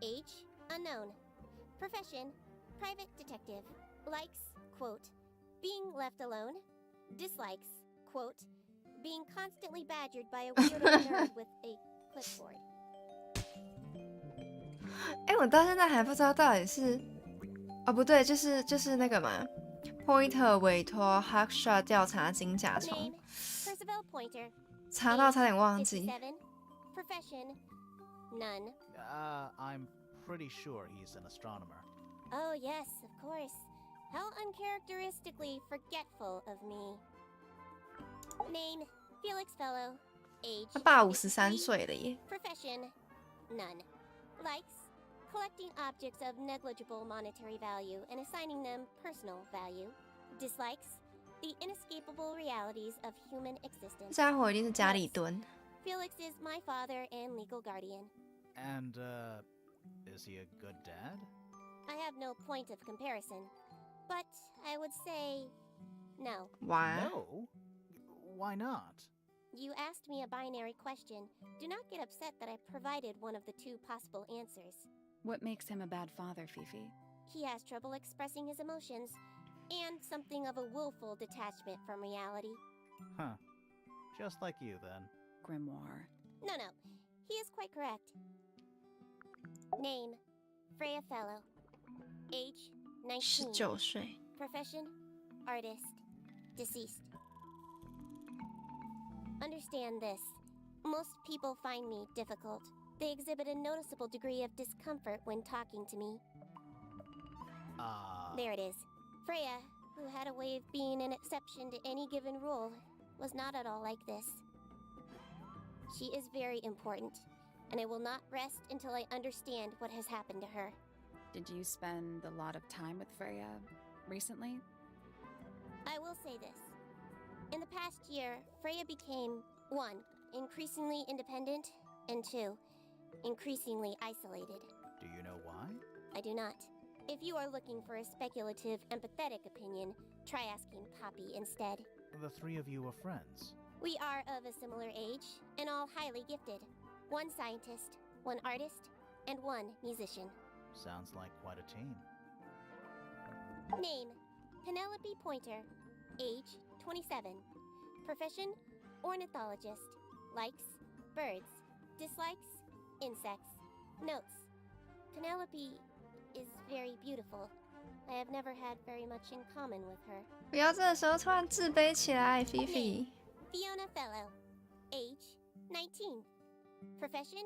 Age, unknown. Profession, private detective. Likes, quote, being left alone. Dislikes, quote, being constantly badgered by a weirdo nerd with a clipboard. 哎、我到现在还不知道到底是，哦不对，就是那个嘛 ，Pointer 委托 Haksha 调查金甲虫 Name, Percival Pointer. 查到差点忘记。 57. Profession, none. I'm pretty sure he's an astronomer. Oh yes, of course. How uncharacteristically forgetful of me. Name, Felix Fellow. Age, 他爸53 53. 岁了耶。 Profession, none. Likes, collecting objects of negligible monetary value and assigning them personal value. Dislikes, the inescapable realities of human 这 existence. 家伙一定是家里蹲。 Felix is my father and legal guardian. And, is he a good dad? I have no point of comparison, but I would say no. Why? No? Why not? You asked me a binary question. Do not get upset that I provided one of the two possible answers. What makes him a bad father, Fifi? He has trouble expressing his emotions, and something of a willful detachment from reality. Huh. Just like you, then. Grimoire. No, he is quite correct. Name, Freya Fellow. Age, 19. 19岁。 Profession, artist. Deceased. Understand this. Most people find me difficult. They exhibit a noticeable degree of discomfort when talking to me. There it is. Freya, who had a way of being an exception to any given rule, was not at all like this. She is very important, and I will not rest until I understand what has happened to her. Did you spend a lot of time with Freya recently? I will say this. In the past year, Freya became, 1, increasingly independent, and 2, increasingly isolated. Do you know why? I do not. If you are looking for a speculative, empathetic opinion, try asking Poppy instead. The three of you are friends. We are of a similar age, and all highly gifted. 1 scientist, 1 artist, and 1 musician. Sounds like quite a team. Name: Penelope Pointer. Age: 27. Profession: ornithologist. Likes: birds. Dislikes: insects. Notes: Penelope is very beautiful. I have never had very much in common with her. 不要这个时候突然自卑起来，菲菲。Fiona Fellow. Age: 19. Profession: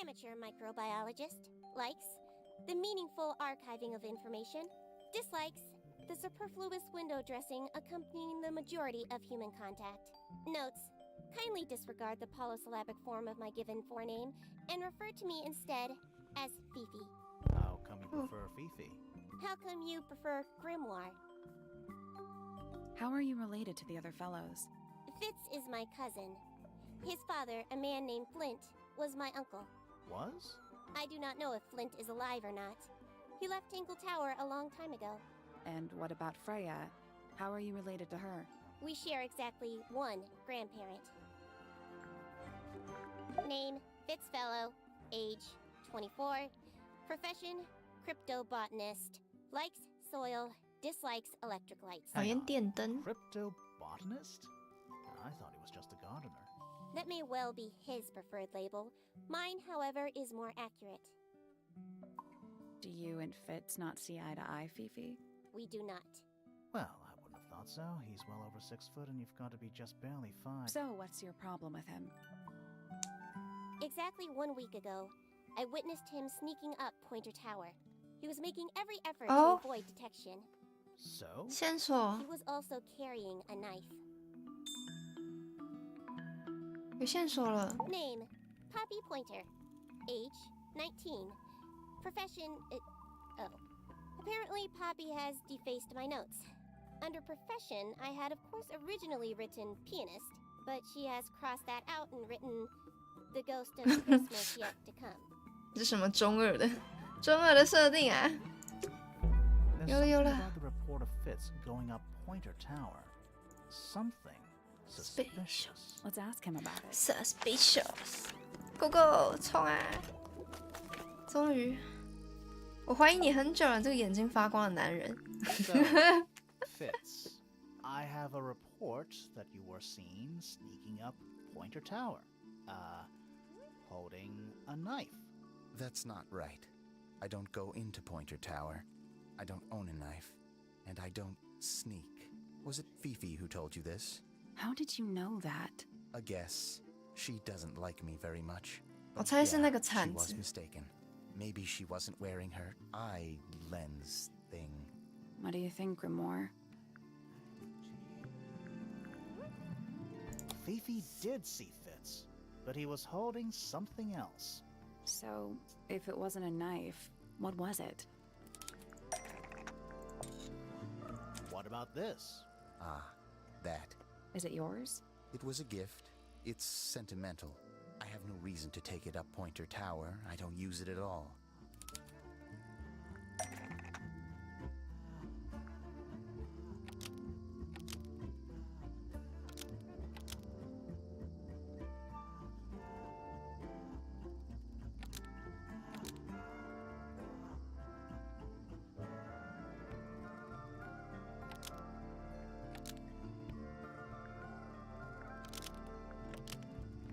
amateur microbiologist. Likes: the meaningful archiving of information. Dislikes: the superfluous window dressing accompanying the majority of human contact. Notes: kindly disregard the polysyllabic form of my given forename and refer to me instead as Fifi. How come you prefer Fifi? How come you prefer Grimoire? How are you related to the other fellows? Fitz is my cousin. His father, a man named Flint, was my uncle. Was? I do not know if Flint is alive or not. He left Tangle Tower a long time ago. And what about Freya? How are you related to her? We share exactly 1 grandparent. Name: Fitzfellow. Age: 24. Profession: cryptobotanist. Likes soil, dislikes electric lights. 讨厌电灯。 Cryptobotanist? I thought he was just a gardener. That may well be his preferred label. Mine, however, is more accurate. Do you and Fitz not see eye to eye, Fifi? We do not. Well, I wouldn't have thought so. He's well over 6 foot and you've got to be just barely 5. So what's your problem with him? Exactly 1 week ago, I witnessed him sneaking up Pointer Tower. He was making every effort Oh. to avoid detection. So? 线索 He was also carrying a knife. 有线索了。 Name: Poppy Pointer. Age: 19. Profession: oh. Apparently, Poppy has defaced my notes. Under profession, I had, of course, originally written pianist, but she has crossed that out and written the ghost of Christmas yet to come. 这是什么中二的？中二的设定啊！ There's 有了 something 有了。 about the report of Fitz going up Pointer Tower. Something suspicious. Let's ask him about it. Suspicious. Go go， 冲啊！终于，我怀疑你很久了，这个眼睛发光的男人。 So, Fitz, I have a report that you were seen sneaking up Pointer Tower. Holding a knife. That's not right. I don't go into Pointer Tower. I don't own a knife. And I don't sneak. Was it Fifi who told you this? How did you know that? A guess. She doesn't like me very much. 我猜是那个 Yeah, she 铲 was 子。 mistaken. Maybe she wasn't wearing her eye lens thing. What do you think, Grimoire? Fifi did see Fitz, but he was holding something else. So, if it wasn't a knife, what was it? What about this? Ah, that. Is it yours? It was a gift. It's sentimental. I have no reason to take it up Pointer Tower. I don't use it at all. "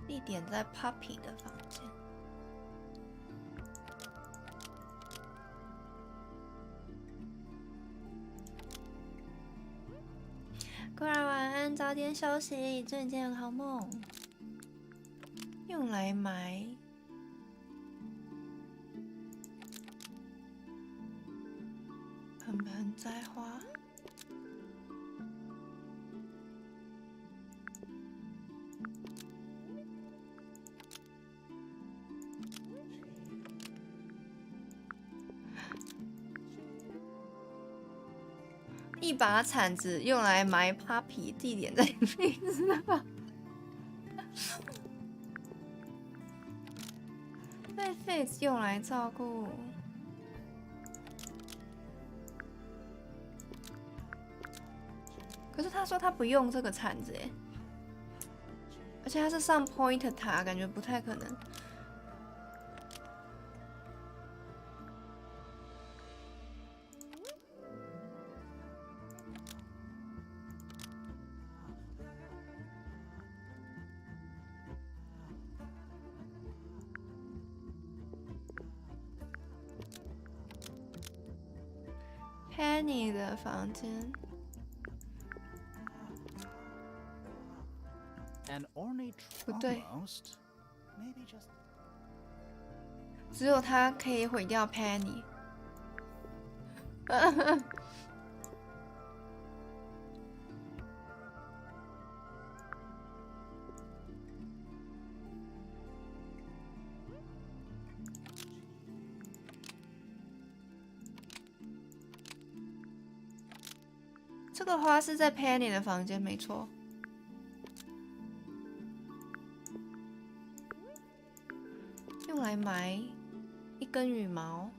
地点在 Poppy 的房间。果然晚安，早点休息，祝你今天有个好梦。用来埋。盆盆栽花。一把铲子用来埋 Poppy， 地点在名字吧。被 Fitz 用来照顾。可是他说他不用这个铲子耶，而且他是上 point 塔，感觉不太可能。Penny 的房间。 An ornate 不对， almost. Maybe just 只有他可以毁掉 Penny。这个花是在 Penny 的房间，没错。用来埋一根羽毛。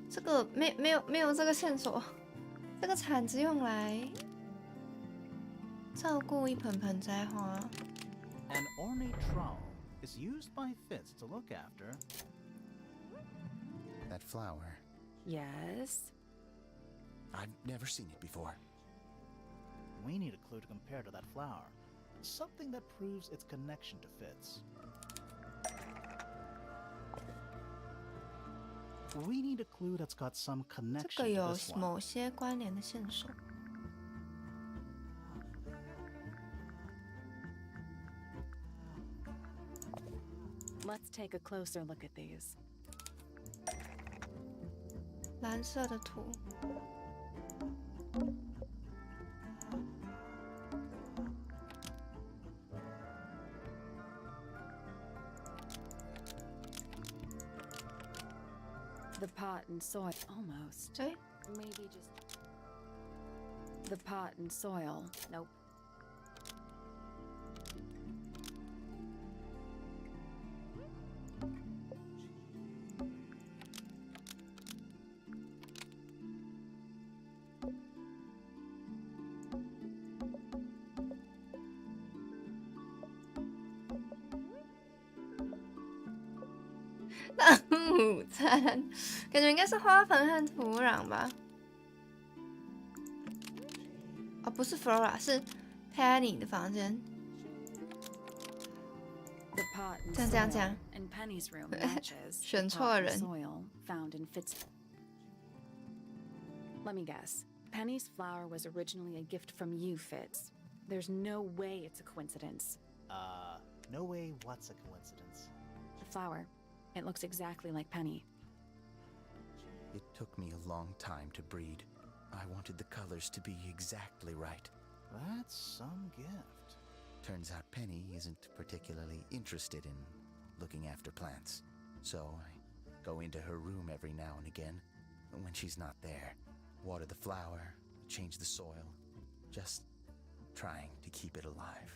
这个没有这个线索。这个铲子用来照顾一盆盆栽花。an ornate trowel is used by Fitz to look after That flower. Yes? I've never seen it before. We need a clue to compare to that flower. Something that proves its connection to Fitz. We need a clue that's got some 这 connection 个 to 有 this one. 某些关联的线索。 Let's take a closer look at these. 蓝色的图。 The pot and soil. Almost. 哎， Maybe just. The pot and soil. Nope. .当午餐，感觉应该是花盆和土壤吧。哦，不是 Flora， 是 Penny 的房间。 The pot and 这样 soil in Penny's room matches 选 the 错 pot and 人。 soil found in Fitz. Let me guess. Penny's flower was originally a gift from you, Fitz. There's no way it's a coincidence. No way what's a coincidence. The flower. It looks exactly like Penny. It took me a long time to breed. I wanted the colors to be exactly right. That's some gift. Turns out Penny isn't particularly interested in looking after plants. So I go into her room every now and again. When she's not there, water the flower, change the soil, just trying to keep it alive. .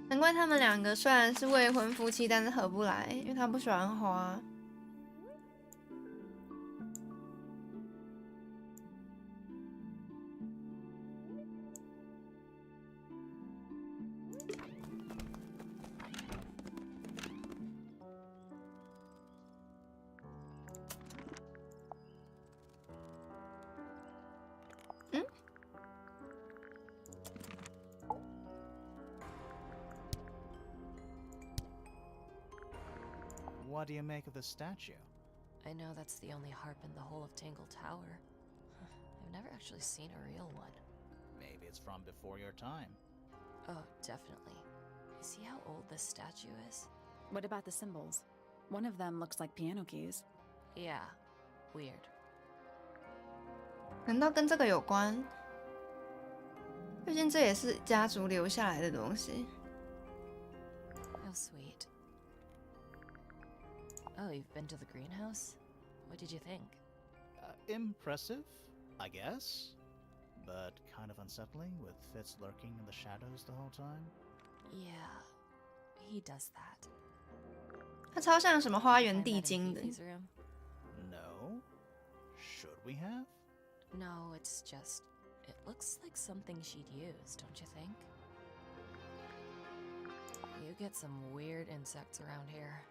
难怪他们两个虽然是未婚夫妻，但是合不来，因为他不喜欢花。嗯？ What do you make of the statue? I know that's the only harp in the whole of Tangle Tower. I've never actually seen a real one. Maybe it's from before your time. Oh, definitely. See how old this statue is? What about the symbols? One of them looks like piano keys. Yeah, weird. 难道跟这个有关？因毕竟这也是家族留下来的东西。How sweet. Oh, you've been to the greenhouse? What did you think? Impressive, I guess. But kind of unsettling with Fitz lurking in the shadows the whole time. Yeah, he does that. 它超像什么花园 Find 地 that in 精的。 Fifi's room? No? Should we have? No, it's just... It looks like something she'd use, don't you think? You get some weird insects around here.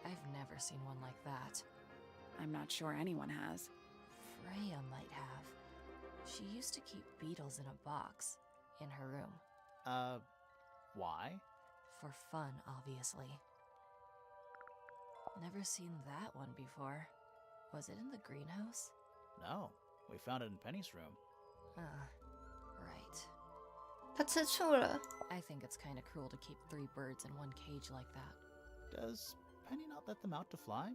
I've never seen one like that. I'm not sure anyone has. Freya might have. She used to keep beetles in a box in her room. Why? For fun, obviously. Never seen that one before. Was it in the greenhouse? No. We found it in Penny's room. Right. 它吃醋了。 I think it's kind of cruel to keep 3 birds in one cage like that. Does Penny not let them out to fly?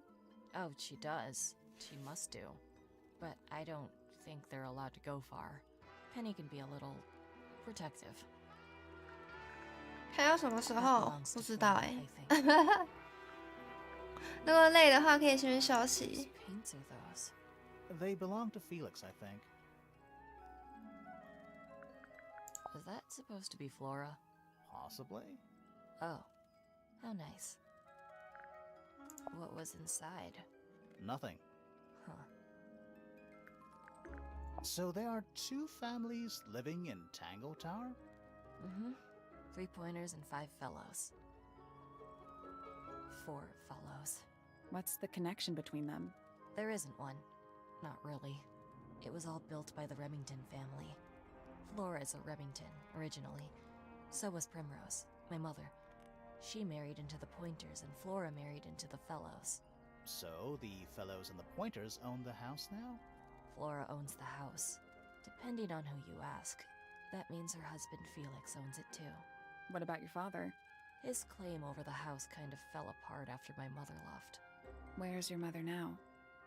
Oh, she does. She must do. But I don't think they're allowed to go far. Penny can be a little protective. 还要什么时 That 候？ belongs 不 to 知道 Flora, 哎、 I think. 如果累的话，可以先休 Whose 息。 paints are those? They belong to Felix, I think. Is that supposed to be Flora? Possibly? Oh, how nice. What was inside? Nothing. Huh. So there are 2 families living in Tangle Tower? Mm-hmm. 3 pointers and 5 fellows. 4 fellows. What's the connection between them? There isn't one. Not really. It was all built by the Remington family. Flora is a Remington, originally. So was Primrose, my mother. She married into the Pointers, and Flora married into the Fellows. So the Fellows and the Pointers own the house now? Flora owns the house. Depending on who you ask, that means her husband Felix owns it too. What about your father? His claim over the house kind of fell apart after my mother left. Where's your mother now?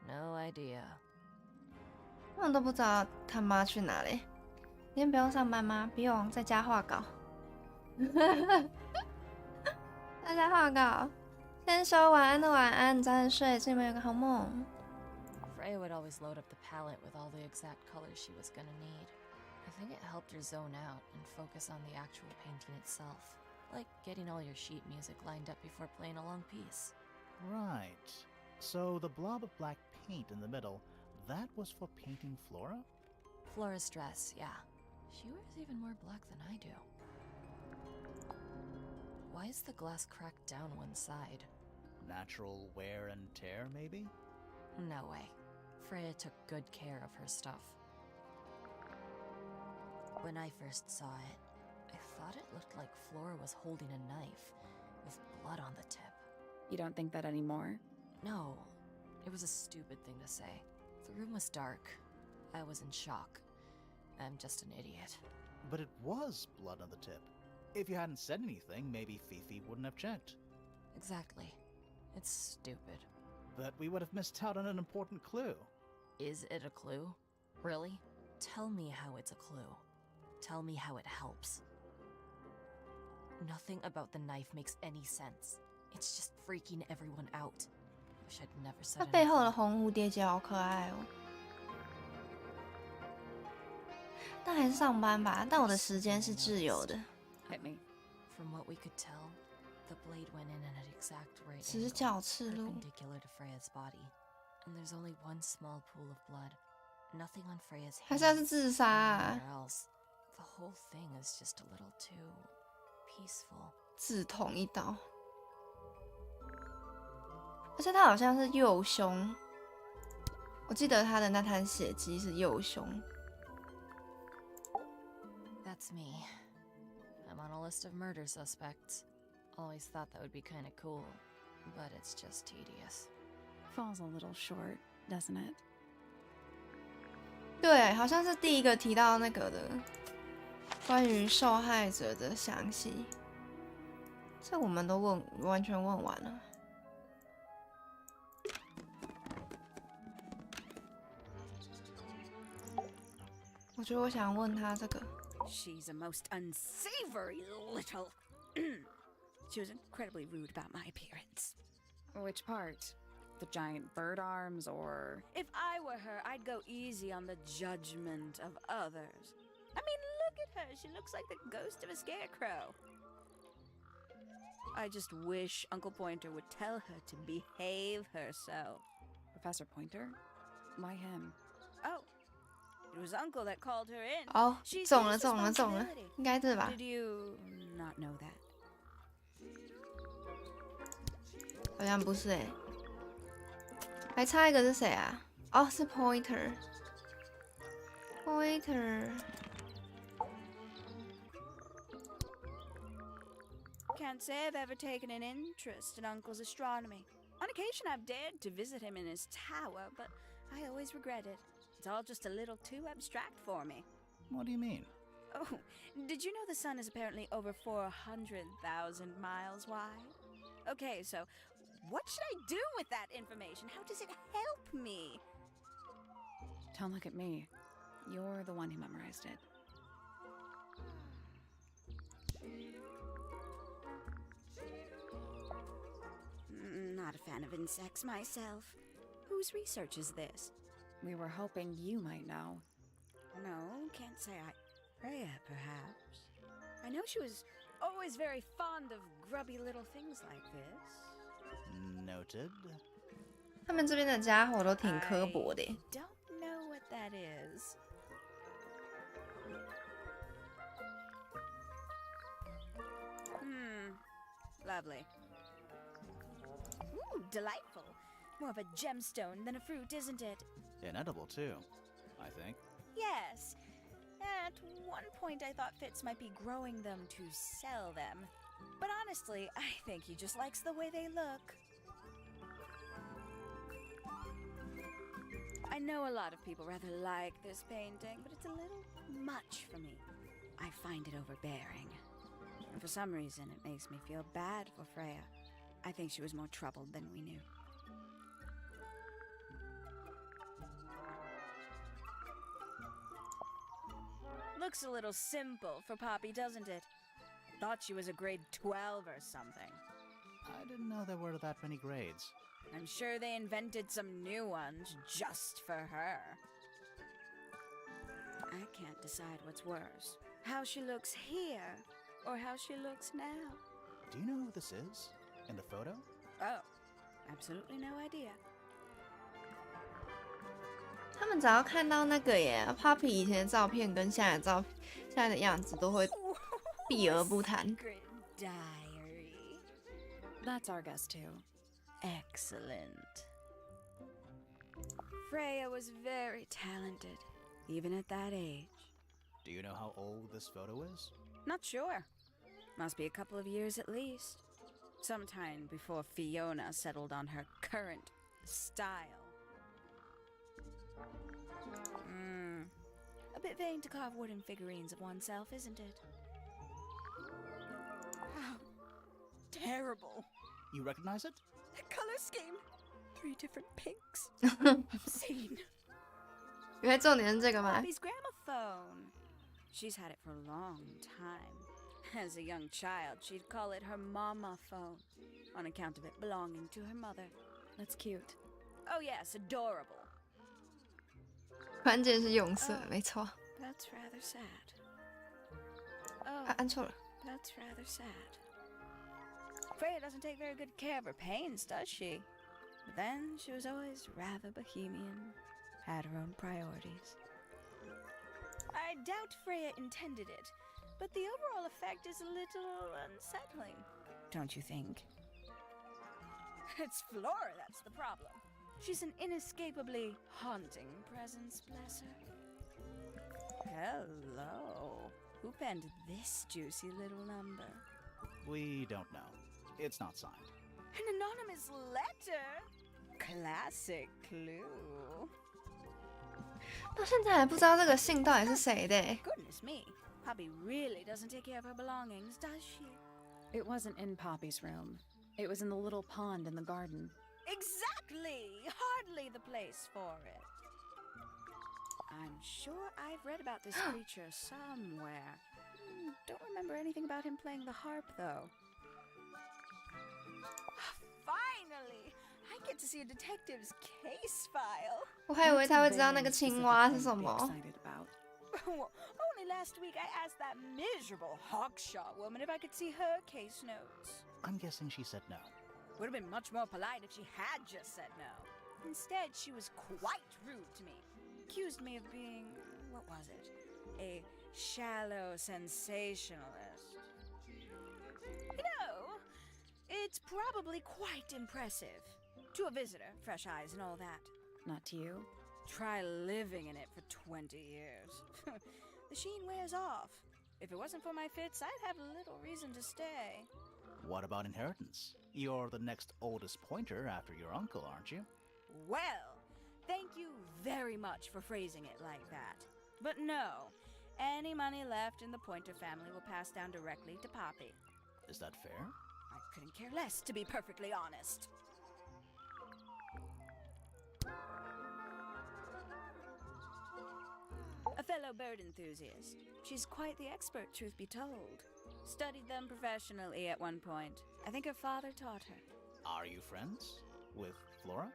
No idea. 他们都不知道他妈去哪里。今天不用上班吗？不用，在家画稿。在家画稿。先说晚安的晚安，早点睡，祝你们有个好梦。 Freya would always load up the palette with all the exact colors she was gonna need. I think it helped her zone out and focus on the actual painting itself, like getting all your sheet music lined up before playing a long piece. Right. So the blob of black paint in the middle, that was for painting Flora? Flora's dress, yeah. She wears even more black than I do. Why is the glass cracked down one side? Natural wear and tear, maybe? No way. Freya took good care of her stuff. When I first saw it, I thought it looked like Flora was holding a knife, with blood on the tip. You don't think that anymore? No, it was a stupid thing to say. The room was dark. I was in shock. I'm just an idiot. But it was blood on the tip. If you hadn't said anything, maybe Fifi wouldn't have checked. Exactly. It's stupid. But we would have missed out on an important clue. Is it a clue? Really? Tell me how it's a clue. Tell me how it helps. Nothing about the knife makes any sense. It's just freaking everyone out. Wish I'd never 它 said 背后的 anything. 红蝴蝶结好可爱哦。但还是上班吧，但我的时间是自由的。 Hit me. From what we could tell, the blade went in at an exact right 直角 angle, 刺入。 perpendicular to Freya's body. And there's only one small pool of blood. Nothing on Freya's 还是要 hands. 是自杀啊？ Nowhere else. The whole thing is just a little too peaceful. 自捅一刀。而且他好像是右胸，我记得他的那滩血迹是右胸。 That's me. I'm on a list of murder suspects. Always thought that would be kind of cool, but it's just tedious. Falls a little short, doesn't it? 对，好像是第一个提到那个的，关于受害者的详细。这我们都完全问完了。我觉得我想问他这个 She's a most unsavory little... She was incredibly rude about my appearance. Which part? The giant bird arms, or... If I were her, I'd go easy on the judgment of others. I mean, look at her. She looks like the ghost of a scarecrow. I just wish Uncle Pointer would tell her to behave herself. Professor Pointer? Why him? Oh, it was Uncle that called her in. 哦， She's 中 his 了中了中了， responsibility. 应该对吧？ Did you not know that? 好像不是哎、还差一个是谁啊？哦，是 Pointer。Pointer。 Can't say I've ever taken an interest in Uncle's astronomy. On occasion, I've dared to visit him in his tower, but I always regret it. It's all just a little too abstract for me. What do you mean? Oh, did you know the sun is apparently over 400,000 miles wide? Okay, so what should I do with that information? How does it help me? Don't look at me. You're the one who memorized it. Not a fan of insects myself. Whose research is this? We were hoping you might know. No, can't say I... Freya, perhaps. I know she was always very fond of grubby little things like this. Noted. 他们这边的家伙都挺刻薄的耶。 Don't know what that is. Lovely. Ooh, delightful. More of a gemstone than a fruit, isn't it? Inedible, too, I think. Yes. At one point, I thought Fitz might be growing them to sell them. But honestly, I think he just likes the way they look. I know a lot of people rather like this painting, but it's a little much for me. I find it overbearing. And for some reason, it makes me feel bad for Freya. I think she was more troubled than we knew. Looks a little simple for Poppy, doesn't it? Thought she was a grade 12 or something. I didn't know there were that many grades. I'm sure they invented some new ones just for her. I can't decide what's worse. How she looks here, or how she looks now. Do you know who this is? In the photo? Oh, absolutely no idea. 他们只要看到那个耶 ，Poppy 以前的照片跟现在的样子都会避而不谈。 Secret diary. That's our guess too. Excellent. Freya was very talented, even at that age. Do you know how old this photo is? Not sure. Must be a couple of years at least. Sometime before Fiona settled on her current style. A bit vain to carve wooden figurines of oneself, isn't it? How terrible. You recognize it? The color scheme. 3 different pinks. Obscene. 原来重点是这个吗？ Poppy's gramophone. She's had it for a long time. As a young child, she'd call it her mama phone, on account of it belonging to her mother. That's cute. Oh yes, adorable. 关键是用色，没错。 That's rather sad. Oh, 按错了。 that's rather sad. Freya doesn't take very good care of her paints, does she? But then she was always rather bohemian, had her own priorities. I doubt Freya intended it, but the overall effect is a little unsettling, don't you think? It's Flora that's the problem. She's an inescapably haunting presence, bless her. Hello. Who penned this juicy little number? We don't know. It's not signed. An anonymous letter? Classic clue. 到现在还不知道这个信到底是谁的耶。 Goodness me. Poppy really doesn't take care of her belongings, does she? It wasn't in Poppy's room. It was in the little pond in the garden. Exactly! Hardly the place for it. I'm sure I've read about this creature somewhere. Don't remember anything about him playing the harp, though. Finally! I get to see a detective's case file. 我还以为他会知道那个青蛙是什么。 Only last week I asked that miserable hawkshaw woman if I could see her case notes. I'm guessing she said no. Would have been much more polite if she had just said no. Instead, she was quite rude to me. Accused me of being, what was it? A shallow sensationalist. You know, it's probably quite impressive. To a visitor, fresh eyes and all that. Not to you. Try living in it for 20 years. The sheen wears off. If it wasn't for my fits, I'd have little reason to stay. What about inheritance? You're the next oldest pointer after your uncle, aren't you? Well, thank you very much for phrasing it like that. But no, any money left in the Pointer family will pass down directly to Poppy. Is that fair? I couldn't care less, to be perfectly honest. A fellow bird enthusiast. She's quite the expert, truth be told. Studied them professionally at one point. I think her father taught her. Are you friends with Flora?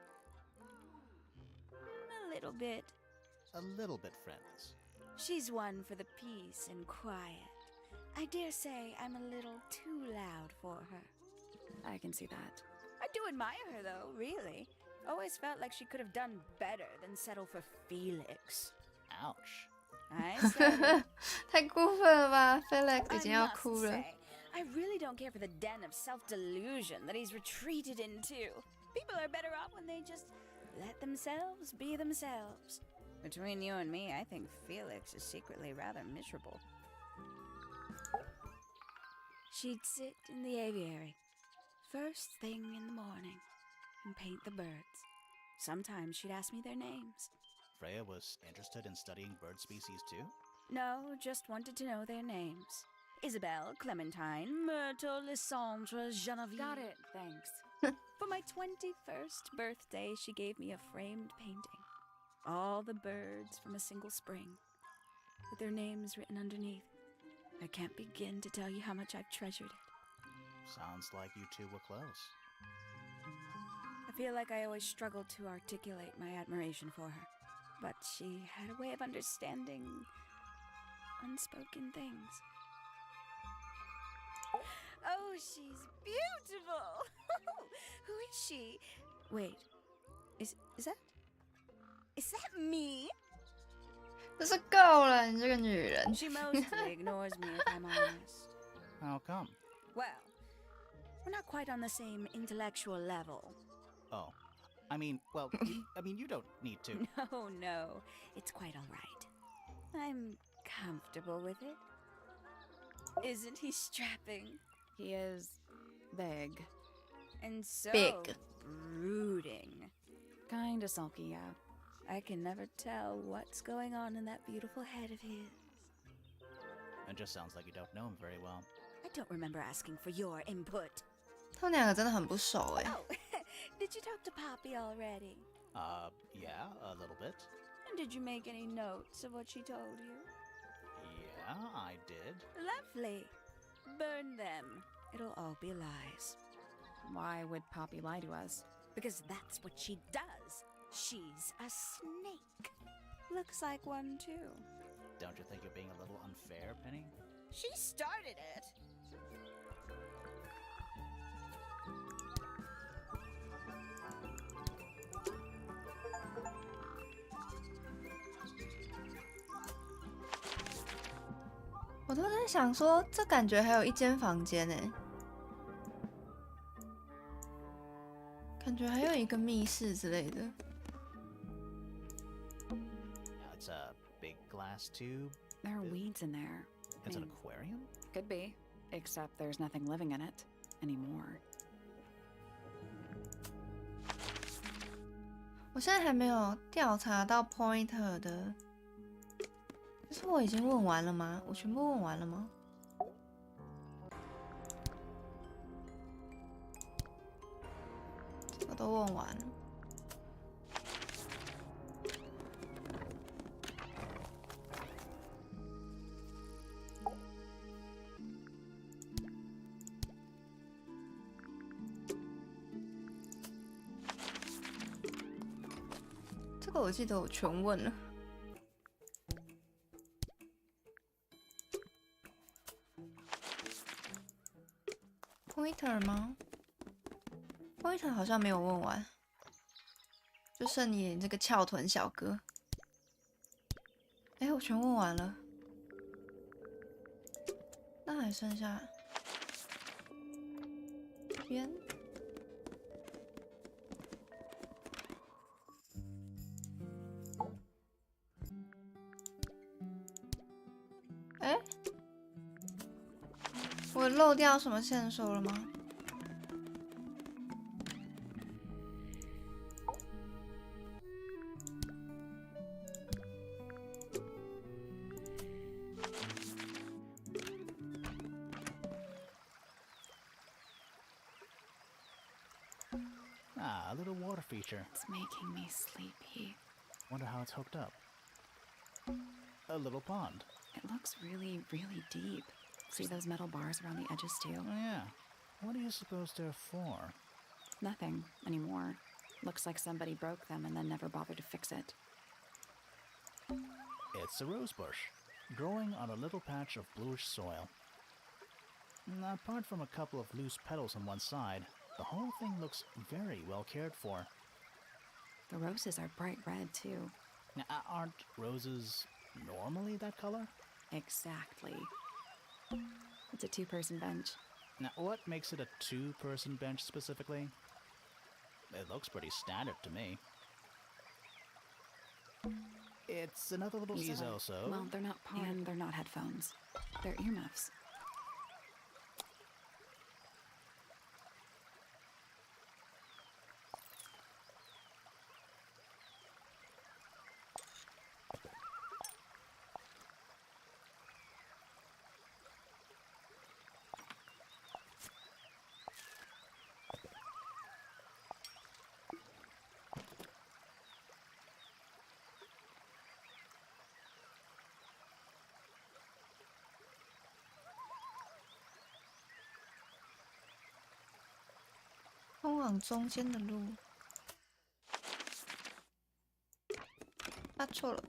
A little bit. A little bit friends. She's one for the peace and quiet. I dare say I'm a little too loud for her. I can see that. I do admire her, though, really. Always felt like she could have done better than settle for Felix. Ouch. I said 太过分了吧 ，Felix 已经要 I must 哭了。 say, I really don't care for the den of self-delusion that he's retreated into. People are better off when they just let themselves be themselves. Between you and me, I think Felix is secretly rather miserable. She'd sit in the aviary, first thing in the morning, and paint the birds. Sometimes she'd ask me their names. Freya was interested in studying bird species too? No, just wanted to know their names. Isabelle, Clementine, Myrtle, Lysandre, Genevieve. Got it, thanks. For my 21st birthday, she gave me a framed painting. All the birds from a single spring, with their names written underneath. I can't begin to tell you how much I've treasured it. Sounds like you two were close. I feel like I always struggled to articulate my admiration for her. But she had a way of understanding unspoken things. Oh, she's beautiful! Who is she? Wait, is that me? 这是够了，你这个女人。 She mostly ignores me if I'm honest. How come? Well, we're not quite on the same intellectual level. Oh. I mean, well, you don't need to. No, it's quite all right. I'm comfortable with it. Isn't he strapping? He is big. And so Big. brooding. Kinda sulky, yeah. I can never tell what's going on in that beautiful head of his. It just sounds like you don't know him very well. I don't remember asking for your input. 他们两个真的很不熟哎。 Oh, did you talk to Poppy already? Yeah, a little bit. And did you make any notes of what she told you? Yeah, I did. Lovely. Burn them. It'll all be lies. Why would Poppy lie to us? Because that's what she does. She's a snake. Looks like one, too. Don't you think you're being a little unfair, Penny? She started it.我都在想说，这感觉还有一间房间哎，感觉还有一个密室之类的。 It's a big glass tube. There are weeds in there. It's an aquarium? Could be, except there's nothing living in it anymore. 我现在还没有调查到 Pointer 的，可是我已经问完了吗？我全部问完了吗？这个都问完了。个我记得我全问了。Pointer 吗 ？Pointer 好像没有问完，就剩你这个翘臀小哥。哎，我全问完了，那还剩下这边。哎，我漏掉什么线索了吗？ Ah, a little water feature. It's making me sleepy. Wonder how it's hooked up. A little pond. It looks really, really deep. See those metal bars around the edges too? Oh, yeah. What do you suppose they're for? Nothing anymore. Looks like somebody broke them and then never bothered to fix it. It's a rose bush, growing on a little patch of bluish soil. Apart from a couple of loose petals on one side, the whole thing looks very well cared for. The roses are bright red too. Now, aren't roses normally that color? Exactly. It's a two-person bench. Now, what makes it a two-person bench specifically? It looks pretty standard to me. It's another little easel, so... Well, they're not and they're not headphones. They're earmuffs.通往中间的路。啊，错了。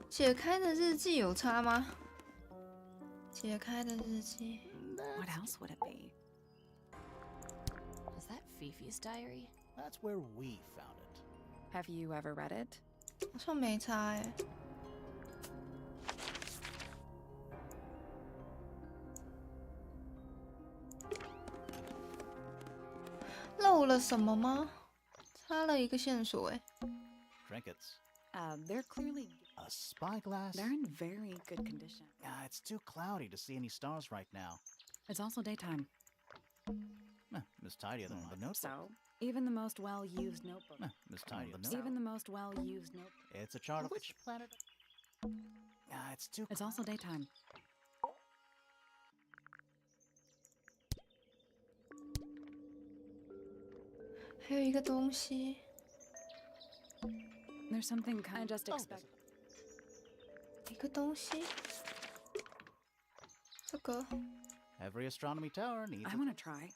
解开的日记有差吗？解开的日记。What else would it be? Is that Fifi's diary? That's where we found it. Have you ever read it? 好像没差哎。漏了什么吗？差了一个线索哎。Trinkets. They're clearly... A spyglass? They're in very good condition. It's too cloudy to see any stars right now. It's also daytime. It's tidier than the notebook. So, even the most well-used notebook. It's tidier than Even the most well-used notebook. It's a chart of which planet? It's too. It's also daytime. There's something I just expect. 一个东西。这个。Every astronomy tower needs. I want to try.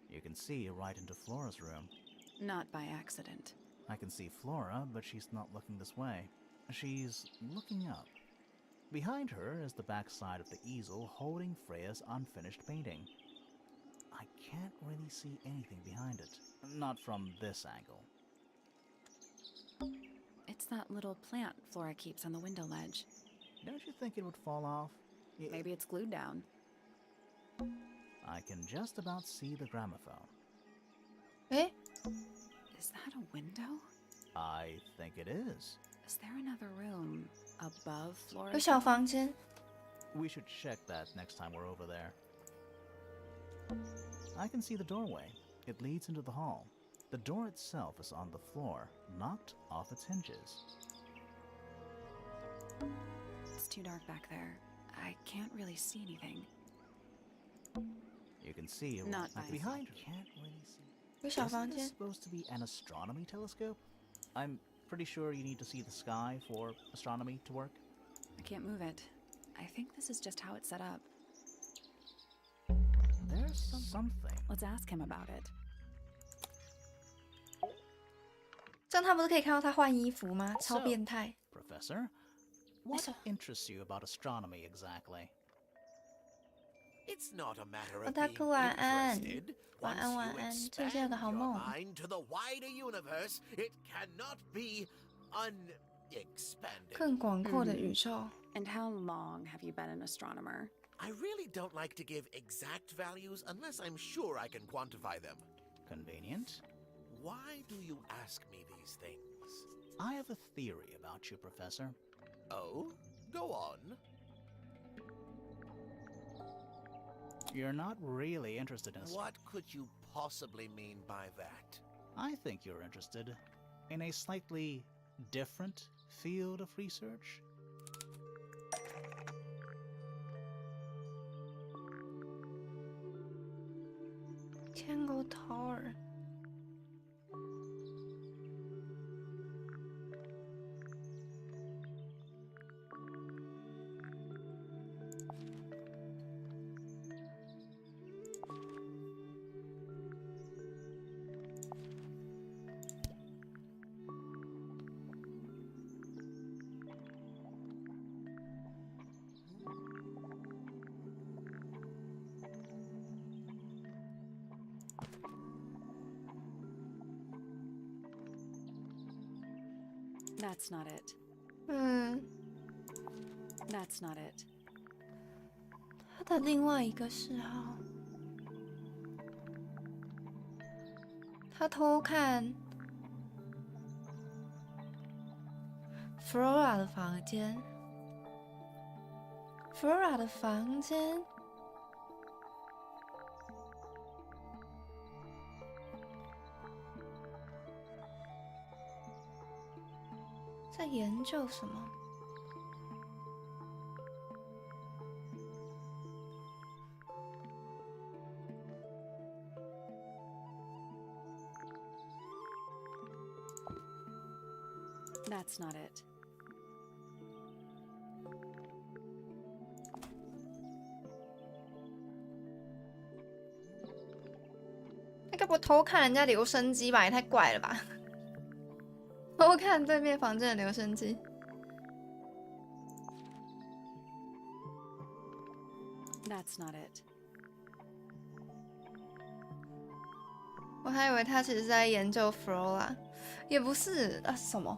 You can see right into Flora's room. Not by accident. I can see Flora, but she's not looking this way. She's looking up. Behind her is the backside of the easel holding Freya's unfinished painting. I can't really see anything behind it. Not from this angle. It's that little plant Flora keeps on the window ledge. Don't you think it would fall off? Maybe it's glued down. I can just about see the gramophone. Eh? Is that a window? I think it is. Is there another room above Flora's? 有小房间。We should check that next time we're over there. I can see the doorway. It leads into the hall. The door itself is on the floor, knocked off its hinges. It's too dark back there. I can't really see anything. You can see it Not behind her. Can't really see. 有小房 Isn't this 间。 supposed to be an astronomy telescope? I'm pretty sure you need to see the sky for astronomy to work? I can't move it. I think this is just how it's set up. There's something. Let's ask him about it. 这样他不是可以看到他换衣服吗？超变态。 Professor, what interests you about astronomy exactly? It's not a matter of 哦，大 being 哥晚安， interested. 晚 Once 安 you 晚安，祝 expand 你有个好 your 梦。 mind to the wider universe, it cannot be unexpanded. 更广阔的宇宙。 And how long have you been an astronomer? I really don't like to give exact values unless I'm sure I can quantify them. Convenient. Why do you ask me these things? I have a theory about you, Professor. Oh? Go on. You're not really interested in What could you possibly mean by that? I think you're interested in a slightly different field of research. Tangle Tower。 That's not it. That's not it. 他的另外一个嗜好，他偷看 Flora 的房间。Flora 的房间，在研究什么？ That's not it. 那该不会偷看人家留声机吧？也太怪了吧！偷看对面房间的留声机。 That's not it. 我还以为他其实是在研究 Flora， 也不是啊，什么？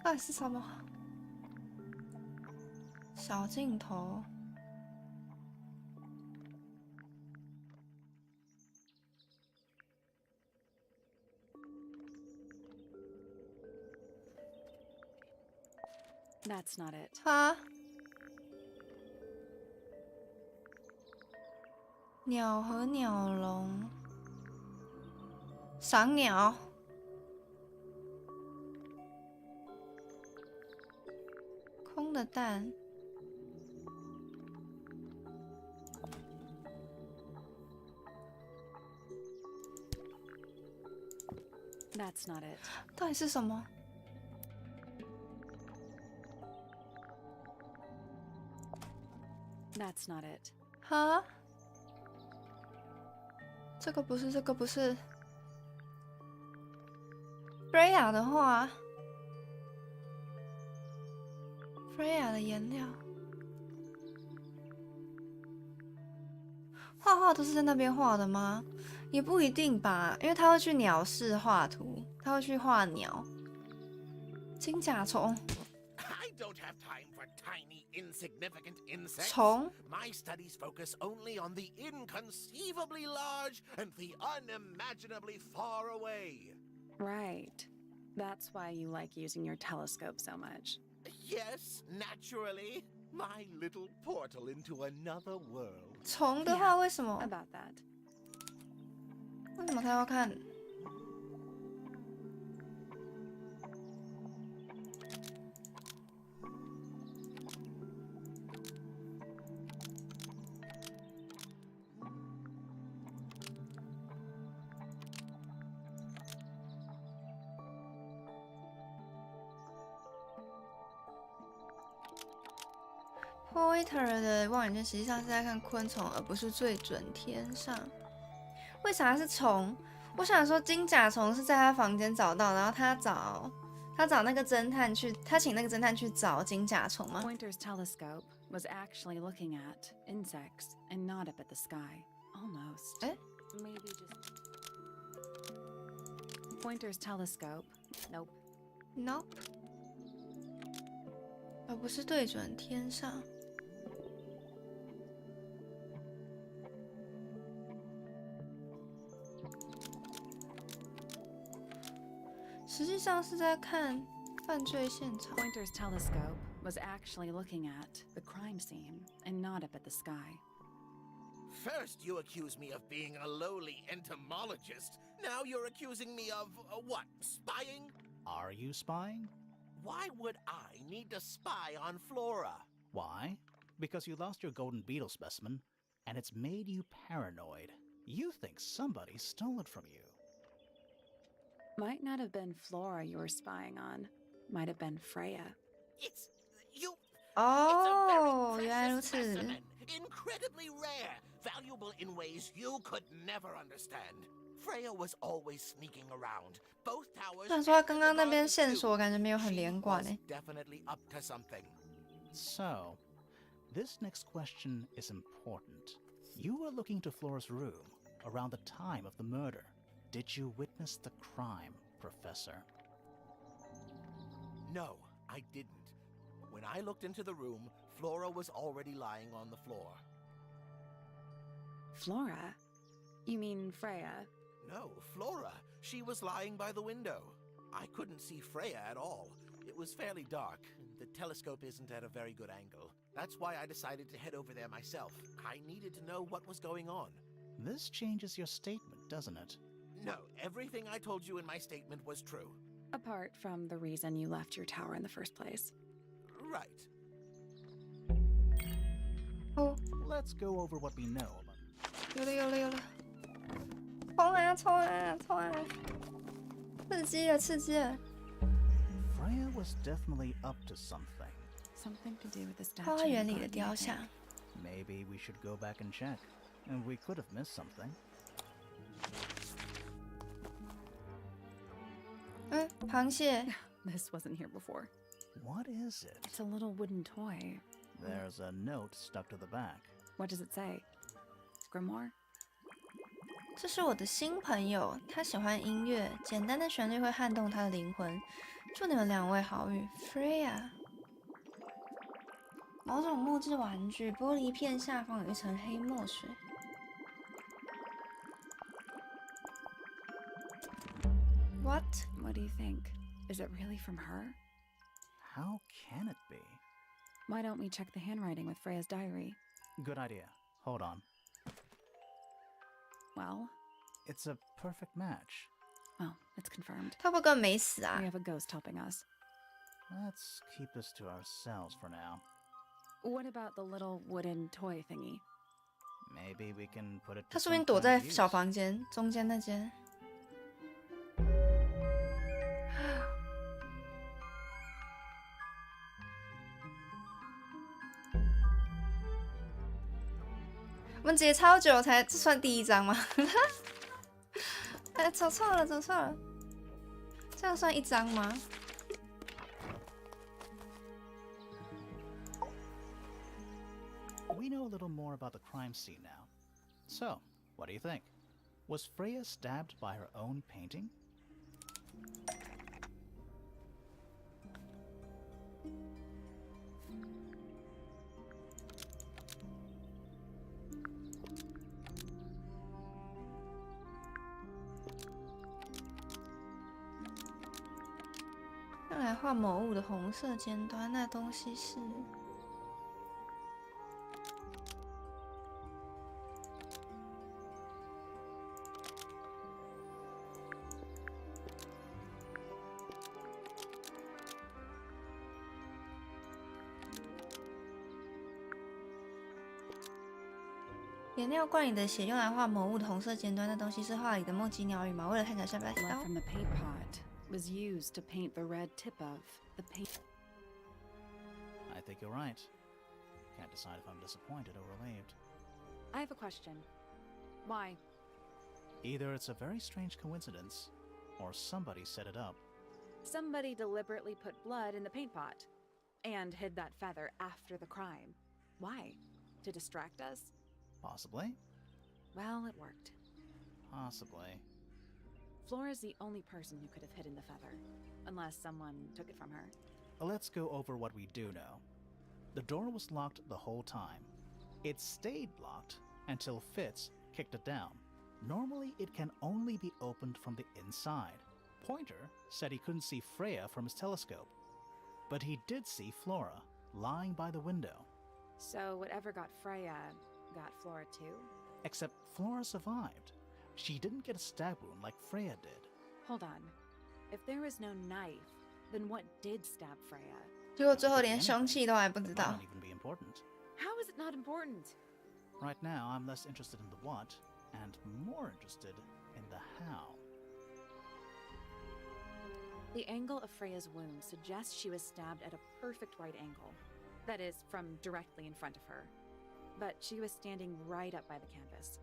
到底是什么？小镜头。 That's not it. 哈？鸟和鸟笼，赏鸟，空的蛋，That's not it. 到底是什么？ That's not it. 哈？这个不是，这个不是。Freya 的画，Freya 的颜料，画画都是在那边画的吗？也不一定吧，因为他会去鸟室画图，他会去画鸟。金甲虫。 I don't have time for tiny, insignificant insects. 虫 My studies focus only on the inconceivably large and the unimaginably far away. Right. That's why you like using your telescope so much. Yes, naturally. My little portal into another world. 虫的话，为什么？ About that. 为什么他要看？ Pointer 的望远镜实际上是在看昆虫，而不是对准天上。为啥是虫？我想说金甲虫是在他房间找到，然后他找那个侦探去，他请那个侦探去找金甲虫吗 Pointer's telescope was actually looking at insects and not up at the sky. Almost. Maybe just. Pointer's telescope. Nope. Nope. 而不是对准天上。实际上是在看犯罪现场。Pointer's telescope was actually looking at the crime scene and not up at the sky. First, you accuse me of being a lowly entomologist. Now you're accusing me of, what, spying? Are you spying? Why would I need to spy on Flora? Why? Because you lost your golden beetle specimen, and it's made you paranoid. You think somebody stole it from you. Might not have been Flora you were spying on. Might have been Freya. It's you. Oh, it's a very 原来如 precious 此。 specimen, incredibly rare, valuable in ways you could never understand. Freya was always sneaking around. Both towers. 虽然说他刚刚那边线索感觉没有很连贯 She 诶 was。definitely up to something. So, this next question is important. You were looking to Flora's room around the time of the murder. Did you witness the crime, Professor? No, I didn't. When I looked into the room, Flora was already lying on the floor. Flora? You mean Freya? No, Flora. She was lying by the window. I couldn't see Freya at all. It was fairly dark. The telescope isn't at a very good angle. That's why I decided to head over there myself. I needed to know what was going on. This changes your statement, doesn't it? No, everything I told you in my statement was true. Apart from the reason you left your tower in the first place. Right. Oh, Let's go over what we know about. 有了！冲啊冲啊冲啊！刺激了刺激了！ Freya was definitely up to something. Something to do with the statue. 花园里的 above 雕 you, I 像 think.。 Maybe we should go back and check. And we could have missed something. 螃蟹。 This wasn't here before. What is it? It's a little wooden toy. There's a note stuck to the back. What does it say? Grimoire? 这是我的新朋友，他喜欢音乐，简单的旋律会撼动他的灵魂。祝你们两位好运 ，Freya。某种木质玩具，玻璃片下方有一层黑墨水。What? What do you think? Is it really from her? How can it be? Why don't we check the handwriting with Freya's diary? Good idea. Hold on. Well, It's a perfect match. well, it's confirmed. 他会不会根本没死啊 We？have a ghost helping us. Let's keep this to ourselves for now. What about the little wooden toy thingy? Maybe we can put it 他 to 说不定 some 躲 kind 在 of 小 use. 房间中间那间。我们解超久才，这算第一章吗？哎，走错了，走错了，这样算一章吗？ We know a little more about the crime scene now. So, what do you think? Was Freya stabbed by her own painting? "用来画某物的红色尖端，那东西是……颜料罐里的血用来画某物的红色尖端，那东西是画里的梦姬鸟羽毛。为了看起来像白 Blood 刀， from the paint pot was used to paint the red tip of the paint. I think you're right. Can't decide if I'm disappointed or relieved. I have a question. Why? Either it's a very strange coincidence, or somebody set it up. Somebody deliberately put blood in the paint pot and hid that feather after the crime. Why? To distract us? Possibly. Well, it worked. Possibly. Flora's the only person who could have hidden the feather, unless someone took it from her. Let's go over what we do know. The door was locked the whole time. It stayed locked until Fitz kicked it down. Normally, it can only be opened from the inside. Pointer said he couldn't see Freya from his telescope, but he did see Flora lying by the window. So whatever got Freya got Flora too? Except Flora survived. She didn't get a stab wound like Freya did. Hold on. If there was no knife, then what did stab Freya? 结果最后连凶器都还不知 Might 道 not。even be important. How is it not important? Right now, I'm less interested in the what and more interested in the how. The angle of Freya's wound suggests she was stabbed at a perfect right angle. That is, from directly in front of her. But she was standing right up by the canvas.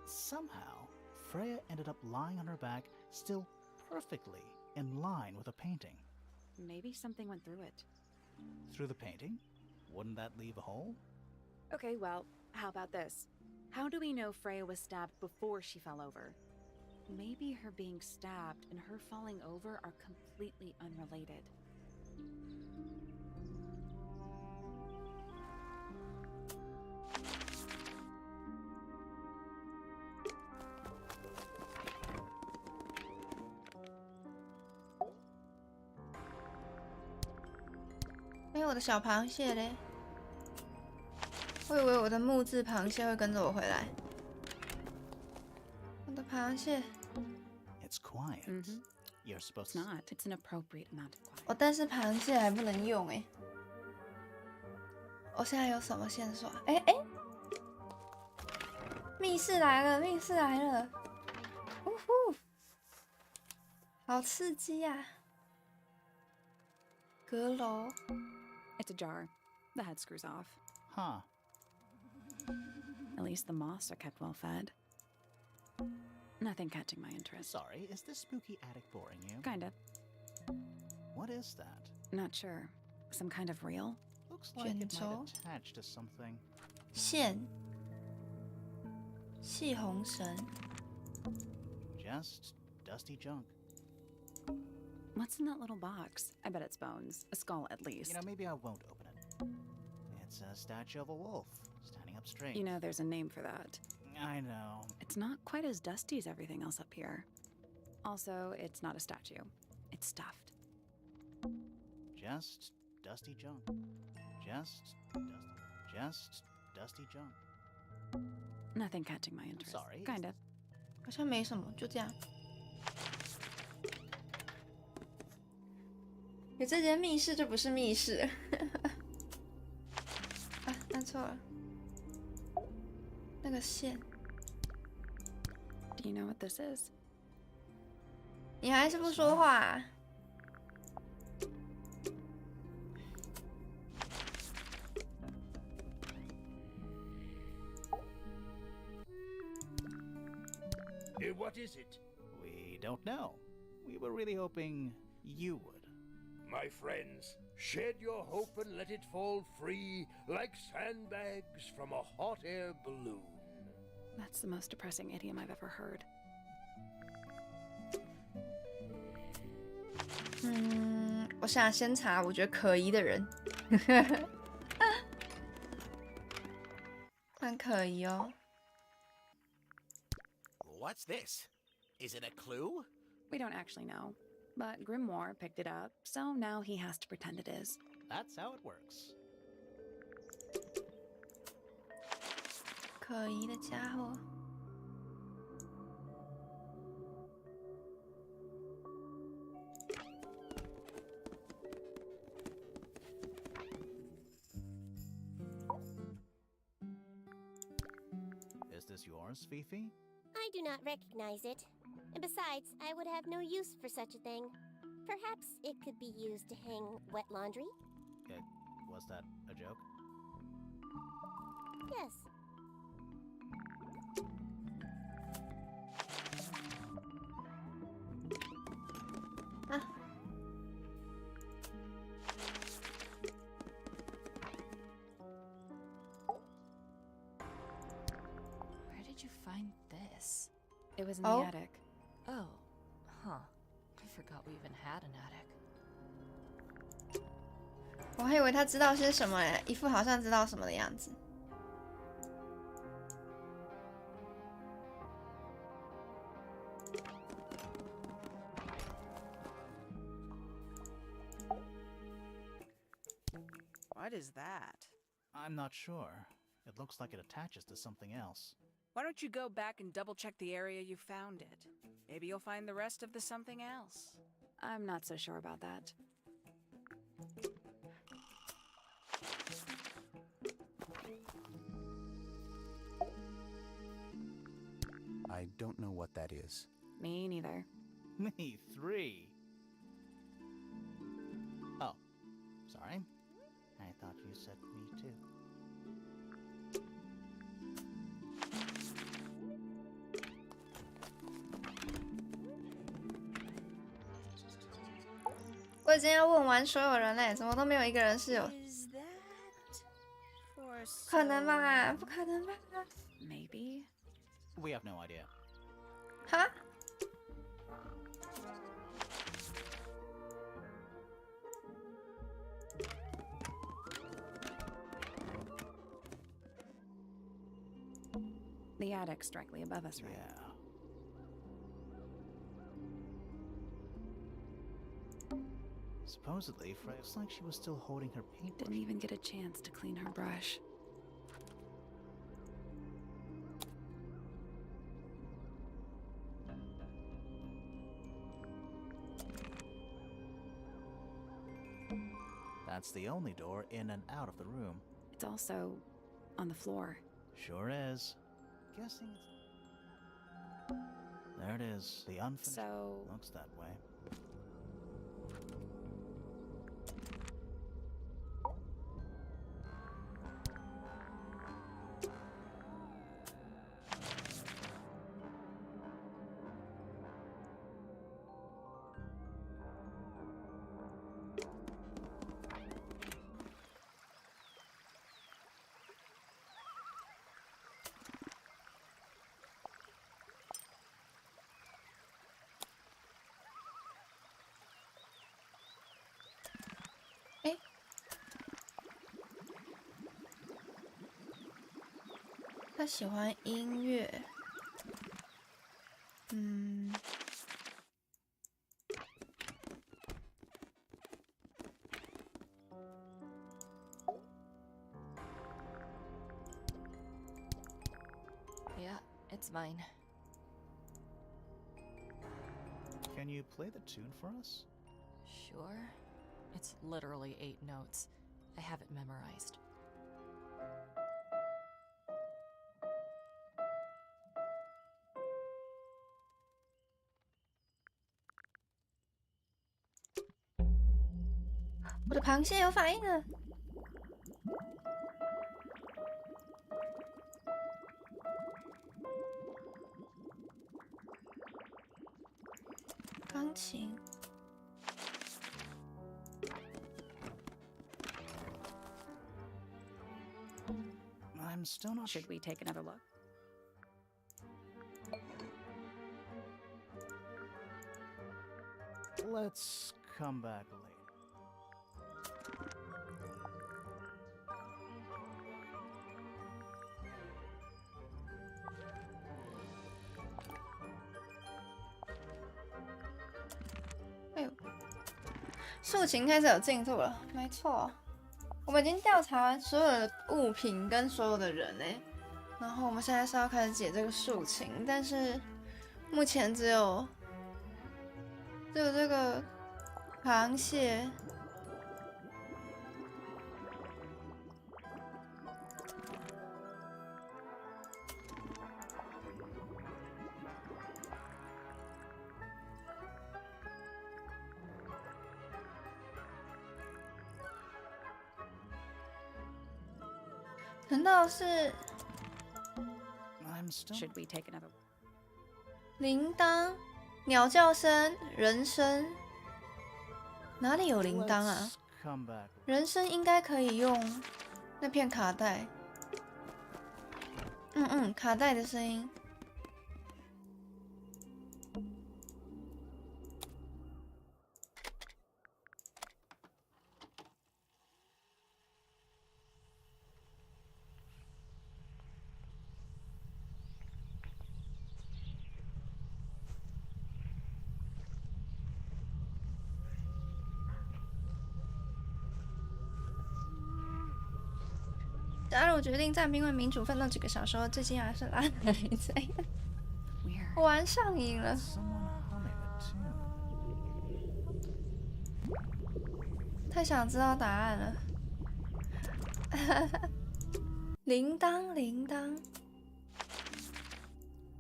Somehow, Freya ended up lying on her back, still perfectly in line with a painting. Maybe something went through it. Through the painting? Wouldn't that leave a hole? Okay, well, how about this? How do we know Freya was stabbed before she fell over? Maybe her being stabbed and her falling over are completely unrelated.哎，我的小螃蟹嘞？我以为我的木质螃蟹会跟着我回来。我的螃蟹， It's quiet. Mm-hmm. You're supposed It's to... not. It's an appropriate amount of quiet. 哦，但是螃蟹还不能用哎。我现在有什么线索？哎哎，密室来了，密室来了！呜呼，好刺激呀、阁楼。 It's a jar. The head screws off. Huh. At least the moths are kept well fed. Nothing catching my interest. Sorry, is this spooky attic boring you? Kinda. What is that? Not sure. Some kind of reel? Looks like it might 卷轴 attach to something. 线，细红绳。 Just dusty junk. What's in that little box? I bet it's bones. A skull, at least. You know, maybe I won't open it. It's a statue of a wolf, standing up straight. You know, there's a name for that. I know. It's not quite as dusty as everything else up here. Also, it's not a statue. It's stuffed. Just dusty junk. Just dusty junk. Nothing catching my interest. Sorry. Kinda. 好像没什么，就这样。有这间密室就不是密室。啊，按错了。那个线， Do you know what this is? 你还是不说话、啊？ What is it? We don't know. We were really hoping you would. My friends, shed your hope and let it fall free like sandbags from a hot air balloon. That's the most depressing idiom I've ever heard. 我想先查我觉得可疑的人。很可疑哦。 What's this? Is it a clue? We don't actually know. But Grimoire picked it up, so now he has to pretend it is. That's how it works. 可疑的家伙。 Is this yours, Fifi? I do not recognize it. And besides, I would have no use for such a thing. Perhaps it could be used to hang wet laundry? Was that a joke? Yes. Where did you find this? It was in the attic. Oh, huh. I forgot we even had an attic. 我还以为他知道些什么耶，一副好像知道什么的样子。What is that? I'm not sure. It looks like it attaches to something else. Why don't you go back and double check the area you found it? Maybe you'll find the rest of the something else. I'm not so sure about that. I don't know what that is. Me neither. Me 3. Oh, sorry. I thought you said me too. 我已经要问完所有人嘞，怎么都没有一个人是有？ Is that for 可能吧？不可能吧？ Maybe. We have no idea. 哈？ The attic's directly above us, right? Yeah. Supposedly, Freya looks like she was still holding her paintbrush. Didn't even get a chance to clean her brush. That's the only door in and out of the room. It's also on the floor. Sure is. Guessing it's... There it is. The unfinished... So... Looks that way.他喜欢音乐，Yeah, it's mine. Can you play the tune for us? Sure. It's literally 8 notes. I have it memorized. "我的螃蟹有反应了。钢琴。I'm still not Should we take another look? Let's come back later. "哎，竖琴开始有进度了，没错，我们已经调查完所有的物品跟所有的人嘞，然后我们现在是要开始解这个竖琴，但是目前只有这个螃蟹。难道是 I'm still. Should we take another? 铃铛、鸟叫声、人声？哪里有铃铛啊？ Let's come back. 人声应该可以用那片卡带。卡带的声音。假如我决定在因为民主奋斗几个小时后，最近还是拉奶这样，我玩上瘾了。 Someone humming a tune. 太想知道答案了。铃铛，铃铛，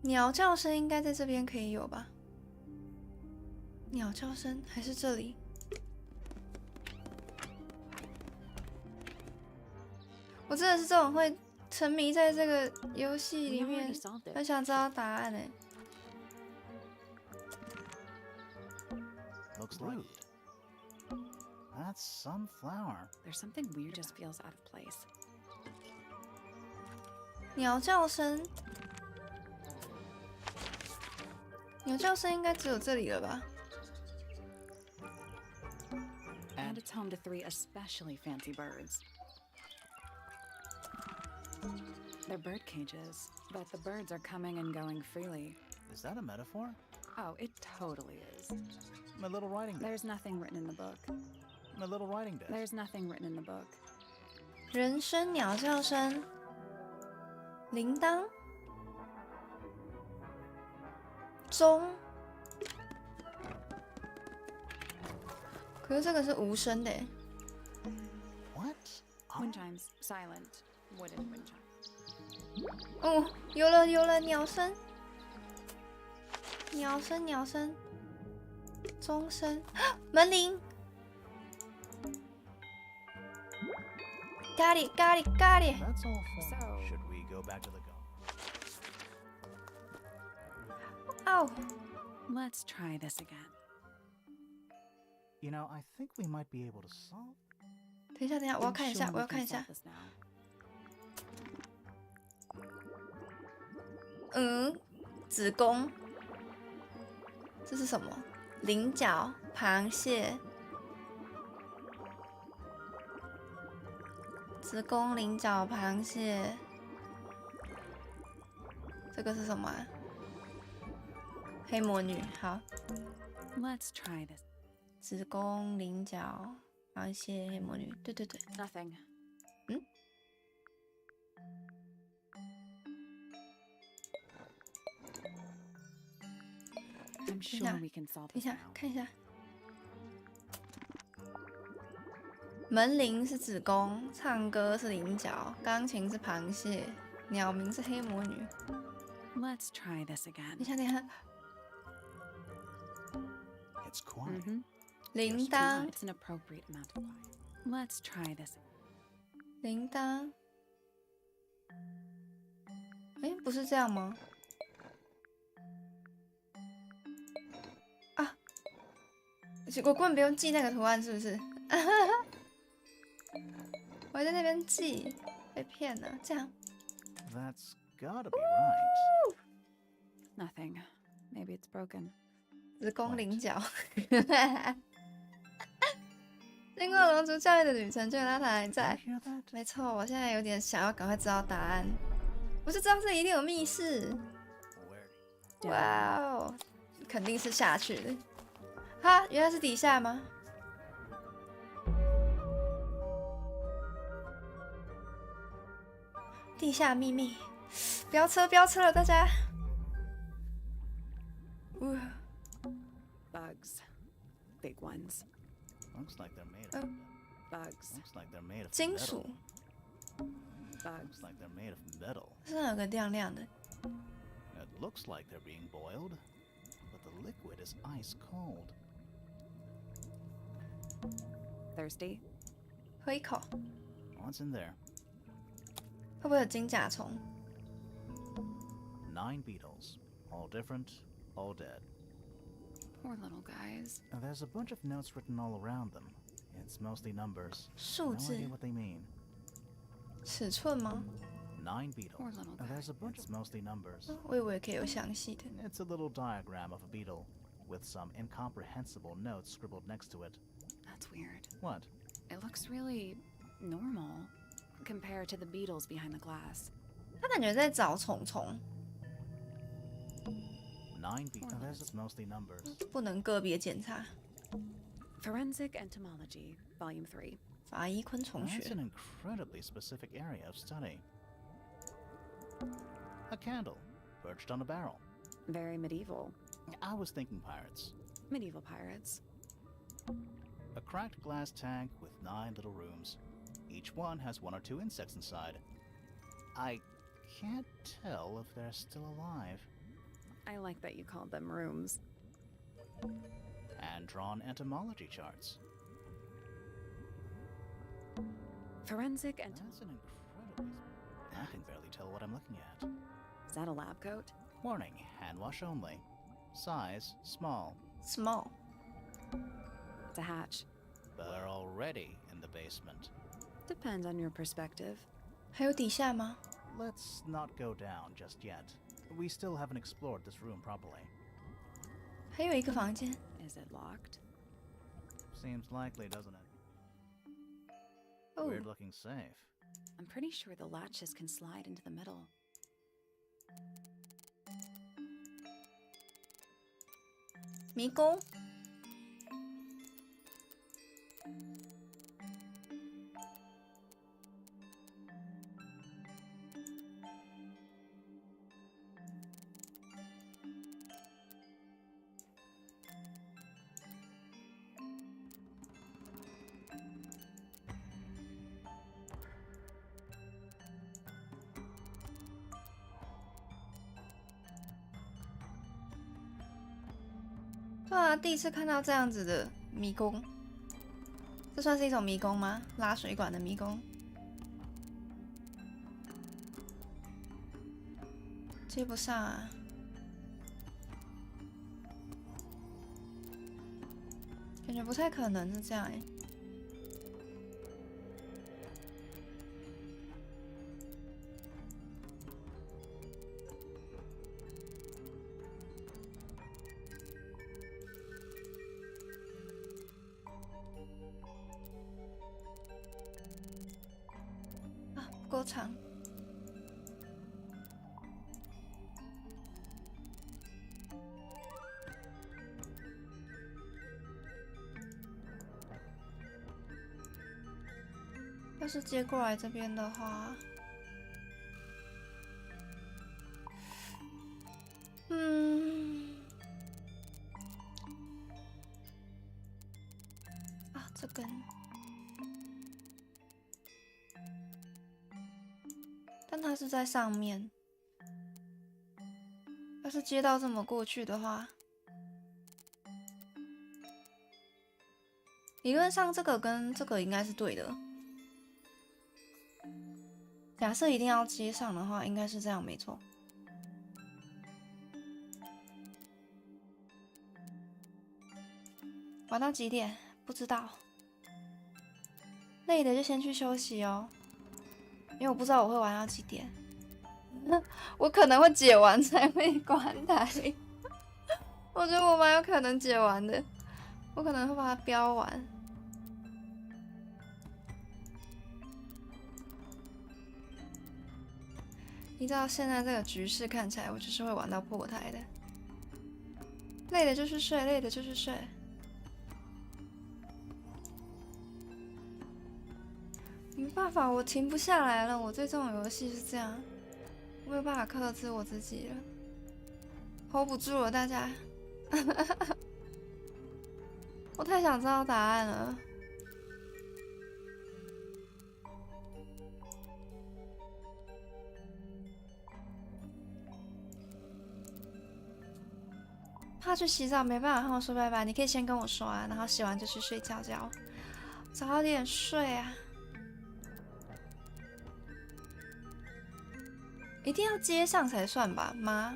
鸟叫声应该在这边可以有吧？鸟叫声还是这里？我真的是这种会沉迷在这个游戏里面，很想知道答案哎。 Looks like that's some flower. There's something weird just feels out of place. 鸟叫声，鸟叫声应该只有这里了吧？ And it's home to 3 especially fancy birds. They're bird cages, but the birds are coming and going freely. Is that a metaphor? Oh, it totally is. My little writing desk. There's nothing written in the book. My little writing desk. There's nothing written in the book. 人声、鸟叫声、铃铛、钟，可是这个是无声的耶。 What? Wind chimes, silent, wooden wind chimes. 哦，有了有了，鸟声，鸟声鸟声，钟声，门铃。Got it, got it, got it. That's all for. So- Should we go back to the go? Oh, Let's try this again. You know, I think we might be able to solve. 等一下，等一下，我要 I'm 看一下， sure 我要 we 看 can 一下 solve。this now. 子宫，这是什么？菱角、螃蟹。子宫、菱角、螃蟹。这个是什么啊？黑魔女，好。 Let's try this. 子宫、菱角、螃蟹、黑魔女，对对对。 Nothing. I'm sure we can solve 等一 this 下 now. 看一下。门铃是子宫，唱歌是菱角，钢琴是螃蟹，鸟鸣是黑魔女。 Let's try this 等 again. 一下，等一下， It's quiet. Mm-hmm. 铃铛， It's an appropriate amount of quiet. Let's try this. 铃铛。哎，不是这样吗？啊，我根本不用记那个图案，是不是？我还在那边记，被骗了。这样， That's gotta be right. Nothing. Maybe it's broken. 子宫菱角。经过龙族教育的旅程，就拉塔还在。 Did you hear that? 没错，我现在有点想要赶快知道答案。我就知道这里一定有密室。 Where? 哇哦，肯定是下去的。哈，原来是底下吗？地下秘密，飙车飙车了，大家！ Bugs. Big ones. Looks like they're made of. Bugs. Looks like they're made of 金 metal. 属， Bugs. Looks like they're made of metal. 身上有个亮亮的。 It looks like they're being boiled, but the liquid is ice cold. Thirsty? 喝一口。 What's in there? 会不会有金甲虫？ 9 beetles, all different, all dead. Poor little guys. There's a bunch of notes written all around them. It's mostly numbers. 数 No 字 idea what they mean. 尺寸吗？ 9 beetles. Poor little guy. There's a bunch. It's mostly numbers. 我以为可以有详细的。 It's a little diagram of a beetle, with some incomprehensible notes scribbled next to it. That's weird. What? It looks really normal compared to the beetles behind the glass. 他感觉在找虫虫， 9 beetles. There's mostly numbers. 不能个别检查。 Forensic Entomology, Volume 3. 法医昆虫 That's 学 an incredibly specific area of study. A candle, perched on a barrel. Very medieval. I was thinking pirates. Medieval pirates. A cracked glass tank with 9 little rooms. Each one has 1 or 2 insects inside. I can't tell if they're still alive. I like that you called them rooms. And drawn entomology charts. Forensic That's an incredibly... I can barely tell what I'm looking at. Is that a lab coat? Warning, hand wash only. Size, small. small。 It's a hatch. But they're already in the basement. Depends on your perspective. 还有底下吗？ Let's not go down just yet. We still haven't explored this room properly. 还有一个房间， Is it locked? Seems likely, doesn't it? 哦， Weird looking safe. I'm pretty sure the latches can slide into the middle. 迷宫。对啊，第一次看到这样子的迷宫，这算是一种迷宫吗？拉水管的迷宫，接不上啊！感觉不太可能是这样哎。不够长。要是接过来这边的话，这根。但它是在上面，要是接到这么过去的话，理论上这个跟这个应该是对的。假设一定要接上的话，应该是这样没错。玩到几点？不知道。累的就先去休息哦。因为我不知道我会玩到几点，我可能会解完才会关台。我觉得我蛮有可能解完的，我可能会把它标完。依照现在这个局势看起来，我就是会玩到破台的。累的就是睡，累的就是睡。没办法，我停不下来了。我对这种游戏是这样，我没有办法克制我自己了 ，hold 不住了，大家。我太想知道答案了。怕去洗澡，没办法和我说拜拜。你可以先跟我说啊，然后洗完就去睡觉觉，早点睡啊。一定要接上才算吧？妈，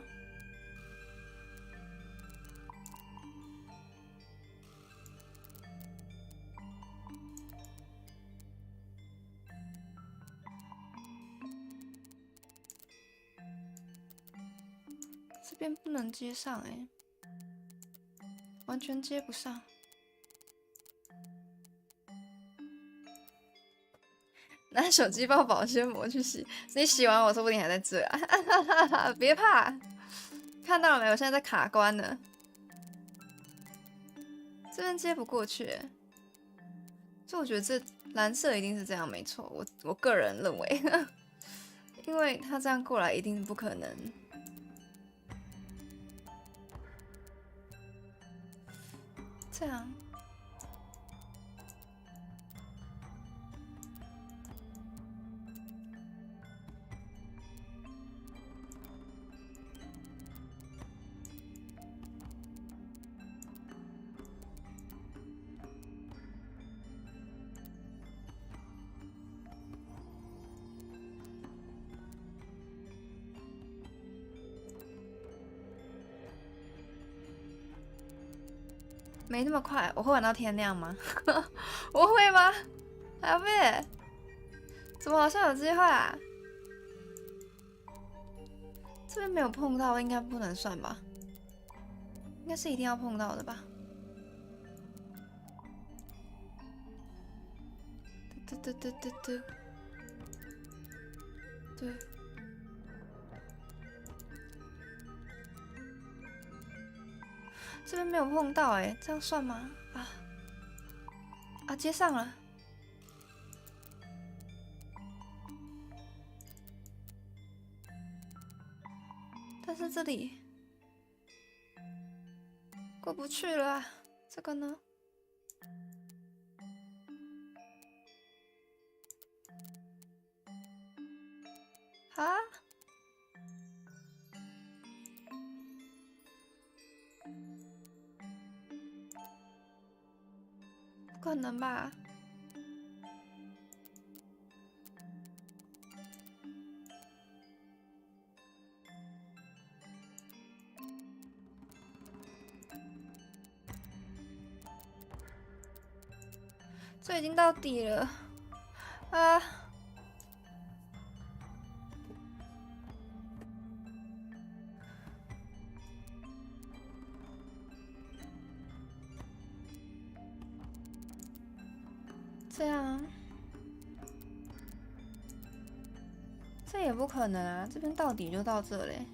这边不能接上哎，完全接不上。拿手机包保鲜膜去洗，你洗完我说不定还在这啊！别怕，看到了没？我现在在卡关呢，这边接不过去欸。所以我觉得这蓝色一定是这样，没错。我个人认为，因为他这样过来一定不可能。这样。没那么快，我会玩到天亮吗？我会吗？阿贝，怎么好像有机会啊？这边没有碰到，应该不能算吧？应该是一定要碰到的吧？对。这边没有碰到哎，这样算吗？啊，接上了。但是这里过不去了啊，这个呢？啊？不可能吧？这已经到底了啊！这样，这也不可能啊！这边到底就到这嘞。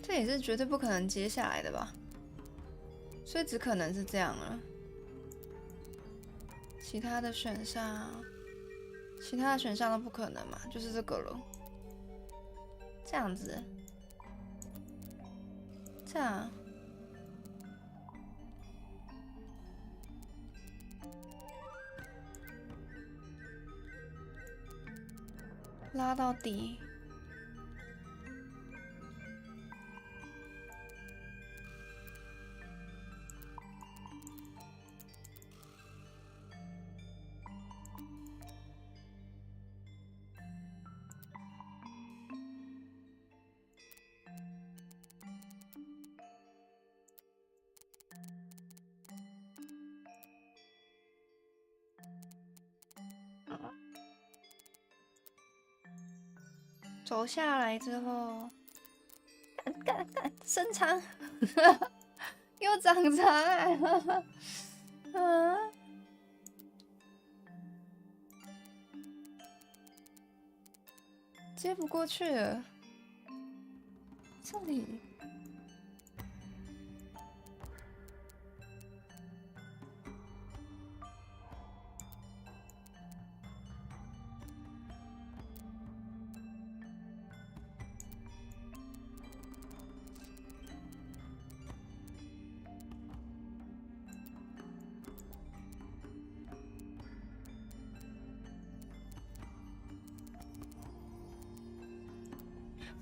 这也是绝对不可能接下来的吧？所以只可能是这样了。其他的选项都不可能嘛，就是这个了。这样子，这样。拉到底。走下来之后，伸长，又长长哎、接不过去了，这里。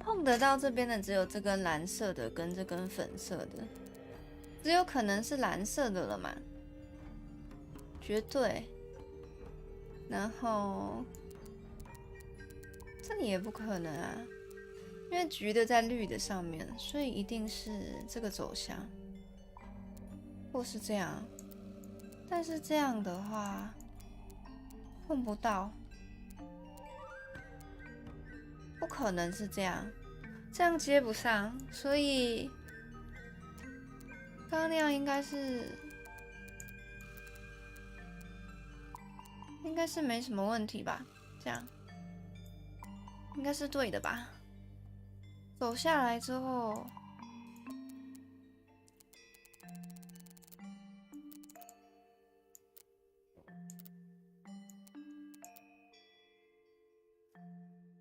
碰得到这边的只有这根蓝色的跟这根粉色的，只有可能是蓝色的了嘛？绝对然后这里也不可能啊，因为橘的在绿的上面，所以一定是这个走向，或是这样。但是这样的话碰不到，不可能是这样，这样接不上，所以刚刚那样应该是没什么问题吧？这样应该是对的吧？走下来之后，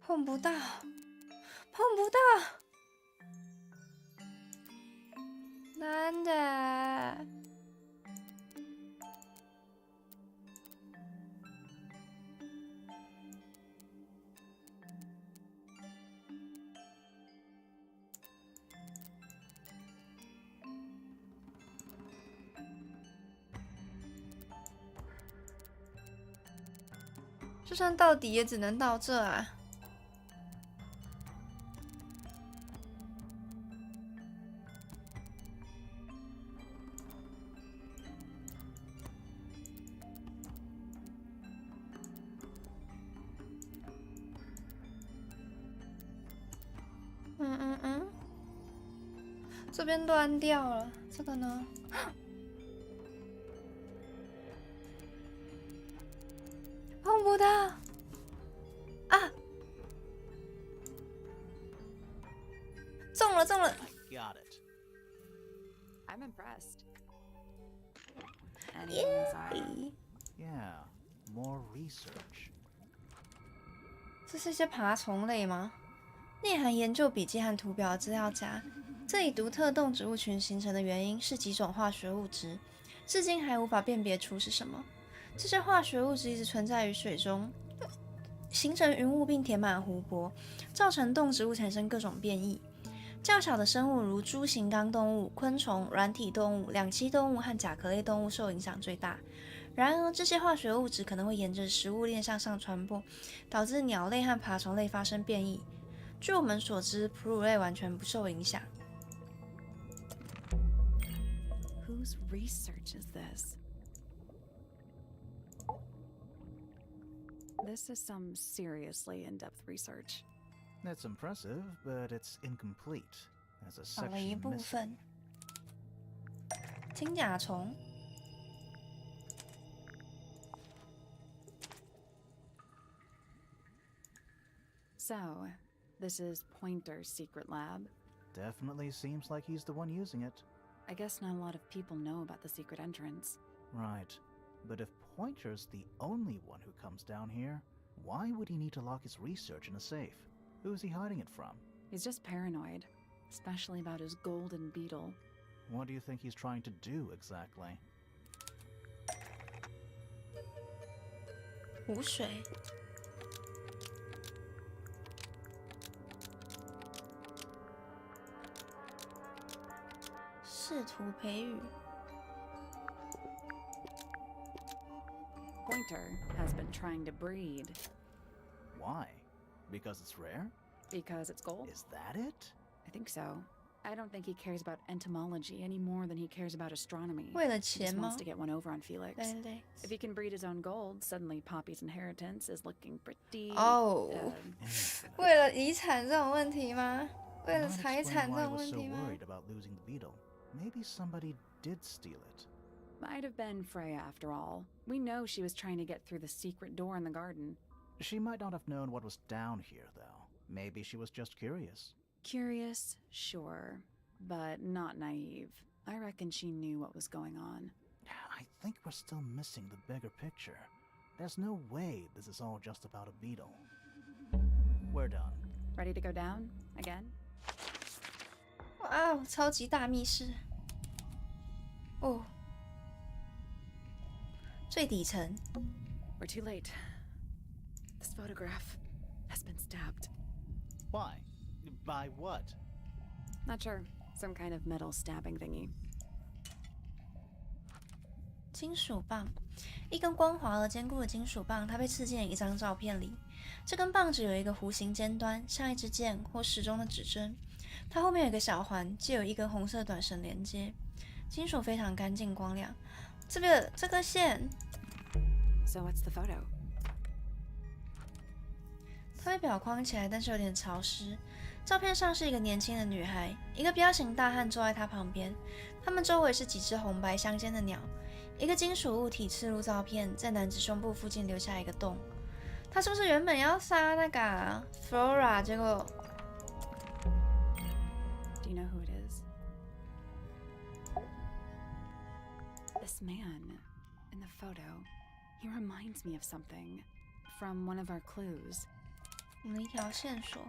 碰不到，碰不到，难的。就算到底也只能到这啊！这边乱掉了，这个呢？碰不到啊！中了，中了！ Got it. I'm impressed. Anything inside? Yeah, more research. 这是些爬虫类吗？内含研究笔记和图表的资料夹。这里独特动植物群形成的原因是几种化学物质，至今还无法辨别出是什么。这些化学物质一直存在于水中，形成云雾并填满湖泊，造成动植物产生各种变异。较小的生物如猪形纲动物、昆虫、软体动物、两栖动物和甲壳类动物受影响最大。然而，这些化学物质可能会沿着食物链向上传播，导致鸟类和爬虫类发生变异。据我们所知，哺乳类完全不受影响。Whose research is this? This is some seriously in-depth research. That's impressive, but it's incomplete. There's a 少了一 section 部 missing. 分。金甲虫。So, this is Pointer's secret lab. Definitely seems like he's the one using it. I guess not a lot of people know about the secret entrance. Right. But if Pointer's the only one who comes down here, why would he need to lock his research in a safe? Who is he hiding it from? He's just paranoid, especially about his golden beetle. What do you think he's trying to do exactly? 湖水。试图培育。Pointer has been trying to breed. Why? Because it's rare? Because it's gold? Is that it? I think so. I don't think he cares about entomology any more than he cares about astronomy. 为了 He 钱 just 吗 wants to get one over on Felix. 对对 If he can breed his own gold, suddenly Poppy's inheritance is looking pretty... 哦， Infinite. 为了遗产这种问题吗？为 Might 了财 explain 产 why 这 he 种 was 问 so 题吗？ worried about losing the beetle. Maybe somebody did steal it. Might have been Freya after all. We know she was trying to get through the secret door in the garden. She might not have known what was down here, though. Maybe she was just curious. Curious, sure, but not naive. I reckon she knew what was going on. I think we're still missing the bigger picture. There's no way this is all just about a beetle. We're done. Ready to go down? Again? 哇哦，超级大密室。哦，最底层。 We're too late. This photograph has been stabbed. Why? By what? Not sure. Some kind of metal stabbing thingy. 金属棒，一根光滑而坚固的金属棒，它被刺进了一张照片里。这根棒子有一个弧形尖端，像一支箭或时钟的指针。它后面有一个小环，借有一根红色短绳连接。金属非常干净光亮。这个线。So what's the photo? 它被表框起来，但是有点潮湿。照片上是一个年轻的女孩，一个彪形大汉坐在她旁边。他们周围是几只红白相间的鸟。一个金属物体刺入照片，在男子胸部附近留下一个洞。他是不是原本要杀那个Flora？ 结果 Do you know who it is? This man in the photo, he reminds me of something from one of our clues. 我们一条线索。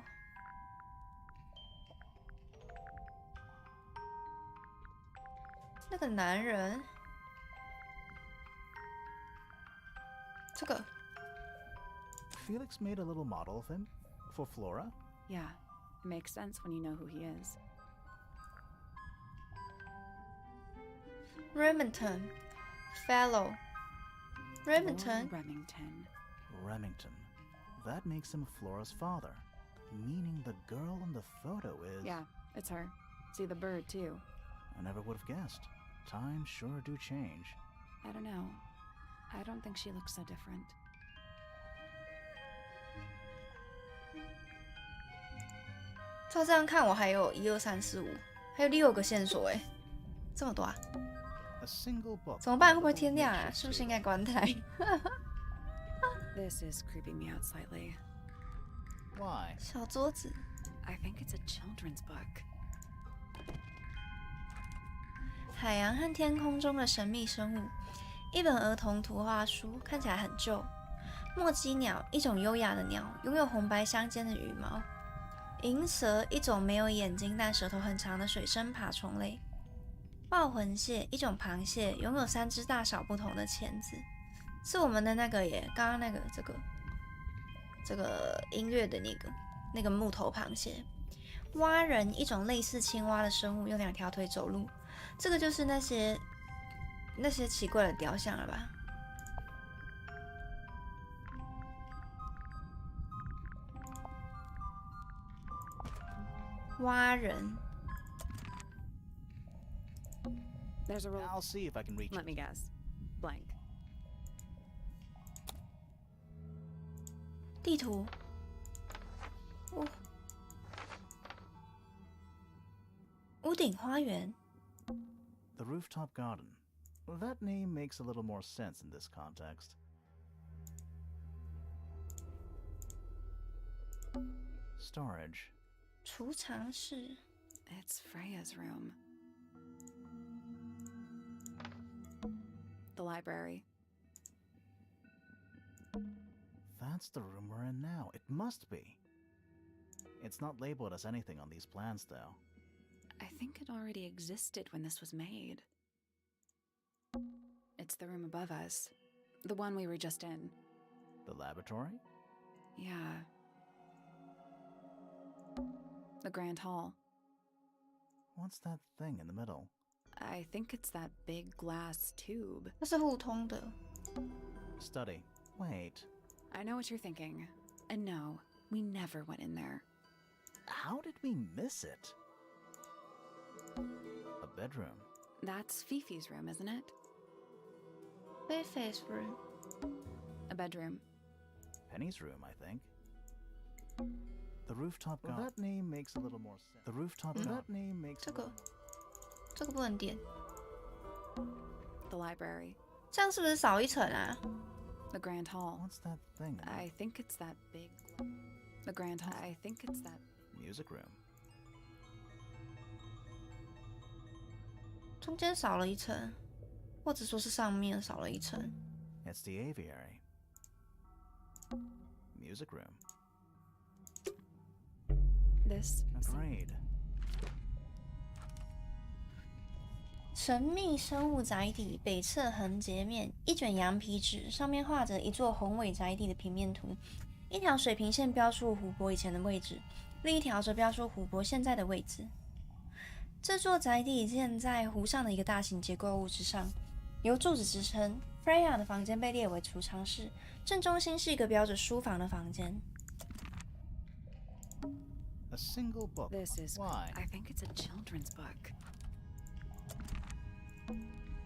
那个男人，这个。Felix made a little model of him for Flora. Yeah, it makes sense when you know who he is. Remington, fellow. Remington. Remington. That makes him Flora's father, meaning the girl in the photo is... Yeah, it's her. See the bird, too. I never would have guessed. Times sure do change. I don't know. I don't think she looks so different. 照这样看，我还有1、2、3、4、5，还有6个线索哎，这么多啊！ A single book. 怎么办？会不会天亮啊？是不是应该关台？ This is creeping me out slightly. Why? 小桌子。 I think it's a children's book. 海洋和天空中的神秘生物，一本儿童图画书，看起来很旧。墨姬鸟，一种优雅的鸟，拥有红白相间的羽毛。银蛇，一种没有眼睛但舌头很长的水生爬虫类。豹魂蟹，一种螃蟹，拥有3只大小不同的钳子。是我们的那个耶，刚刚那个这个音乐的那个木头螃蟹。蛙人，一种类似青蛙的生物，用2条腿走路。这个就是那些奇怪的雕像了吧？蛙人。 There's a roll. I'll see if I can reach Let it. me guess. Blank. 地图。屋顶花园。 The rooftop garden. That name makes a little more sense in this context. Storage. 储藏室。 It's Freya's room. The library. That's the room we're in now. It must be. It's not labeled as anything on these plans, though. I think it already existed when this was made. It's the room above us. The one we were just in. The laboratory? Yeah. The Grand Hall. What's that thing in the middle? I think it's that big glass tube. 那是互通的。 Study. Wait. I know what you're thinking. And no, we never went in there. How did we miss it? A bedroom. That's Fifi's room, isn't it? Bayface room. A bedroom. Penny's room, I think. The rooftop garden. That name makes a little more sense. The rooftop garden. That name makes 这个不能点。 The library. 这样是不是少一层啊？ The Grand Hall. What's that thing? I think it's that big... The Grand Hall. I think it's that... Music room. 中间少了一层，或者说是上面少了一层。 It's the aviary. Music room. This... Agreed. 神秘生物宅邸北侧横截面，一卷羊皮纸，上面画着一座宏伟宅邸的平面图。一条水平线标出湖泊以前的位置，另一条则标出湖泊现在的位置。这座宅邸建在湖上的一个大型结构物之上，由柱子支撑。Freya 的房间被列为储藏室，正中心是一个标着书房的房间。A single book. This is. Why? I think it's a children's book.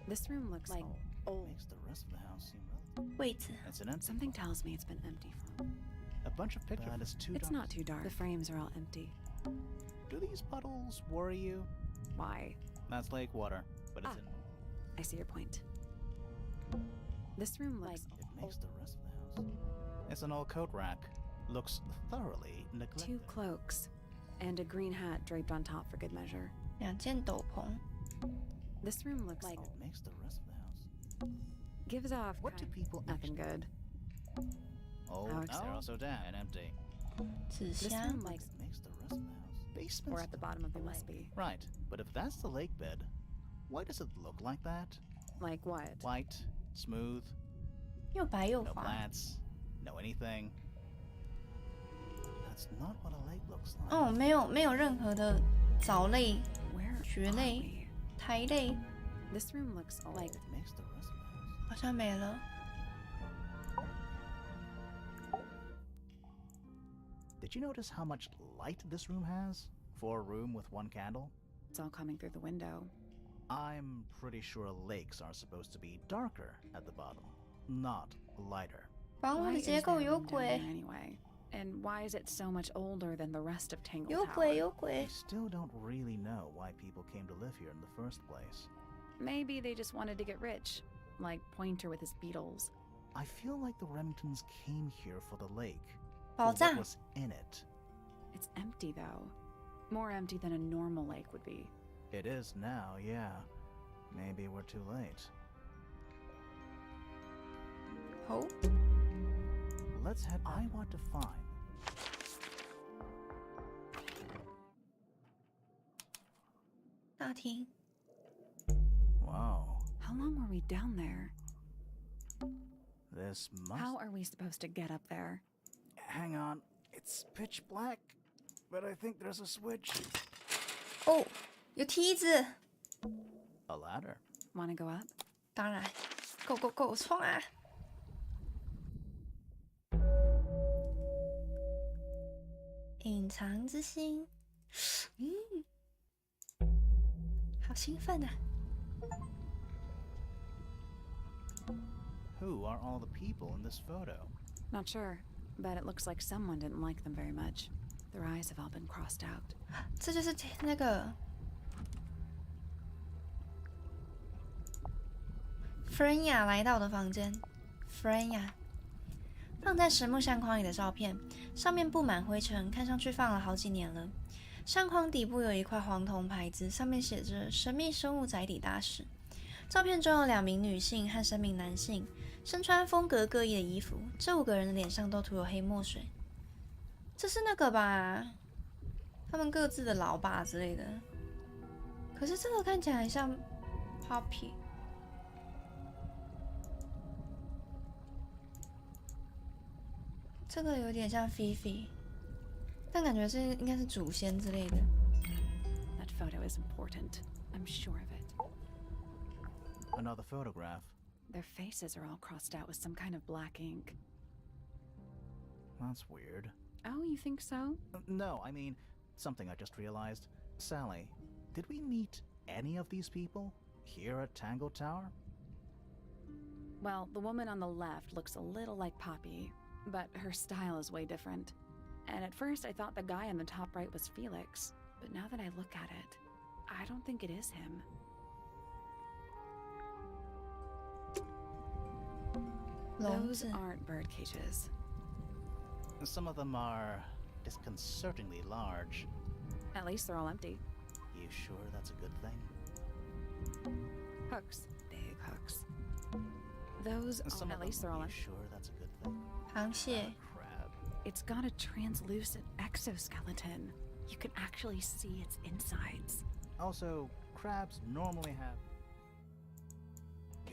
This room looks like old. Makes the rest of the house seem relative. 位子 It's an empty. Something tells me it's been empty for. A bunch of pictures. That is too It's dark. not too dark. The frames are all empty. Do these puddles worry you? Why? That's lake water, but it's I see your point. This room looks It makes the rest of the house. It's an old coat rack. Looks thoroughly neglected. 2 cloaks and a green hat draped on top for good measure. 2件斗篷。 This room looks like It makes the rest of the house. gives off What do people nothing good. Oh, Alex, they're also down and empty. 纸 This 箱 room like It makes the rest of the house. Basements. or at the bottom of the must be. Right, but if that's the lake bed, why does it look like that? Like what? White, smooth, 又白又 no 滑。 plants, no anything. That's not what a lake looks like. 哦，没有任何的藻类、 Where 蕨 are 类、 we? 苔类， This room looks like It makes the rest of the house. 好像没了。 Did you notice how much light this room has? For a room with 1 candle? it's all coming through the window. I'm pretty sure lakes are supposed to be darker at the bottom, not lighter. 房屋 Why 的 is 结 there 构 a 有 room down 鬼 there，anyway? And why is it so much older than the rest of Tangle 有 Tower? 鬼有 We 鬼。 still don't really know why people came to live here in the first place. Maybe they just wanted to get rich, like Pointer with his beetles. I feel like the Remingtons came here for the lake. For 宝 what 藏 was in it. It's empty though. More empty than a normal lake would be. It is now, yeah. Maybe we're too late. 哦， Let's head. I want to find. 大厅。 Wow. How long were we down there? This must. How are we supposed to get up there? Hang on. It's pitch black, but I think there's a switch. 哦，有梯子。 A ladder. Want to go up? 当然，Go Go Go，冲啊！隐藏之心，好兴奋啊！ Who are all the people in this photo? Not sure, but it looks like someone didn't like them very much. Their eyes have all been crossed out. 这就是那个 Freya 来到的房间。Freya 放在实木相框里的照片，上面布满灰尘，看上去放了好几年了。相框底部有一块黄铜牌子，上面写着“神秘生物载体大使”。照片中有2名女性和3名男性，身穿风格各异的衣服。这5个人的脸上都涂有黑墨水。这是那个吧？他们各自的老爸之类的。可是这个看起来很像 Poppy。这个有点像菲菲，但感觉是应该是祖先之类的。 That photo is important. I'm sure of it. Another photograph. Their faces are all crossed out with some kind of black ink. That's weird. Oh, you think so? No, I mean, something I just realized. Sally, did we meet any of these people here at Tangle Tower? Well, the woman on the left looks a little like Poppy, but her style is way different. And at first I thought the guy on the top right was Felix, but now that I look at it, I don't think it is him. Those aren't bird cages. Some of them are disconcertingly large. At least they're all empty. You sure that's a good thing? Hooks. Big hooks. Those, Some at of least them, they're all you empty. sure that's a good thing? 螃蟹， Crab. It's got a translucent exoskeleton. You can actually see its insides. Also, crabs normally have...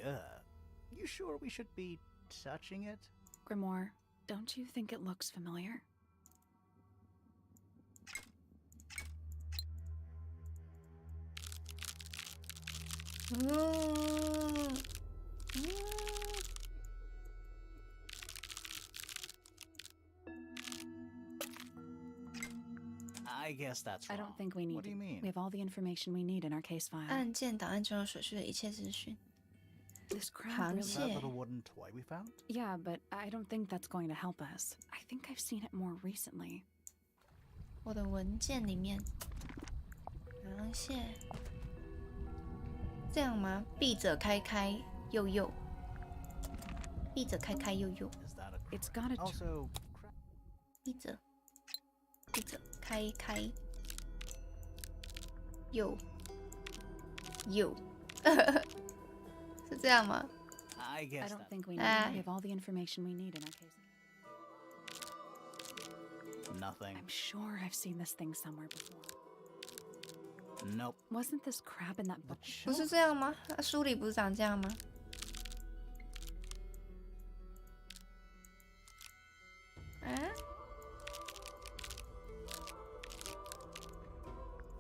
Ugh. You sure we should be touching it? Grimoire, don't you think it looks familiar? I guess that's I wrong. don't think we need What do you mean? We have all the information we need in our case file. 案件档案中有所需的一切资讯。 This crab 螃 really... That 蟹 little wooden toy we found? Yeah, but I don't think that's going to help us. I think I've seen it more recently. 我的文件里面，螃蟹，这样吗？闭着开开右右，闭着开开右右， Is that a It's got a... also 闭着，闭着开开右右，是这样吗？ I I guess don't that think we need Ah. We have all the information we need in our case. nothing. I'm sure I've seen this thing somewhere before. Nope. Wasn't this crab in that The book? 不是这样吗？书里不是长这样吗？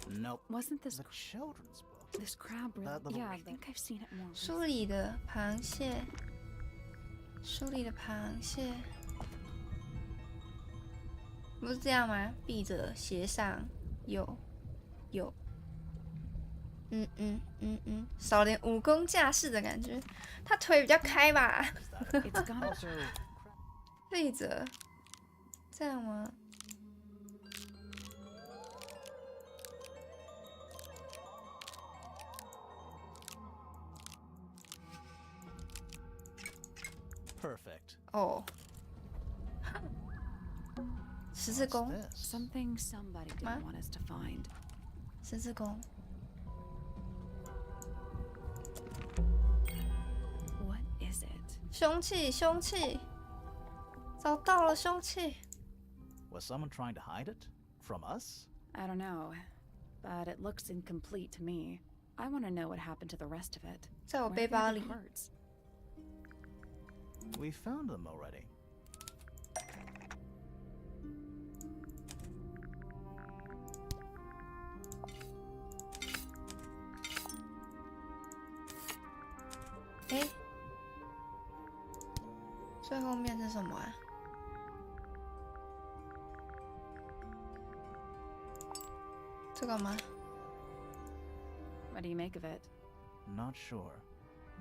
Nope. Wasn't this The children's book. this crab really? That little Yeah, I thing. think I've seen it more. 书里的螃蟹，书里的螃蟹，不是这样吗？闭着斜上右右，少点武功架势的感觉。他腿比较开吧？ It's got a... Also, 闭着，这样吗？ perfect. 哦，十字 What's 弓， this? Something somebody didn't Huh? want us to find. 十字弓， What is it? 凶器，凶器，找到了凶器。 Was someone trying to hide it? From us? I don't know, but it looks incomplete to me. I want to know what happened to the rest of it. 在我 Where 背 are 包 the 里。 parts? We found them already. 哎，最后面是什么啊？这个吗？ What do you make of it? Not sure.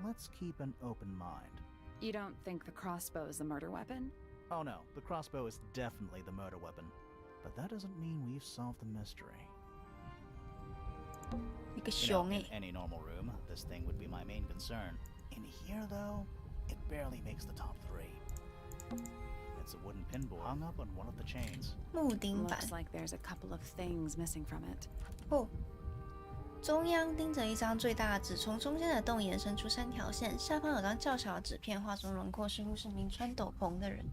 Let's keep an open mind. You don't think the crossbow is the murder weapon? Oh no, the crossbow is definitely the murder weapon. But that doesn't mean we've solved the mystery. 一个 You know, 熊 in 哎， any normal room, this thing would be my main concern. In here, though, it barely makes the top 3. It's a wooden pinboard hung up on one of the chains. 木钉板 Looks like there's a couple of things missing from it. 哦。中央钉着一张最大的纸，从中间的洞延伸出3条线，下方有张较小的纸片，画中轮廓，似乎是名穿斗篷的人。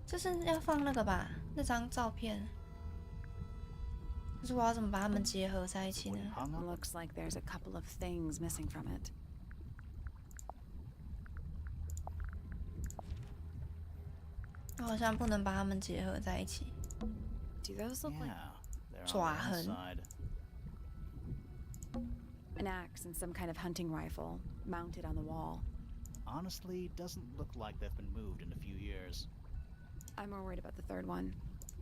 这是要放那个吧？那张照片。可是我要怎么把它们结合在一起呢？ Hung up. Looks like there's a couple of things missing from it. 我好像不能把它们结合在一起。 Do those look like Yeah, they're on 爪 the 痕。 inside. an axe and some kind of hunting rifle mounted on the wall? Honestly, doesn't look like they've been moved in a few years. I'm more worried about the third one.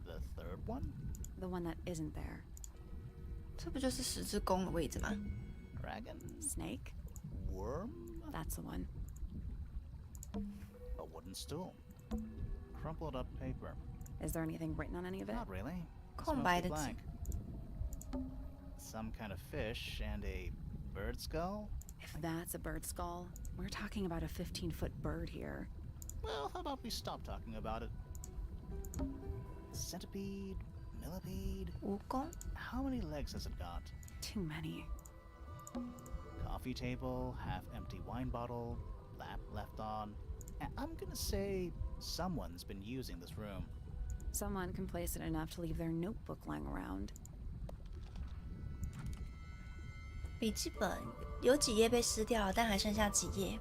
The third one? The one that isn't there. 这不就是十字弓的位置吗？ Dragon? Snake? Worm? That's the one. A wooden stool. Crumpled up paper. Is there anything written on any of it? Not really. It's 空白的 mostly 纸。 blank. Some kind of fish and a bird skull? If that's a bird skull, we're talking about a 15-foot bird here. Well, how about we stop talking about it? Centipede? Millipede? 蜈蚣， How many legs has it got? Too many. Coffee table, half empty wine bottle, lamp left on. I'm gonna say someone's been using this room. Someone complacent enough to leave their notebook lying around. 笔记本有几页被撕掉了，但还剩下几页。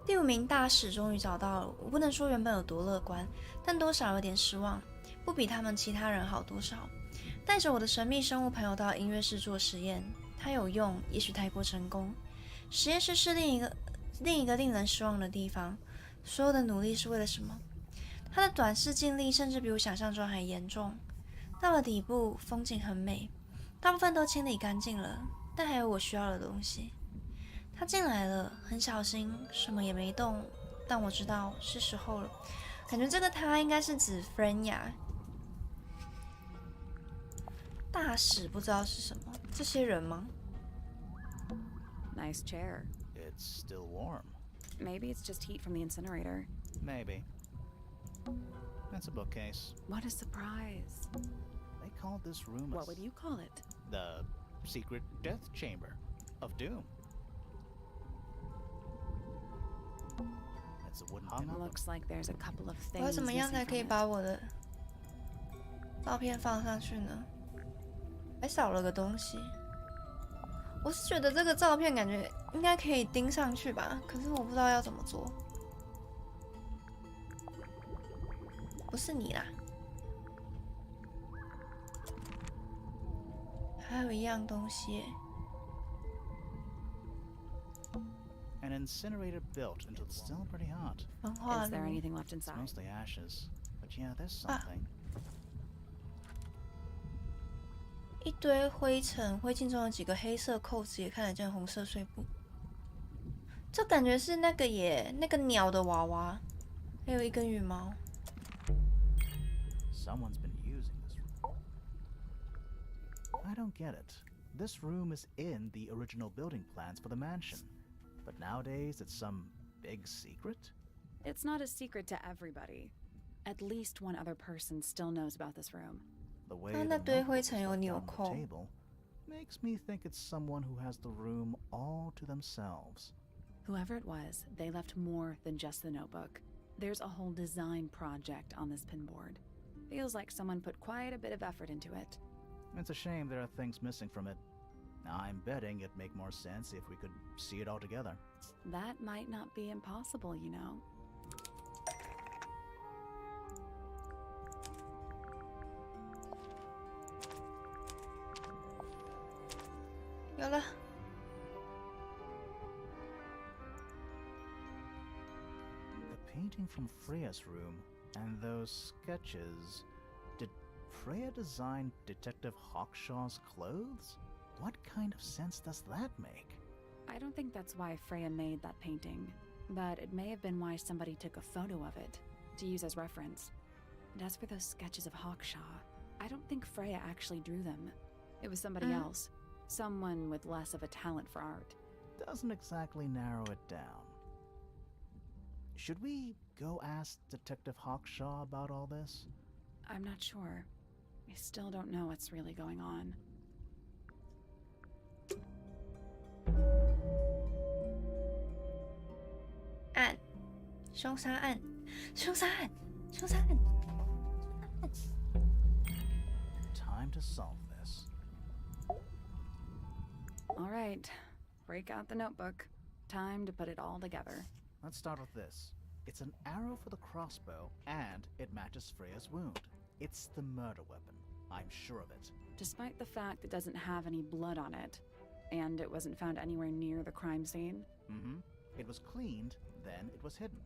第5名大使终于找到了，我不能说原本有多乐观，但多少有点失望，不比他们其他人好多少。带着我的神秘生物朋友到音乐室做实验，它有用，也许太过成功。实验室是另一个令人失望的地方。所有的努力是为了什么？他的短视近利甚至比我想象中还严重。到了底部，风景很美，大部分都清理干净了，但还有我需要的东西。他进来了，很小心，什么也没动，但我知道是时候了。感觉这个他应该是指 Frenya。大使不知道是什么，这些人吗？ Nice chair. It's still warm. Maybe it's just heat from the incinerator. Maybe. That's a bookcase. What a surprise. They called this room What would you call it? The secret death chamber of doom. It's a wooden hung up. Looks like there's a couple of 我要 things 怎么样 missing 才可以 from 把 it. 我的照片放上去呢？还少了个东西。我是觉得这个照片感觉应该可以钉上去吧，可是我不知道要怎么做。不是你啦，还有一样东西耶。 An incinerator built until it's still pretty hot. 焚化 Is there 炉 anything left It's inside? mostly ashes. But yeah, there's Ah. something. 一堆灰尘，灰烬中有几个黑色扣子，也看得见红色碎布。这感觉是那个耶，那个鸟的娃娃，还有一根羽毛。 Someone's been using this room. I don't get it. This room is in the original building plans for the mansion. But nowadays it's some big secret? It's not a secret to everybody. At least one other person still knows about this room. The way 它 the 那堆灰 notebook 尘 is 有 left 纽 on the 扣。 table makes me think it's someone who has the room all to themselves. Whoever it was, they left more than just the notebook. There's a whole design project on this pinboard. Feels like someone put quite a bit of effort into it. It's a shame there are things missing from it. I'm betting it'd make more sense if we could see it all together. That might not be impossible, you know. 有了， The painting from Freya's room and those sketches. Did Freya design Detective Hawkshaw's clothes? What kind of sense does that make? I don't think that's why Freya made that painting, but it may have been why somebody took a photo of it to use as reference. And as for those sketches of Hawkshaw, I don't think Freya actually drew them. It was somebody else, someone with less of a talent for art. Doesn't exactly narrow it down. Should we go ask Detective Hawkshaw about all this? I'm not sure. I still don't know what's really going on. 案，凶杀案，凶杀案，凶杀案。 Time to solve this. All right, break out the notebook. Time to put it all together. Let's start with this. It's an arrow for the crossbow, and it matches Freya's wound. It's the murder weapon. I'm sure of it. Despite the fact it doesn't have any blood on it, and it wasn't found anywhere near the crime scene. Mm-hmm. It was cleaned, then it was hidden.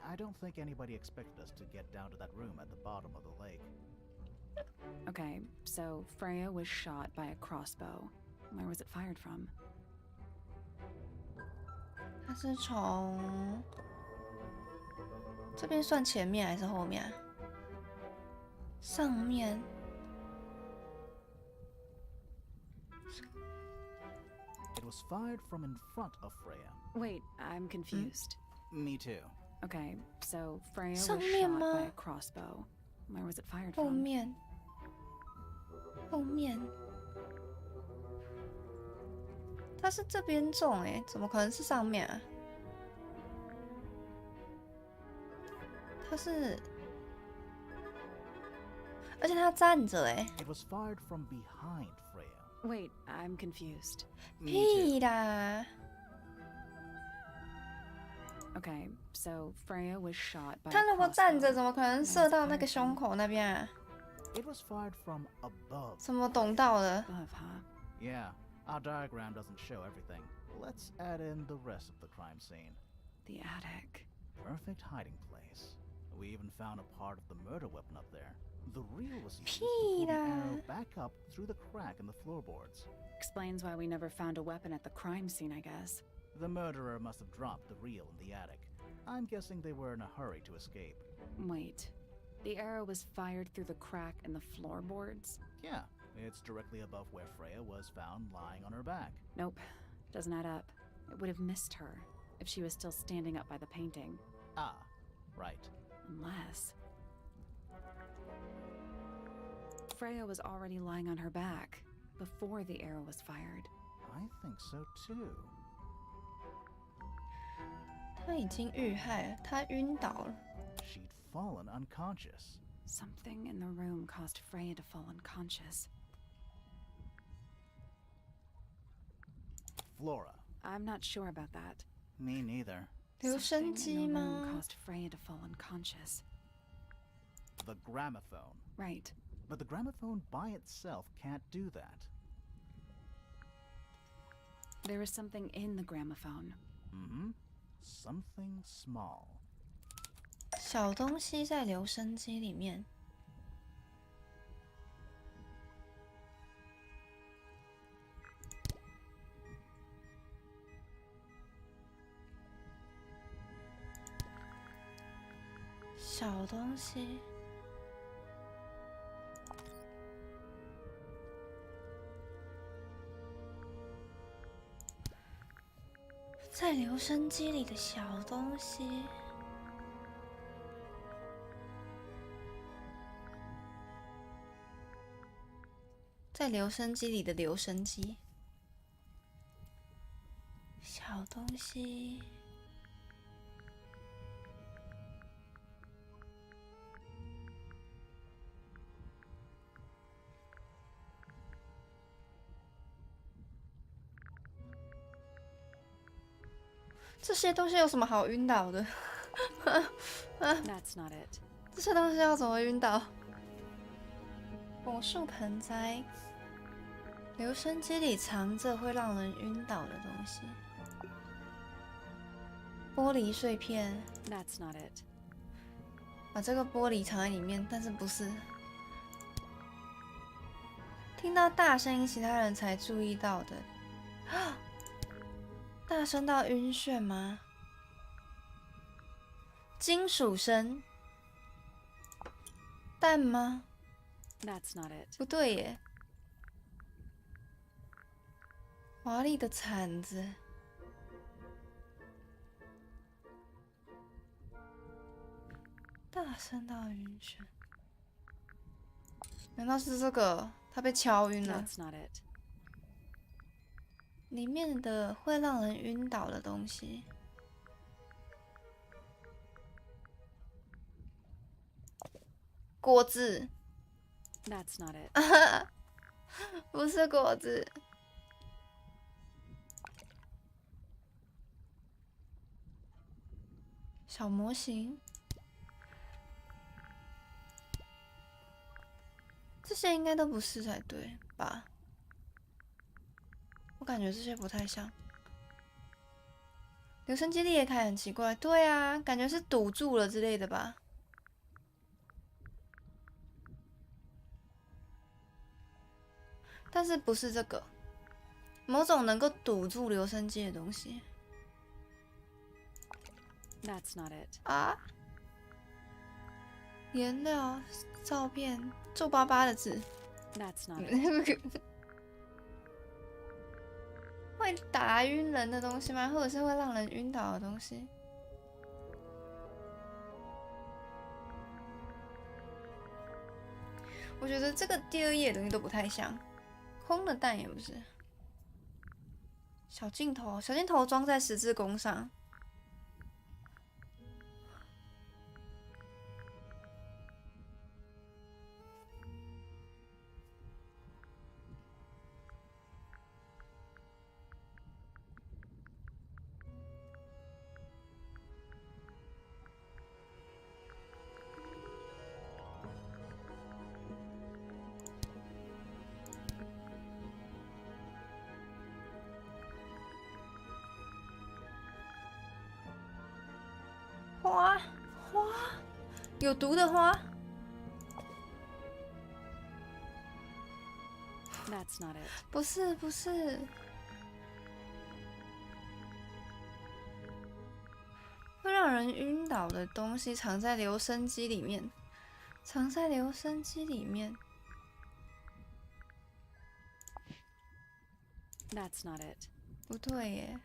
I don't think anybody expected us to get down to that room at the bottom of the lake. Okay, so Freya was shot by a crossbow. Where was it fired from? 它是从这边算前面还是后面啊？上面。 It was fired from in front of Freya. Wait, I'm confused. Me too. Okay, so Freya was 上面 shot 吗？ by a crossbow. Where was it fired 后 from? 面，后面。它是这边中哎，怎么可能是上面啊？它是，而且他站着哎， It was fired from behind Freya. Wait, I'm confused. Me 屁 too. 啦！ Okay, so Freya was shot by 他 a 如果站着， crossbow. 怎么可能射到那个胸口那边啊？ It was fired from above. 怎么懂到的？ Above, huh? Yeah, our diagram doesn't show everything. Let's add in the rest of the crime scene. The attic. Perfect hiding place. We even found a part of the murder weapon up there. The reel was used to pull the arrow back up through the crack in the floorboards. Explains why we never found a weapon at the crime scene, I guess. The murderer must have dropped the reel in the attic. I'm guessing they were in a hurry to escape. Wait. The arrow was fired through the crack in the floorboards? Yeah, it's directly above where Freya was found lying on her back. Nope. Doesn't add up. It would have missed her if she was still standing up by the painting. Ah, right. Unless... Freya was already lying on her back before the arrow was fired. I think so too. 他已经遇害了，他晕倒了。 She'd fallen unconscious. Something in the room caused Freya to fall unconscious. Flora. I'm not sure about that. Me neither. 留声机 Something in the 吗 room caused Freya to fall unconscious. The gramophone. Right. But the gramophone by itself can't do that. There is something in the gramophone. Mm-hmm. Something small. 小东西在留声机里面。小东西。在留声机里的小东西。 在留声机里的留声机，小东西。这些东西有什么好晕倒的？That's not it. 这些东西要怎么晕倒？魔术盆栽。 留声机里藏着会让人晕倒的东西，玻璃碎片。That's not it. 把这个玻璃藏在里面，但是不是？听到大声音，其他人才注意到的。大声到晕眩吗？金属声？蛋吗？ That's not it. 不对耶。 华丽的铲子，大声到晕眩。难道是这个？他被敲晕了。That's not it. 里面的会让人晕倒的东西。果子。That's not it. 不是果子。 小模型，这些应该都不是才对吧？我感觉这些不太像。留声机裂开很奇怪，对啊，感觉是堵住了之类的吧？但是不是这个，某种能够堵住留声机的东西。 That's not it. 啊！颜料、照片、皱巴巴的字。That's not it. 会打晕人的东西吗？或者是会让人晕倒的东西？我觉得这个第二页的东西都不太像，空的蛋也不是。小镜头，小镜头装在十字弓上。 花，有毒的花。That's not it. 不是不是，会让人晕倒的东西藏在留声机里面，藏在留声机里面。That's not it. 不对耶。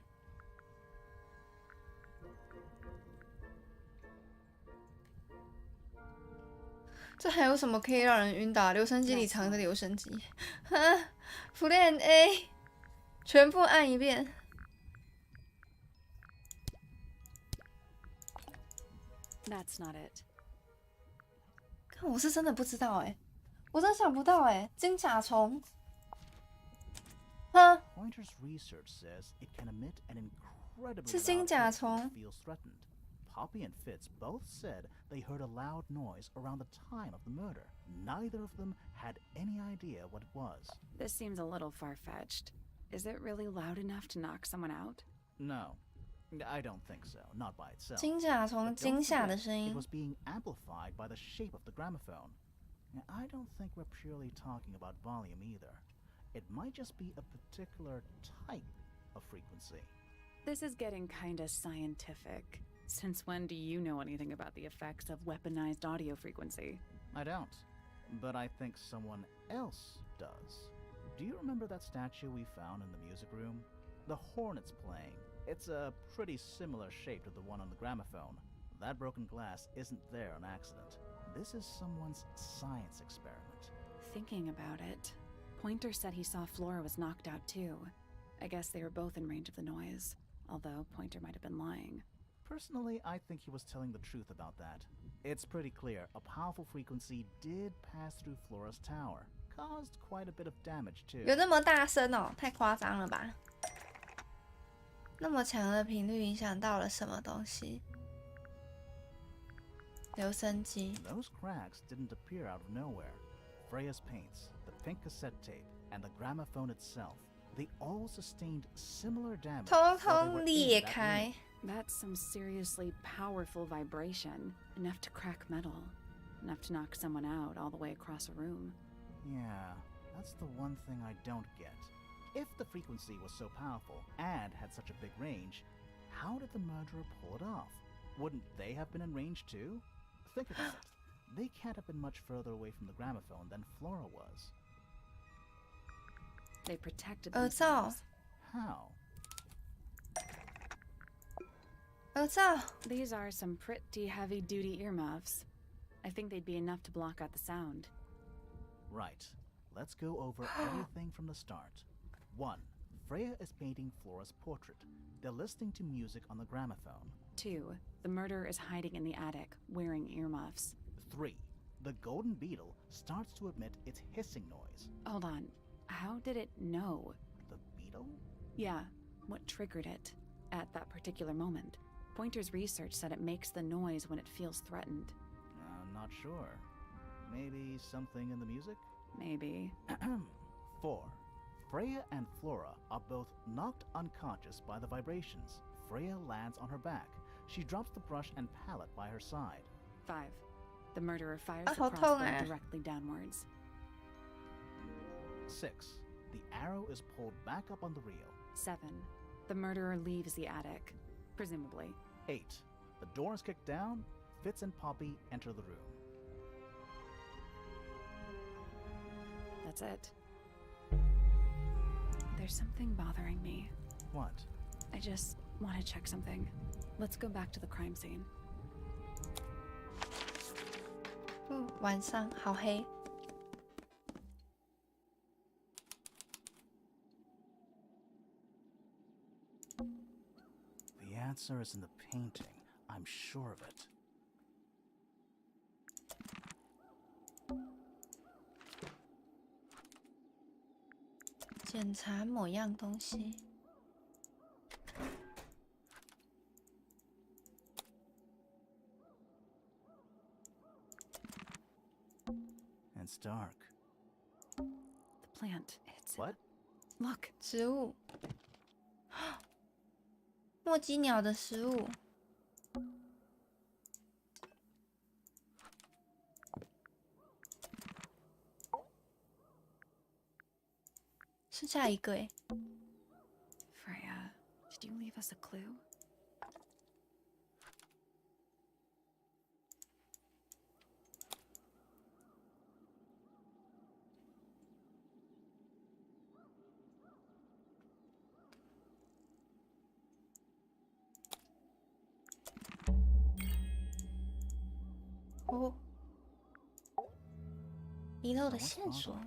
这还有什么可以让人晕倒？留声机里藏着留声机。Plan A， 全部按一遍。That's not it. 看，我是真的不知道哎，我真的想不到哎，金甲虫。Pointer's research says it can emit an incredibly 是金 loud 甲 noise 虫 when it feels threatened. Poppy and Fitz both said they heard a loud noise around the time of the murder. Neither of them had any idea what it was. This seems a little far-fetched. Is it really loud enough to knock someone out? No, I don't think so. Not by itself. 金甲虫 But don't 惊吓的 forget, 声 it 音。 was being amplified by the shape of the gramophone. I don't think we're purely talking about volume either. It might just be a particular type of frequency. This is getting kinda scientific. Since when do you know anything about the effects of weaponized audio frequency? I don't, but I think someone else does. Do you remember that statue we found in the music room? The horn it's playing. It's a pretty similar shape to the one on the gramophone. That broken glass isn't there on accident. This is someone's science experiment. Thinking about it, Pointer said he saw Flora was knocked out too. I guess they were both in range of the noise, although Pointer might have been lying. Personally, I think he was telling the truth about that. It's pretty clear a powerful frequency did pass through Flora's tower. Caused quite a bit of damage too. 有那么大声哦？太夸张了吧！那么强的频率影响到了什么东西？留声机。 Those cracks didn't appear out of nowhere. Freya's paints, the pink cassette tape, and the gramophone itself, they all sustained similar damage. 通 while they were 通 in 裂 that 开 room.。That's some seriously powerful vibration, enough to crack metal, enough to knock someone out all the way across a room. Yeah, that's the one thing I don't get. If the frequency was so powerful and had such a big range, how did the murderer pull it off? Wouldn't they have been in range too? Think about it. They can't have been much further away from the gramophone than Flora was. They protected 耳罩， themselves. How? 耳罩。 These are some pretty heavy-duty earmuffs. I think they'd be enough to block out the sound. Right. Let's go over everything from the start. 1. Freya is painting Flora's portrait. They're listening to music on the gramophone. 2. The murderer is hiding in the attic, wearing earmuffs. 3. The golden beetle starts to emit its hissing noise. Hold on. How did it know? The beetle? Yeah, what triggered it at that particular moment? Pointer's research said it makes the noise when it feels threatened. I'm not sure. Maybe something in the music? Maybe. 4. Freya and Flora are both knocked unconscious by the vibrations. Freya lands on her back. She drops the brush and palette by her side. 5. The murderer fires Ah, the 好痛 crossbow 啊。 directly downwards. 6. The arrow is pulled back up on the reel. 7. The murderer leaves the attic, presumably. 8. The door is kicked down. Fitz and Poppy enter the room. That's it. There's something bothering me. What? I just want to check something. Let's go back to the crime scene. 晚上好黑。 The answer is in the painting. I'm sure of it. "检查某样东西。 It's dark. The plant. It's What? Look. 植物。墨姬鸟的食物。剩下一个诶。Freya, did you leave us a clue? Oh. 遗漏的线索。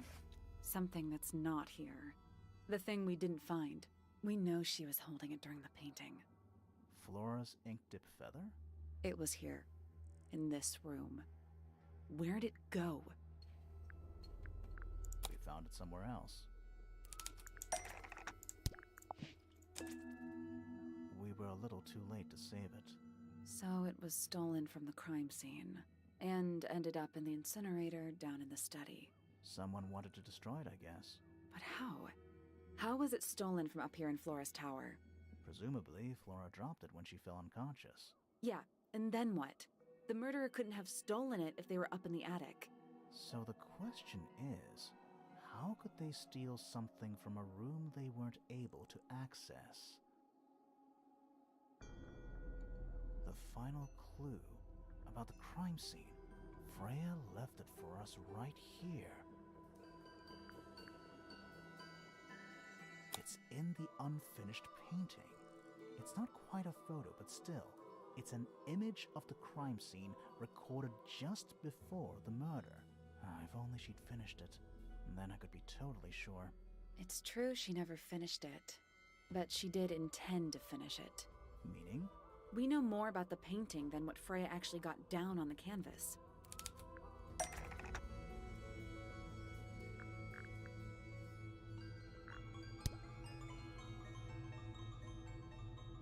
Something that's not here. The thing we didn't find. We know she was holding it during the painting. Flora's ink dip feather? It was here. In this room. Where'd it go? We found it somewhere else. We were a little too late to save it. So it was stolen from the crime scene. And ended up in the incinerator down in the study. Someone wanted to destroy it, I guess. But how? How was it stolen from up here in Flora's tower? Presumably, Flora dropped it when she fell unconscious. Yeah, and then what? The murderer couldn't have stolen it if they were up in the attic. So the question is, how could they steal something from a room they weren't able to access? The final clue about the crime scene. Freya left it for us right here. It's in the unfinished painting. It's not quite a photo, but still, it's an image of the crime scene recorded just before the murder. If only she'd finished it, then I could be totally sure. It's true she never finished it, but she did intend to finish it. Meaning? We know more about the painting than what Freya actually got down on the canvas.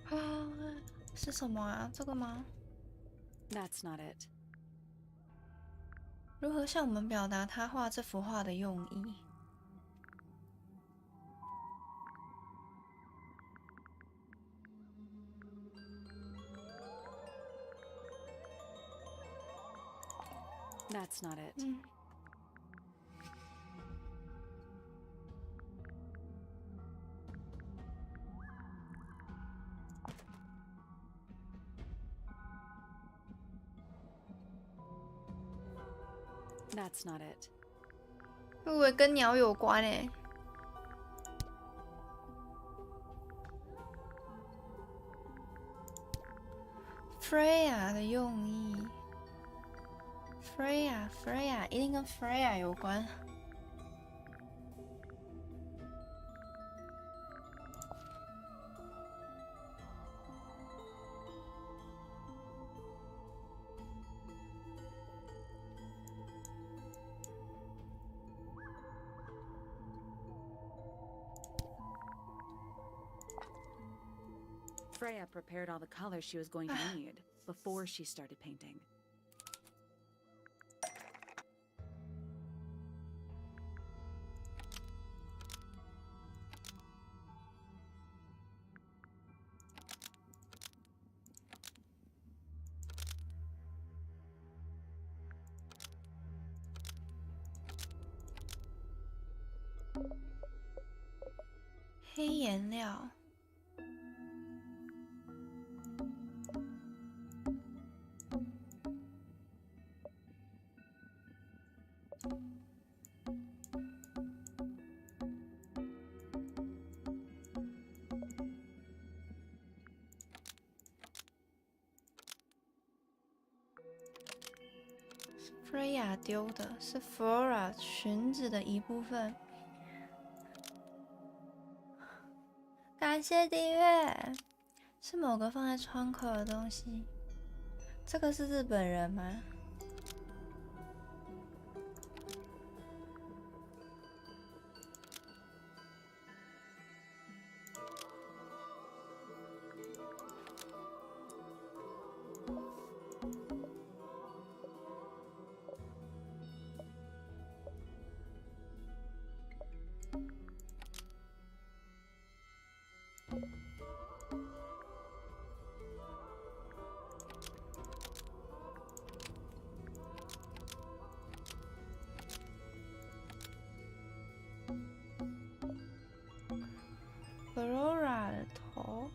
Ah, 是什么啊？这个吗？ That's not it. 如何向我们表达他画这幅画的用意？ That's not it. That's not it. 我以为跟鸟有关诶。Freya 的用意。Freya 一定跟 Freya 有关。Freya prepared all the colors she was going to need before she started painting. "黑颜料。 Freya 丢的是 Flora 裙子的一部分。感谢订阅，是某个放在窗口的东西。这个是日本人吗？ Flora 的头。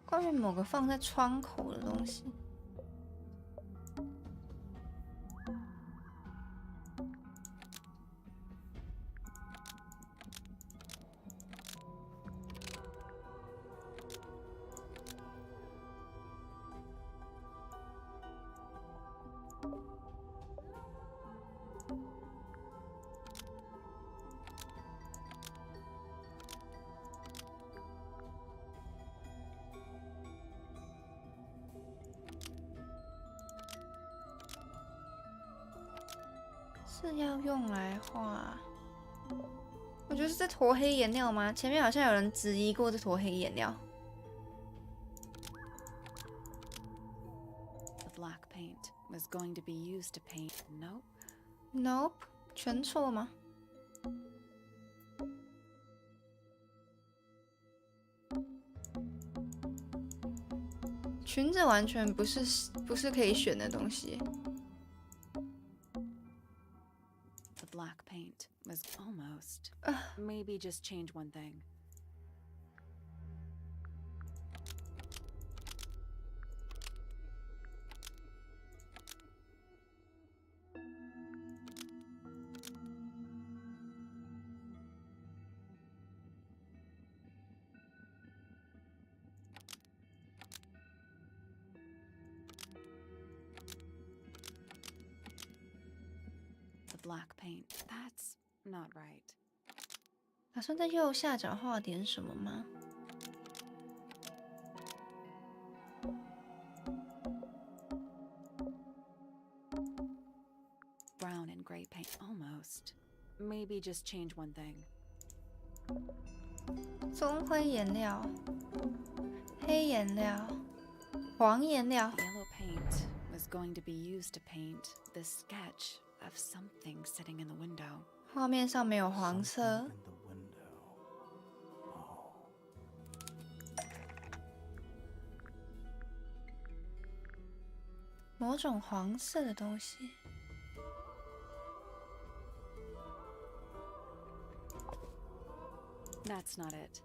关于某个放在窗口的东西。是要用来画，我觉得是这坨黑颜料吗？前面好像有人质疑过这坨黑颜料。The black paint was going to be used to paint. Nope. Nope， 全错吗？裙子完全不是可以选的东西。The black paint was almost. Maybe just change one thing. Black paint. That's not right. 打算在右下角画点什么吗？ Brown and gray paint. Almost. Maybe just change one thing. 棕灰颜料、黑颜料、黄颜料。 Yellow paint was going to be used to paint the sketch of something sitting in the window. 画面上没有黄色。某种黄色的东西。That's not it.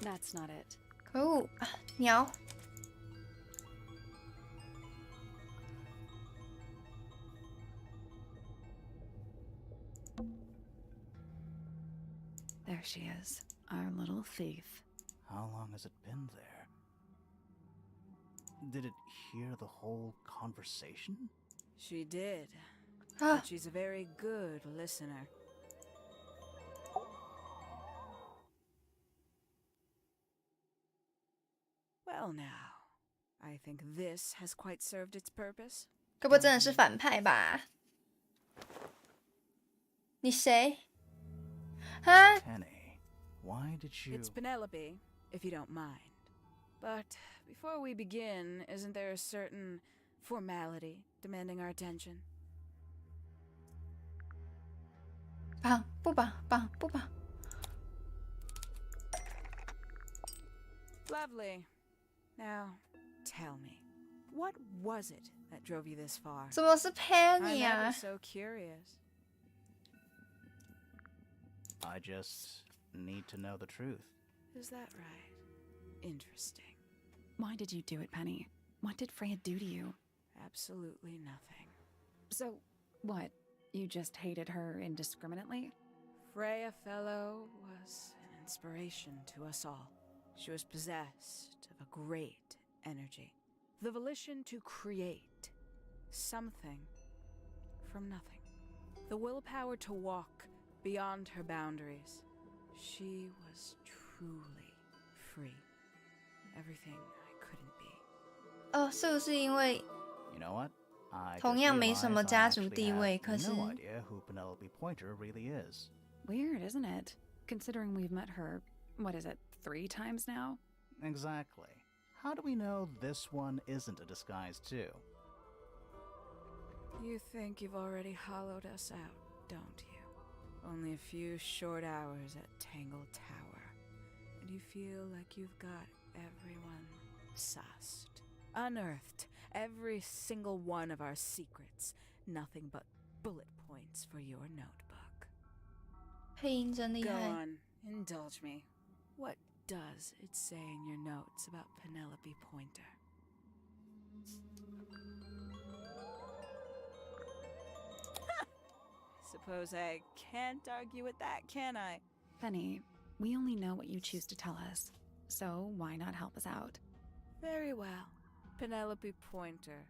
That's not it. 可恶啊！鸟。 There she is, our little thief. How long has it been there? Did it hear the whole conversation? She did. Ah. But she's a very good listener. Well now, I think this has quite served its purpose. 该不会真的是反派吧？你谁？ Huh? Penny, why did you... It's Penelope, if you don't mind. But before we begin, isn't there a certain formality demanding our attention? 绑不绑？绑不绑？ Lovely. Now, tell me, what was it that drove you this far? 怎么是 Penny I'm 啊 ever so curious. I just need to know the truth. Is that right? Interesting. Why did you do it, Penny? What did Freya do to you? Absolutely nothing. So, what? You just hated her indiscriminately? Freya Fellow was an inspiration to us all. She was possessed of a great energy. The volition to create something from nothing. The willpower to walk beyond her boundaries. She was truly free. Everything I couldn't be. 哦，是不是因为 You know what? I 同 just 样没什么 realized I 家族 actually 地 have 位，可是 no idea who Penelope Pointer really is. Weird, isn't it? Considering we've met her, what is it, 3 times now? Exactly. how do we know this one isn't a disguise too? You think you've already hollowed us out, don't you? Only a few short hours at Tangle Tower, and you feel like you've got everyone sussed. Unearthed every single one of our secrets. Nothing but bullet points for your notebook. 配音真厉 Go 害。 on, indulge me. What does it say in your notes about Penelope Pointer? Suppose I can't argue with that, can I? Penny, we only know what you choose to tell us, so why not help us out? Very well. Penelope Pointer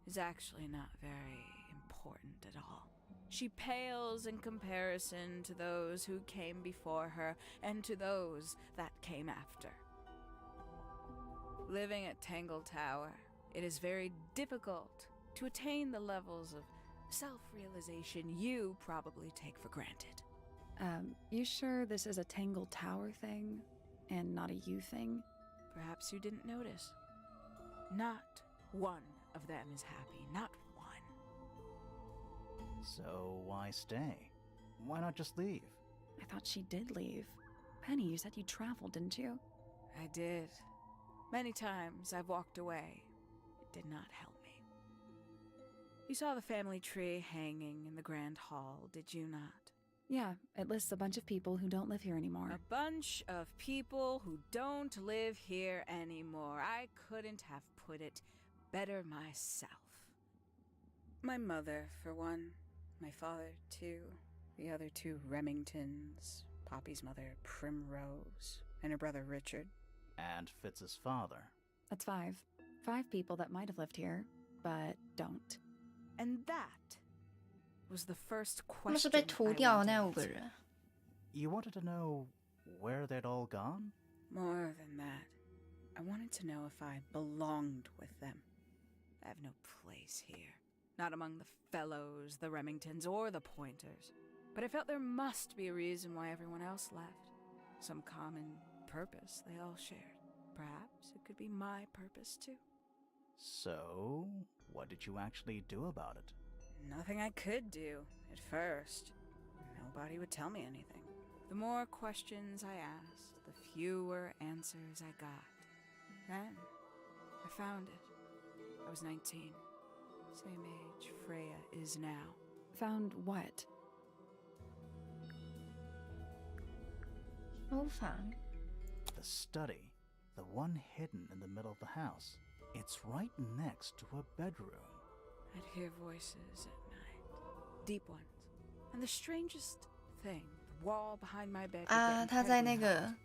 is actually not very important at all. She pales in comparison to those who came before her and to those that came after. Living at Tangle Tower, it is very difficult to attain the levels of self-realization you probably take for granted. You sure this is a Tangle Tower thing and not a you thing? Perhaps you didn't notice. Not one of them is happy, not one. So why stay? Why not just leave? I thought she did leave. Penny, you said you traveled, didn't you? I did. Many times I've walked away. It did not help me. You saw the family tree hanging in the grand hall, did you not? Yeah, it lists a bunch of people who don't live here anymore. A bunch of people who don't live here anymore. I couldn't have put it better myself. My mother, for one. My father, too. The other two Remingtons. Poppy's mother, Primrose. And her brother, Richard. And Fitz's father. That's 5. 5 people that might have lived here, but don't. And that was the first 他们是 question 被 I 屠掉的那 wanted 5个人。 You wanted to know where they'd all gone? More than that, I wanted to know if I belonged with them. I have no place here. Not among the Fellows, the Remingtons, or the Pointers. But I felt there must be a reason why everyone else left. Some common purpose they all shared. Perhaps it could be my purpose too. So, what did you actually do about it? Nothing I could do, at first. Nobody would tell me anything. The more questions I asked, the fewer answers I got. Then, I found it. I was 19. Same age Freya is now. Found what? 书房。 The study. The one hidden in the middle of the house. It's right next to a bedroom. I'd hear voices at night. Deep ones. And the strangest thing, the wall behind my bed would 啊， get 他在 incredibly 那个 hot.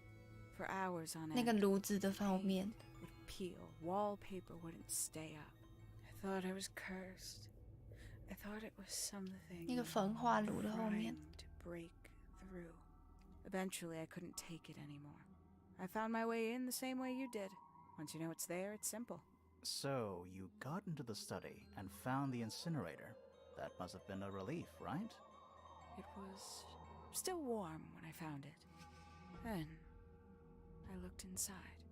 For hours on 那个 end. 炉子的后面。 Would peel. Wallpaper wouldn't stay up. I thought I was cursed. I thought it was something 那个焚化炉的后面。 trying to break through. Eventually, I couldn't take it anymore. I found my way in the same way you did. Once you know it's there, it's simple. So, you got into the study and found the incinerator. That must have been a relief, right? It was still warm when I found it. Then, I looked inside.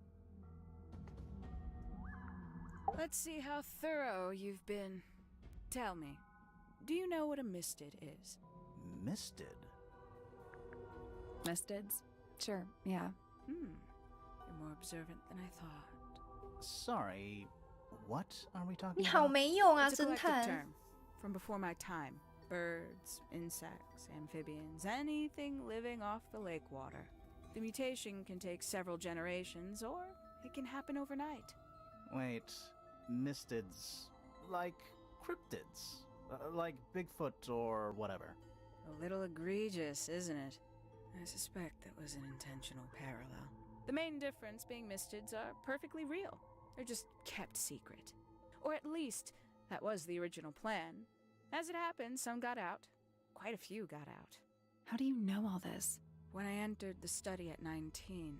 Let's see how thorough you've been. Tell me, do you know what a misted is? Misted? Mistids? Sure, yeah. You're more observant than I thought. Sorry, what are we 你 talking 好 about? 没用啊， It's a 侦 collective 探。 term from before my time. Birds, insects, amphibians, anything living off the lake water. The mutation can take several generations, or it can happen overnight. Wait, mistids. Like cryptids. Like Bigfoot or whatever. A little egregious, isn't it? I suspect that was an intentional parallel. The main difference being mistids are perfectly real. They're just kept secret. Or at least, that was the original plan. As it happened, some got out. Quite a few got out. How do you know all this? When I entered the study at 19,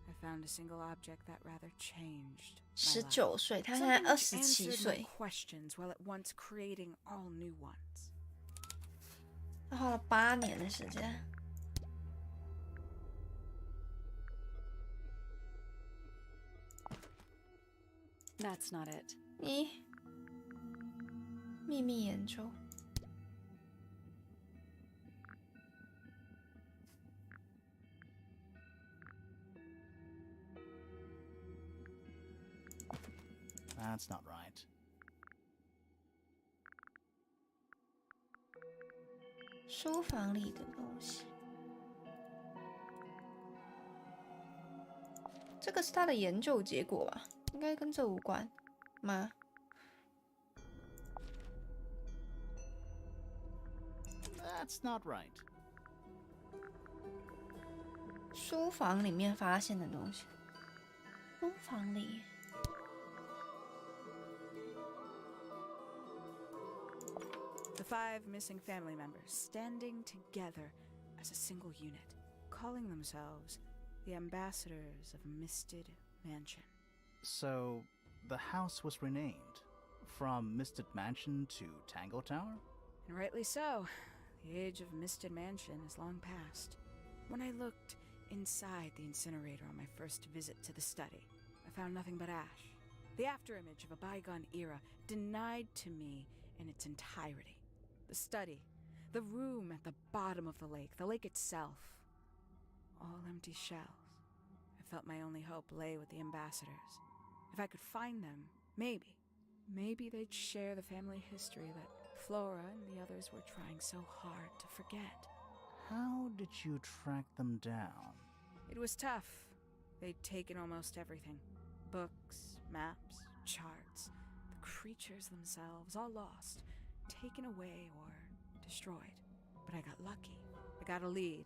I found a single object that rather changed my life. 19岁，他现在 Something which 27 answered my 岁， questions while at once creating all new ones. 他花了8年的时间。 A That's not it. 咦，秘密研究。That's not right. 书房里的东西，这个是他的研究结果吧？应该跟这无关吗？ That's not right. 书房里面发现的东西，书房里。 The 5 missing family members standing together as a single unit, calling themselves the ambassadors of Misted Mansion. So, the house was renamed from Misted Mansion to Tangle Tower? And rightly so. The age of Misted Mansion is long past. When I looked inside the incinerator on my first visit to the study, I found nothing but ash. The afterimage of a bygone era denied to me in its entirety. The study, the room at the bottom of the lake itself, all empty shells. I felt my only hope lay with the ambassadors. If I could find them, maybe they'd share the family history that Flora and the others were trying so hard to forget. How did you track them down? It was tough. They'd taken almost everything. Books, maps, charts, the creatures themselves, all lost. Taken away or destroyed. But I got lucky. I got a lead.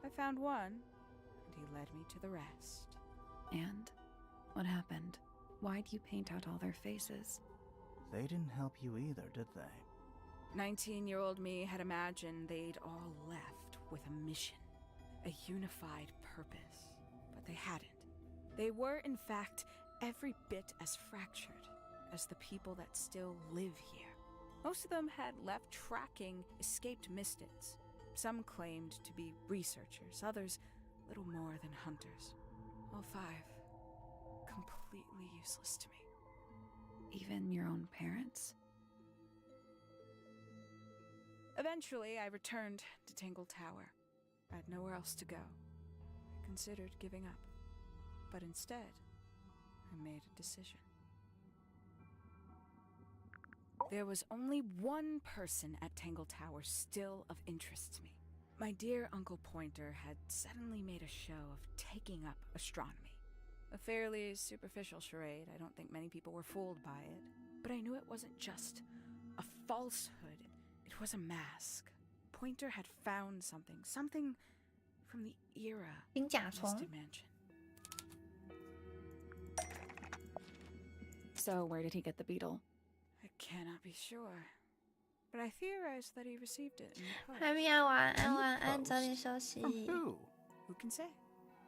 I found one, and he led me to the rest. And? What happened? Why'd you paint out all their faces? They didn't help you either, did they? 19-year-old me had imagined they'd all left with a mission, a unified purpose. But they hadn't. They were, in fact, every bit as fractured as the people that still live here. Most of them had left tracking escaped mystids. Some claimed to be researchers, others little more than hunters. All 5, completely useless to me. Even your own parents? Eventually, I returned to Tangle Tower. I had nowhere else to go. I considered giving up. But instead, I made a decision. There was only one person at Tangle Tower still of interest to me. My dear Uncle Pointer had suddenly made a show of taking up astronomy. A fairly superficial charade. I don't think many people were fooled by it. But I knew it wasn't just a falsehood. It was a mask. Pointer had found something from the era of Misted Mansion. So where did he get the beetle? I cannot be sure, but I theorize that he received it in the post. 还没有晚安，晚安，早点休息。 From who? Who can say?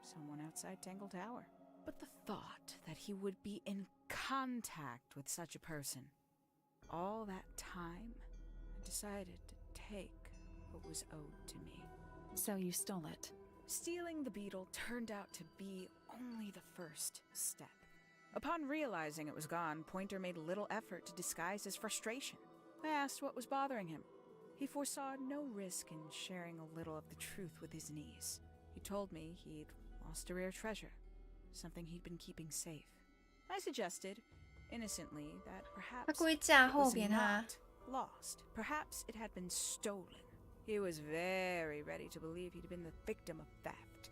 Someone outside Tangle Tower. But the thought that he would be in contact with such a person, all that time, I decided to take what was owed to me. So you stole it. Stealing the beetle turned out to be only the first step. Upon realizing it was gone, Pointer made little effort to disguise his frustration. I asked what was bothering him. He foresaw no risk in sharing a little of the truth with his niece. He told me he'd lost a rare treasure, something he'd been keeping safe. I suggested, innocently, that perhaps it was not lost. Perhaps it had been stolen. He was very ready to believe he'd been the victim of theft.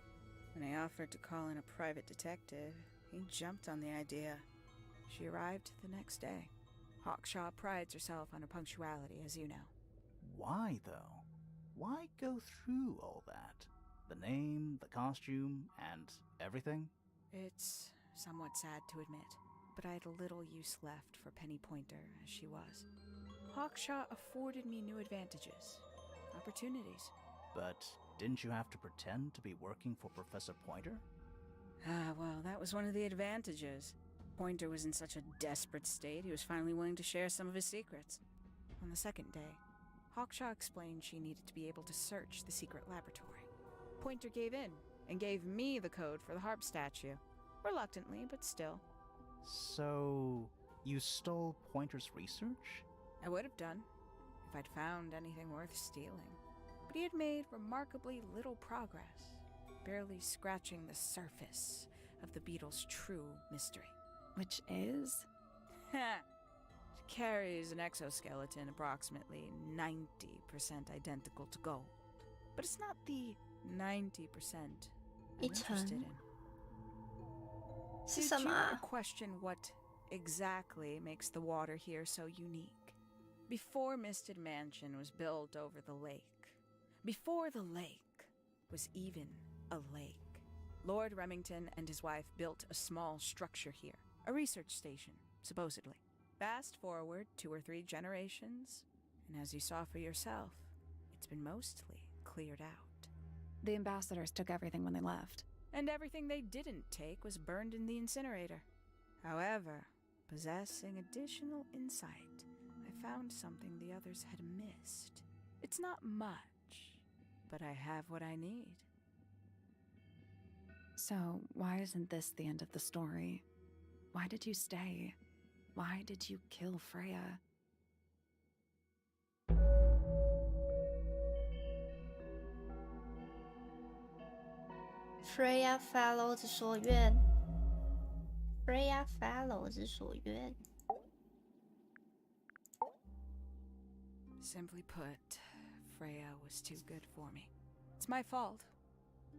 When I offered to call in a private detective, he jumped on the idea. She arrived the next day. Hawkshaw prides herself on her punctuality, as you know. Why, though? Why go through all that? The name, the costume, and everything? It's somewhat sad to admit, but I had little use left for Penny Pointer as she was. Hawkshaw afforded me new advantages, opportunities. But didn't you have to pretend to be working for Professor Pointer? Well, that was one of the advantages. Pointer was in such a desperate state, he was finally willing to share some of his secrets. On the second day, Hawkshaw explained she needed to be able to search the secret laboratory. Pointer gave in and gave me the code for the harp statue. Reluctantly, but still. So, you stole Pointer's research? I would have done, if I'd found anything worth stealing. But he had made remarkably little progress, barely scratching the surface of the beetle's true mystery. Which is? She carries an exoskeleton approximately 90% identical to gold. But it's not the 90% I'm interested in. Did you ever question what exactly makes the water here so unique? Before Misted Mansion was built over the lake, before the lake was even a lake, Lord Remington and his wife built a small structure here, a research station, supposedly. Fast forward 2 or 3 generations, and as you saw for yourself, it's been mostly cleared out. The ambassadors took everything when they left. And everything they didn't take was burned in the incinerator. However, possessing additional insight, I found something the others had missed. It's not much, but I have what I need. So, why isn't this the end of the story? Why did you stay? Why did you kill Freya? Freya Fellow 之所愿 Freya Fellow 之所愿 Simply put, Freya was too good for me. It's my fault.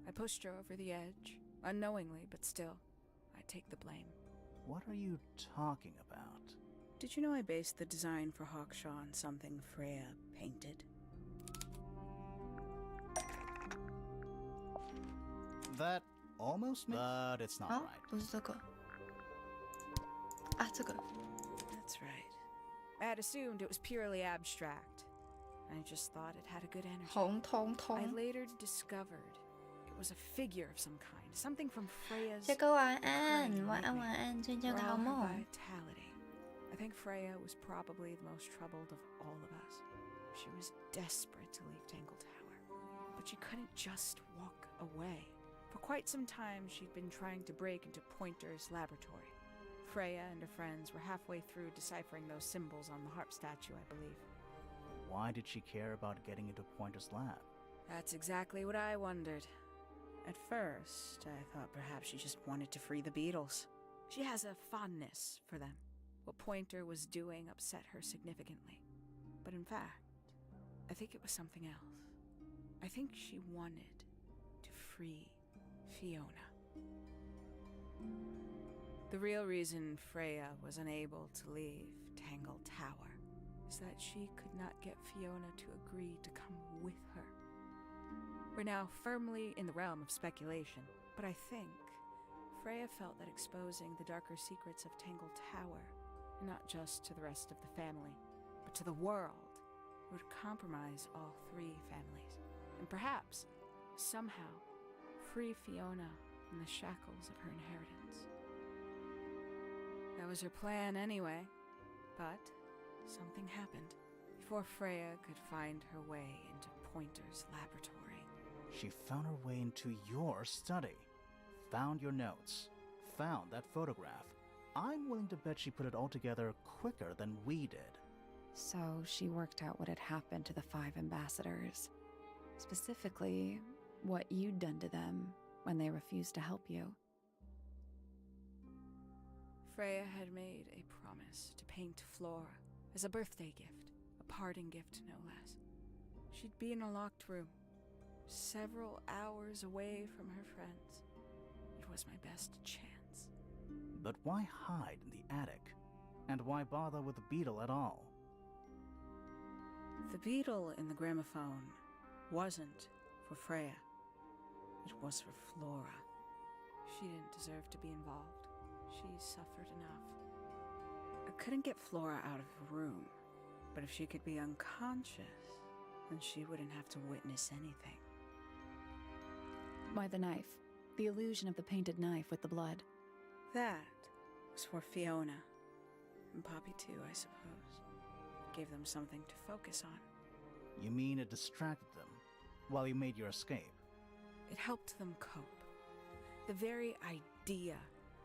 I pushed her over the edge, unknowingly, but still, I take the blame. What are you talking about? Did you know I based the design for Hawkshaw on something Freya painted? That almost makes... But it's not 啊 right. 不是这个啊这个 That's right. I had assumed it was purely abstract. I just thought it had a good energy. 红彤 I 彤 later discovered it was a figure of some kind, something from Freya's 杰哥晚安 current 晚安 nightmare. 晚安最近 For 有个好 all her 梦 vitality. I think Freya was probably the most troubled of all of us. She was desperate to leave Tangle Tower, but she couldn't just walk away. For quite some time, she'd been trying to break into Pointer's laboratory. Freya and her friends were halfway through deciphering those symbols on the harp statue, I believe. Why did she care about getting into Pointer's lab? That's exactly what I wondered. At first, I thought perhaps she just wanted to free the beetles. She has a fondness for them. What Pointer was doing upset her significantly. But in fact, I think it was something else. I think she wanted to free Fiona. The real reason Freya was unable to leave Tangle Tower is that she could not get Fiona to agree to come with her. We're now firmly in the realm of speculation, but I think Freya felt that exposing the darker secrets of Tangle Tower, not just to the rest of the family, but to the world, would compromise all 3 families, and perhaps, somehow, free Fiona from the shackles of her inheritance. That was her plan anyway, but something happened before Freya could find her way into Pointer's laboratory. She found her way into your study, found your notes, found that photograph. I'm willing to bet she put it all together quicker than we did. So she worked out what had happened to the 5 ambassadors. Specifically, what you'd done to them when they refused to help you. Freya had made a promise to paint Flora as a birthday gift, a parting gift no less. She'd be in a locked room, several hours away from her friends. It was my best chance. But why hide in the attic? And why bother with the beetle at all? The beetle in the gramophone wasn't for Freya. It was for Flora. She didn't deserve to be involved. She suffered enough. I couldn't get Flora out of the room, but if she could be unconscious, then she wouldn't have to witness anything. Why the knife? The illusion of the painted knife with the blood. That was for Fiona. And Poppy too, I suppose. Gave them something to focus on. You mean it distracted them while you made your escape? It helped them cope. The very idea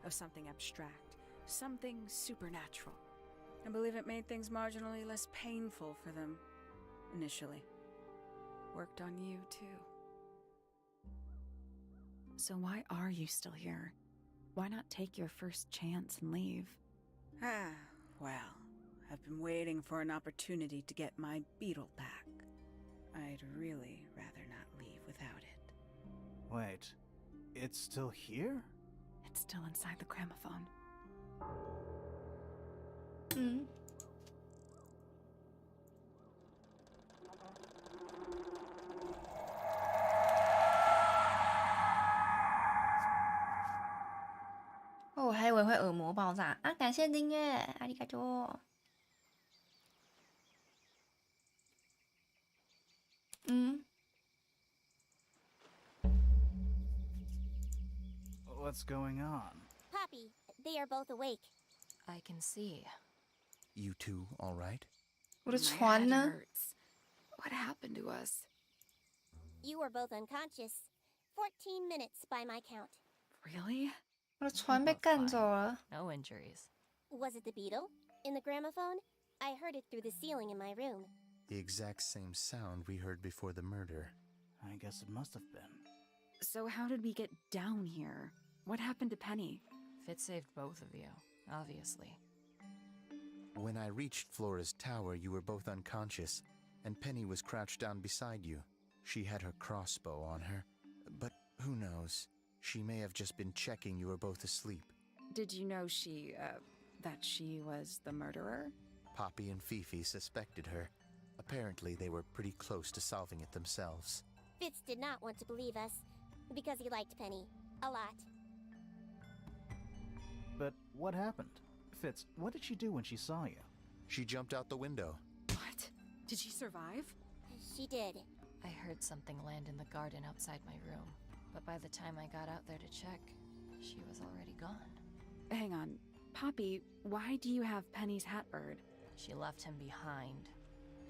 of something abstract something supernatural. I believe it made things marginally less painful for them initially. Worked on you too. So why are you still here? Why not take your first chance and leave? Well, I've been waiting for an opportunity to get my beetle back. I'd really rather not leave without it. Wait, it's still here? It's still inside the gramophone. 我还以为会耳膜爆炸啊！感谢订阅，阿里嘎多。What's going on? Poppy, they are both awake. I can see. You two all right? 我的船呢？ What happened to us? You were both unconscious. 14 minutes by my count. Really? 我的船被干走了。 No injuries. Was it the beetle? In the gramophone? I heard it through the ceiling in my room. The exact same sound we heard before the murder. I guess it must have been. So how did we get down here? What happened to Penny? Fitz saved both of you, obviously. When I reached Flora's tower, you were both unconscious, and Penny was crouched down beside you. She had her crossbow on her, but who knows? She may have just been checking you were both asleep. Did you know that she was the murderer? Poppy and Fifi suspected her. Apparently, they were pretty close to solving it themselves. Fitz did not want to believe us, because he liked Penny. A lot. But what happened? Fitz, what did she do when she saw you? She jumped out the window. What? Did she survive? She did. I heard something land in the garden outside my room, but by the time I got out there to check, she was already gone. Hang on. Poppy, why do you have Penny's hat bird? She left him behind.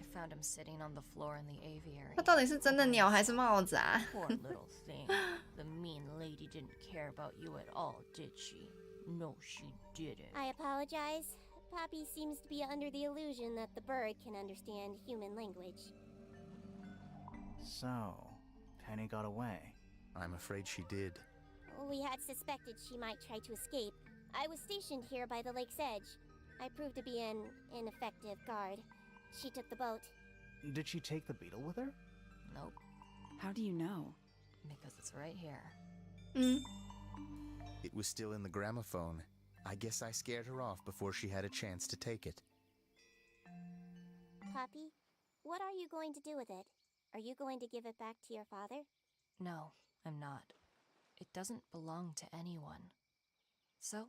I found him sitting on the floor in the aviary. 它到底是真的鸟还是帽子啊？ Poor little thing. The mean lady didn't care about you at all, did she? No, she didn't. I apologize. Poppy seems to be under the illusion that the bird can understand human language. So, Penny got away. I'm afraid she did. We had suspected she might try to escape. I was stationed here by the lake's edge. I proved to be an ineffective guard. She took the boat. Did she take the beetle with her? Nope. How do you know? Because it's right here. It was still in the gramophone. I guess I scared her off before she had a chance to take it. Poppy, what are you going to do with it? Are you going to give it back to your father? No, I'm not. It doesn't belong to anyone. So,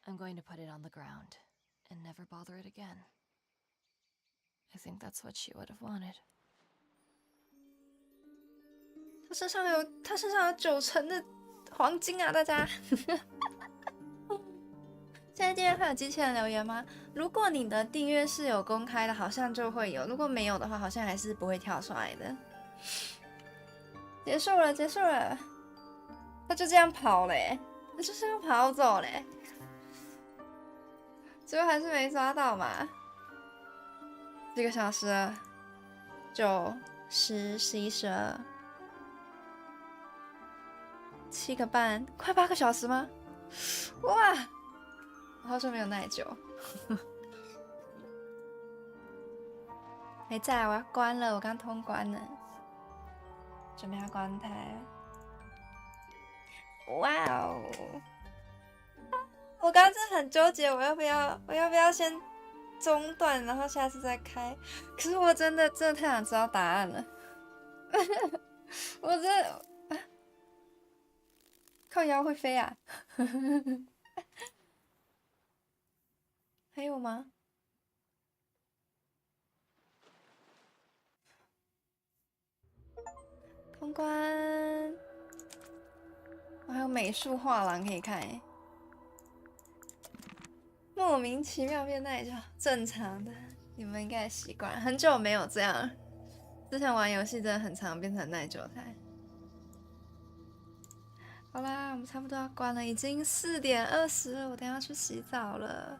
I'm going to put it on the ground and never bother it again. I think that's what she would have wanted. 他身上有90%的黄金啊！大家，现在订阅会有机器人留言吗？如果你的订阅是有公开的，好像就会有；如果没有的话，好像还是不会跳出来的。结束了，结束了，他就这样跑嘞，他就这样跑走嘞，最后还是没抓到嘛。几个小时了，9、10、11、12。7个半，快8个小时吗？哇！我好久没有耐久。还在，我要关了，我刚通关了，准备要关台。哇哦！我刚刚真的很纠结，我要不要先中断，然后下次再开？可是我真的太想知道答案了。我真的。靠腰会飞啊！还有吗？通关！我还有美术画廊可以看耶。莫名其妙变耐久，正常的，你们应该也习惯了。很久没有这样了，之前玩游戏真的很常变成耐久台。好啦，我们差不多要关了，已经4点20了，我等一下要去洗澡了。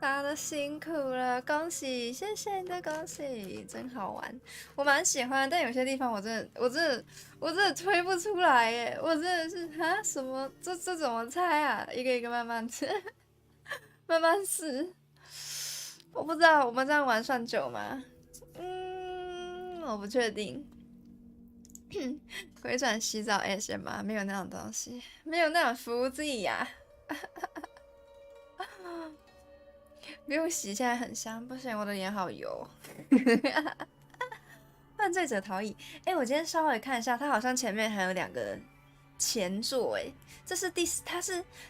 大家都辛苦了，恭喜，谢谢你的恭喜，真好玩，我蛮喜欢，但有些地方我真的推不出来耶，我真的是啊什么这怎么猜啊？一个一个慢慢慢慢试，我不知道我们这样玩算久吗？我不确定。回转洗澡 ASMR 没有那种东西，没有那种服务自己呀。不用洗，现在很香。不行，我的脸好油。犯罪者逃逸。我今天稍微看一下，它好像前面还有2个前作。这是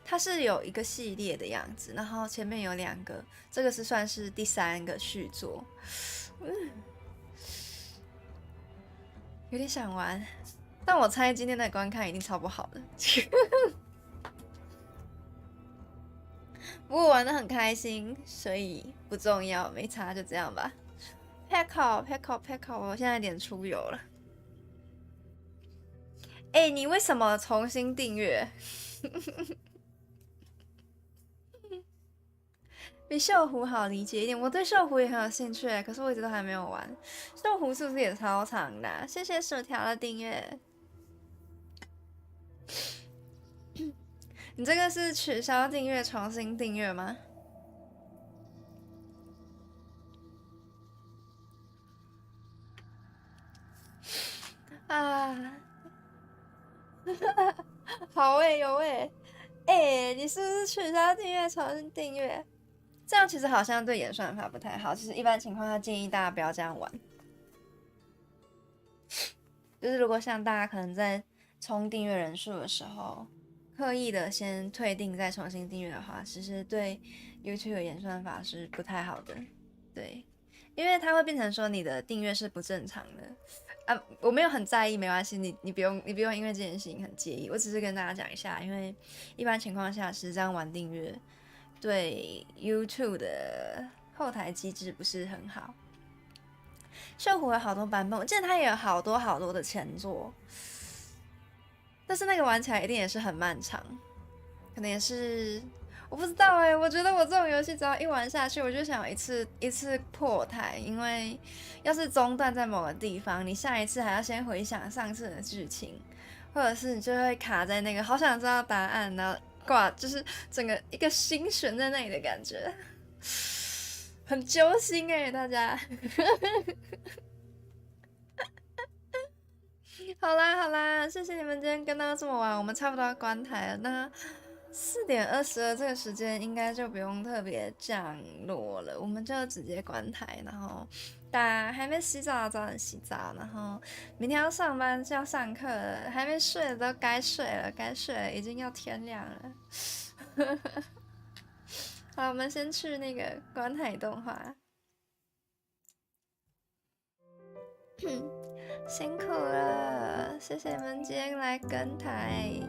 它是有一个系列的样子，然后前面有2个，这个是算是第3个续作。有点想玩，但我猜今天的观看一定超不好的。不过玩得很开心，所以不重要，没差，就这样吧。Paco， 我现在脸出油了。你为什么重新订阅？比锈湖好理解一点，我对锈湖也很有兴趣，可是我一直都还没有玩。锈湖是不是也超长的啊？谢谢薯条的订阅。你这个是取消订阅重新订阅吗？啊，好有你是不是取消订阅重新订阅？这样其实好像对演算法不太好。其实一般情况下建议大家不要这样玩。就是如果像大家可能在冲订阅人数的时候，刻意的先退订再重新订阅的话，其实对 YouTube 的演算法是不太好的。对，因为它会变成说你的订阅是不正常的啊。我没有很在意，没关系，你不用因为这件事情很介意。我只是跟大家讲一下，因为一般情况下其实这样玩订阅对 YouTube 的后台机制不是很好。锈湖有好多版本，我记得它也有好多的前作，但是那个玩起来一定也是很漫长，可能也是我不知道我觉得我这种游戏只要一玩下去，我就想一次破台，因为要是中断在某个地方，你下一次还要先回想上次的剧情，或者是你就会卡在那个好想知道答案，然后就是整个一个心悬在那里的感觉，很揪心大家。好啦，谢谢你们今天跟到这么晚，我们差不多要关台了。那4点22这个时间应该就不用特别降落了，我们就直接关台，然后大家还没洗澡早点洗澡，然后明天要上班要上课了，还没睡的都该睡了，已经要天亮了。好，我们先去那个关台动画。辛苦了，谢谢你们今天来跟台，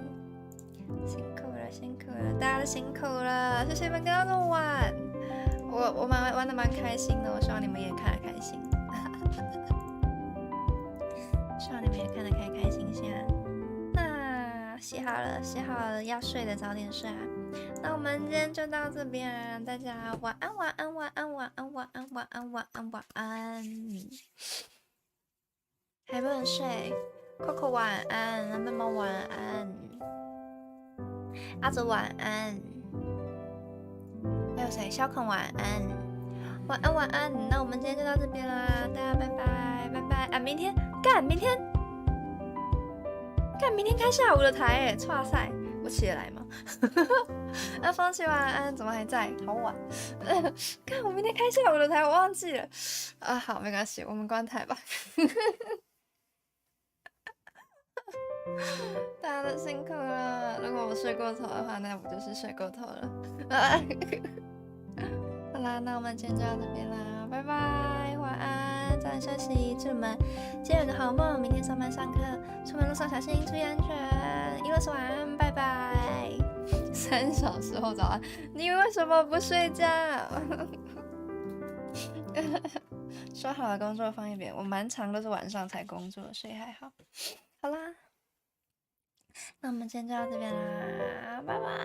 辛苦了，大家都辛苦了，谢谢你们跟到这么晚，我玩的蛮开心的，我希望你们也看得开心，希望你们也看得开心一下。那洗好了，要睡的早点睡啊。那我们今天就到这边，大家晚安。还不能睡 ，Coco 晚安，妹妹晚安，阿泽晚安，还有谁？小肯晚安，晚安。那我们今天就到这边啦，大家拜拜啊！明天开下午的台哇塞，我起得来吗？那风起晚安，怎么还在？好晚。看我明天开下午的台，我忘记了啊。好，没关系，我们关台吧。大家都辛苦了，如果我睡过头的话，那不就是睡过头了？好啦，那我们今天就到这边啦，拜拜，晚安，早点休息，祝你们今天有个好梦，明天上班上课，出门路上小心，注意安全，一路晚安，拜拜。3小时后早安，你为什么不睡觉？说好了工作放一边，我蛮长都是晚上才工作，所以还好。好啦。那我们今天就到这边啦，拜拜。